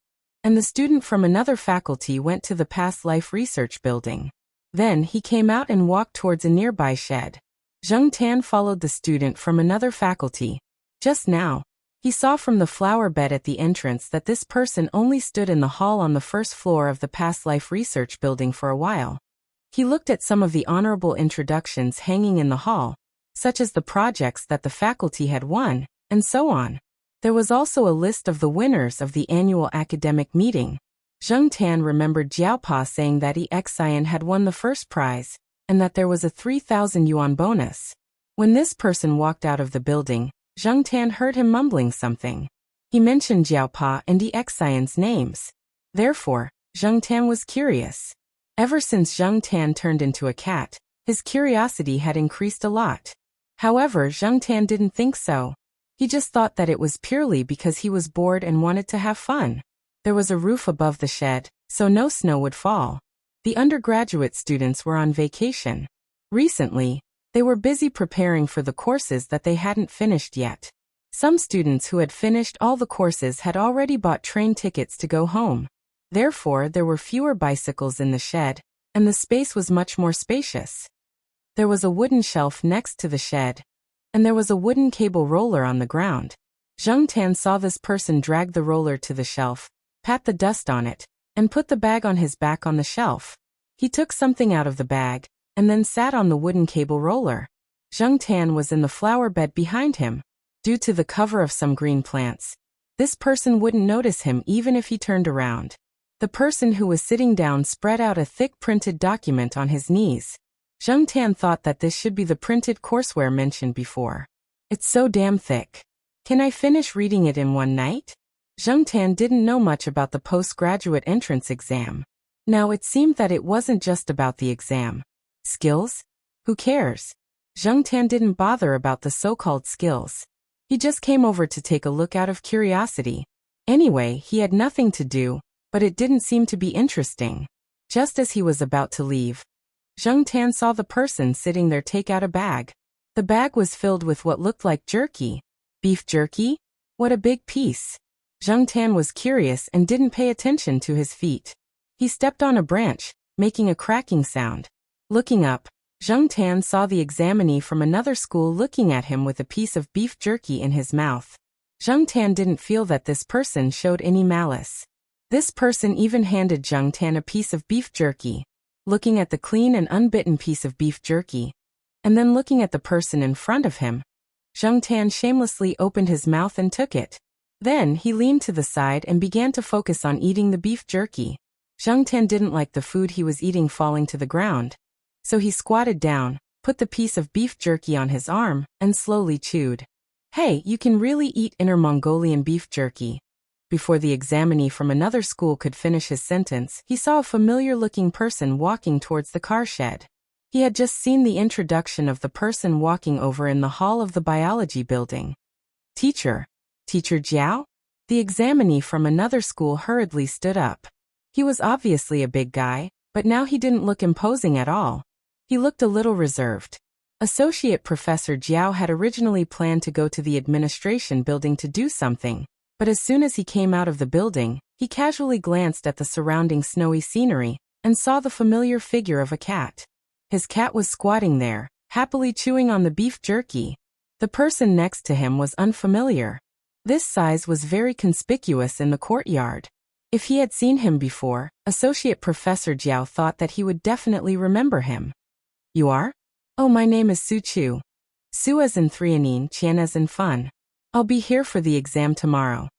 and the student from another faculty went to the past life research building. Then he came out and walked towards a nearby shed. Zheng Tan followed the student from another faculty. Just now, he saw from the flower bed at the entrance that this person only stood in the hall on the first floor of the past life research building for a while. He looked at some of the honorable introductions hanging in the hall, such as the projects that the faculty had won, and so on. There was also a list of the winners of the annual academic meeting. Zheng Tan remembered Jiaopa saying that EXIN had won the first prize, and that there was a 3,000 yuan bonus. When this person walked out of the building, Zheng Tan heard him mumbling something. He mentioned Jiaopa and EXIN's names. Therefore, Zheng Tan was curious. Ever since Zheng Tan turned into a cat, his curiosity had increased a lot. However, Zheng Tan didn't think so. He just thought that it was purely because he was bored and wanted to have fun. There was a roof above the shed, so no snow would fall. The undergraduate students were on vacation. Recently, they were busy preparing for the courses that they hadn't finished yet. Some students who had finished all the courses had already bought train tickets to go home. Therefore, there were fewer bicycles in the shed, and the space was much more spacious. There was a wooden shelf next to the shed, and there was a wooden cable roller on the ground. Zheng Tan saw this person drag the roller to the shelf, pat the dust on it, and put the bag on his back on the shelf. He took something out of the bag, and then sat on the wooden cable roller. Zheng Tan was in the flower bed behind him. Due to the cover of some green plants, this person wouldn't notice him even if he turned around. The person who was sitting down spread out a thick printed document on his knees. Zheng Tan thought that this should be the printed courseware mentioned before. It's so damn thick. Can I finish reading it in one night? Zheng Tan didn't know much about the postgraduate entrance exam. Now it seemed that it wasn't just about the exam. Skills? Who cares? Zheng Tan didn't bother about the so-called skills. He just came over to take a look out of curiosity. Anyway, he had nothing to do, but it didn't seem to be interesting. Just as he was about to leave, Zheng Tan saw the person sitting there take out a bag. The bag was filled with what looked like jerky. Beef jerky? What a big piece. Zheng Tan was curious and didn't pay attention to his feet. He stepped on a branch, making a cracking sound. Looking up, Zheng Tan saw the examinee from another school looking at him with a piece of beef jerky in his mouth. Zheng Tan didn't feel that this person showed any malice. This person even handed Zheng Tan a piece of beef jerky. Looking at the clean and unbitten piece of beef jerky, and then looking at the person in front of him, Zheng Tan shamelessly opened his mouth and took it. Then he leaned to the side and began to focus on eating the beef jerky. Zheng Tan didn't like the food he was eating falling to the ground, so he squatted down, put the piece of beef jerky on his arm, and slowly chewed. Hey, you can really eat Inner Mongolian beef jerky. Before the examinee from another school could finish his sentence, he saw a familiar-looking person walking towards the car shed. He had just seen the introduction of the person walking over in the hall of the biology building. Teacher Jiao? The examinee from another school hurriedly stood up. He was obviously a big guy, but now he didn't look imposing at all. He looked a little reserved. Associate Professor Jiao had originally planned to go to the administration building to do something, but as soon as he came out of the building, he casually glanced at the surrounding snowy scenery and saw the familiar figure of a cat. His cat was squatting there, happily chewing on the beef jerky. The person next to him was unfamiliar. This size was very conspicuous in the courtyard. If he had seen him before, Associate Professor Jiao thought that he would definitely remember him. You are? Oh, my name is Su Chu. Su as in threonine, Qian as in fun. I'll be here for the exam tomorrow.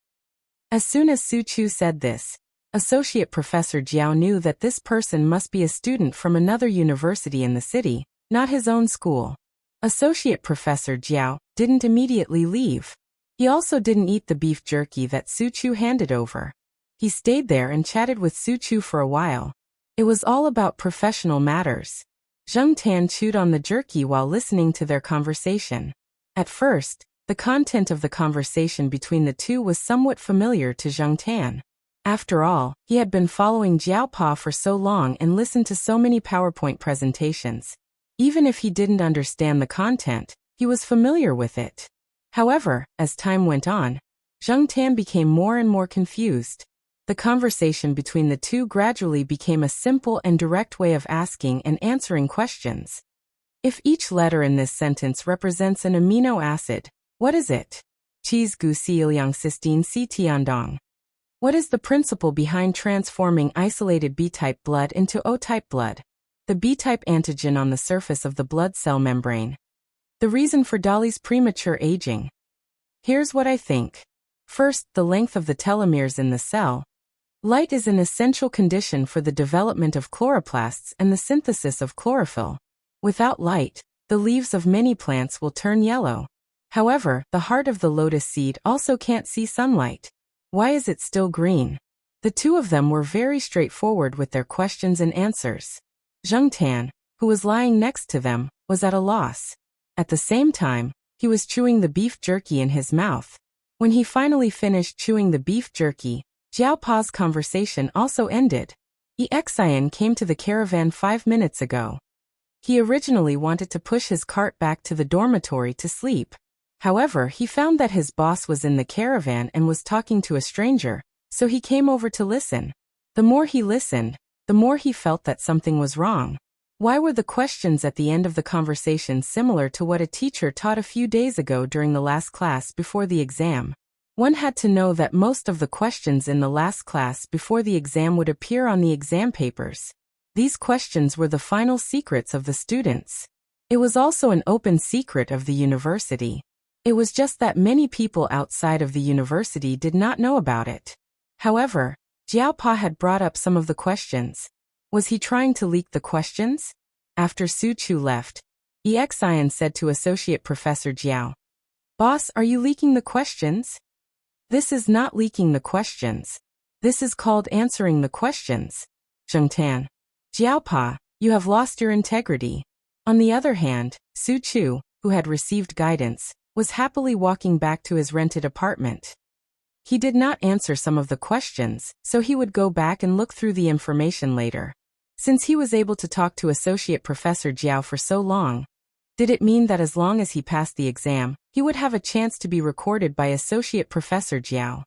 As soon as Su Chu said this, Associate Professor Jiao knew that this person must be a student from another university in the city, not his own school. Associate Professor Jiao didn't immediately leave. He also didn't eat the beef jerky that Su Chu handed over. He stayed there and chatted with Su Chu for a while. It was all about professional matters. Zheng Tan chewed on the jerky while listening to their conversation. At first, the content of the conversation between the two was somewhat familiar to Zheng Tan. After all, he had been following Jiao Pa for so long and listened to so many PowerPoint presentations. Even if he didn't understand the content, he was familiar with it. However, as time went on, Zheng Tan became more and more confused. The conversation between the two gradually became a simple and direct way of asking and answering questions. If each letter in this sentence represents an amino acid, what is it? Cheese gu si iliang cysteine si tiandong. What is the principle behind transforming isolated B-type blood into O-type blood? The B-type antigen on the surface of the blood cell membrane. The reason for Dolly's premature aging. Here's what I think. First, the length of the telomeres in the cell. Light is an essential condition for the development of chloroplasts and the synthesis of chlorophyll. Without light, the leaves of many plants will turn yellow. However, the heart of the lotus seed also can't see sunlight. Why is it still green? The two of them were very straightforward with their questions and answers. Zheng Tan, who was lying next to them, was at a loss. At the same time, he was chewing the beef jerky in his mouth. When he finally finished chewing the beef jerky, Jiao Pa's conversation also ended. Exian came to the caravan 5 minutes ago. He originally wanted to push his cart back to the dormitory to sleep. However, he found that his boss was in the caravan and was talking to a stranger, so he came over to listen. The more he listened, the more he felt that something was wrong. Why were the questions at the end of the conversation similar to what a teacher taught a few days ago during the last class before the exam? One had to know that most of the questions in the last class before the exam would appear on the exam papers. These questions were the final secrets of the students. It was also an open secret of the university. It was just that many people outside of the university did not know about it. However, Jiao Pa had brought up some of the questions. Was he trying to leak the questions? After Su Chu left, Exian said to Associate Professor Jiao, "Boss, are you leaking the questions?" "This is not leaking the questions. This is called answering the questions." Zheng Tan. "Jiao Pa, you have lost your integrity." On the other hand, Su Chu, who had received guidance, was happily walking back to his rented apartment. He did not answer some of the questions, so he would go back and look through the information later. Since he was able to talk to Associate Professor Jiao for so long, did it mean that as long as he passed the exam, he would have a chance to be recorded by Associate Professor Jiao?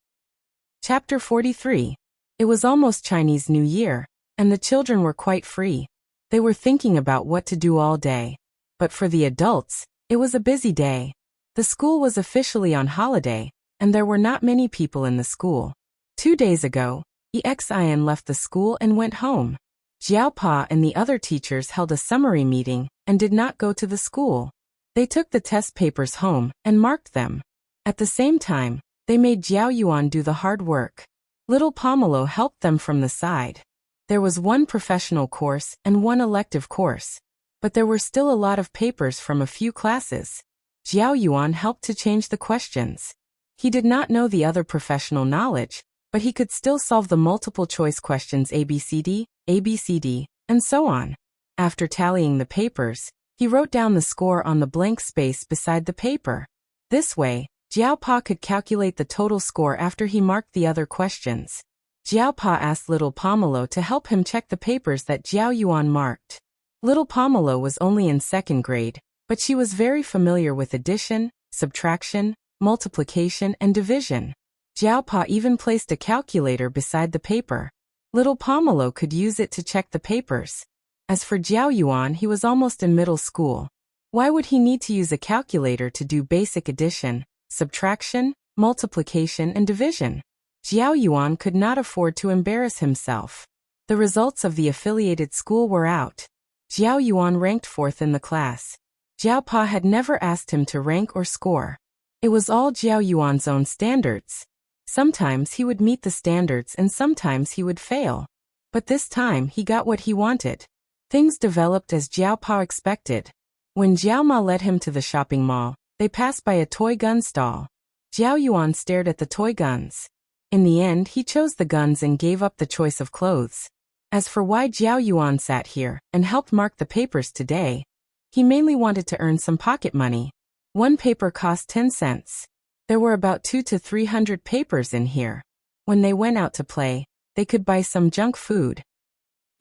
Chapter 43. It was almost Chinese New Year, and the children were quite free. They were thinking about what to do all day. But for the adults, it was a busy day. The school was officially on holiday, and there were not many people in the school. 2 days ago, Exian left the school and went home. Jiao Pa and the other teachers held a summary meeting and did not go to the school. They took the test papers home and marked them. At the same time, they made Jiao Yuan do the hard work. Little Pomelo helped them from the side. There was one professional course and one elective course. But there were still a lot of papers from a few classes. Jiao Yuan helped to change the questions. He did not know the other professional knowledge, but he could still solve the multiple choice questions ABCD, and so on. After tallying the papers, he wrote down the score on the blank space beside the paper. This way, Jiao Pa could calculate the total score after he marked the other questions. Jiao Pa asked Little Pomelo to help him check the papers that Jiao Yuan marked. Little Pomelo was only in 2nd grade, but she was very familiar with addition, subtraction, multiplication, and division. Jiao Pa even placed a calculator beside the paper. Little Pomelo could use it to check the papers. As for Jiao Yuan, he was almost in middle school. Why would he need to use a calculator to do basic addition, subtraction, multiplication, and division? Jiao Yuan could not afford to embarrass himself. The results of the affiliated school were out. Jiao Yuan ranked 4th in the class. Jiao Pa had never asked him to rank or score. It was all Jiao Yuan's own standards. Sometimes he would meet the standards and sometimes he would fail. But this time he got what he wanted. Things developed as Jiao Pa expected. When Jiao Ma led him to the shopping mall, they passed by a toy gun stall. Jiao Yuan stared at the toy guns. In the end, he chose the guns and gave up the choice of clothes. As for why Jiao Yuan sat here and helped mark the papers today, he mainly wanted to earn some pocket money. One paper cost 10 cents. There were about 200 to 300 papers in here. When they went out to play, they could buy some junk food.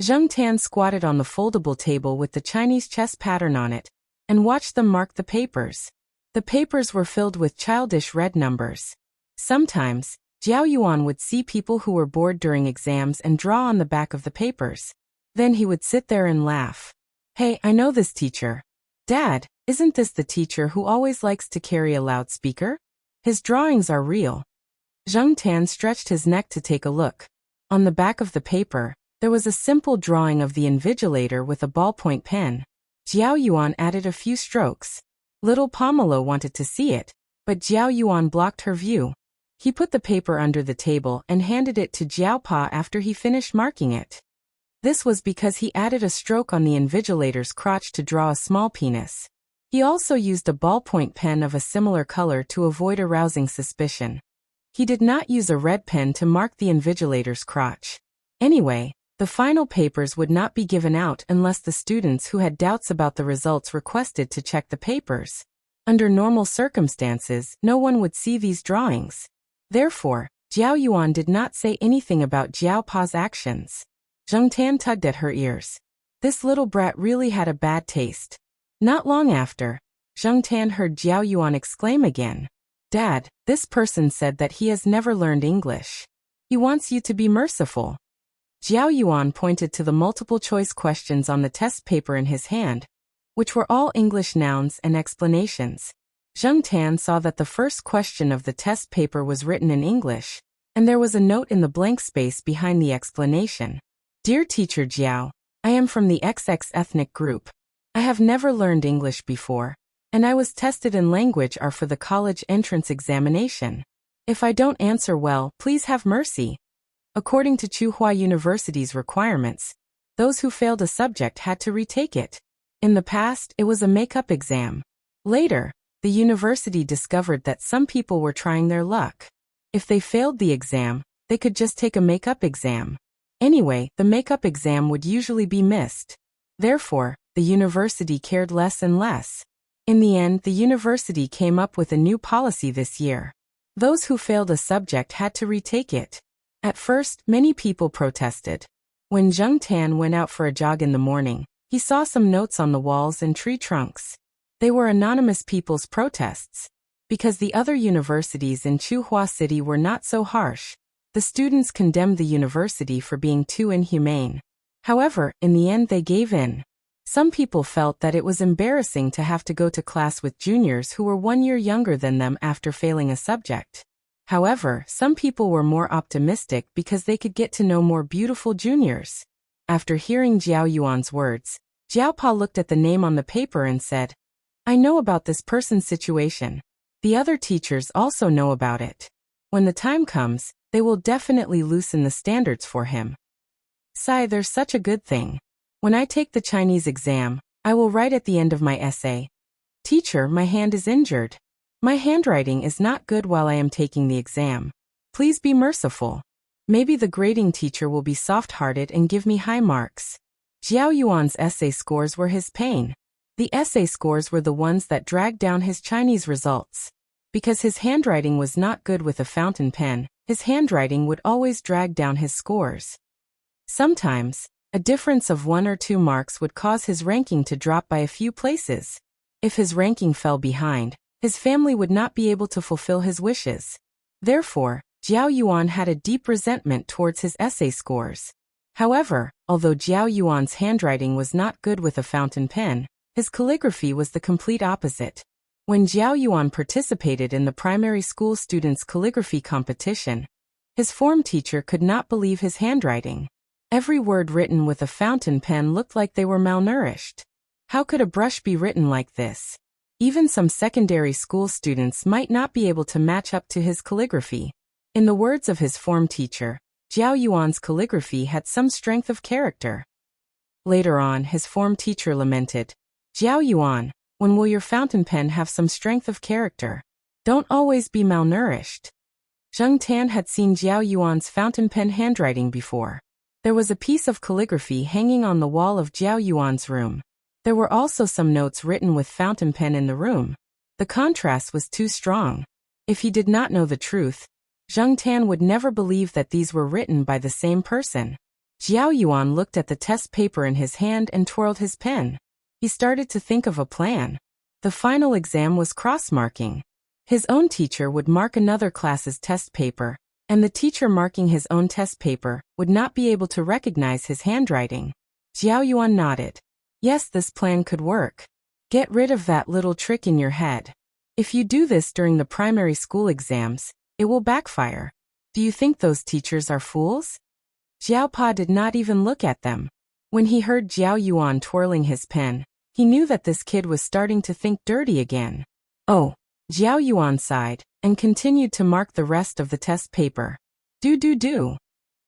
Zheng Tan squatted on the foldable table with the Chinese chess pattern on it and watched them mark the papers. The papers were filled with childish red numbers. Sometimes, Jiao Yuan would see people who were bored during exams and draw on the back of the papers. Then he would sit there and laugh. Hey, I know this teacher. Dad, isn't this the teacher who always likes to carry a loudspeaker? His drawings are real. Zheng Tan stretched his neck to take a look. On the back of the paper, there was a simple drawing of the invigilator with a ballpoint pen. Jiao Yuan added a few strokes. Little Pomelo wanted to see it, but Jiao Yuan blocked her view. He put the paper under the table and handed it to Jiao Pa after he finished marking it. This was because he added a stroke on the invigilator's crotch to draw a small penis. He also used a ballpoint pen of a similar color to avoid arousing suspicion. He did not use a red pen to mark the invigilator's crotch. Anyway, the final papers would not be given out unless the students who had doubts about the results requested to check the papers. Under normal circumstances, no one would see these drawings. Therefore, Jiao Yuan did not say anything about Jiao Pa's actions. Zheng Tan tugged at her ears. This little brat really had a bad taste. Not long after, Zheng Tan heard Jiao Yuan exclaim again. Dad, this person said that he has never learned English. He wants you to be merciful. Jiao Yuan pointed to the multiple-choice questions on the test paper in his hand, which were all English nouns and explanations. Zheng Tan saw that the first question of the test paper was written in English, and there was a note in the blank space behind the explanation. Dear Teacher Jiao, I am from the XX ethnic group. I have never learned English before, and I was tested in language for the college entrance examination. If I don't answer well, please have mercy. According to Tsinghua University's requirements, those who failed a subject had to retake it. In the past, it was a make-up exam. Later, the university discovered that some people were trying their luck. If they failed the exam, they could just take a make-up exam. Anyway, the make-up exam would usually be missed. Therefore, the university cared less and less. In the end, the university came up with a new policy this year. Those who failed a subject had to retake it. At first, many people protested. When Zheng Tan went out for a jog in the morning, he saw some notes on the walls and tree trunks. They were anonymous people's protests. Because the other universities in Tsinghua City were not so harsh, the students condemned the university for being too inhumane. However, in the end they gave in. Some people felt that it was embarrassing to have to go to class with juniors who were 1 year younger than them after failing a subject. However, some people were more optimistic because they could get to know more beautiful juniors. After hearing Jiao Yuan's words, Jiao Pa looked at the name on the paper and said, I know about this person's situation. The other teachers also know about it. When the time comes, they will definitely loosen the standards for him. Sigh, there's such a good thing. When I take the Chinese exam, I will write at the end of my essay, Teacher, my hand is injured. My handwriting is not good while I am taking the exam. Please be merciful. Maybe the grading teacher will be soft-hearted and give me high marks. Jiao Yuan's essay scores were his pain. The essay scores were the ones that dragged down his Chinese results. Because his handwriting was not good with a fountain pen, his handwriting would always drag down his scores. Sometimes, a difference of 1 or 2 marks would cause his ranking to drop by a few places. If his ranking fell behind, his family would not be able to fulfill his wishes. Therefore, Jiao Yuan had a deep resentment towards his essay scores. However, although Jiao Yuan's handwriting was not good with a fountain pen, his calligraphy was the complete opposite. When Jiao Yuan participated in the primary school students' calligraphy competition, his form teacher could not believe his handwriting. Every word written with a fountain pen looked like they were malnourished. How could a brush be written like this? Even some secondary school students might not be able to match up to his calligraphy. In the words of his form teacher, Jiao Yuan's calligraphy had some strength of character. Later on, his form teacher lamented, "Jiao Yuan, when will your fountain pen have some strength of character? Don't always be malnourished." Zheng Tan had seen Jiao Yuan's fountain pen handwriting before. There was a piece of calligraphy hanging on the wall of Jiao Yuan's room. There were also some notes written with fountain pen in the room. The contrast was too strong. If he did not know the truth, Zheng Tan would never believe that these were written by the same person. Jiao Yuan looked at the test paper in his hand and twirled his pen. He started to think of a plan. The final exam was cross-marking. His own teacher would mark another class's test paper, and the teacher marking his own test paper would not be able to recognize his handwriting. Jiao Yuan nodded. Yes, this plan could work. Get rid of that little trick in your head. If you do this during the primary school exams, it will backfire. Do you think those teachers are fools? Jiao Pa did not even look at them. When he heard Jiao Yuan twirling his pen, he knew that this kid was starting to think dirty again. Oh, Jiao Yuan sighed and continued to mark the rest of the test paper. Do.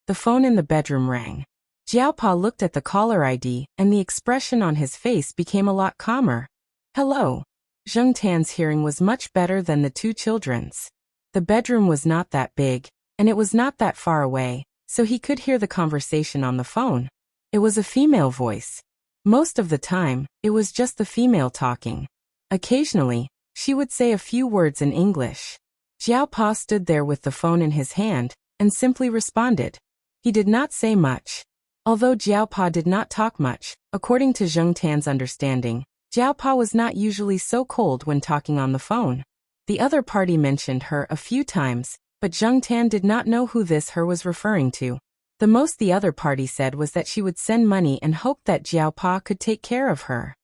The phone in the bedroom rang. Jiao Pa looked at the caller ID and the expression on his face became a lot calmer. Hello. Zheng Tan's hearing was much better than the two children's. The bedroom was not that big, and it was not that far away, so he could hear the conversation on the phone. It was a female voice. Most of the time, it was just the female talking. Occasionally, she would say a few words in English. Jiao Pa stood there with the phone in his hand and simply responded. He did not say much. Although Jiao Pa did not talk much, according to Zheng Tan's understanding, Jiao Pa was not usually so cold when talking on the phone. The other party mentioned her a few times, but Zheng Tan did not know who this her was referring to. The most the other party said was that she would send money and hoped that Jiao Pa could take care of her.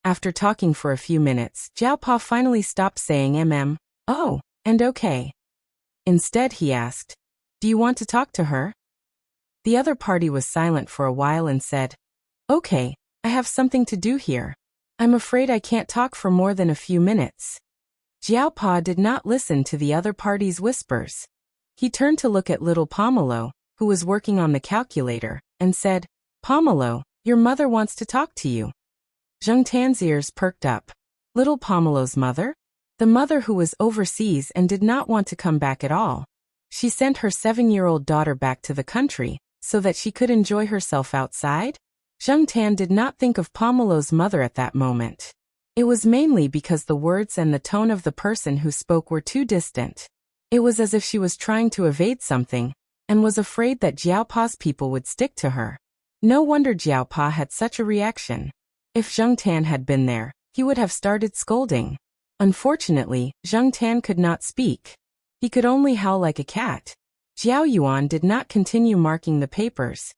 After talking for a few minutes, Jiao Pa finally stopped saying oh, and okay. Instead he asked, "Do you want to talk to her?" The other party was silent for a while and said, "Okay, I have something to do here. I'm afraid I can't talk for more than a few minutes." Jiao Pa did not listen to the other party's whispers. He turned to look at little Pomelo, who was working on the calculator, and said, "Pomelo, your mother wants to talk to you." Zheng Tan's ears perked up. Little Pomelo's mother? The mother who was overseas and did not want to come back at all. She sent her 7-year-old daughter back to the country, so that she could enjoy herself outside? Zheng Tan did not think of Pomelo's mother at that moment. It was mainly because the words and the tone of the person who spoke were too distant. It was as if she was trying to evade something, and was afraid that Jiao Pa's people would stick to her. No wonder Jiao Pa had such a reaction. If Zheng Tan had been there, he would have started scolding. Unfortunately, Zheng Tan could not speak. He could only howl like a cat. Jiao Yuan did not continue marking the papers.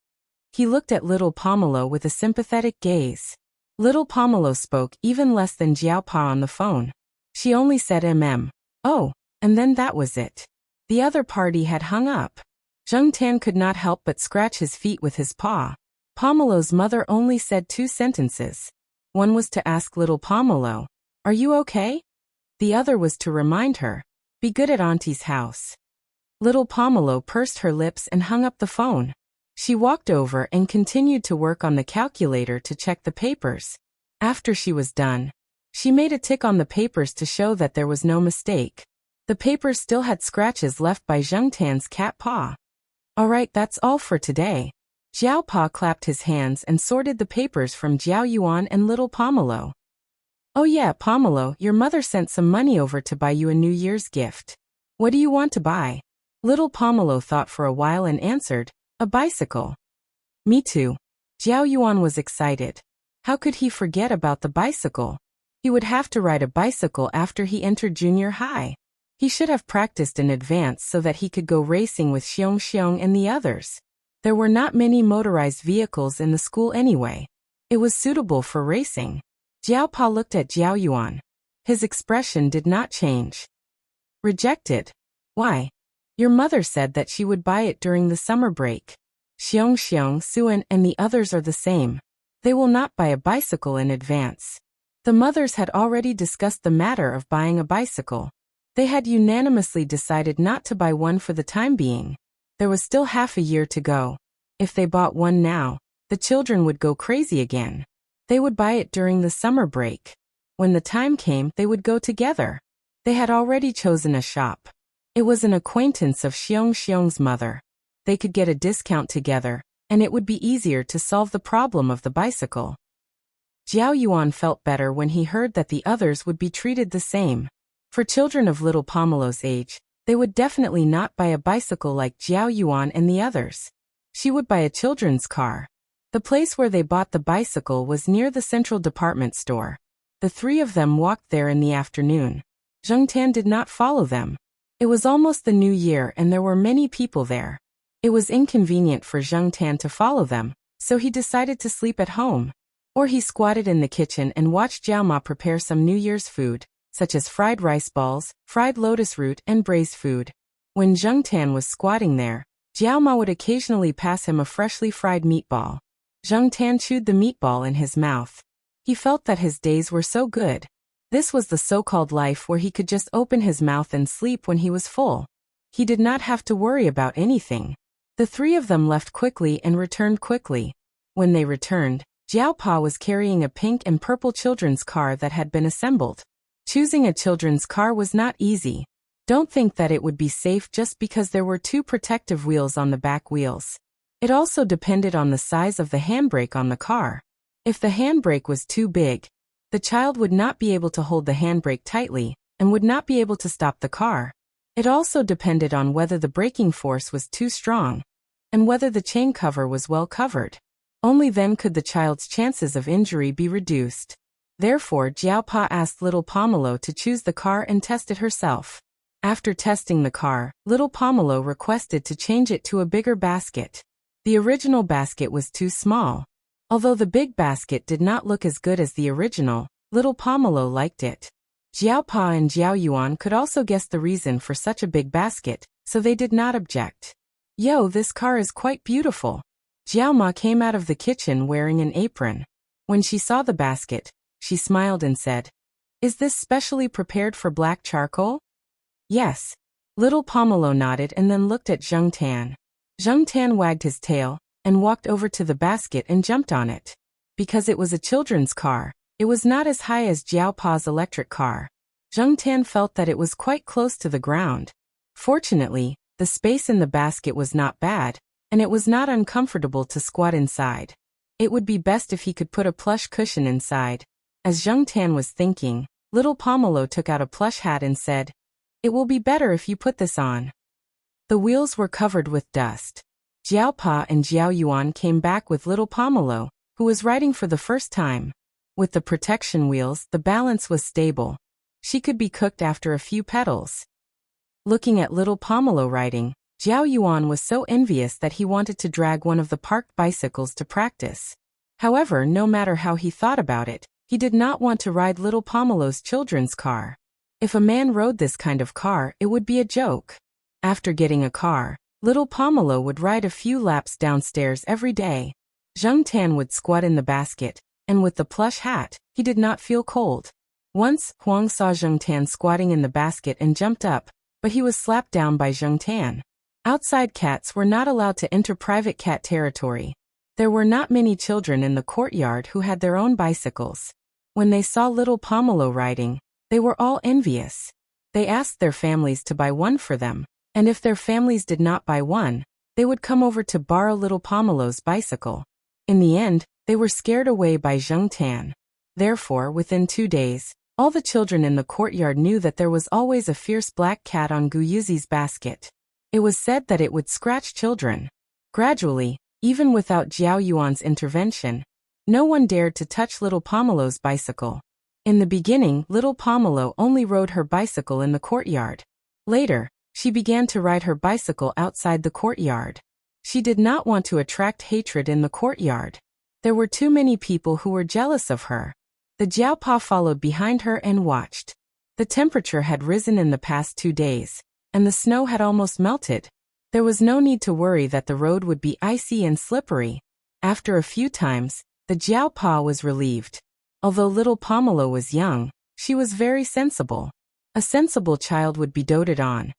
He looked at little Pomelo with a sympathetic gaze. Little Pomelo spoke even less than Jiao Pa on the phone. She only said oh, and then that was it. The other party had hung up. Zheng Tan could not help but scratch his feet with his paw. Pomelo's mother only said 2 sentences. One was to ask little Pomelo, "Are you okay?" The other was to remind her, "Be good at Auntie's house." Little Pomelo pursed her lips and hung up the phone. She walked over and continued to work on the calculator to check the papers. After she was done, she made a tick on the papers to show that there was no mistake. The papers still had scratches left by Zheng Tan's cat paw. Alright, that's all for today. Jiao Pa clapped his hands and sorted the papers from Jiao Yuan and little Pomelo. "Oh yeah, Pomelo, your mother sent some money over to buy you a New Year's gift. What do you want to buy?" Little Pomelo thought for a while and answered, "A bicycle." "Me too." Jiao Yuan was excited. How could he forget about the bicycle? He would have to ride a bicycle after he entered junior high. He should have practiced in advance so that he could go racing with Xiong Xiong and the others. There were not many motorized vehicles in the school anyway. It was suitable for racing. Jiao Pa looked at Jiao Yuan. His expression did not change. "Rejected? Why? Your mother said that she would buy it during the summer break." Xiong Xiong, Suan, and the others are the same. They will not buy a bicycle in advance. The mothers had already discussed the matter of buying a bicycle. They had unanimously decided not to buy one for the time being. There was still half a year to go. If they bought one now, the children would go crazy again. They would buy it during the summer break. When the time came, they would go together. They had already chosen a shop. It was an acquaintance of Xiong Xiong's mother. They could get a discount together, and it would be easier to solve the problem of the bicycle. Jiao Yuan felt better when he heard that the others would be treated the same. For children of little Pomelo's age, they would definitely not buy a bicycle like Jiao Yuan and the others. She would buy a children's car. The place where they bought the bicycle was near the central department store. The three of them walked there in the afternoon. Zheng Tan did not follow them. It was almost the new year and there were many people there. It was inconvenient for Zheng Tan to follow them, so he decided to sleep at home. Or he squatted in the kitchen and watched Jiao Ma prepare some New Year's food, such as fried rice balls, fried lotus root, and braised food. When Zheng Tan was squatting there, Jiao Ma would occasionally pass him a freshly fried meatball. Zheng Tan chewed the meatball in his mouth. He felt that his days were so good. This was the so-called life where he could just open his mouth and sleep when he was full. He did not have to worry about anything. The three of them left quickly and returned quickly. When they returned, Jiao Pa was carrying a pink and purple children's car that had been assembled. Choosing a children's car was not easy. Don't think that it would be safe just because there were two protective wheels on the back wheels. It also depended on the size of the handbrake on the car. If the handbrake was too big, the child would not be able to hold the handbrake tightly and would not be able to stop the car. It also depended on whether the braking force was too strong and whether the chain cover was well covered. Only then could the child's chances of injury be reduced. Therefore, Jiao Pa asked little Pomelo to choose the car and test it herself. After testing the car, little Pomelo requested to change it to a bigger basket. The original basket was too small. Although the big basket did not look as good as the original, little Pomelo liked it. Jiao Pa and Jiao Yuan could also guess the reason for such a big basket, so they did not object. Yo, this car is quite beautiful. Jiao Ma came out of the kitchen wearing an apron. When she saw the basket, she smiled and said, "Is this specially prepared for black charcoal?" "Yes." Little Pomelo nodded and then looked at Zheng Tan. Zheng Tan wagged his tail and walked over to the basket and jumped on it. Because it was a children's car, it was not as high as Jiao Pa's electric car. Zheng Tan felt that it was quite close to the ground. Fortunately, the space in the basket was not bad, and it was not uncomfortable to squat inside. It would be best if he could put a plush cushion inside. As Zheng Tan was thinking, little Pomelo took out a plush hat and said, "It will be better if you put this on." The wheels were covered with dust. Jiao Pa and Jiao Yuan came back with little Pomelo, who was riding for the first time. With the protection wheels, the balance was stable. She could be cooked after a few pedals. Looking at little Pomelo riding, Jiao Yuan was so envious that he wanted to drag one of the parked bicycles to practice. However, no matter how he thought about it, he did not want to ride little Pomelo's children's car. If a man rode this kind of car, it would be a joke. After getting a car, little Pomelo would ride a few laps downstairs every day. Zheng Tan would squat in the basket, and with the plush hat, he did not feel cold. Once, Huang saw Zheng Tan squatting in the basket and jumped up, but he was slapped down by Zheng Tan. Outside cats were not allowed to enter private cat territory. There were not many children in the courtyard who had their own bicycles. When they saw little Pomelo riding, they were all envious. They asked their families to buy one for them, and if their families did not buy one, they would come over to borrow little Pomelo's bicycle. In the end, they were scared away by Zheng Tan. Therefore, within 2 days, all the children in the courtyard knew that there was always a fierce black cat on Guyuzi's basket. It was said that it would scratch children. Gradually, even without Jiao Yuan's intervention, no one dared to touch little Pomelo's bicycle. In the beginning, little Pomelo only rode her bicycle in the courtyard. Later, she began to ride her bicycle outside the courtyard. She did not want to attract hatred in the courtyard. There were too many people who were jealous of her. The Jiao Pa followed behind her and watched. The temperature had risen in the past 2 days, and the snow had almost melted. There was no need to worry that the road would be icy and slippery. After a few times, the Jiaopa was relieved. Although little Pomelo was young, she was very sensible. A sensible child would be doted on,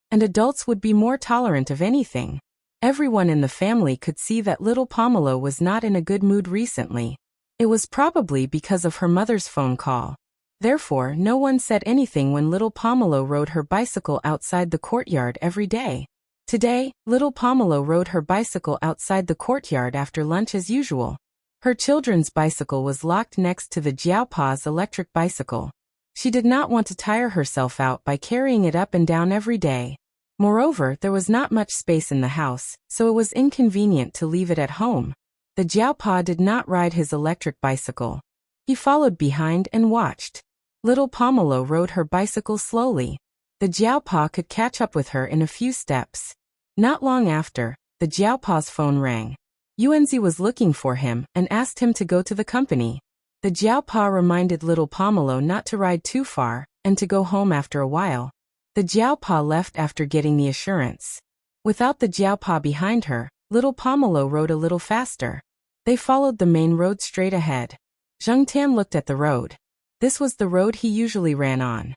and adults would be more tolerant of anything. Everyone in the family could see that little Pomelo was not in a good mood recently. It was probably because of her mother's phone call. Therefore, no one said anything when little Pomelo rode her bicycle outside the courtyard every day. Today, little Pomelo rode her bicycle outside the courtyard after lunch as usual. Her children's bicycle was locked next to the Jiaopa's electric bicycle. She did not want to tire herself out by carrying it up and down every day. Moreover, there was not much space in the house, so it was inconvenient to leave it at home. The Jiaopa did not ride his electric bicycle. He followed behind and watched. Little Pomelo rode her bicycle slowly. The Jiaopa could catch up with her in a few steps. Not long after, the Jiaopa's phone rang. Yuanzi was looking for him and asked him to go to the company. The Jiaopa reminded little Pomelo not to ride too far and to go home after a while. The Jiaopa left after getting the assurance. Without the Jiaopa behind her, little Pomelo rode a little faster. They followed the main road straight ahead. Zheng Tan looked at the road. This was the road he usually ran on.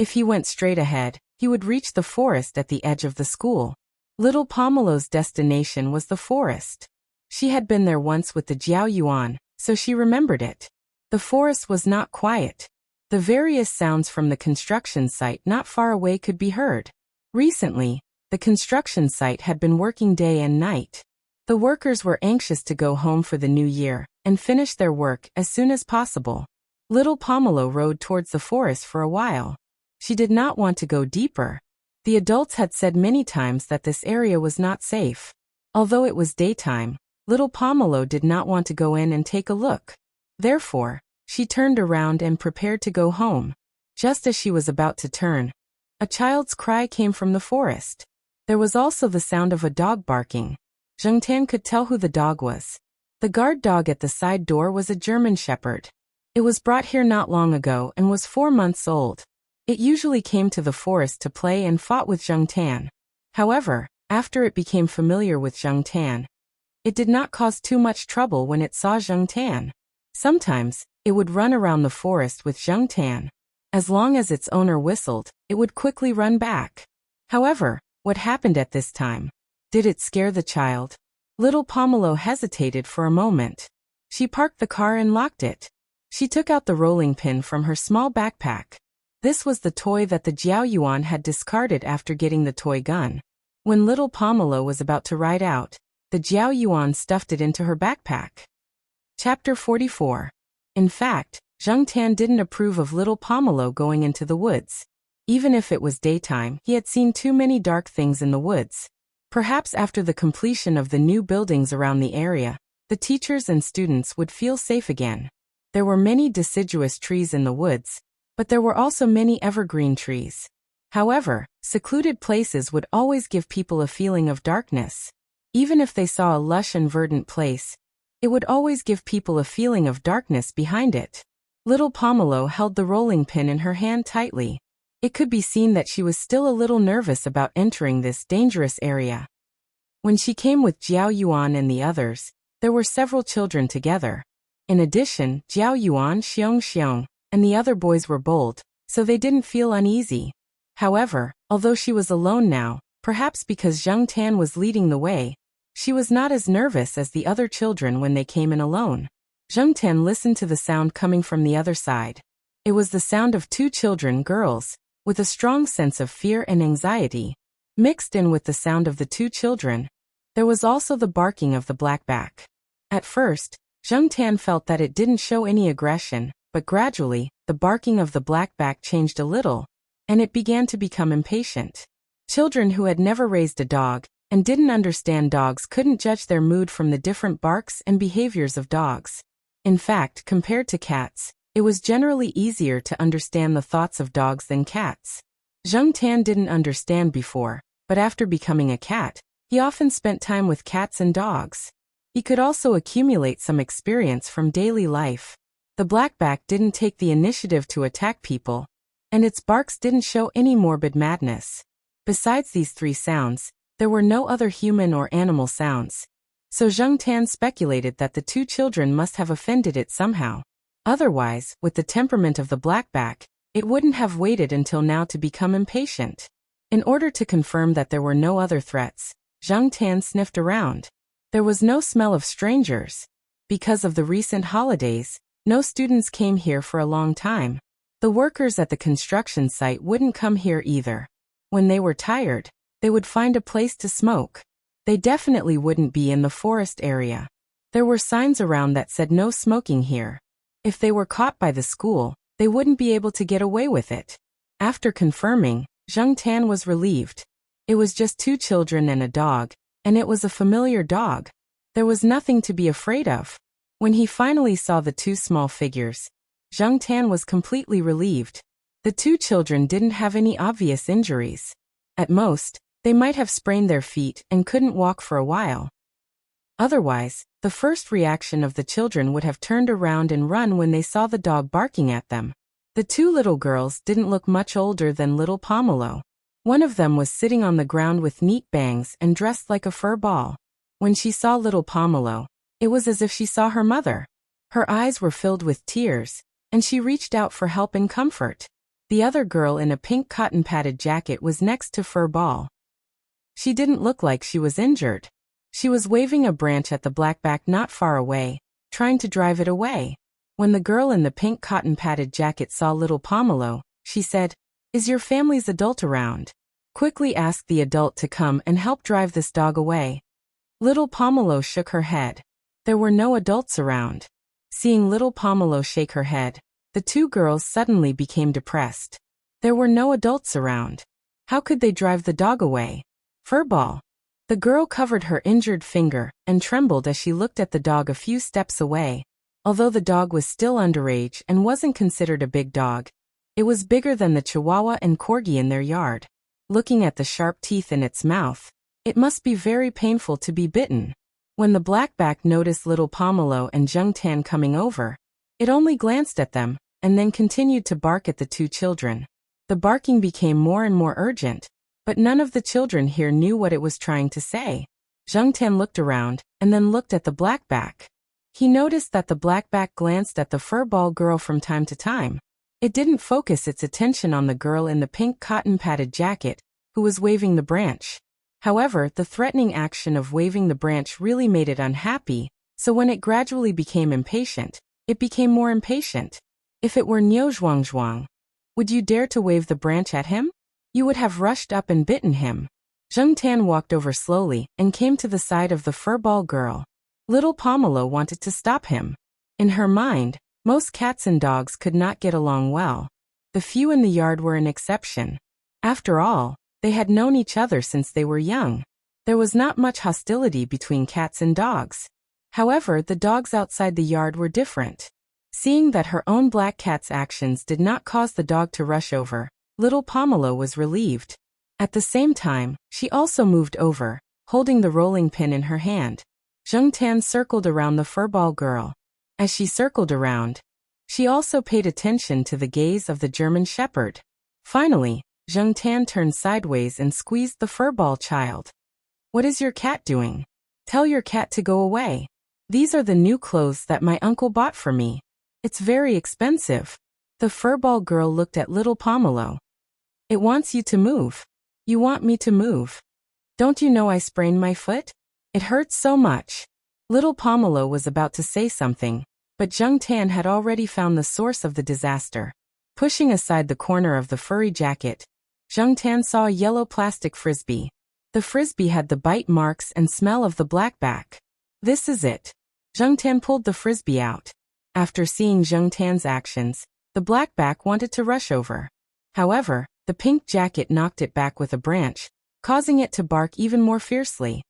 If he went straight ahead, he would reach the forest at the edge of the school. Little Pomelo's destination was the forest. She had been there once with the Jiao Yuan, so she remembered it. The forest was not quiet. The various sounds from the construction site not far away could be heard. Recently, the construction site had been working day and night. The workers were anxious to go home for the new year and finish their work as soon as possible. Little Pomelo rode towards the forest for a while. She did not want to go deeper. The adults had said many times that this area was not safe. Although it was daytime, little Pomelo did not want to go in and take a look. Therefore, she turned around and prepared to go home. Just as she was about to turn, a child's cry came from the forest. There was also the sound of a dog barking. Zheng Tan could tell who the dog was. The guard dog at the side door was a German Shepherd. It was brought here not long ago and was 4 months old. It usually came to the forest to play and fought with Zheng Tan. However, after it became familiar with Zheng Tan, it did not cause too much trouble when it saw Zheng Tan. Sometimes, it would run around the forest with Zheng Tan. As long as its owner whistled, it would quickly run back. However, what happened at this time? Did it scare the child? Little Pomelo hesitated for a moment. She parked the car and locked it. She took out the rolling pin from her small backpack. This was the toy that the Jiao Yuan had discarded after getting the toy gun. When little Pomelo was about to ride out, the Jiao Yuan stuffed it into her backpack. Chapter 44. In fact, Zheng Tan didn't approve of little Pomelo going into the woods. Even if it was daytime, he had seen too many dark things in the woods. Perhaps after the completion of the new buildings around the area, the teachers and students would feel safe again. There were many deciduous trees in the woods, but there were also many evergreen trees. However, secluded places would always give people a feeling of darkness. Even if they saw a lush and verdant place, it would always give people a feeling of darkness behind it. Little Pomelo held the rolling pin in her hand tightly. It could be seen that she was still a little nervous about entering this dangerous area. When she came with Jiao Yuan and the others, there were several children together. In addition, Jiao Yuan, Xiong, and the other boys were bold, so they didn't feel uneasy. However, although she was alone now, perhaps because Zheng Tan was leading the way, she was not as nervous as the other children when they came in alone. Zheng Tan listened to the sound coming from the other side. It was the sound of 2 children, girls, with a strong sense of fear and anxiety. Mixed in with the sound of the 2 children, there was also the barking of the blackback. At first, Zheng Tan felt that it didn't show any aggression, but gradually, the barking of the blackback changed a little, and it began to become impatient. Children who had never raised a dog and didn't understand dogs couldn't judge their mood from the different barks and behaviors of dogs. In fact, compared to cats, it was generally easier to understand the thoughts of dogs than cats. Zheng Tan didn't understand before, but after becoming a cat, he often spent time with cats and dogs. He could also accumulate some experience from daily life. The blackback didn't take the initiative to attack people, and its barks didn't show any morbid madness. Besides these 3 sounds, There were no other human or animal sounds. So Zheng Tan speculated that the two children must have offended it somehow. Otherwise, with the temperament of the blackback, it wouldn't have waited until now to become impatient. In order to confirm that there were no other threats, Zheng Tan sniffed around. There was no smell of strangers. Because of the recent holidays, no students came here for a long time. The workers at the construction site wouldn't come here either. When they were tired, they would find a place to smoke. They definitely wouldn't be in the forest area. There were signs around that said no smoking here. If they were caught by the school, they wouldn't be able to get away with it. After confirming, Zheng Tan was relieved. It was just two children and a dog, and it was a familiar dog. There was nothing to be afraid of. When he finally saw the two small figures, Zheng Tan was completely relieved. The two children didn't have any obvious injuries. At most, they might have sprained their feet and couldn't walk for a while. Otherwise, the first reaction of the children would have turned around and run when they saw the dog barking at them. The two little girls didn't look much older than little Pomelo. One of them was sitting on the ground with neat bangs and dressed like a fur ball. When she saw little Pomelo, it was as if she saw her mother. Her eyes were filled with tears, and she reached out for help and comfort. The other girl in a pink cotton-padded jacket was next to Fur Ball. She didn't look like she was injured. She was waving a branch at the blackback not far away, trying to drive it away. When the girl in the pink cotton-padded jacket saw little Pomelo, she said, "Is your family's adult around?" Quickly asked the adult to come and help drive this dog away. Little Pomelo shook her head. There were no adults around. Seeing little Pomelo shake her head, the two girls suddenly became depressed. There were no adults around. How could they drive the dog away? Furball. The girl covered her injured finger and trembled as she looked at the dog a few steps away. Although the dog was still underage and wasn't considered a big dog, it was bigger than the Chihuahua and Corgi in their yard. Looking at the sharp teeth in its mouth, it must be very painful to be bitten. When the blackback noticed little Pomelo and Zheng Tan coming over, it only glanced at them and then continued to bark at the two children. The barking became more and more urgent, but none of the children here knew what it was trying to say. Zheng Tan looked around and then looked at the blackback. He noticed that the blackback glanced at the furball girl from time to time. It didn't focus its attention on the girl in the pink cotton-padded jacket, who was waving the branch. However, the threatening action of waving the branch really made it unhappy, so when it gradually became impatient, it became more impatient. If it were Niu Zhuangzhuang, would you dare to wave the branch at him? You would have rushed up and bitten him. Zheng Tan walked over slowly and came to the side of the furball girl. Little Pomelo wanted to stop him. In her mind, most cats and dogs could not get along well. The few in the yard were an exception. After all, they had known each other since they were young. There was not much hostility between cats and dogs. However, the dogs outside the yard were different. Seeing that her own black cat's actions did not cause the dog to rush over, little Pomelo was relieved. At the same time, she also moved over, holding the rolling pin in her hand. Zheng Tan circled around the furball girl. As she circled around, she also paid attention to the gaze of the German shepherd. Finally, Zheng Tan turned sideways and squeezed the furball child. "What is your cat doing? Tell your cat to go away. These are the new clothes that my uncle bought for me. It's very expensive." The furball girl looked at little Pomelo. "It wants you to move. You want me to move. Don't you know I sprained my foot? It hurts so much." Little Pomelo was about to say something, but Zheng Tan had already found the source of the disaster. Pushing aside the corner of the furry jacket, Zheng Tan saw a yellow plastic frisbee. The frisbee had the bite marks and smell of the blackback. "This is it." Zheng Tan pulled the frisbee out. After seeing Zheng Tan's actions, the blackback wanted to rush over. However, the pink jacket knocked it back with a branch, causing it to bark even more fiercely.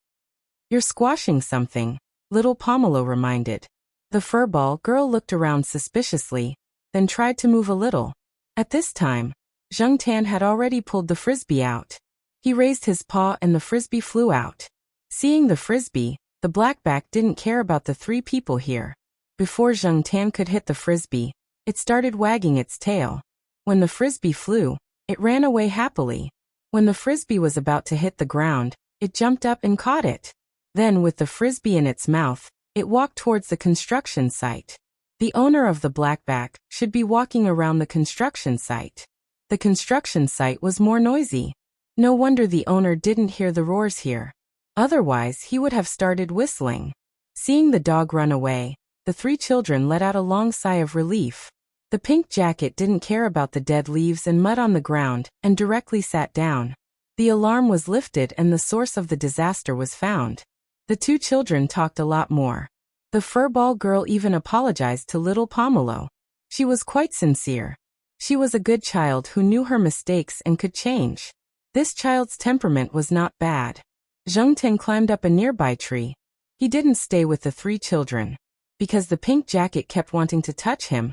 "You're squashing something," little Pomelo reminded. The furball girl looked around suspiciously, then tried to move a little. At this time, Zheng Tan had already pulled the frisbee out. He raised his paw and the frisbee flew out. Seeing the frisbee, the blackback didn't care about the three people here. Before Zheng Tan could hit the frisbee, it started wagging its tail. When the frisbee flew, it ran away happily. When the frisbee was about to hit the ground, It jumped up and caught it. Then, with the frisbee in its mouth, it walked towards the construction site. The owner of the blackback should be walking around the construction site. The construction site was more noisy. No wonder the owner didn't hear the roars here. Otherwise, he would have started whistling. Seeing the dog run away, the three children let out a long sigh of relief. The pink jacket didn't care about the dead leaves and mud on the ground and directly sat down. The alarm was lifted and the source of the disaster was found. The two children talked a lot more. The furball girl even apologized to little Pomelo. She was quite sincere. She was a good child who knew her mistakes and could change. This child's temperament was not bad. Zheng Tan climbed up a nearby tree. He didn't stay with the three children. Because the pink jacket kept wanting to touch him,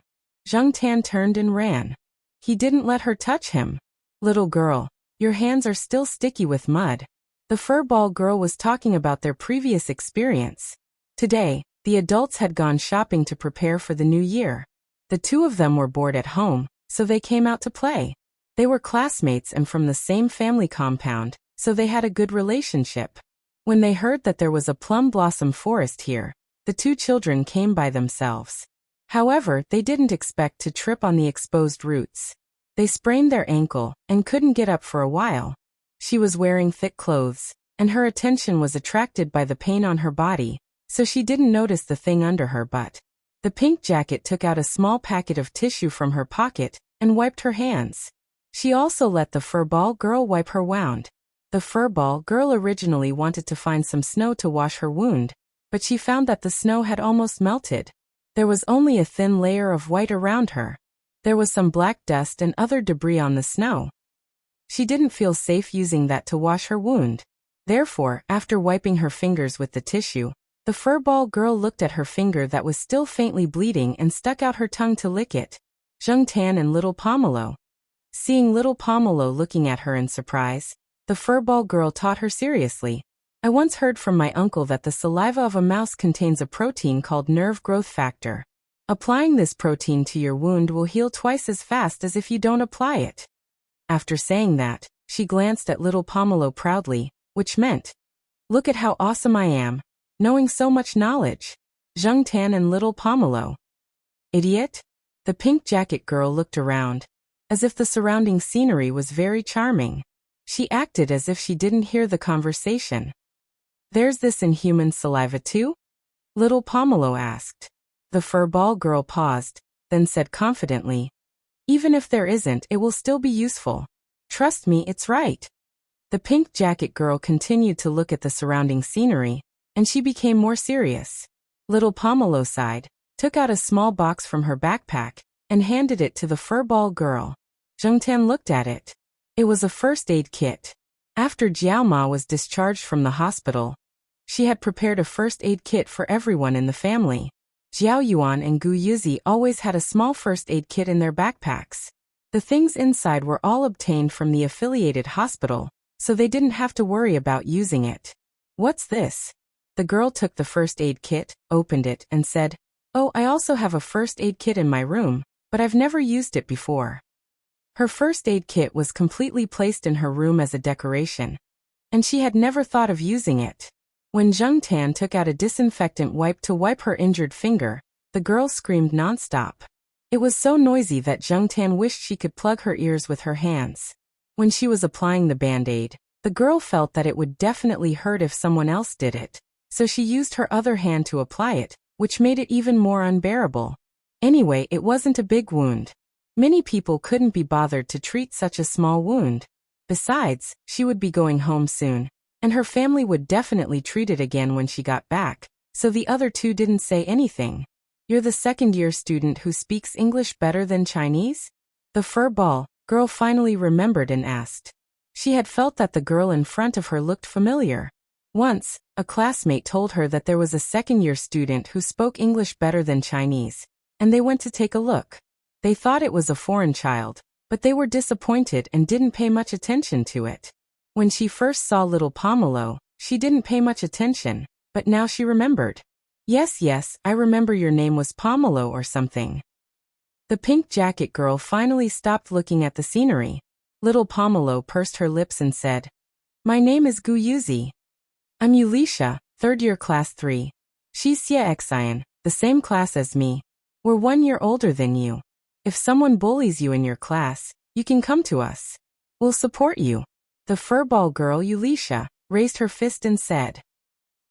Zheng Tan turned and ran. He didn't let her touch him. Little girl, your hands are still sticky with mud. The furball girl was talking about their previous experience. Today, the adults had gone shopping to prepare for the new year. The two of them were bored at home, so they came out to play. They were classmates and from the same family compound, so they had a good relationship. When they heard that there was a plum blossom forest here, the two children came by themselves. However, they didn't expect to trip on the exposed roots. They sprained their ankle and couldn't get up for a while. She was wearing thick clothes, and her attention was attracted by the pain on her body, so she didn't notice the thing under her butt. The pink jacket took out a small packet of tissue from her pocket and wiped her hands. She also let the furball girl wipe her wound. The furball girl originally wanted to find some snow to wash her wound, but she found that the snow had almost melted. There was only a thin layer of white around her. There was some black dust and other debris on the snow. She didn't feel safe using that to wash her wound. Therefore, after wiping her fingers with the tissue, the furball girl looked at her finger that was still faintly bleeding and stuck out her tongue to lick it. Zheng Tan and little Pomelo. Seeing little Pomelo looking at her in surprise, the furball girl taught her seriously. I once heard from my uncle that the saliva of a mouse contains a protein called nerve growth factor. Applying this protein to your wound will heal twice as fast as if you don't apply it. After saying that, she glanced at little Pomelo proudly, which meant, look at how awesome I am, knowing so much knowledge. Zheng Tan and little Pomelo. Idiot? The pink jacket girl looked around, as if the surrounding scenery was very charming. She acted as if she didn't hear the conversation. There's this in human saliva too? Little Pomelo asked. The furball girl paused, then said confidently, even if there isn't, it will still be useful. Trust me, it's right. The pink jacket girl continued to look at the surrounding scenery, and she became more serious. Little Pomelo sighed, took out a small box from her backpack, and handed it to the furball girl. Zheng Tan looked at it. It was a first aid kit. After Jiao Ma was discharged from the hospital, she had prepared a first aid kit for everyone in the family. Jiao Yuan and Gu Yuzi always had a small first aid kit in their backpacks. The things inside were all obtained from the affiliated hospital, so they didn't have to worry about using it. What's this? The girl took the first aid kit, opened it, and said, oh, I also have a first aid kit in my room, but I've never used it before. Her first aid kit was completely placed in her room as a decoration, and she had never thought of using it. When Zheng Tan took out a disinfectant wipe to wipe her injured finger, the girl screamed nonstop. It was so noisy that Zheng Tan wished she could plug her ears with her hands. When she was applying the band-aid, the girl felt that it would definitely hurt if someone else did it, so she used her other hand to apply it, which made it even more unbearable. Anyway, it wasn't a big wound. Many people couldn't be bothered to treat such a small wound. Besides, she would be going home soon, and her family would definitely treat it again when she got back, so the other two didn't say anything. You're the second-year student who speaks English better than Chinese? The furball girl finally remembered and asked. She had felt that the girl in front of her looked familiar. Once, a classmate told her that there was a second-year student who spoke English better than Chinese, and they went to take a look. They thought it was a foreign child, but they were disappointed and didn't pay much attention to it. When she first saw little Pomelo, she didn't pay much attention, but now she remembered. Yes, I remember your name was Pomelo or something. The pink jacket girl finally stopped looking at the scenery. Little Pomelo pursed her lips and said, my name is Gu Yuzi. I'm Ulisha, third year class 3. She's Xie Xian, the same class as me. We're 1 year older than you. If someone bullies you in your class, you can come to us. We'll support you. The furball girl Ulisha raised her fist and said,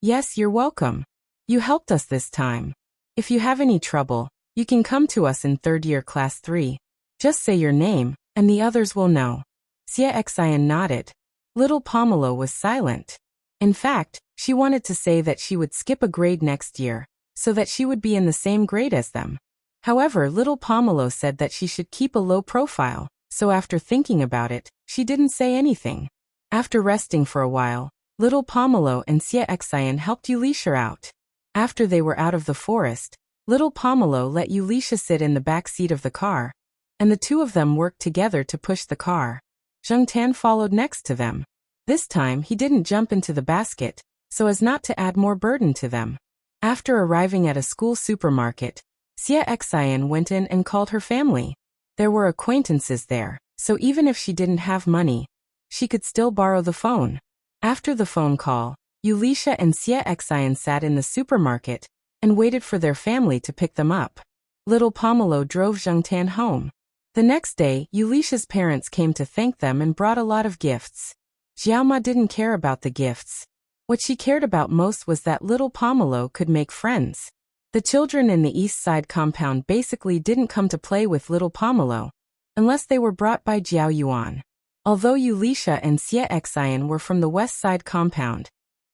Yes, you're welcome. You helped us this time. If you have any trouble, you can come to us in third year class 3. Just say your name, and the others will know. Xie Xian nodded. Little Pomelo was silent. In fact, she wanted to say that she would skip a grade next year, so that she would be in the same grade as them. However, little Pomelo said that she should keep a low profile, so after thinking about it, she didn't say anything. After resting for a while, little Pomelo and Xie Xian helped Ulisha out. After they were out of the forest, little Pomelo let Ulisha sit in the back seat of the car, and the two of them worked together to push the car. Zhengtan followed next to them. This time he didn't jump into the basket, so as not to add more burden to them. After arriving at a school supermarket, Xie Xian went in and called her family. There were acquaintances there, so even if she didn't have money, she could still borrow the phone. After the phone call, Ulisha and Xie Xian sat in the supermarket and waited for their family to pick them up. Little Pomelo drove Zhengtan home. The next day, Ulisha's parents came to thank them and brought a lot of gifts. Xiaoma didn't care about the gifts. What she cared about most was that little Pomelo could make friends. The children in the East Side compound basically didn't come to play with little Pomelo, unless they were brought by Jiao Yuan. Although Ulisha and Xie Xian were from the West Side compound,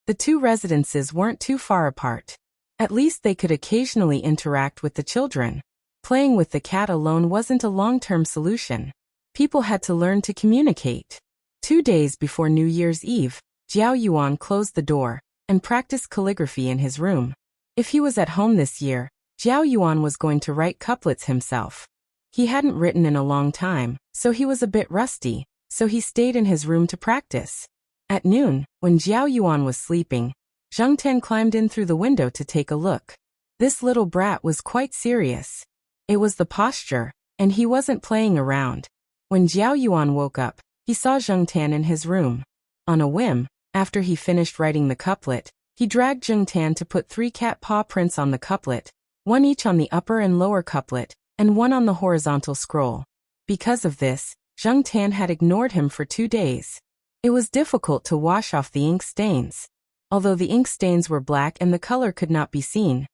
the two residences weren't too far apart. At least they could occasionally interact with the children. Playing with the cat alone wasn't a long-term solution. People had to learn to communicate. 2 days before New Year's Eve, Jiao Yuan closed the door and practiced calligraphy in his room. If he was at home this year, Jiao Yuan was going to write couplets himself. He hadn't written in a long time, so he was a bit rusty, so he stayed in his room to practice. At noon, when Jiao Yuan was sleeping, Zhengtan climbed in through the window to take a look. This little brat was quite serious. It was the posture, and he wasn't playing around. When Jiao Yuan woke up, he saw Zhengtan in his room. On a whim, after he finished writing the couplet, he dragged Zhengtan to put 3 cat paw prints on the couplet, 1 each on the upper and lower couplet, and 1 on the horizontal scroll. Because of this, Zhengtan had ignored him for 2 days. It was difficult to wash off the ink stains. Although the ink stains were black and the color could not be seen,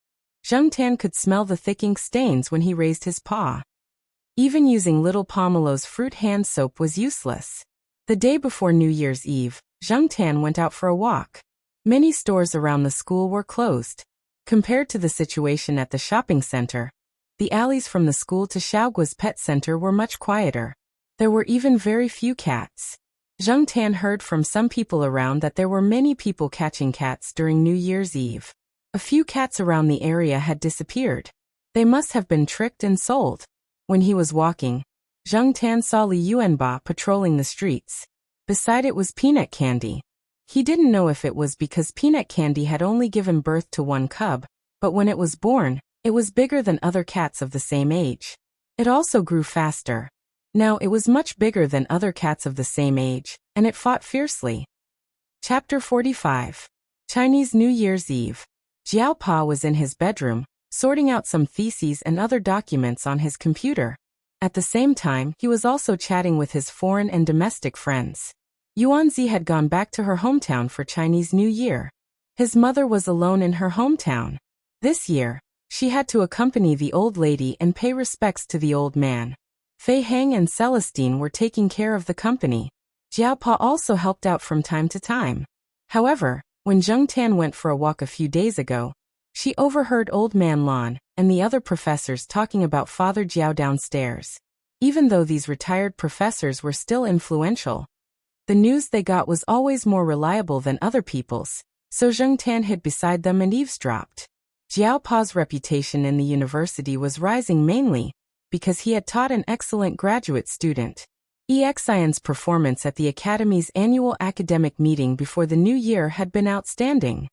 Zhengtan could smell the thick ink stains when he raised his paw. Even using little Pomelo's fruit hand soap was useless. The day before New Year's Eve, Zhengtan went out for a walk. Many stores around the school were closed. Compared to the situation at the shopping center, the alleys from the school to Xiaoguo's pet center were much quieter. There were even very few cats. Zhengtan heard from some people around that there were many people catching cats during New Year's Eve. A few cats around the area had disappeared. They must have been tricked and sold. When he was walking, Zhengtan saw Li Yuanba patrolling the streets. Beside it was Peanut Candy. He didn't know if it was because Peanut Candy had only given birth to 1 cub, but when it was born, it was bigger than other cats of the same age. It also grew faster. Now it was much bigger than other cats of the same age, and it fought fiercely. Chapter 45. Chinese New Year's Eve. Jiao Pa was in his bedroom, sorting out some theses and other documents on his computer. At the same time, he was also chatting with his foreign and domestic friends. Yuanzi had gone back to her hometown for Chinese New Year. His mother was alone in her hometown. This year, she had to accompany the old lady and pay respects to the old man. Fei Hang and Celestine were taking care of the company. Jiao Pa also helped out from time to time. However, when Zhengtan went for a walk a few days ago, she overheard Old Man Lan and the other professors talking about Father Jiao downstairs. Even though these retired professors were still influential, the news they got was always more reliable than other people's, so Zhengtan hid beside them and eavesdropped. Jiao Pa's reputation in the university was rising mainly because he had taught an excellent graduate student. Xian's performance at the Academy's annual academic meeting before the new year had been outstanding.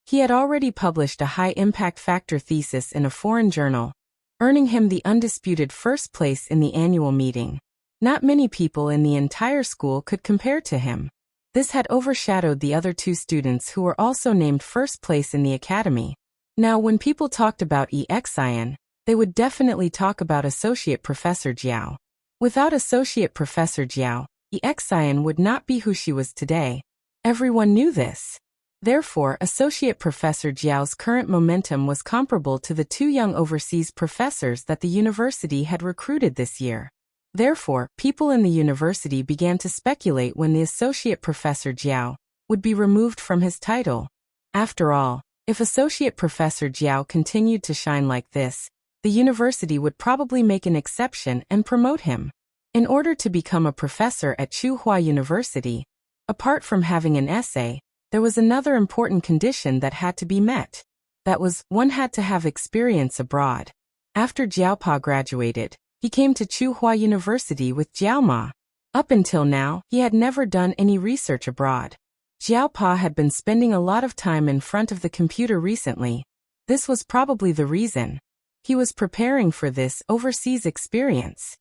He had already published a high-impact factor thesis in a foreign journal, earning him the undisputed first place in the annual meeting. Not many people in the entire school could compare to him. This had overshadowed the other two students who were also named first place in the academy. Now when people talked about Exian, they would definitely talk about Associate Professor Jiao. Without Associate Professor Jiao, Exian would not be who she was today. Everyone knew this. Therefore, Associate Professor Jiao's current momentum was comparable to the two young overseas professors that the university had recruited this year. Therefore, people in the university began to speculate when the Associate Professor Jiao would be removed from his title. After all, if Associate Professor Jiao continued to shine like this, the university would probably make an exception and promote him. In order to become a professor at Tsinghua University, apart from having an essay, there was another important condition that had to be met. That was, one had to have experience abroad. After Jiaopa graduated, he came to Tsinghua University with Jiaoma. Up until now, he had never done any research abroad. Jiaopa had been spending a lot of time in front of the computer recently. This was probably the reason. He was preparing for this overseas experience.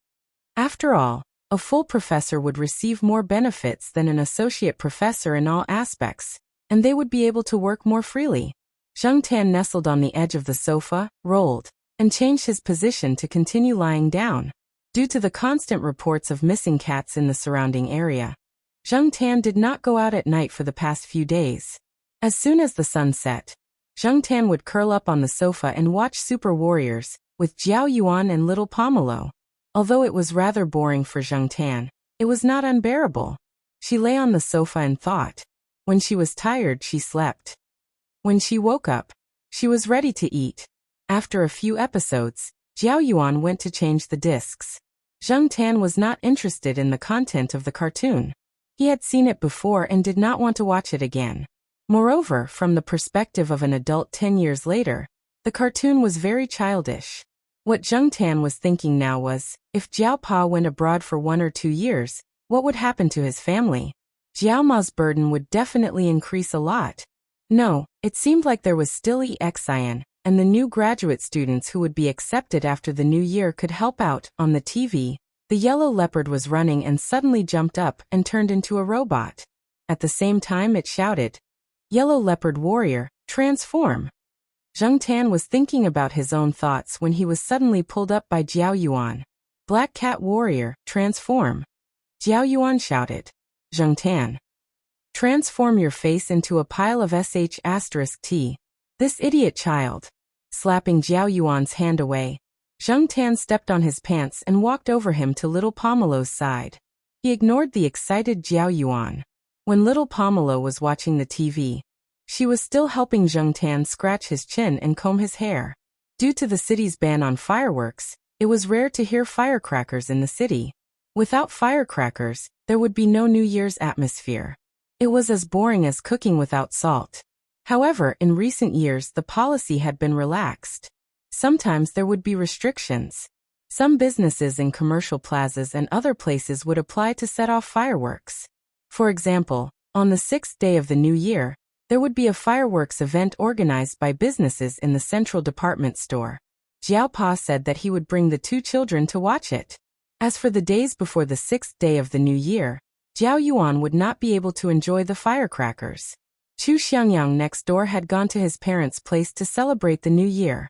After all, a full professor would receive more benefits than an associate professor in all aspects, and they would be able to work more freely. Zheng Tan nestled on the edge of the sofa, rolled, and changed his position to continue lying down. Due to the constant reports of missing cats in the surrounding area, Zheng Tan did not go out at night for the past few days. As soon as the sun set, Zheng Tan would curl up on the sofa and watch Super Warriors, with Jiao Yuan and little Pomelo. Although it was rather boring for Zheng Tan, it was not unbearable. She lay on the sofa and thought. When she was tired, she slept. When she woke up, she was ready to eat. After a few episodes, Jiao Yuan went to change the discs. Zheng Tan was not interested in the content of the cartoon. He had seen it before and did not want to watch it again. Moreover, from the perspective of an adult 10 years later, the cartoon was very childish. What Zheng Tan was thinking now was, if Jiao Pa went abroad for 1 or 2 years, what would happen to his family? Jiao Ma's burden would definitely increase a lot. No, it seemed like there was still Exian, and the new graduate students who would be accepted after the new year could help out. On the TV, the yellow leopard was running and suddenly jumped up and turned into a robot. At the same time it shouted, "Yellow Leopard Warrior, transform!" Zheng Tan was thinking about his own thoughts when he was suddenly pulled up by Jiao Yuan. "Black Cat Warrior, transform!" Jiao Yuan shouted. "Zheng Tan, transform your face into a pile of sh*t. This idiot child." Slapping Jiao Yuan's hand away, Zheng Tan stepped on his pants and walked over him to little Pomelo's side. He ignored the excited Jiao Yuan. When little Pomelo was watching the TV, she was still helping Zheng Tan scratch his chin and comb his hair. Due to the city's ban on fireworks, it was rare to hear firecrackers in the city. Without firecrackers, there would be no New Year's atmosphere. It was as boring as cooking without salt. However, in recent years the policy had been relaxed. Sometimes there would be restrictions. Some businesses in commercial plazas and other places would apply to set off fireworks. For example, on the 6th day of the new year, there would be a fireworks event organized by businesses in the central department store. Jiao Pa said that he would bring the 2 children to watch it. As for the days before the 6th day of the new year, Jiao Yuan would not be able to enjoy the firecrackers. Chu Xiangyang next door had gone to his parents' place to celebrate the new year.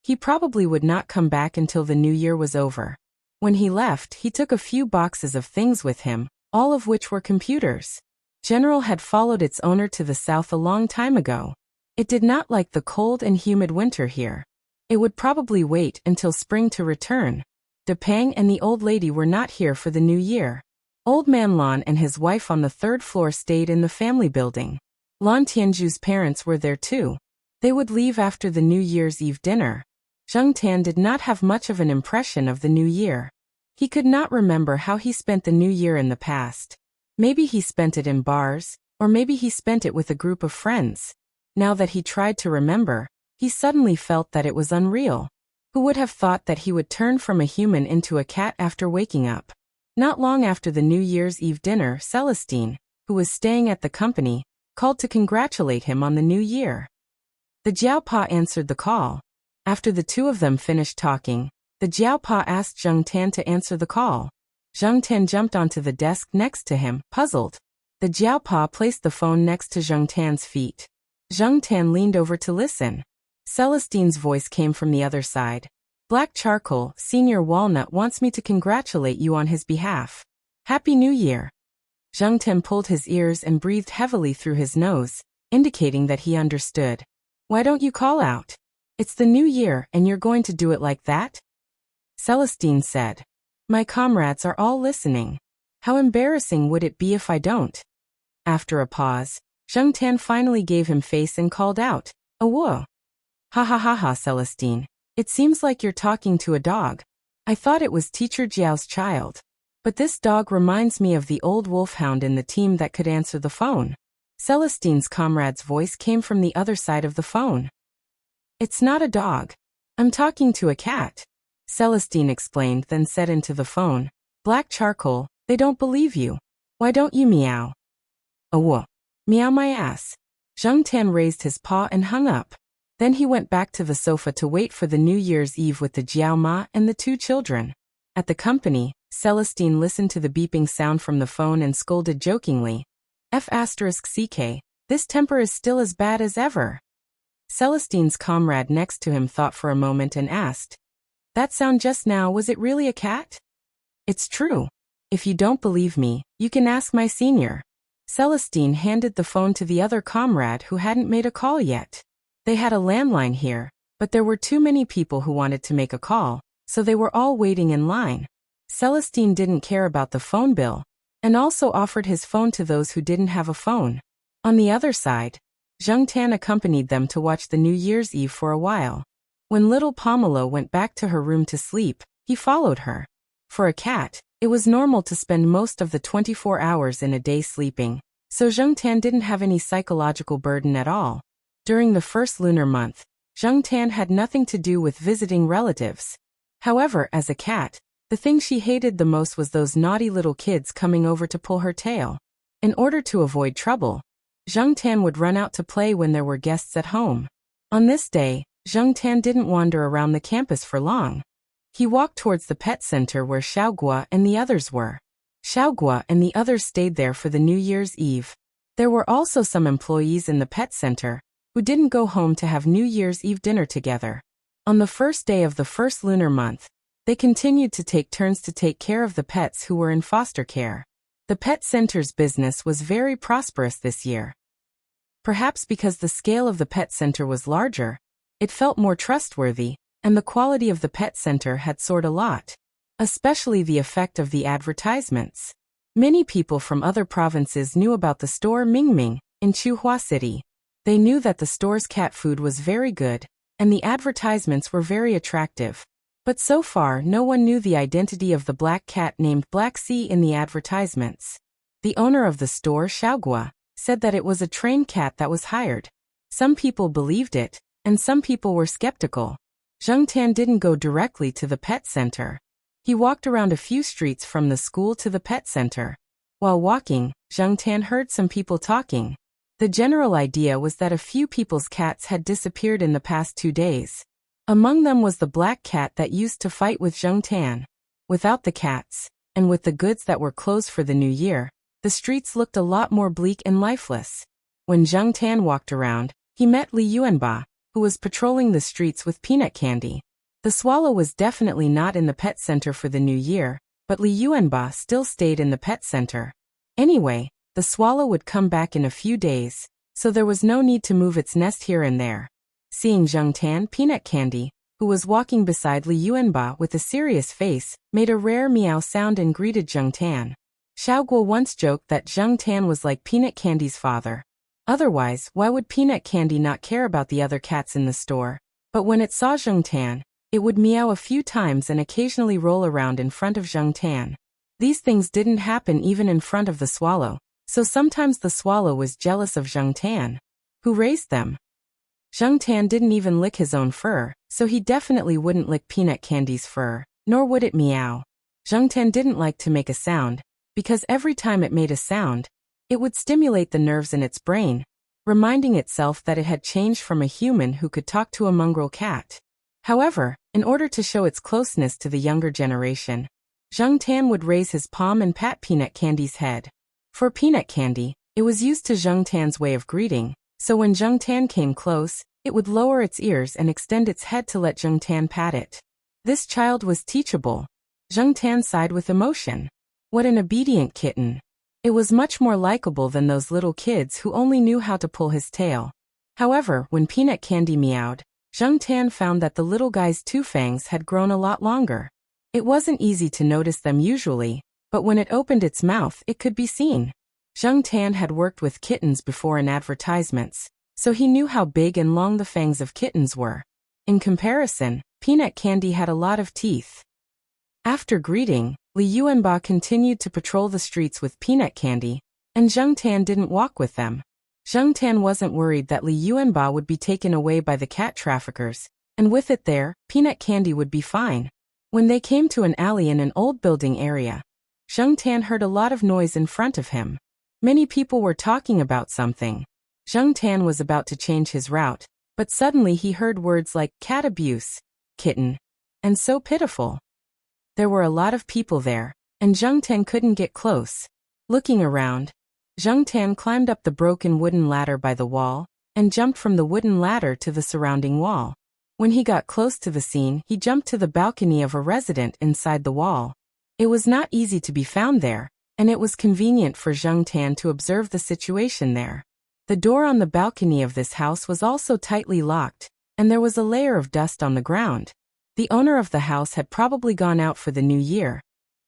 He probably would not come back until the new year was over. When he left, he took a few boxes of things with him, all of which were computers. General had followed its owner to the south a long time ago. It did not like the cold and humid winter here. It would probably wait until spring to return. De Pang and the old lady were not here for the new year. Old man Lan and his wife on the 3rd floor stayed in the family building. Lan Tianju's parents were there too. They would leave after the New Year's Eve dinner. Zheng Tan did not have much of an impression of the new year. He could not remember how he spent the new year in the past. Maybe he spent it in bars, or maybe he spent it with a group of friends. Now that he tried to remember, he suddenly felt that it was unreal. Who would have thought that he would turn from a human into a cat after waking up? Not long after the New Year's Eve dinner, Celestine, who was staying at the company, called to congratulate him on the new year. The Jiao Pa answered the call. After the two of them finished talking, the Jiao Pa asked Zheng Tan to answer the call. Zheng Tan jumped onto the desk next to him, puzzled. The Jiaopa placed the phone next to Zheng Tan's feet. Zheng Tan leaned over to listen. Celestine's voice came from the other side. Black Charcoal, Senior Walnut wants me to congratulate you on his behalf. Happy New Year. Zheng Tan pulled his ears and breathed heavily through his nose, indicating that he understood. Why don't you call out? It's the new year and you're going to do it like that? Celestine said. My comrades are all listening. How embarrassing would it be if I don't? After a pause, Zheng Tan finally gave him face and called out, "Awoo." Ha ha ha ha, Celestine. It seems like you're talking to a dog. I thought it was Teacher Jiao's child. But this dog reminds me of the old wolfhound in the team that could answer the phone. Celestine's comrade's voice came from the other side of the phone. It's not a dog. I'm talking to a cat. Celestine explained, then said into the phone, Black Charcoal, they don't believe you. Why don't you meow? Awoo. Meow my ass. Zheng Tan raised his paw and hung up. Then he went back to the sofa to wait for the New Year's Eve with the Jiao Ma and the two children. At the company, Celestine listened to the beeping sound from the phone and scolded jokingly. F***CK, this temper is still as bad as ever. Celestine's comrade next to him thought for a moment and asked, That sound just now, was it really a cat? It's true. If you don't believe me, you can ask my senior. Celestine handed the phone to the other comrade who hadn't made a call yet. They had a landline here, but there were too many people who wanted to make a call, so they were all waiting in line. Celestine didn't care about the phone bill, and also offered his phone to those who didn't have a phone. On the other side, Zheng Tan accompanied them to watch the New Year's Eve for a while. When little Pomelo went back to her room to sleep, he followed her. For a cat, it was normal to spend most of the 24 hours in a day sleeping, so Zheng Tan didn't have any psychological burden at all. During the first lunar month, Zheng Tan had nothing to do with visiting relatives. However, as a cat, the thing she hated the most was those naughty little kids coming over to pull her tail. In order to avoid trouble, Zheng Tan would run out to play when there were guests at home. On this day, Zheng Tan didn't wander around the campus for long. He walked towards the pet center where Xiaogua and the others were. Xiaogua and the others stayed there for the New Year's Eve. There were also some employees in the pet center who didn't go home to have New Year's Eve dinner together. On the first day of the first lunar month, they continued to take turns to take care of the pets who were in foster care. The pet center's business was very prosperous this year. Perhaps because the scale of the pet center was larger, it felt more trustworthy, and the quality of the pet center had soared a lot, especially the effect of the advertisements. Many people from other provinces knew about the store Mingming in Chuhua City. They knew that the store's cat food was very good, and the advertisements were very attractive. But so far no one knew the identity of the black cat named Black Sea in the advertisements. The owner of the store, Xiaogua, said that it was a trained cat that was hired. Some people believed it, and some people were skeptical. Zheng Tan didn't go directly to the pet center. He walked around a few streets from the school to the pet center. While walking, Zheng Tan heard some people talking. The general idea was that a few people's cats had disappeared in the past 2 days. Among them was the black cat that used to fight with Zheng Tan. Without the cats, and with the goods that were closed for the new year, the streets looked a lot more bleak and lifeless. When Zheng Tan walked around, he met Li Yuanba, who was patrolling the streets with peanut candy. The swallow was definitely not in the pet center for the new year, but Li Yuanba still stayed in the pet center. Anyway, the swallow would come back in a few days, so there was no need to move its nest here and there. Seeing Zheng Tan, Peanut Candy, who was walking beside Li Yuanba with a serious face, made a rare meow sound and greeted Zheng Tan. Xiaogua once joked that Zheng Tan was like Peanut Candy's father. Otherwise, why would Peanut Candy not care about the other cats in the store? But when it saw Zheng Tan, it would meow a few times and occasionally roll around in front of Zheng Tan. These things didn't happen even in front of the swallow, so sometimes the swallow was jealous of Zheng Tan, who raised them. Zheng Tan didn't even lick his own fur, so he definitely wouldn't lick Peanut Candy's fur, nor would it meow. Zheng Tan didn't like to make a sound, because every time it made a sound, it would stimulate the nerves in its brain, reminding itself that it had changed from a human who could talk to a mongrel cat. However, in order to show its closeness to the younger generation, Zheng Tan would raise his palm and pat Peanut Candy's head. For peanut candy, it was used to Zheng Tan's way of greeting, so when Zheng Tan came close, it would lower its ears and extend its head to let Zheng Tan pat it. This child was teachable. Zheng Tan sighed with emotion. What an obedient kitten. It was much more likable than those little kids who only knew how to pull his tail. However, when peanut candy meowed, Zheng Tan found that the little guy's two fangs had grown a lot longer. It wasn't easy to notice them usually, but when it opened its mouth it could be seen. Zheng Tan had worked with kittens before in advertisements, so he knew how big and long the fangs of kittens were. In comparison, peanut candy had a lot of teeth. After greeting, Li Yuanba continued to patrol the streets with peanut candy, and Zheng Tan didn't walk with them. Zheng Tan wasn't worried that Li Yuanba would be taken away by the cat traffickers, and with it there, peanut candy would be fine. When they came to an alley in an old building area, Zheng Tan heard a lot of noise in front of him. Many people were talking about something. Zheng Tan was about to change his route, but suddenly he heard words like cat abuse, kitten, and so pitiful. There were a lot of people there, and Zheng Tan couldn't get close. Looking around, Zheng Tan climbed up the broken wooden ladder by the wall, and jumped from the wooden ladder to the surrounding wall. When he got close to the scene, he jumped to the balcony of a resident inside the wall. It was not easy to be found there, and it was convenient for Zheng Tan to observe the situation there. The door on the balcony of this house was also tightly locked, and there was a layer of dust on the ground. The owner of the house had probably gone out for the new year,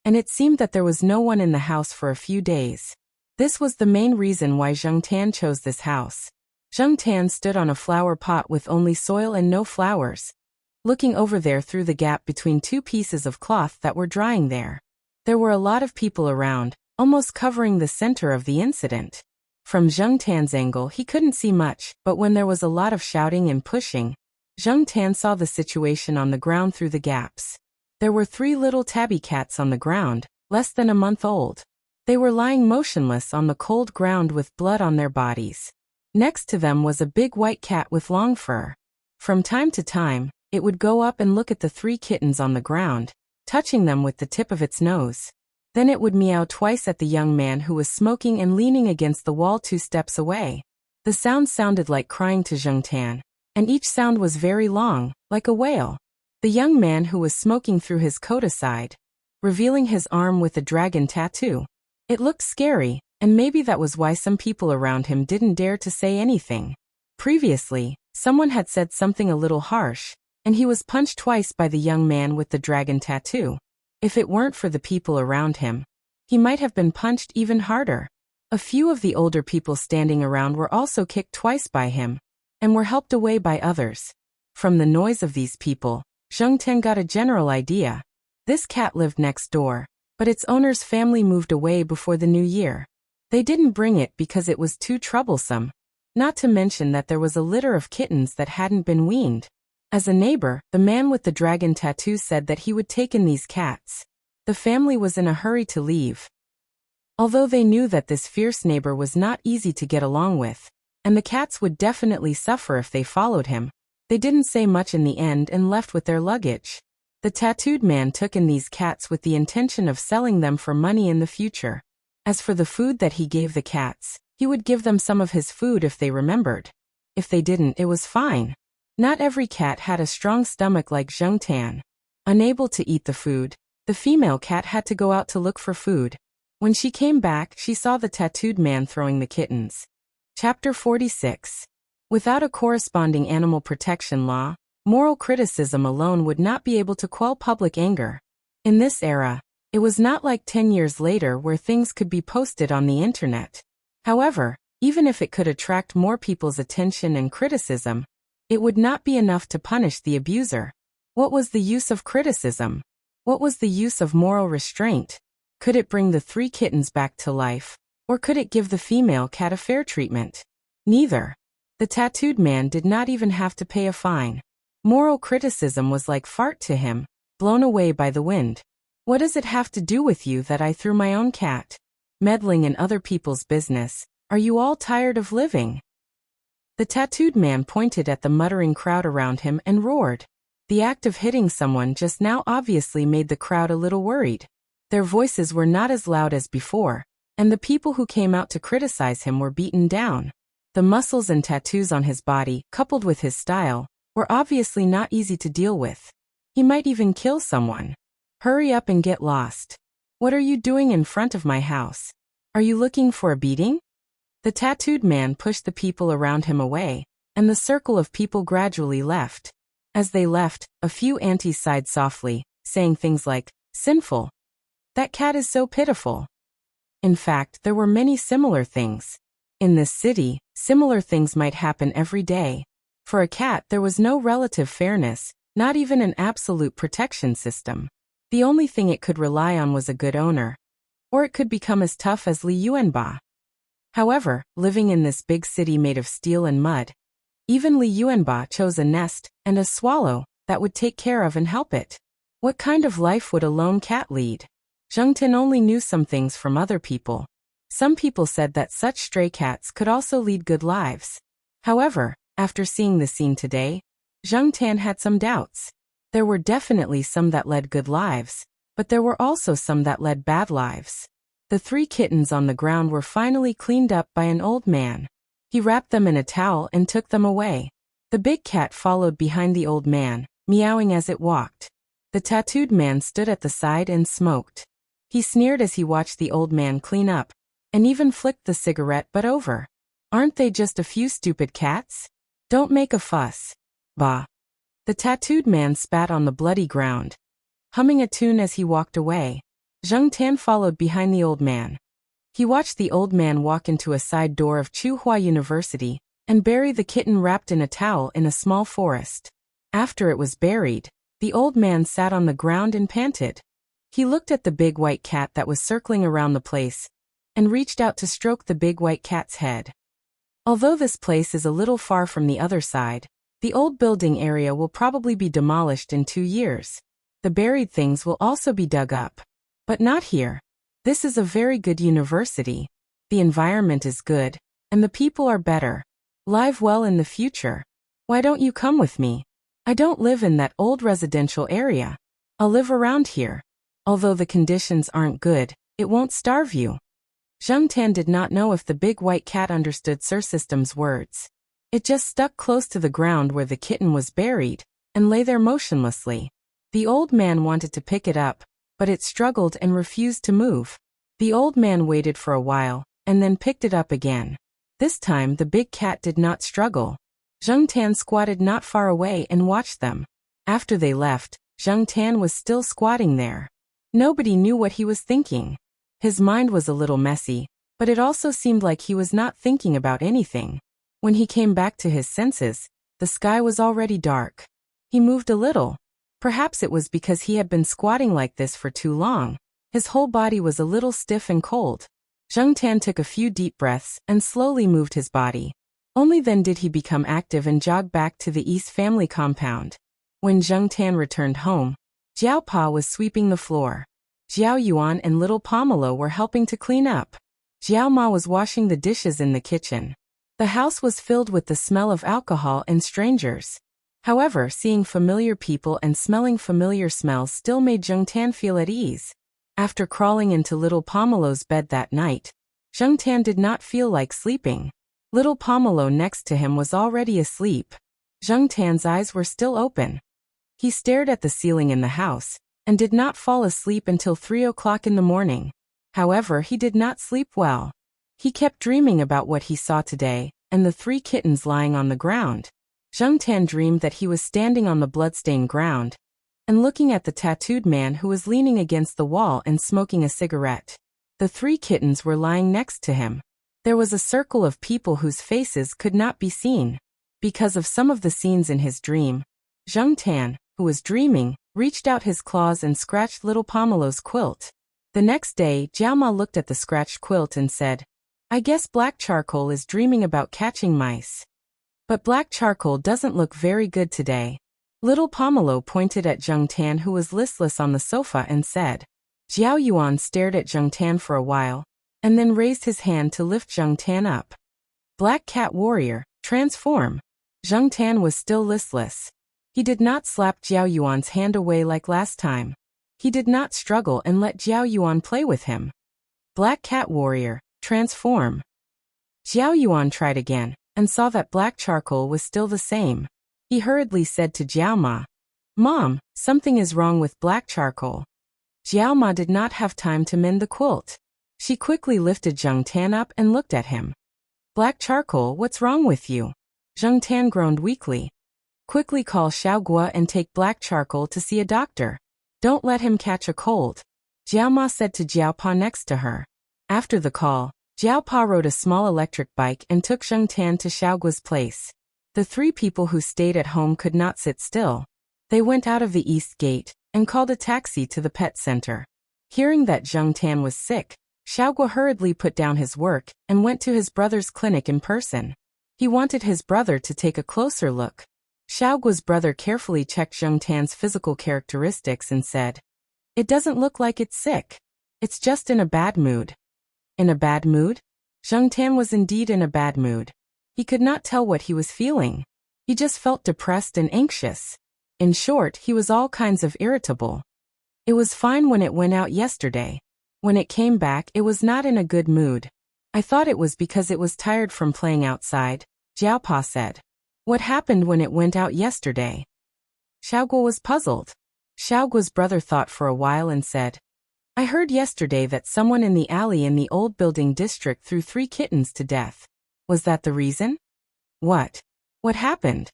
and it seemed that there was no one in the house for a few days. This was the main reason why Zheng Tan chose this house. Zheng Tan stood on a flower pot with only soil and no flowers, looking over there through the gap between two pieces of cloth that were drying there. There were a lot of people around, almost covering the center of the incident. From Zheng Tan's angle he couldn't see much, but when there was a lot of shouting and pushing, Zheng Tan saw the situation on the ground through the gaps. There were 3 little tabby cats on the ground, less than a month old. They were lying motionless on the cold ground with blood on their bodies. Next to them was a big white cat with long fur. From time to time, it would go up and look at the 3 kittens on the ground, touching them with the tip of its nose. Then it would meow twice at the young man who was smoking and leaning against the wall 2 steps away. The sound sounded like crying to Zheng Tan, and each sound was very long, like a wail. The young man who was smoking threw his coat aside, revealing his arm with a dragon tattoo. It looked scary, and maybe that was why some people around him didn't dare to say anything. Previously, someone had said something a little harsh, and he was punched twice by the young man with the dragon tattoo. If it weren't for the people around him, he might have been punched even harder. A few of the older people standing around were also kicked twice by him, and were helped away by others. From the noise of these people, Zheng Tan got a general idea. This cat lived next door, but its owner's family moved away before the new year. They didn't bring it because it was too troublesome, not to mention that there was a litter of kittens that hadn't been weaned. As a neighbor, the man with the dragon tattoo said that he would take in these cats. The family was in a hurry to leave. Although they knew that this fierce neighbor was not easy to get along with, and the cats would definitely suffer if they followed him, they didn't say much in the end and left with their luggage. The tattooed man took in these cats with the intention of selling them for money in the future. As for the food that he gave the cats, he would give them some of his food if they remembered. If they didn't, it was fine. Not every cat had a strong stomach like Zheng Tan. Unable to eat the food, the female cat had to go out to look for food. When she came back, she saw the tattooed man throwing the kittens. Chapter 46. Without a corresponding animal protection law, moral criticism alone would not be able to quell public anger. In this era, it was not like 10 years later where things could be posted on the internet. However, even if it could attract more people's attention and criticism, it would not be enough to punish the abuser. What was the use of criticism? What was the use of moral restraint? Could it bring the 3 kittens back to life, or could it give the female cat a fair treatment? Neither. The tattooed man did not even have to pay a fine. Moral criticism was like fart to him, blown away by the wind. What does it have to do with you that I threw my own cat? Meddling in other people's business, are you all tired of living? The tattooed man pointed at the muttering crowd around him and roared. The act of hitting someone just now obviously made the crowd a little worried. Their voices were not as loud as before, and the people who came out to criticize him were beaten down. The muscles and tattoos on his body, coupled with his style, were obviously not easy to deal with. He might even kill someone. Hurry up and get lost. What are you doing in front of my house? Are you looking for a beating? The tattooed man pushed the people around him away, and the circle of people gradually left. As they left, a few aunties sighed softly, saying things like, "Sinful. That cat is so pitiful." In fact, there were many similar things. In this city, similar things might happen every day. For a cat, there was no relative fairness, not even an absolute protection system. The only thing it could rely on was a good owner. Or it could become as tough as Li Yuanba. However, living in this big city made of steel and mud, even Li Yuanba chose a nest and a swallow that would take care of and help it. What kind of life would a lone cat lead? Zheng Tin only knew some things from other people. Some people said that such stray cats could also lead good lives. However, after seeing the scene today, Zheng Tan had some doubts. There were definitely some that led good lives, but there were also some that led bad lives. The 3 kittens on the ground were finally cleaned up by an old man. He wrapped them in a towel and took them away. The big cat followed behind the old man, meowing as it walked. The tattooed man stood at the side and smoked. He sneered as he watched the old man clean up, and even flicked the cigarette butt over. Aren't they just a few stupid cats? Don't make a fuss. Bah. The tattooed man spat on the bloody ground, humming a tune as he walked away. Zheng Tan followed behind the old man. He watched the old man walk into a side door of Tsinghua University and bury the kitten wrapped in a towel in a small forest. After it was buried, the old man sat on the ground and panted. He looked at the big white cat that was circling around the place and reached out to stroke the big white cat's head. Although this place is a little far from the other side, the old building area will probably be demolished in 2 years. The buried things will also be dug up. But not here. This is a very good university. The environment is good, and the people are better. Live well in the future. Why don't you come with me? I don't live in that old residential area. I'll live around here. Although the conditions aren't good, it won't starve you. Zheng Tan did not know if the big white cat understood Sir System's words. It just stuck close to the ground where the kitten was buried, and lay there motionlessly. The old man wanted to pick it up, but it struggled and refused to move. The old man waited for a while, and then picked it up again. This time the big cat did not struggle. Zheng Tan squatted not far away and watched them. After they left, Zheng Tan was still squatting there. Nobody knew what he was thinking. His mind was a little messy, but it also seemed like he was not thinking about anything. When he came back to his senses, the sky was already dark. He moved a little. Perhaps it was because he had been squatting like this for too long. His whole body was a little stiff and cold. Zheng Tan took a few deep breaths and slowly moved his body. Only then did he become active and jog back to the East family compound. When Zheng Tan returned home, Jiao Pa was sweeping the floor. Jiao Yuan and little Pomelo were helping to clean up. Jiao Ma was washing the dishes in the kitchen. The house was filled with the smell of alcohol and strangers. However, seeing familiar people and smelling familiar smells still made Zheng Tan feel at ease. After crawling into little Pomelo's bed that night, Zheng Tan did not feel like sleeping. Little Pomelo next to him was already asleep. Zheng Tan's eyes were still open. He stared at the ceiling in the house, and did not fall asleep until 3 o'clock in the morning. However, he did not sleep well. He kept dreaming about what he saw today, and the 3 kittens lying on the ground. Zheng Tan dreamed that he was standing on the bloodstained ground, and looking at the tattooed man who was leaning against the wall and smoking a cigarette. The 3 kittens were lying next to him. There was a circle of people whose faces could not be seen. Because of some of the scenes in his dream, Zheng Tan, who was dreaming, reached out his claws and scratched little Pomelo's quilt. The next day, Jiao Ma looked at the scratched quilt and said, "I guess black charcoal is dreaming about catching mice. But black charcoal doesn't look very good today." Little Pomelo pointed at Zheng Tan, who was listless on the sofa, and said. Jiao Yuan stared at Zheng Tan for a while, and then raised his hand to lift Zheng Tan up. Black Cat Warrior, transform. Zheng Tan was still listless. He did not slap Jiao Yuan's hand away like last time. He did not struggle and let Jiao Yuan play with him. Black Cat Warrior, transform. Jiao Yuan tried again, and saw that black charcoal was still the same. He hurriedly said to Jiao Ma, "Mom, something is wrong with black charcoal." Jiao Ma did not have time to mend the quilt. She quickly lifted Zheng Tan up and looked at him. "Black charcoal, what's wrong with you?" Zheng Tan groaned weakly. "Quickly call Xiao Guo and take black charcoal to see a doctor. Don't let him catch a cold," Jiao Ma said to Jiao Pa next to her. After the call, Jiao Pa rode a small electric bike and took Zheng Tan to Xiao Guo's place. The three people who stayed at home could not sit still. They went out of the east gate and called a taxi to the pet center. Hearing that Zheng Tan was sick, Xiao Guo hurriedly put down his work and went to his brother's clinic in person. He wanted his brother to take a closer look. Xiao Guo's brother carefully checked Zheng Tan's physical characteristics and said, "It doesn't look like it's sick. It's just in a bad mood." In a bad mood? Zheng Tan was indeed in a bad mood. He could not tell what he was feeling. He just felt depressed and anxious. In short, he was all kinds of irritable. It was fine when it went out yesterday. When it came back, it was not in a good mood. "I thought it was because it was tired from playing outside," Jiao Pa said. "What happened when it went out yesterday?" Xiao Guo was puzzled. Xiao Guo's brother thought for a while and said, "I heard yesterday that someone in the alley in the old building district threw 3 kittens to death. Was that the reason?" "What? What happened?"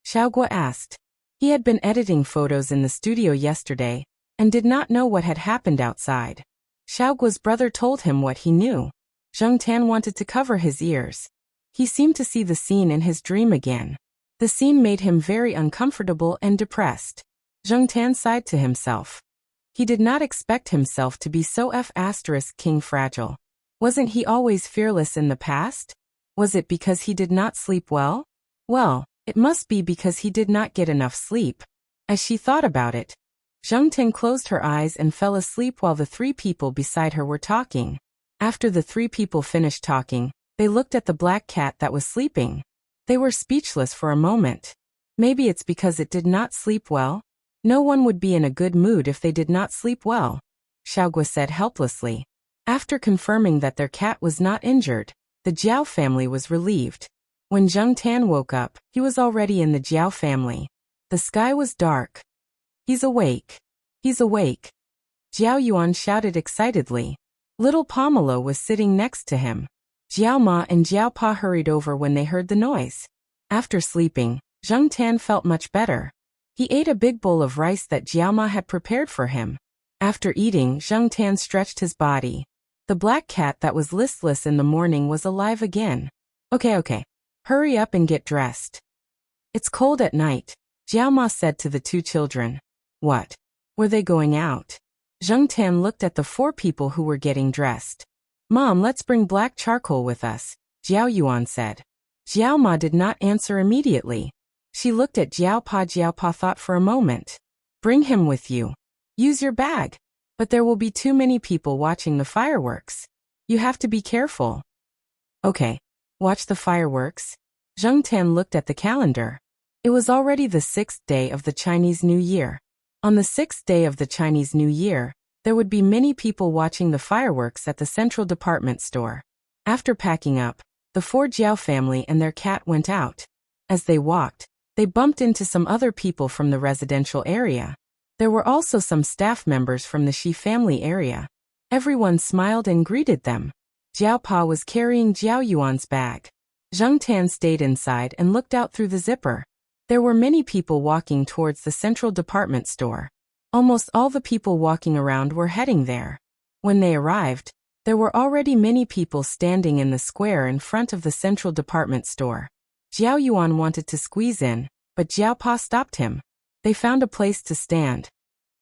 Xiao Guo asked. He had been editing photos in the studio yesterday and did not know what had happened outside. Xiao Guo's brother told him what he knew. Zheng Tan wanted to cover his ears. He seemed to see the scene in his dream again. The scene made him very uncomfortable and depressed. Zheng Tan sighed to himself. He did not expect himself to be so King fragile. Wasn't he always fearless in the past? Was it because he did not sleep well? Well, it must be because he did not get enough sleep. As she thought about it, Zheng Tan closed her eyes and fell asleep while the 3 people beside her were talking. After the 3 people finished talking, they looked at the black cat that was sleeping. They were speechless for a moment. Maybe it's because it did not sleep well? No one would be in a good mood if they did not sleep well, Xiao Guo said helplessly. After confirming that their cat was not injured, the Jiao family was relieved. When Zheng Tan woke up, he was already in the Jiao family. The sky was dark. "He's awake. He's awake," Jiao Yuan shouted excitedly. Little Pomelo was sitting next to him. Jiao Ma and Jiao Pa hurried over when they heard the noise. After sleeping, Zheng Tan felt much better. He ate a big bowl of rice that Jiao Ma had prepared for him. After eating, Zheng Tan stretched his body. The black cat that was listless in the morning was alive again. Okay. Hurry up and get dressed. It's cold at night, Jiao Ma said to the 2 children. What? Were they going out? Zheng Tan looked at the 4 people who were getting dressed. Mom, let's bring black charcoal with us, Jiao Yuan said. Jiao Ma did not answer immediately. She looked at Jiao Pa. Jiao Pa thought for a moment. Bring him with you. Use your bag. But there will be too many people watching the fireworks. You have to be careful. Okay. Watch the fireworks. Zheng Tan looked at the calendar. It was already the 6th day of the Chinese New Year. On the 6th day of the Chinese New Year, there would be many people watching the fireworks at the central department store. After packing up, the 4 Jiao family and their cat went out. As they walked, they bumped into some other people from the residential area. There were also some staff members from the Shi family area. Everyone smiled and greeted them. Jiao Pa was carrying Jiao Yuan's bag. Zheng Tan stayed inside and looked out through the zipper. There were many people walking towards the central department store. Almost all the people walking around were heading there. When they arrived, there were already many people standing in the square in front of the central department store. Jiao Yuan wanted to squeeze in, but Jiao Pa stopped him. They found a place to stand.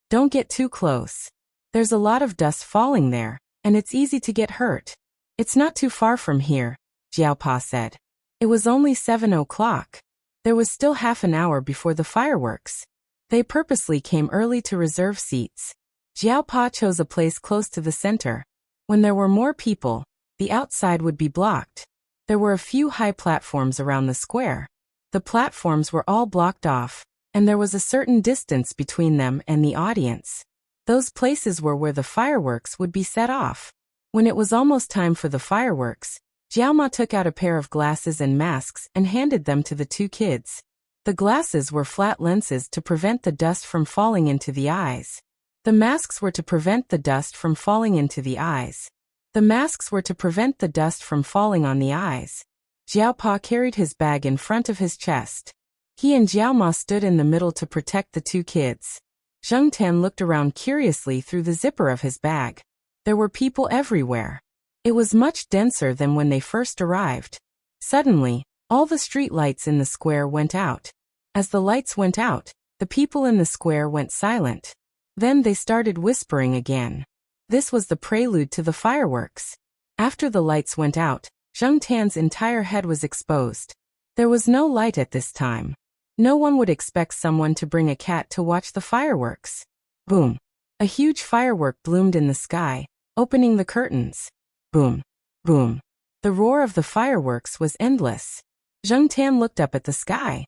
Don't get too close. There's a lot of dust falling there, and it's easy to get hurt. It's not too far from here, Jiao Pa said. It was only 7 o'clock. There was still half an hour before the fireworks. They purposely came early to reserve seats. Jiao Pa chose a place close to the center. When there were more people, the outside would be blocked. There were a few high platforms around the square. The platforms were all blocked off, and there was a certain distance between them and the audience. Those places were where the fireworks would be set off. When it was almost time for the fireworks, Jiaoma took out a pair of glasses and masks and handed them to the two kids. The glasses were flat lenses to prevent the dust from falling into the eyes. The masks were to prevent the dust from falling into the eyes. The masks were to prevent the dust from falling on the eyes. Jiaopa carried his bag in front of his chest. He and Jiaoma stood in the middle to protect the two kids. Zheng Tan looked around curiously through the zipper of his bag. There were people everywhere. It was much denser than when they first arrived. Suddenly, all the street lights in the square went out. As the lights went out, the people in the square went silent. Then they started whispering again. This was the prelude to the fireworks. After the lights went out, Zheng Tan's entire head was exposed. There was no light at this time. No one would expect someone to bring a cat to watch the fireworks. Boom! A huge firework bloomed in the sky, opening the curtains. Boom! Boom! The roar of the fireworks was endless. Zheng Tan looked up at the sky.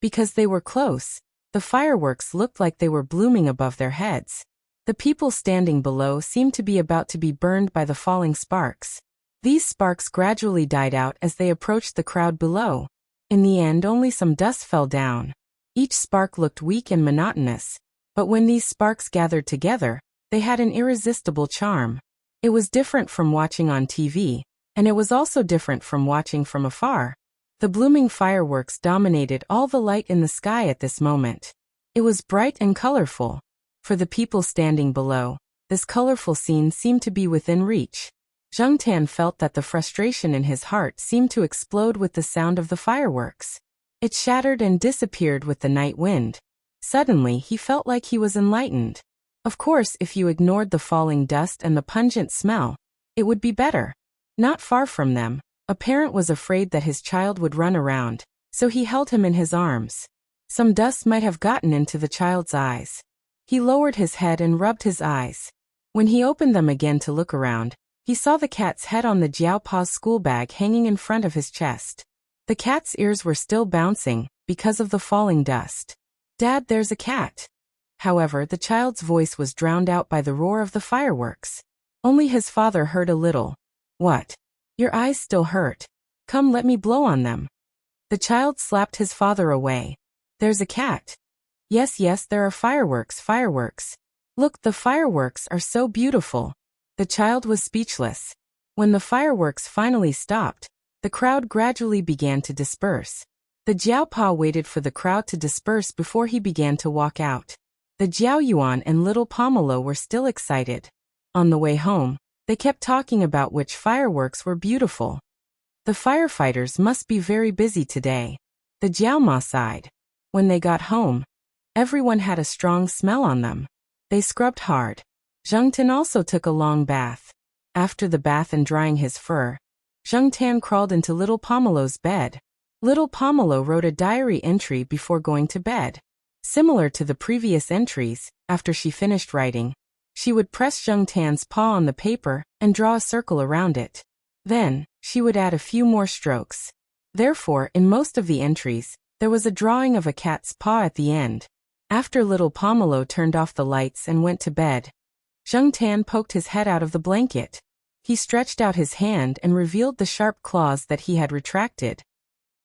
Because they were close, the fireworks looked like they were blooming above their heads. The people standing below seemed to be about to be burned by the falling sparks. These sparks gradually died out as they approached the crowd below. In the end, only some dust fell down. Each spark looked weak and monotonous, but when these sparks gathered together, they had an irresistible charm. It was different from watching on TV, and it was also different from watching from afar. The blooming fireworks dominated all the light in the sky at this moment. It was bright and colorful. For the people standing below, this colorful scene seemed to be within reach. Zheng Tan felt that the frustration in his heart seemed to explode with the sound of the fireworks. It shattered and disappeared with the night wind. Suddenly, he felt like he was enlightened. Of course, if you ignored the falling dust and the pungent smell, it would be better. Not far from them, a parent was afraid that his child would run around, so he held him in his arms. Some dust might have gotten into the child's eyes. He lowered his head and rubbed his eyes. When he opened them again to look around, he saw the cat's head on the Jiaopa's school bag hanging in front of his chest. The cat's ears were still bouncing because of the falling dust. "Dad, there's a cat." However, the child's voice was drowned out by the roar of the fireworks. Only his father heard a little. "What? Your eyes still hurt. Come, let me blow on them." The child slapped his father away. "There's a cat." Yes, there are fireworks. Look, the fireworks are so beautiful." The child was speechless. When the fireworks finally stopped, the crowd gradually began to disperse. The Jiaopa waited for the crowd to disperse before he began to walk out. The Jiaoyuan and little Pomelo were still excited. On the way home, they kept talking about which fireworks were beautiful. The firefighters must be very busy today. The Jiaoma sighed. When they got home, everyone had a strong smell on them. They scrubbed hard. Zheng Tan also took a long bath. After the bath and drying his fur, Zheng Tan crawled into little Pomelo's bed. Little Pomelo wrote a diary entry before going to bed. Similar to the previous entries, after she finished writing, she would press Zheng Tan's paw on the paper and draw a circle around it. Then, she would add a few more strokes. Therefore, in most of the entries, there was a drawing of a cat's paw at the end. After little Pomelo turned off the lights and went to bed, Zheng Tan poked his head out of the blanket. He stretched out his hand and revealed the sharp claws that he had retracted.